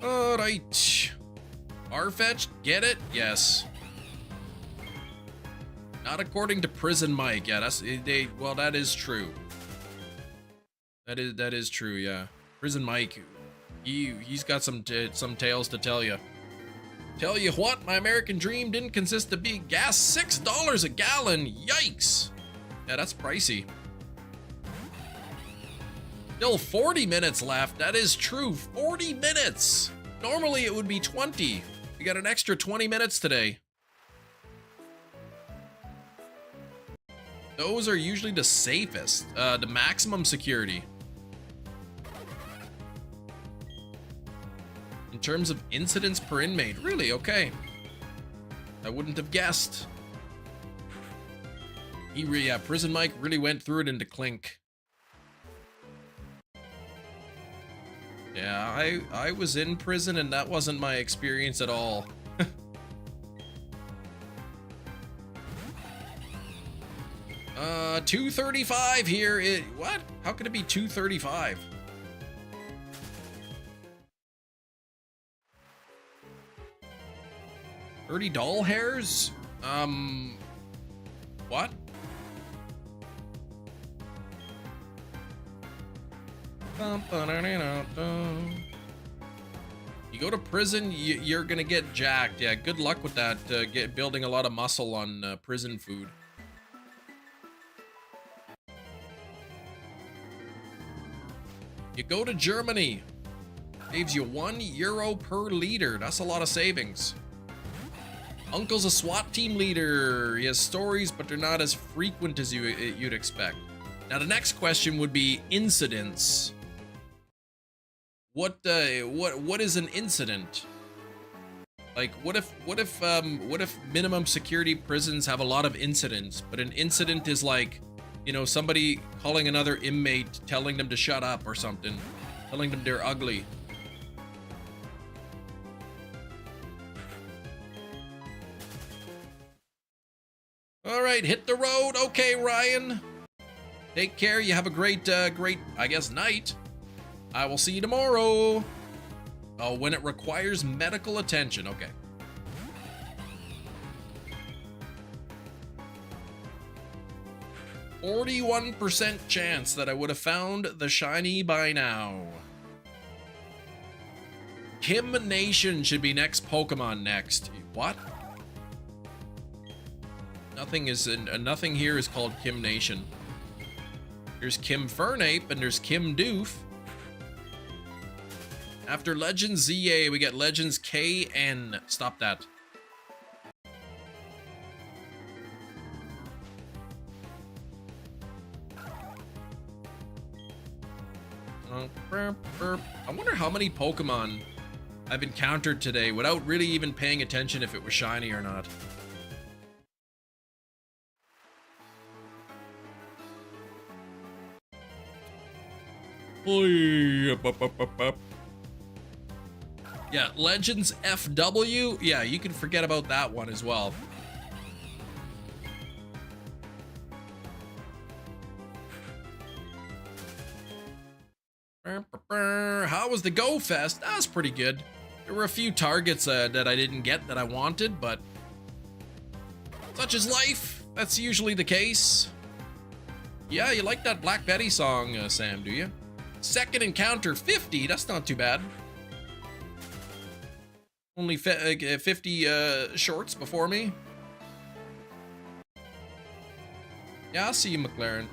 Alright. Far-fetched? Get it? Yes. Not according to Prison Mike. Yeah, well, that is true. That is true, yeah. Prison Mike, he's got some tales to tell you. Tell you what, my American dream didn't consist of being gas $6 a gallon. Yikes. Yeah, that's pricey. Still 40 minutes left. That is true. 40 minutes. Normally it would be 20. We got an extra 20 minutes today. Those are usually the safest. The maximum security. In terms of incidents per inmate. Really? Okay. I wouldn't have guessed. Yeah, Prison Mike really went through it into Clink. Yeah, I was in prison and that wasn't my experience at all. 235 here. What? How could it be 235? $30 hairs? What? You go to prison, you're gonna get jacked. Yeah, good luck with that. Building a lot of muscle on prison food. You go to Germany. Saves you €1 per liter. That's a lot of savings. Uncle's a SWAT team leader. He has stories, but they're not as frequent as you'd expect. Now the next question would be incidents. What is an incident? Like what if minimum security prisons have a lot of incidents, but an incident is like, you know, somebody calling another inmate, telling them to shut up or something, telling them they're ugly. All right, hit the road. Okay, Ryan. Take care. You have a great, I guess, night. I will see you tomorrow. Oh, when it requires medical attention. Okay. %41% chance that I would have found the shiny by now. Kim Nation should be next Pokemon next. What? Nothing here is called Kim Nation. There's Kim Fernape and there's Kim Doof. After Legends ZA, we get Legends KN. Stop that. I wonder how many Pokemon I've encountered today without really even paying attention if it was shiny or not. Yeah, Legends FW. Yeah, you can forget about that one as well. How was the Go Fest? That was pretty good. There were a few targets that I didn't get that I wanted, but such is life. That's usually the case. Yeah, you like that Black Betty song, Sam, do you? Second encounter, 50. That's not too bad. Only 50 shorts before me. Yeah, I'll see you, McLaren.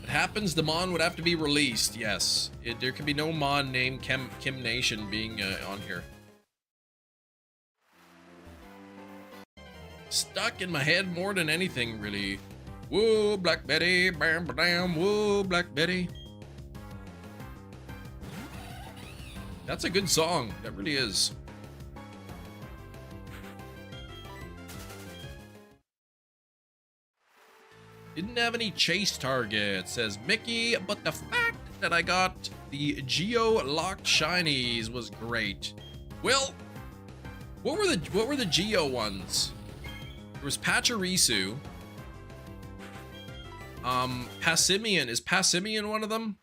It happens, the Mon would have to be released. Yes, there can be no Mon named Kim Nation being on here. Stuck in my head more than anything, really. Whoa, Black Betty, bam, bam, whoa, Black Betty. That's a good song. That really is. Didn't have any chase targets, says Mickey, but the fact that I got the Geo-locked shinies was great. Well, what were the Geo ones? There was Pachirisu. Passimian. Is Passimian one of them?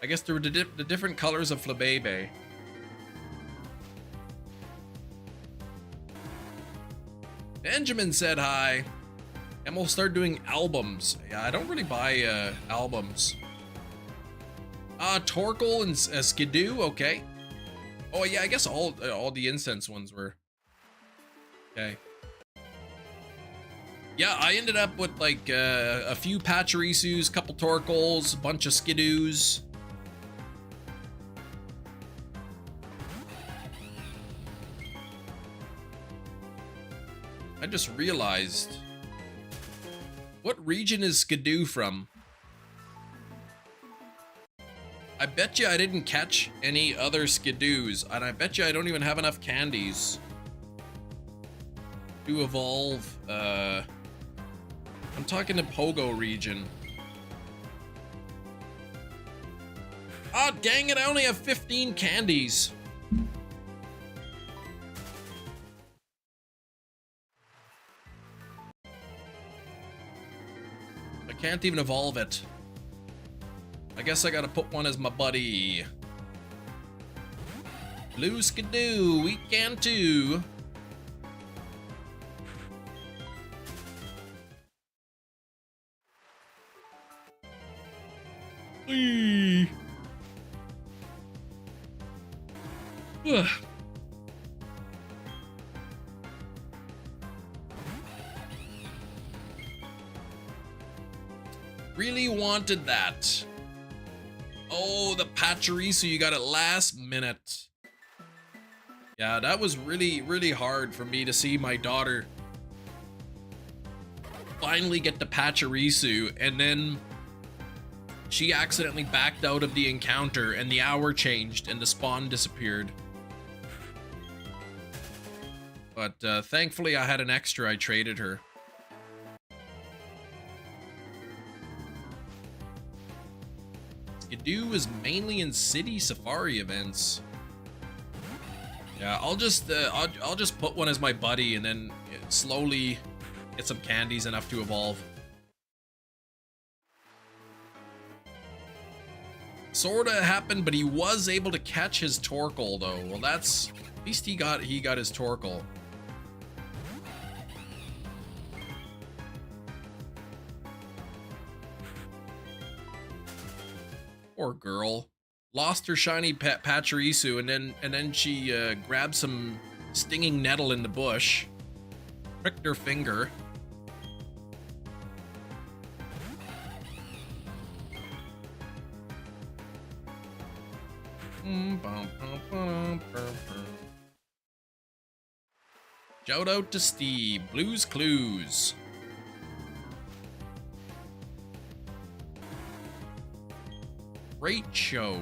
I guess there were the different colors of Flabebe. Benjamin said hi. And we'll start doing albums. Yeah, I don't really buy albums. Torkoal and Skidoo, okay. Oh yeah, I guess all the incense ones were. Okay. Yeah, I ended up with like a few Pachirisus, couple Torkoals, a bunch of Skidoos. I just realized, what region is Skidoo from? I bet you I didn't catch any other Skidoos, and I bet you I don't even have enough candies to evolve. I'm talking the Pogo region. Ah, dang it, I only have 15 candies. I can't even evolve it. I guess I gotta put one as my buddy. Blue Skidoo, we can too. Eee. Ugh. Really wanted that. Oh, the Pachirisu, you got it last minute. Yeah, that was really, really hard for me to see my daughter finally get the Pachirisu, and then she accidentally backed out of the encounter and the hour changed and the spawn disappeared. But thankfully I had an extra, I traded her. Bidoof is mainly in city safari events. Yeah, I'll just put one as my buddy and then slowly get some candies enough to evolve. Sorta happened, but he was able to catch his Torkoal though. Well, that's at least he got his Torkoal. Poor girl. Lost her shiny Pachirisu, and then she grabbed some stinging nettle in the bush, pricked her finger. Shout out to Steve. Blues Clues. Great show.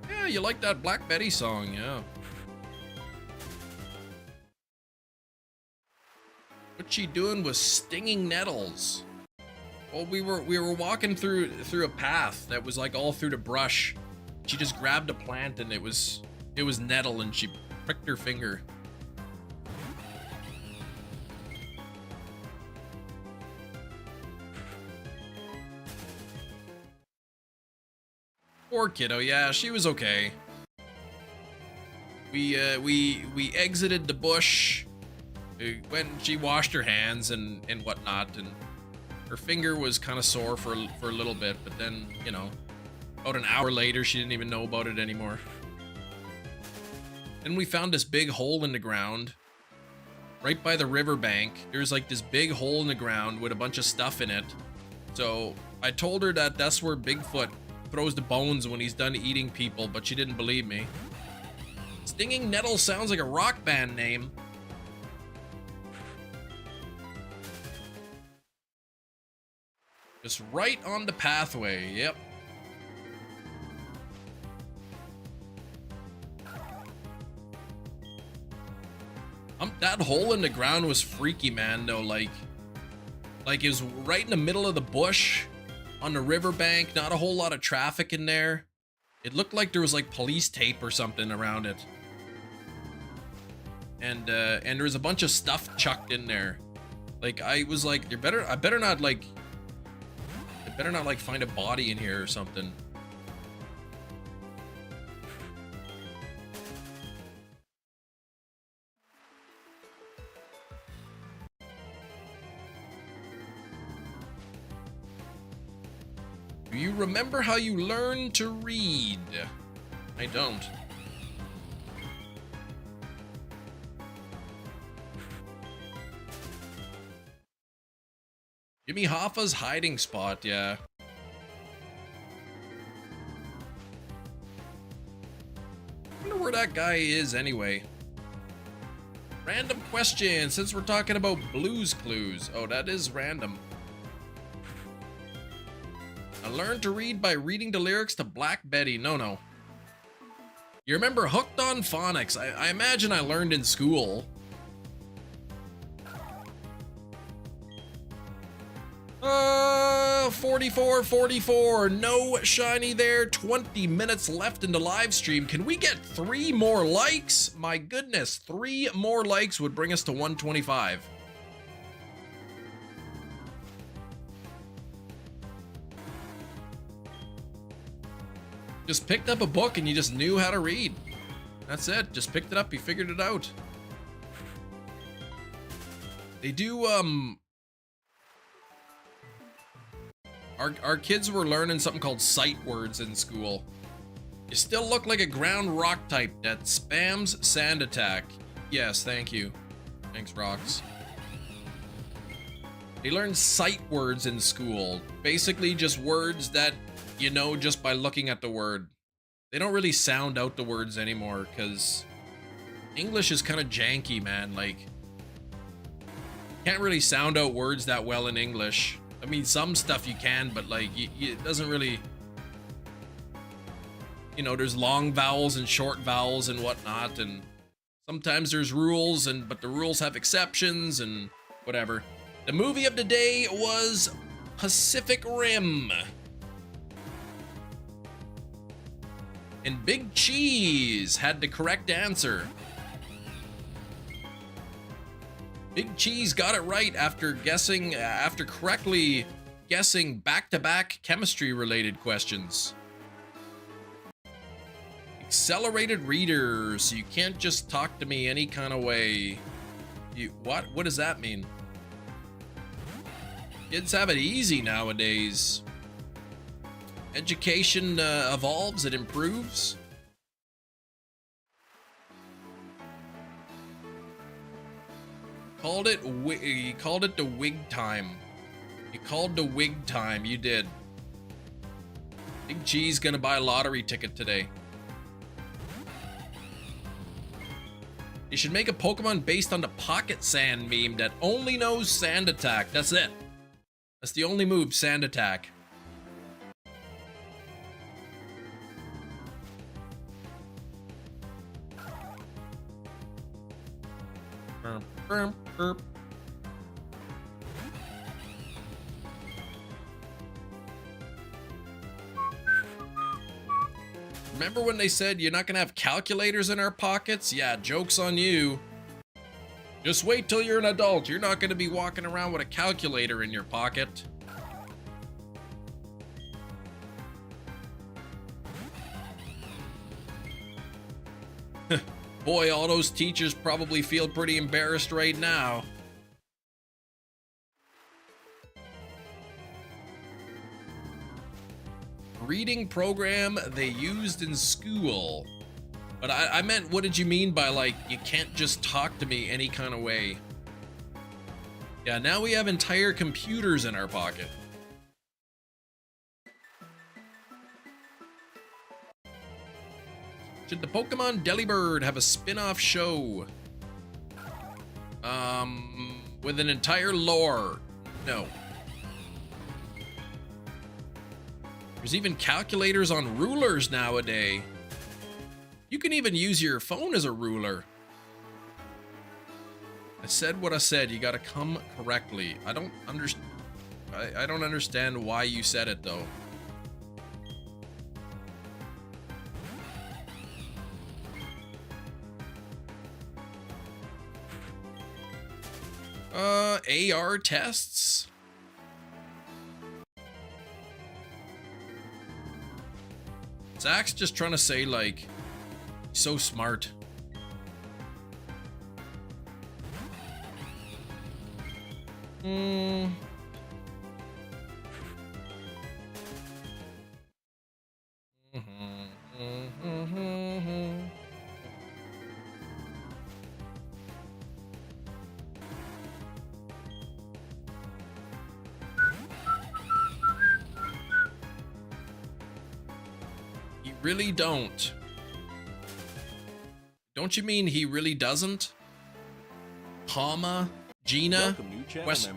Yeah, you like that Black Betty song, yeah. What she doing was stinging nettles. Well, we were walking through a path that was like all through the brush. She just grabbed a plant and it was nettle, and she pricked her finger. Poor kiddo, yeah, she was okay. We exited the bush when she washed her hands and whatnot, and her finger was kind of sore for a little bit, but then, you know, about an hour later, she didn't even know about it anymore. Then we found this big hole in the ground right by the riverbank. There's like this big hole in the ground with a bunch of stuff in it. So I told her that that's where Bigfoot throws the bones when he's done eating people, but she didn't believe me. Stinging Nettle sounds like a rock band name. Just right on the pathway, yep. That hole in the ground was freaky, man, though. Like it was right in the middle of the bush on the riverbank, not a whole lot of traffic in there. It looked like there was like police tape or something around it. And there was a bunch of stuff chucked in there. Like, I was like, I better not like find a body in here or something. Do you remember how you learned to read? I don't. Give me Hoffa's hiding spot, yeah. I wonder where that guy is anyway. Random question, since we're talking about Blues Clues. Oh, that is random. I learned to read by reading the lyrics to Black Betty. No. You remember Hooked on Phonics? I imagine I learned in school. 44. No shiny there. 20 minutes left in the live stream. Can we get 3 more likes? My goodness, 3 more likes would bring us to 125. Just picked up a book and you just knew how to read. That's it. Just picked it up. You figured it out. They do, Our kids were learning something called sight words in school. You still look like a ground rock type that spams sand attack. Yes, thank you. Thanks, rocks. They learn sight words in school. Basically just words that you know just by looking at the word. They don't really sound out the words anymore because English is kind of janky, man. Like, can't really sound out words that well in English. I mean, some stuff you can, but like, it doesn't really, you know, there's long vowels and short vowels and whatnot, and sometimes there's rules, but the rules have exceptions and whatever. The movie of the day was Pacific Rim. And Big Cheese had the correct answer. Big Cheese got it right after correctly guessing back-to-back chemistry-related questions. Accelerated reader, so you can't just talk to me any kind of way. What does that mean? Kids have it easy nowadays. Education evolves, it improves. You called it the wig time. You called the wig time, you did. Big G's gonna buy a lottery ticket today. You should make a Pokemon based on the Pocket Sand meme that only knows Sand Attack. That's it. That's the only move, Sand Attack. Remember when they said you're not gonna have calculators in our pockets? Yeah, joke's on you. Just wait till you're an adult. You're not gonna be walking around with a calculator in your pocket. Boy, all those teachers probably feel pretty embarrassed right now. Reading program they used in school. But I meant, what did you mean by, like, you can't just talk to me any kind of way? Yeah, now we have entire computers in our pocket. Should the Pokemon Delibird have a spin-off show? With an entire lore? No. There's even calculators on rulers nowadays. You can even use your phone as a ruler. I said what I said. You gotta come correctly. I don't understand why you said it though. AR tests? Zach's just trying to say, like, he's so smart. Really don't. Don't you mean he really doesn't? Comma, Gina,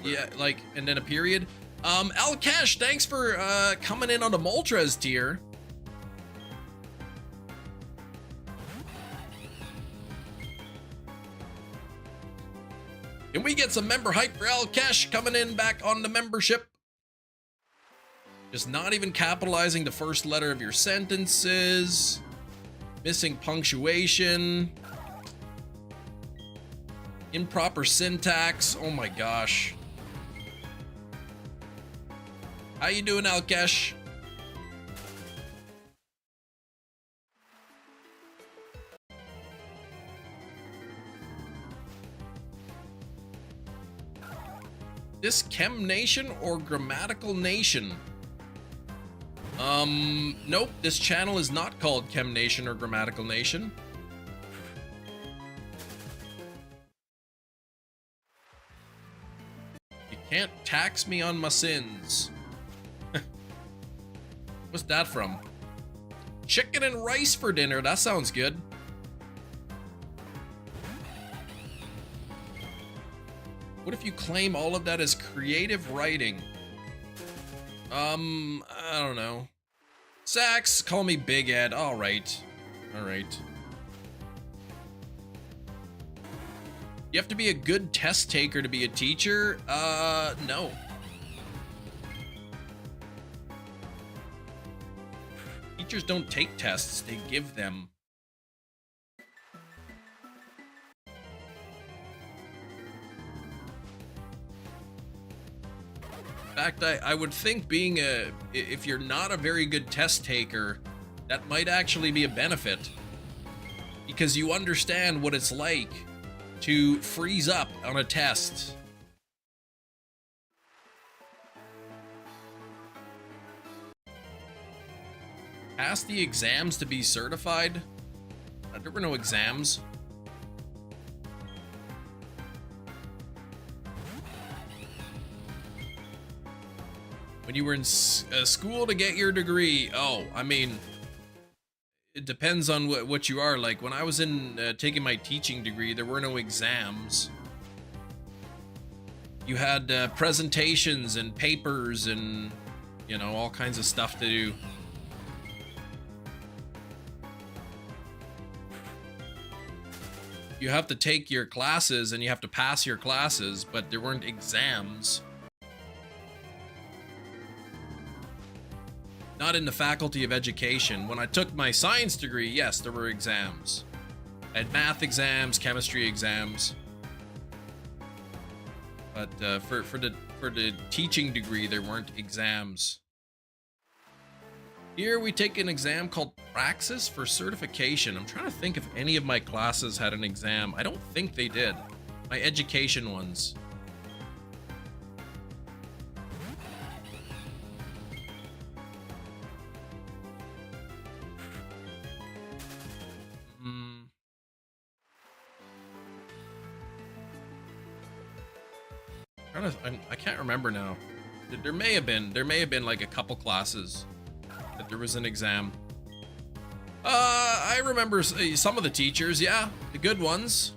yeah, like, and then a period. Alkesh, thanks for coming in on the Moltres tier. Can we get some member hype for Alkesh coming in back on the membership? Just not even capitalizing the first letter of your sentences. Missing punctuation. Improper syntax. Oh my gosh. How you doing, Alkesh? This Chem Nation or Grammatical Nation? Nope, this channel is not called Chem Nation or Grammatical Nation. You can't tax me on my sins. What's that from? Chicken and rice for dinner, that sounds good. What if you claim all of that as creative writing? I don't know. Sax, call me Big Ed. All right. All right. You have to be a good test taker to be a teacher? No. Teachers don't take tests, they give them. In fact, I would think being if you're not a very good test taker, that might actually be a benefit. Because you understand what it's like to freeze up on a test. Pass the exams to be certified? There were no exams. When you were in school to get your degree, oh, I mean, it depends on what you are. Like when I was in taking my teaching degree, there were no exams. You had presentations and papers and, you know, all kinds of stuff to do. You have to take your classes and you have to pass your classes, but there weren't exams. Not in the Faculty of Education. When I took my science degree, yes, there were exams. I had math exams, chemistry exams. But for the teaching degree, there weren't exams. Here we take an exam called Praxis for certification. I'm trying to think if any of my classes had an exam. I don't think they did. My education ones. I can't remember now. There may have been like a couple classes that there was an exam. I remember some of the teachers, yeah, the good ones.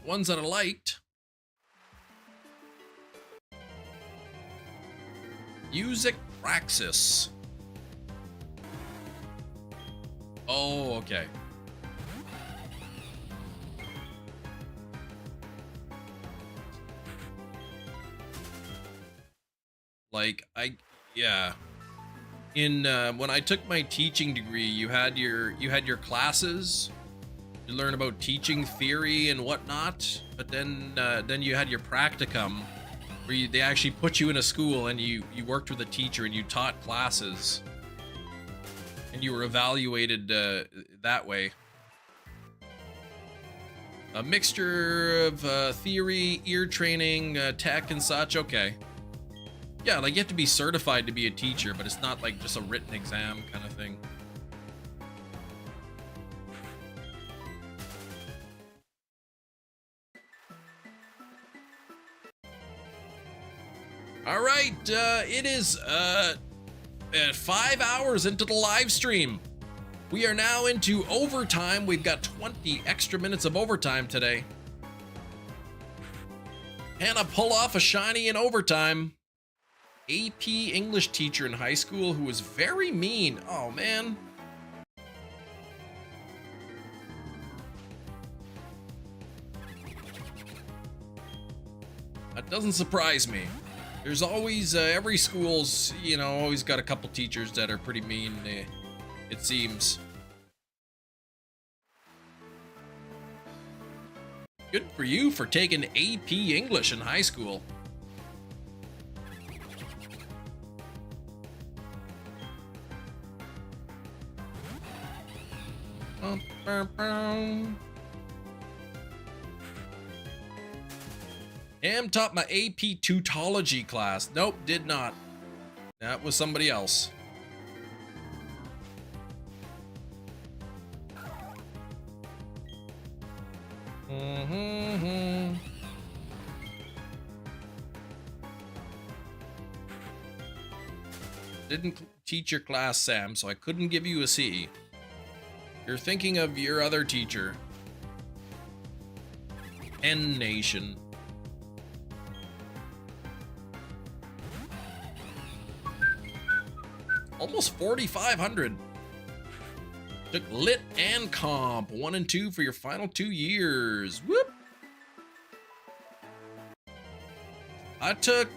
Ones that I liked. Music Praxis. Oh, okay. Like yeah. In when I took my teaching degree, you had your classes. You learn about teaching theory and whatnot, but then you had your practicum, where they actually put you in a school and you worked with a teacher and you taught classes, and you were evaluated that way. A mixture of theory, ear training, tech, and such. Okay. Yeah, like you have to be certified to be a teacher, but it's not like just a written exam kind of thing. All right, it is 5 hours into the live stream. We are now into overtime. We've got 20 extra minutes of overtime today. Can I pull off a shiny in overtime? AP English teacher in high school who was very mean. Oh, man. That doesn't surprise me. There's always, every school's, you know, always got a couple teachers that are pretty mean, it seems. Good for you for taking AP English in high school. Cam taught my AP Tutology class. Nope, did not. That was somebody else. Didn't teach your class, Sam, so I couldn't give you a C. You're thinking of your other teacher. N Nation. Almost 4,500. Took Lit and Comp 1 and 2 for your final 2 years. Whoop. I took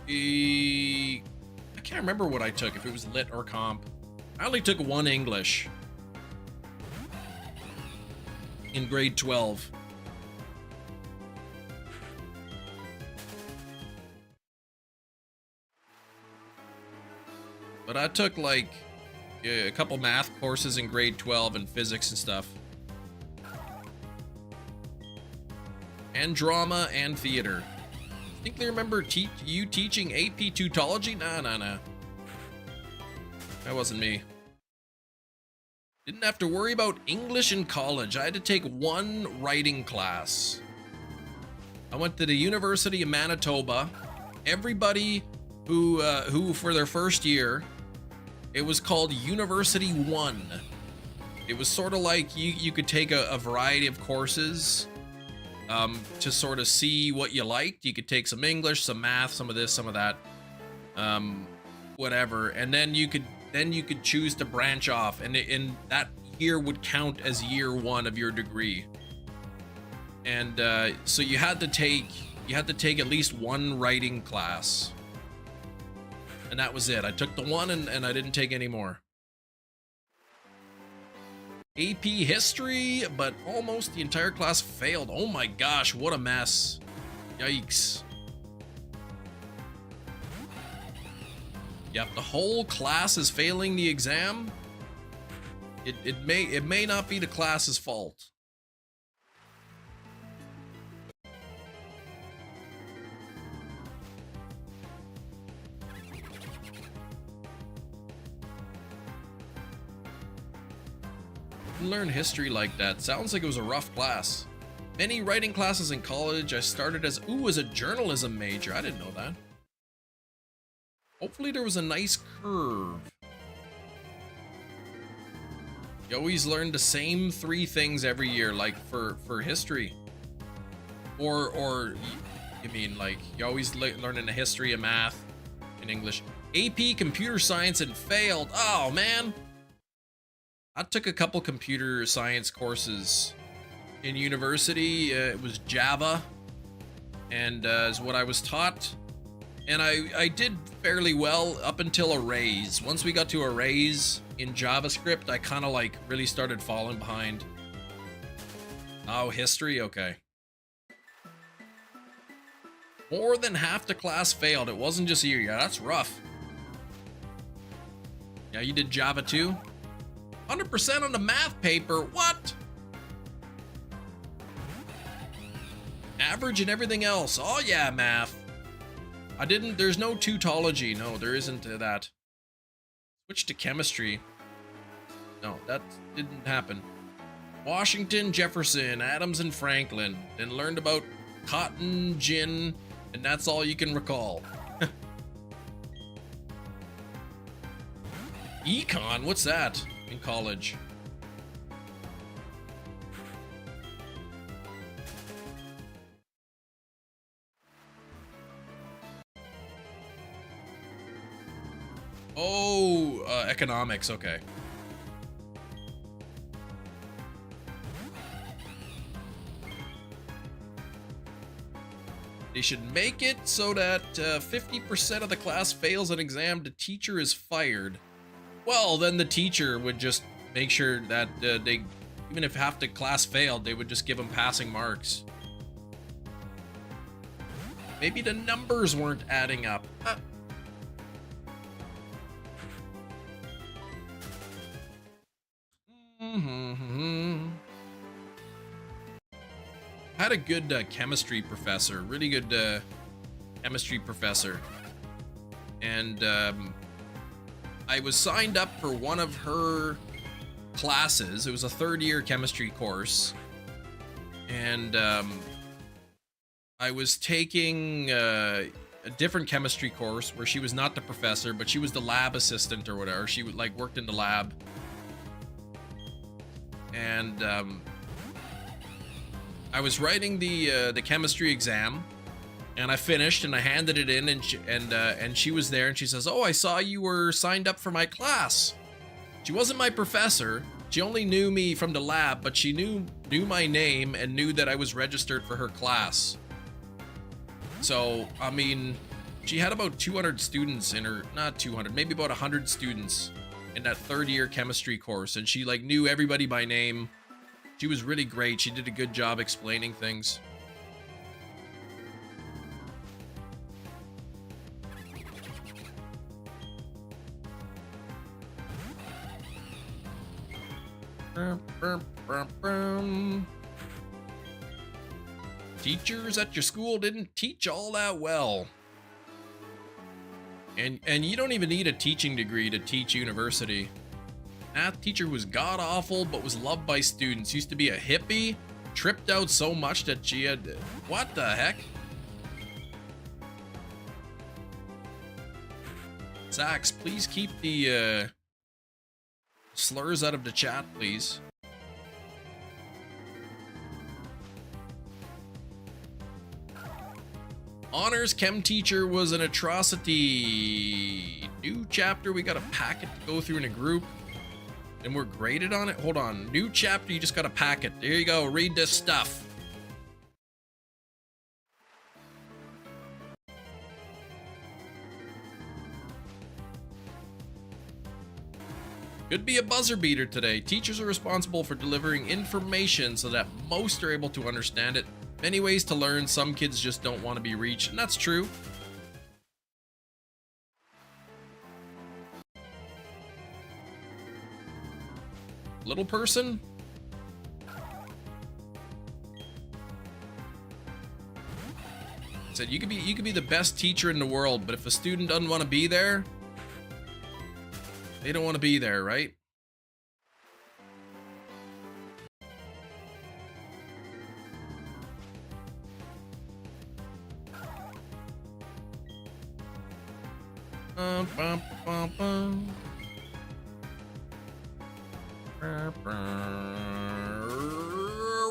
I can't remember what I took, if it was Lit or Comp. I only took 1 English in grade 12. But I took like a couple math courses in grade 12 and physics and stuff. And drama and theater. I think they remember you teaching AP Tutology? Nah. That wasn't me. Didn't have to worry about English in college. I had to take 1 writing class. I went to the University of Manitoba. Everybody who for their first year, it was called University 1. It was sort of like you could take a variety of courses to sort of see what you liked. You could take some English, some math, some of this, some of that, whatever. And then you could choose to branch off, and that year would count as year 1 of your degree. And so you had to take at least 1 writing class. And that was it. I took the 1 and I didn't take any more. AP History, but almost the entire class failed. Oh my gosh, what a mess. Yikes. Yep, the whole class is failing the exam. It may not be the class's fault. Learn history like that. Sounds like it was a rough class. Many writing classes in college. I started as a journalism major. I didn't know that. Hopefully there was a nice curve. You always learn the same 3 things every year, like for history. Or you mean like you always learning the history of math and English. AP Computer Science and failed. Oh man. I took a couple computer science courses in university. It was Java, and is what I was taught. And I did fairly well up until arrays. Once we got to arrays in JavaScript, I kind of like really started falling behind. Oh, history? Okay. More than half the class failed. It wasn't just you. Yeah, that's rough. Yeah, you did Java too? 100% on the math paper. What? Average and everything else. Oh yeah, math. There's no tutology. No, there isn't that. Switch to chemistry. No, that didn't happen. Washington, Jefferson, Adams, and Franklin. Then learned about cotton, gin, and that's all you can recall. Econ? What's that? In college. Oh, economics, okay. They should make it so that 50% of the class fails an exam, the teacher is fired. Well, then the teacher would just make sure that they, even if half the class failed, they would just give them passing marks. Maybe the numbers weren't adding up. had a good chemistry professor, really good chemistry professor. And I was signed up for one of her classes. It was a third-year chemistry course. And I was taking a different chemistry course where she was not the professor, but she was the lab assistant or whatever. She would, like, worked in the lab. And I was writing the chemistry exam, and I finished and I handed it in, and she was there, and she says, "Oh, I saw you were signed up for my class." She wasn't my professor. She only knew me from the lab, but she knew my name and knew that I was registered for her class. So, I mean, she had about 200 students in her, not 200, maybe about 100 students in that third-year chemistry course, and she, like, knew everybody by name. She was really great. She did a good job explaining things. Teachers at your school didn't teach all that well. And you don't even need a teaching degree to teach university. Math teacher was god-awful, but was loved by students. Used to be a hippie, tripped out so much that she had... What the heck? Zax, please keep the slurs out of the chat, please. Honors chem teacher was an atrocity. New chapter, we got a packet to go through in a group. And we're graded on it? Hold on. New chapter, you just got a packet. There you go. Read this stuff. Could be a buzzer beater today. Teachers are responsible for delivering information so that most are able to understand it. Many ways to learn. Some kids just don't want to be reached, and that's true. Little person? Said you could be the best teacher in the world, but if a student doesn't want to be there, they don't want to be there, right?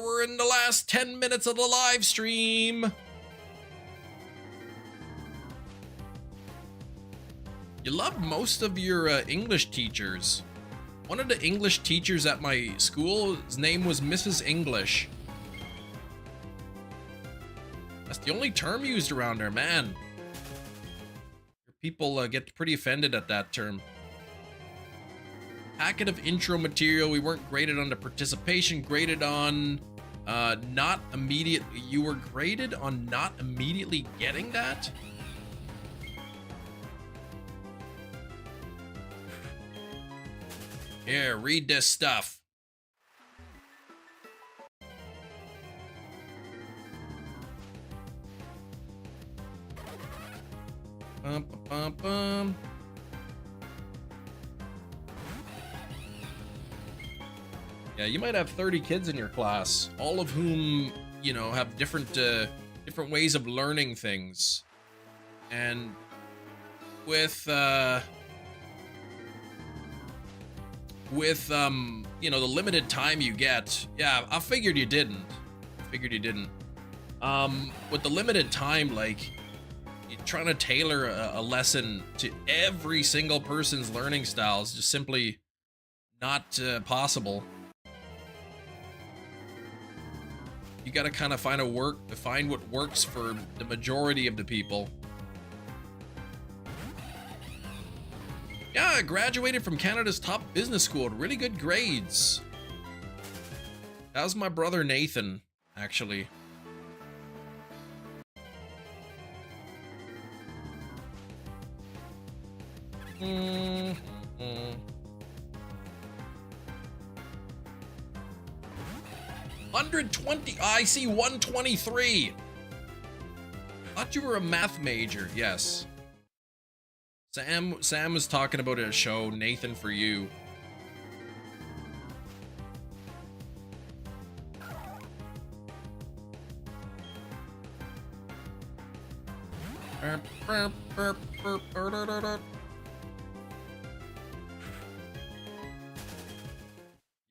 We're in the last 10 minutes of the live stream. You love most of your English teachers. One of the English teachers at my school, his name was Mrs. English. That's the only term used around there, man. People get pretty offended at that term. Packet of intro material. We weren't graded on the participation, graded on not immediately. You were graded on not immediately getting that? Here, read this stuff. Bum, bum, bum, bum. Yeah, you might have 30 kids in your class, all of whom, you know, have different ways of learning things. And with you know, the limited time you get, yeah, I figured you didn't. With the limited time, like, you're trying to tailor a lesson to every single person's learning style is just simply not possible. You gotta kind of find what works for the majority of the people. Yeah, I graduated from Canada's top business school with really good grades. That was my brother Nathan, actually. 120. I see 123. Thought you were a math major. Yes. Sam was talking about a show, Nathan for You.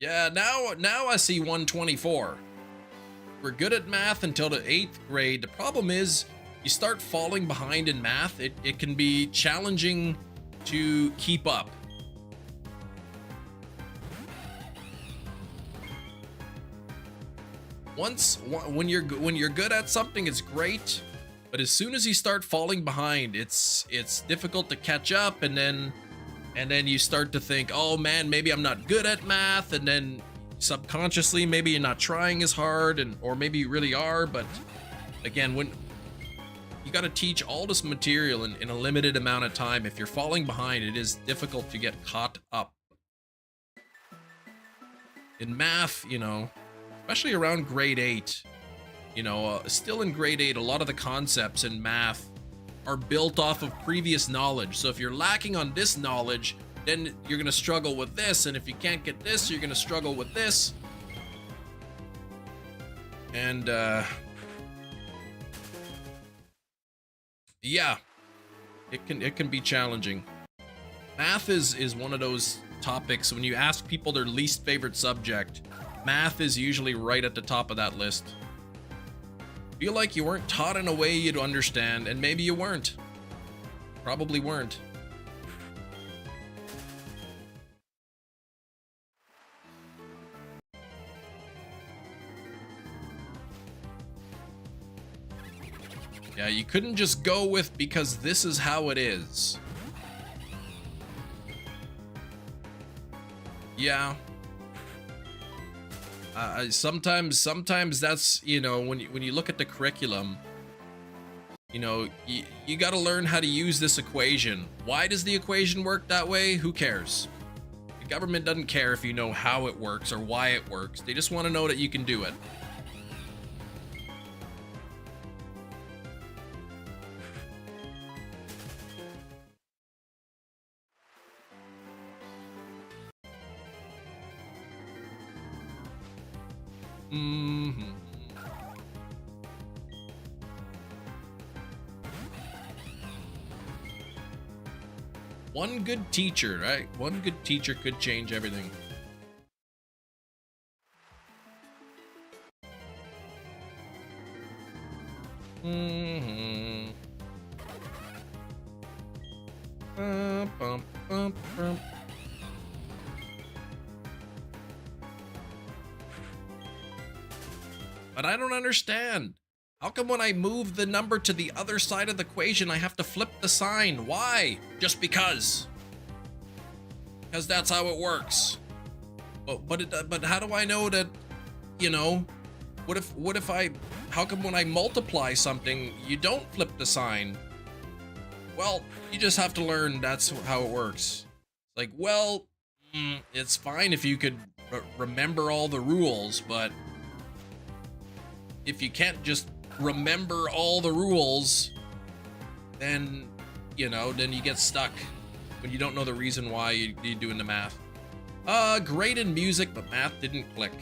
Yeah, now I see 124. We're good at math until the 8th grade. The problem is you start falling behind in math. It can be challenging to keep up. When you're good at something, it's great, but as soon as you start falling behind, it's difficult to catch up, and then you start to think, oh man, maybe I'm not good at math, and then subconsciously maybe you're not trying as hard, or maybe you really are. But again, when you got to teach all this material in a limited amount of time, if you're falling behind, it is difficult to get caught up. In math, you know, especially around grade 8, you know, still in grade 8, a lot of the concepts in math are built off of previous knowledge. So if you're lacking on this knowledge, then you're going to struggle with this. And if you can't get this, you're going to struggle with this. And, yeah, it can be challenging. Math is one of those topics, when you ask people their least favorite subject, math is usually right at the top of that list. Feel like you weren't taught in a way you'd understand, and maybe you weren't. Probably weren't. Yeah, you couldn't just go with because this is how it is. Yeah. Sometimes that's, you know, when you look at the curriculum, you know, you got to learn how to use this equation. Why does the equation work that way? Who cares? The government doesn't care if you know how it works or why it works. They just want to know that you can do it. One good teacher, right? One good teacher could change everything. But I don't understand. How come when I move the number to the other side of the equation, I have to flip the sign? Why? Just because. Because that's how it works. But how do I know that, you know, what if how come when I multiply something, you don't flip the sign? Well, you just have to learn that's how it works. Like, well, it's fine if you could remember all the rules, but if you can't just remember all the rules, then, you know, then you get stuck when you don't know the reason why you're doing the math. Great in music, but math didn't click.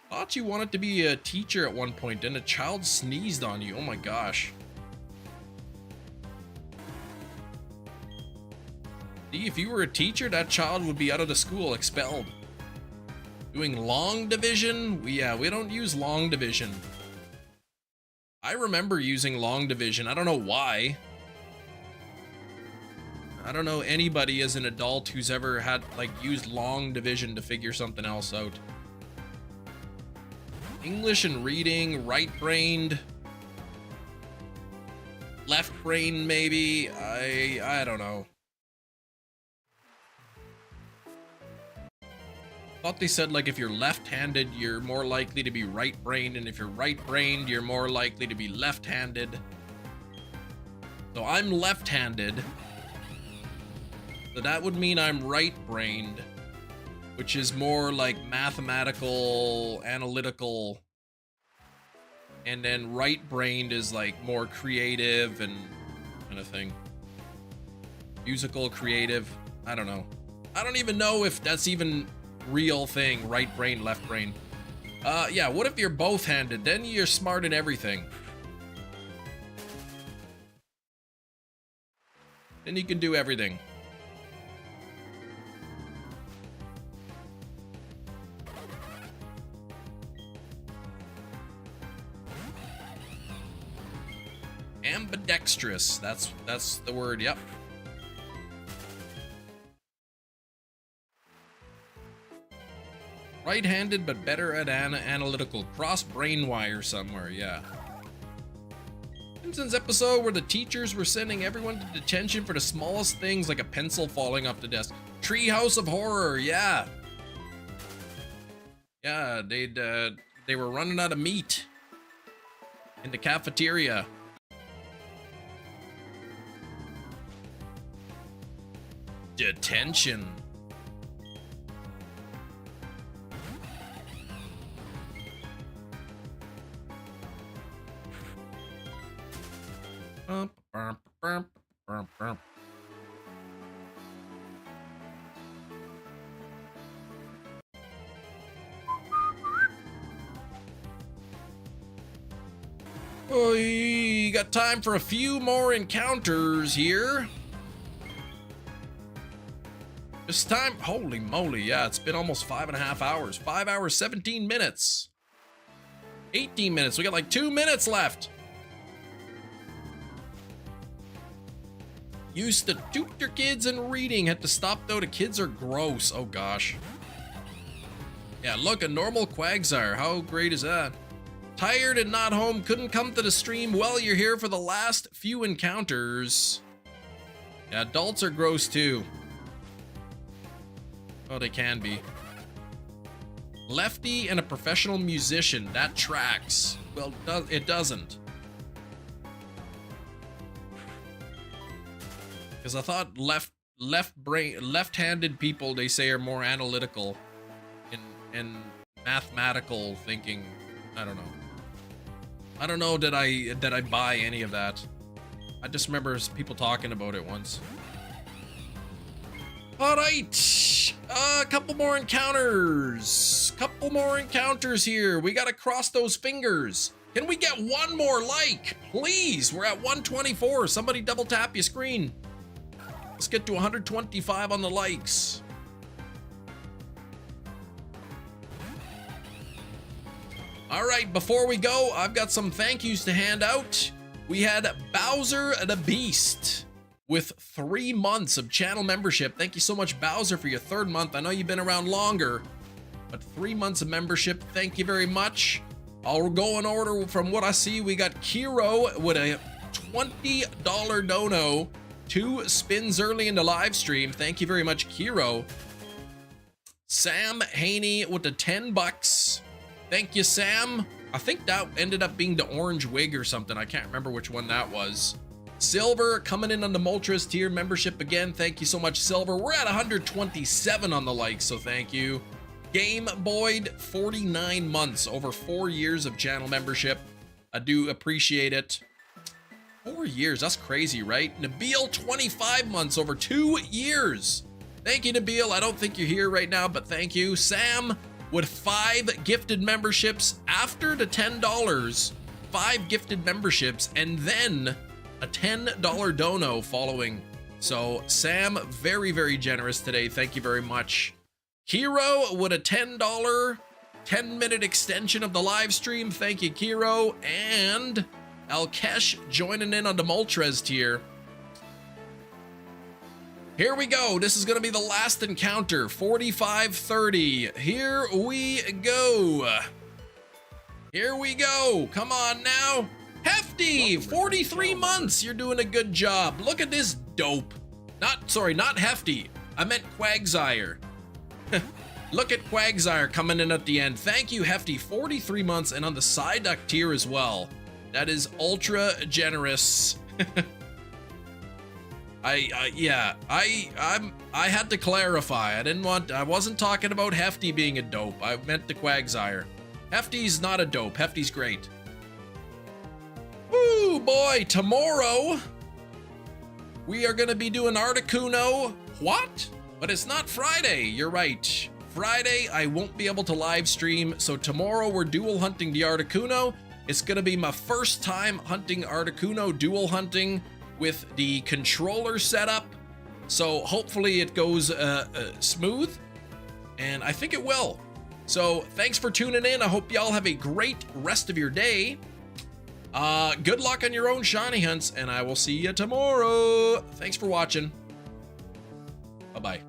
Thought you wanted to be a teacher at one point, and a child sneezed on you. Oh my gosh. See, if you were a teacher, that child would be out of the school, expelled. Doing long division? We don't use long division. I remember using long division. I don't know why. I don't know anybody as an adult who's ever had, like, used long division to figure something else out. English and reading, right-brained. Left-brained, maybe. I don't know. Thought they said, like, if you're left-handed, you're more likely to be right-brained, and if you're right-brained, you're more likely to be left-handed. So I'm left-handed. So that would mean I'm right-brained. which is more like mathematical, analytical, and then right-brained is like more creative and kind of thing. Musical, creative, I don't know. I don't even know if that's even real thing, right brain, left brain. Yeah, what if you're both-handed? Then you're smart in everything. Then you can do everything. Ambidextrous, that's the word, yep. Right-handed, but better at analytical. Cross brain wire somewhere, yeah. Simpsons episode where the teachers were sending everyone to detention for the smallest things, like a pencil falling off the desk. Treehouse of Horror, yeah. Yeah, they were running out of meat in the cafeteria. Detention. Oh, you got time for a few more encounters here. This time, holy moly, yeah, it's been almost 5.5 hours. 5 hours, 17 minutes. 18 minutes, we got like 2 minutes left. Used to tutor kids in reading, had to stop though, the kids are gross, oh gosh. Yeah, look, a normal Quagsire, how great is that? Tired and not home, couldn't come to the stream. Well, you're here for the last few encounters. Yeah, adults are gross too. Oh, they can be. Lefty and a professional musician, that tracks. Well, it doesn't. Because I thought left-handed people, they say, are more analytical in mathematical thinking. I don't know. I don't know that I buy any of that. I just remember people talking about it once. All right, a couple more encounters. Couple more encounters here. We gotta cross those fingers. Can we get one more like, please? We're at 124. Somebody double tap your screen. Let's get to 125 on the likes. All right, before we go, I've got some thank yous to hand out. We had Bowser the Beast with 3 months of channel membership. Thank you so much, Bowser, for your 3rd month. I know you've been around longer, but 3 months of membership. Thank you very much. I'll go in order from what I see. We got Kiro with a $20 dono. 2 spins early in the live stream. Thank you very much, Kiro. Sam Haney with the $10. Thank you, Sam. I think that ended up being the orange wig or something. I can't remember which one that was. Silver coming in on the Moltres tier membership again. Thank you so much, Silver. We're at 127 on the likes, so thank you. Game Boyd, 49 months, over 4 years of channel membership. I do appreciate it. 4 years, that's crazy, right? Nabil, 25 months, over 2 years. Thank you, Nabil. I don't think you're here right now, but thank you. Sam with 5 gifted memberships after the $10, 5 gifted memberships, and then a $10 dono following. So Sam, very, very generous today. Thank you very much. Kiro with a $10, 10-minute extension of the live stream. Thank you, Kiro. And Alkesh joining in on the Moltres tier. Here we go. This is going to be the last encounter. 4530. Here we go. Here we go. Come on now. Hefty, 43 months. You're doing a good job. Look at this dope. Not Hefty. I meant Quagsire. Look at Quagsire coming in at the end. Thank you, Hefty. 43 months, and on the Psyduck tier as well. That is ultra generous. I had to clarify. I wasn't talking about Hefty being a dope. I meant the Quagsire. Hefty's not a dope. Hefty's great. Woo, boy, tomorrow we are going to be doing Articuno. What? But it's not Friday. You're right. Friday, I won't be able to live stream. So tomorrow we're dual hunting the Articuno. It's going to be my first time hunting Articuno, dual hunting with the controller setup. So hopefully it goes smooth. And I think it will. So thanks for tuning in. I hope y'all have a great rest of your day. Good luck on your own shiny hunts, and I will see you tomorrow. Thanks for watching. Bye-bye.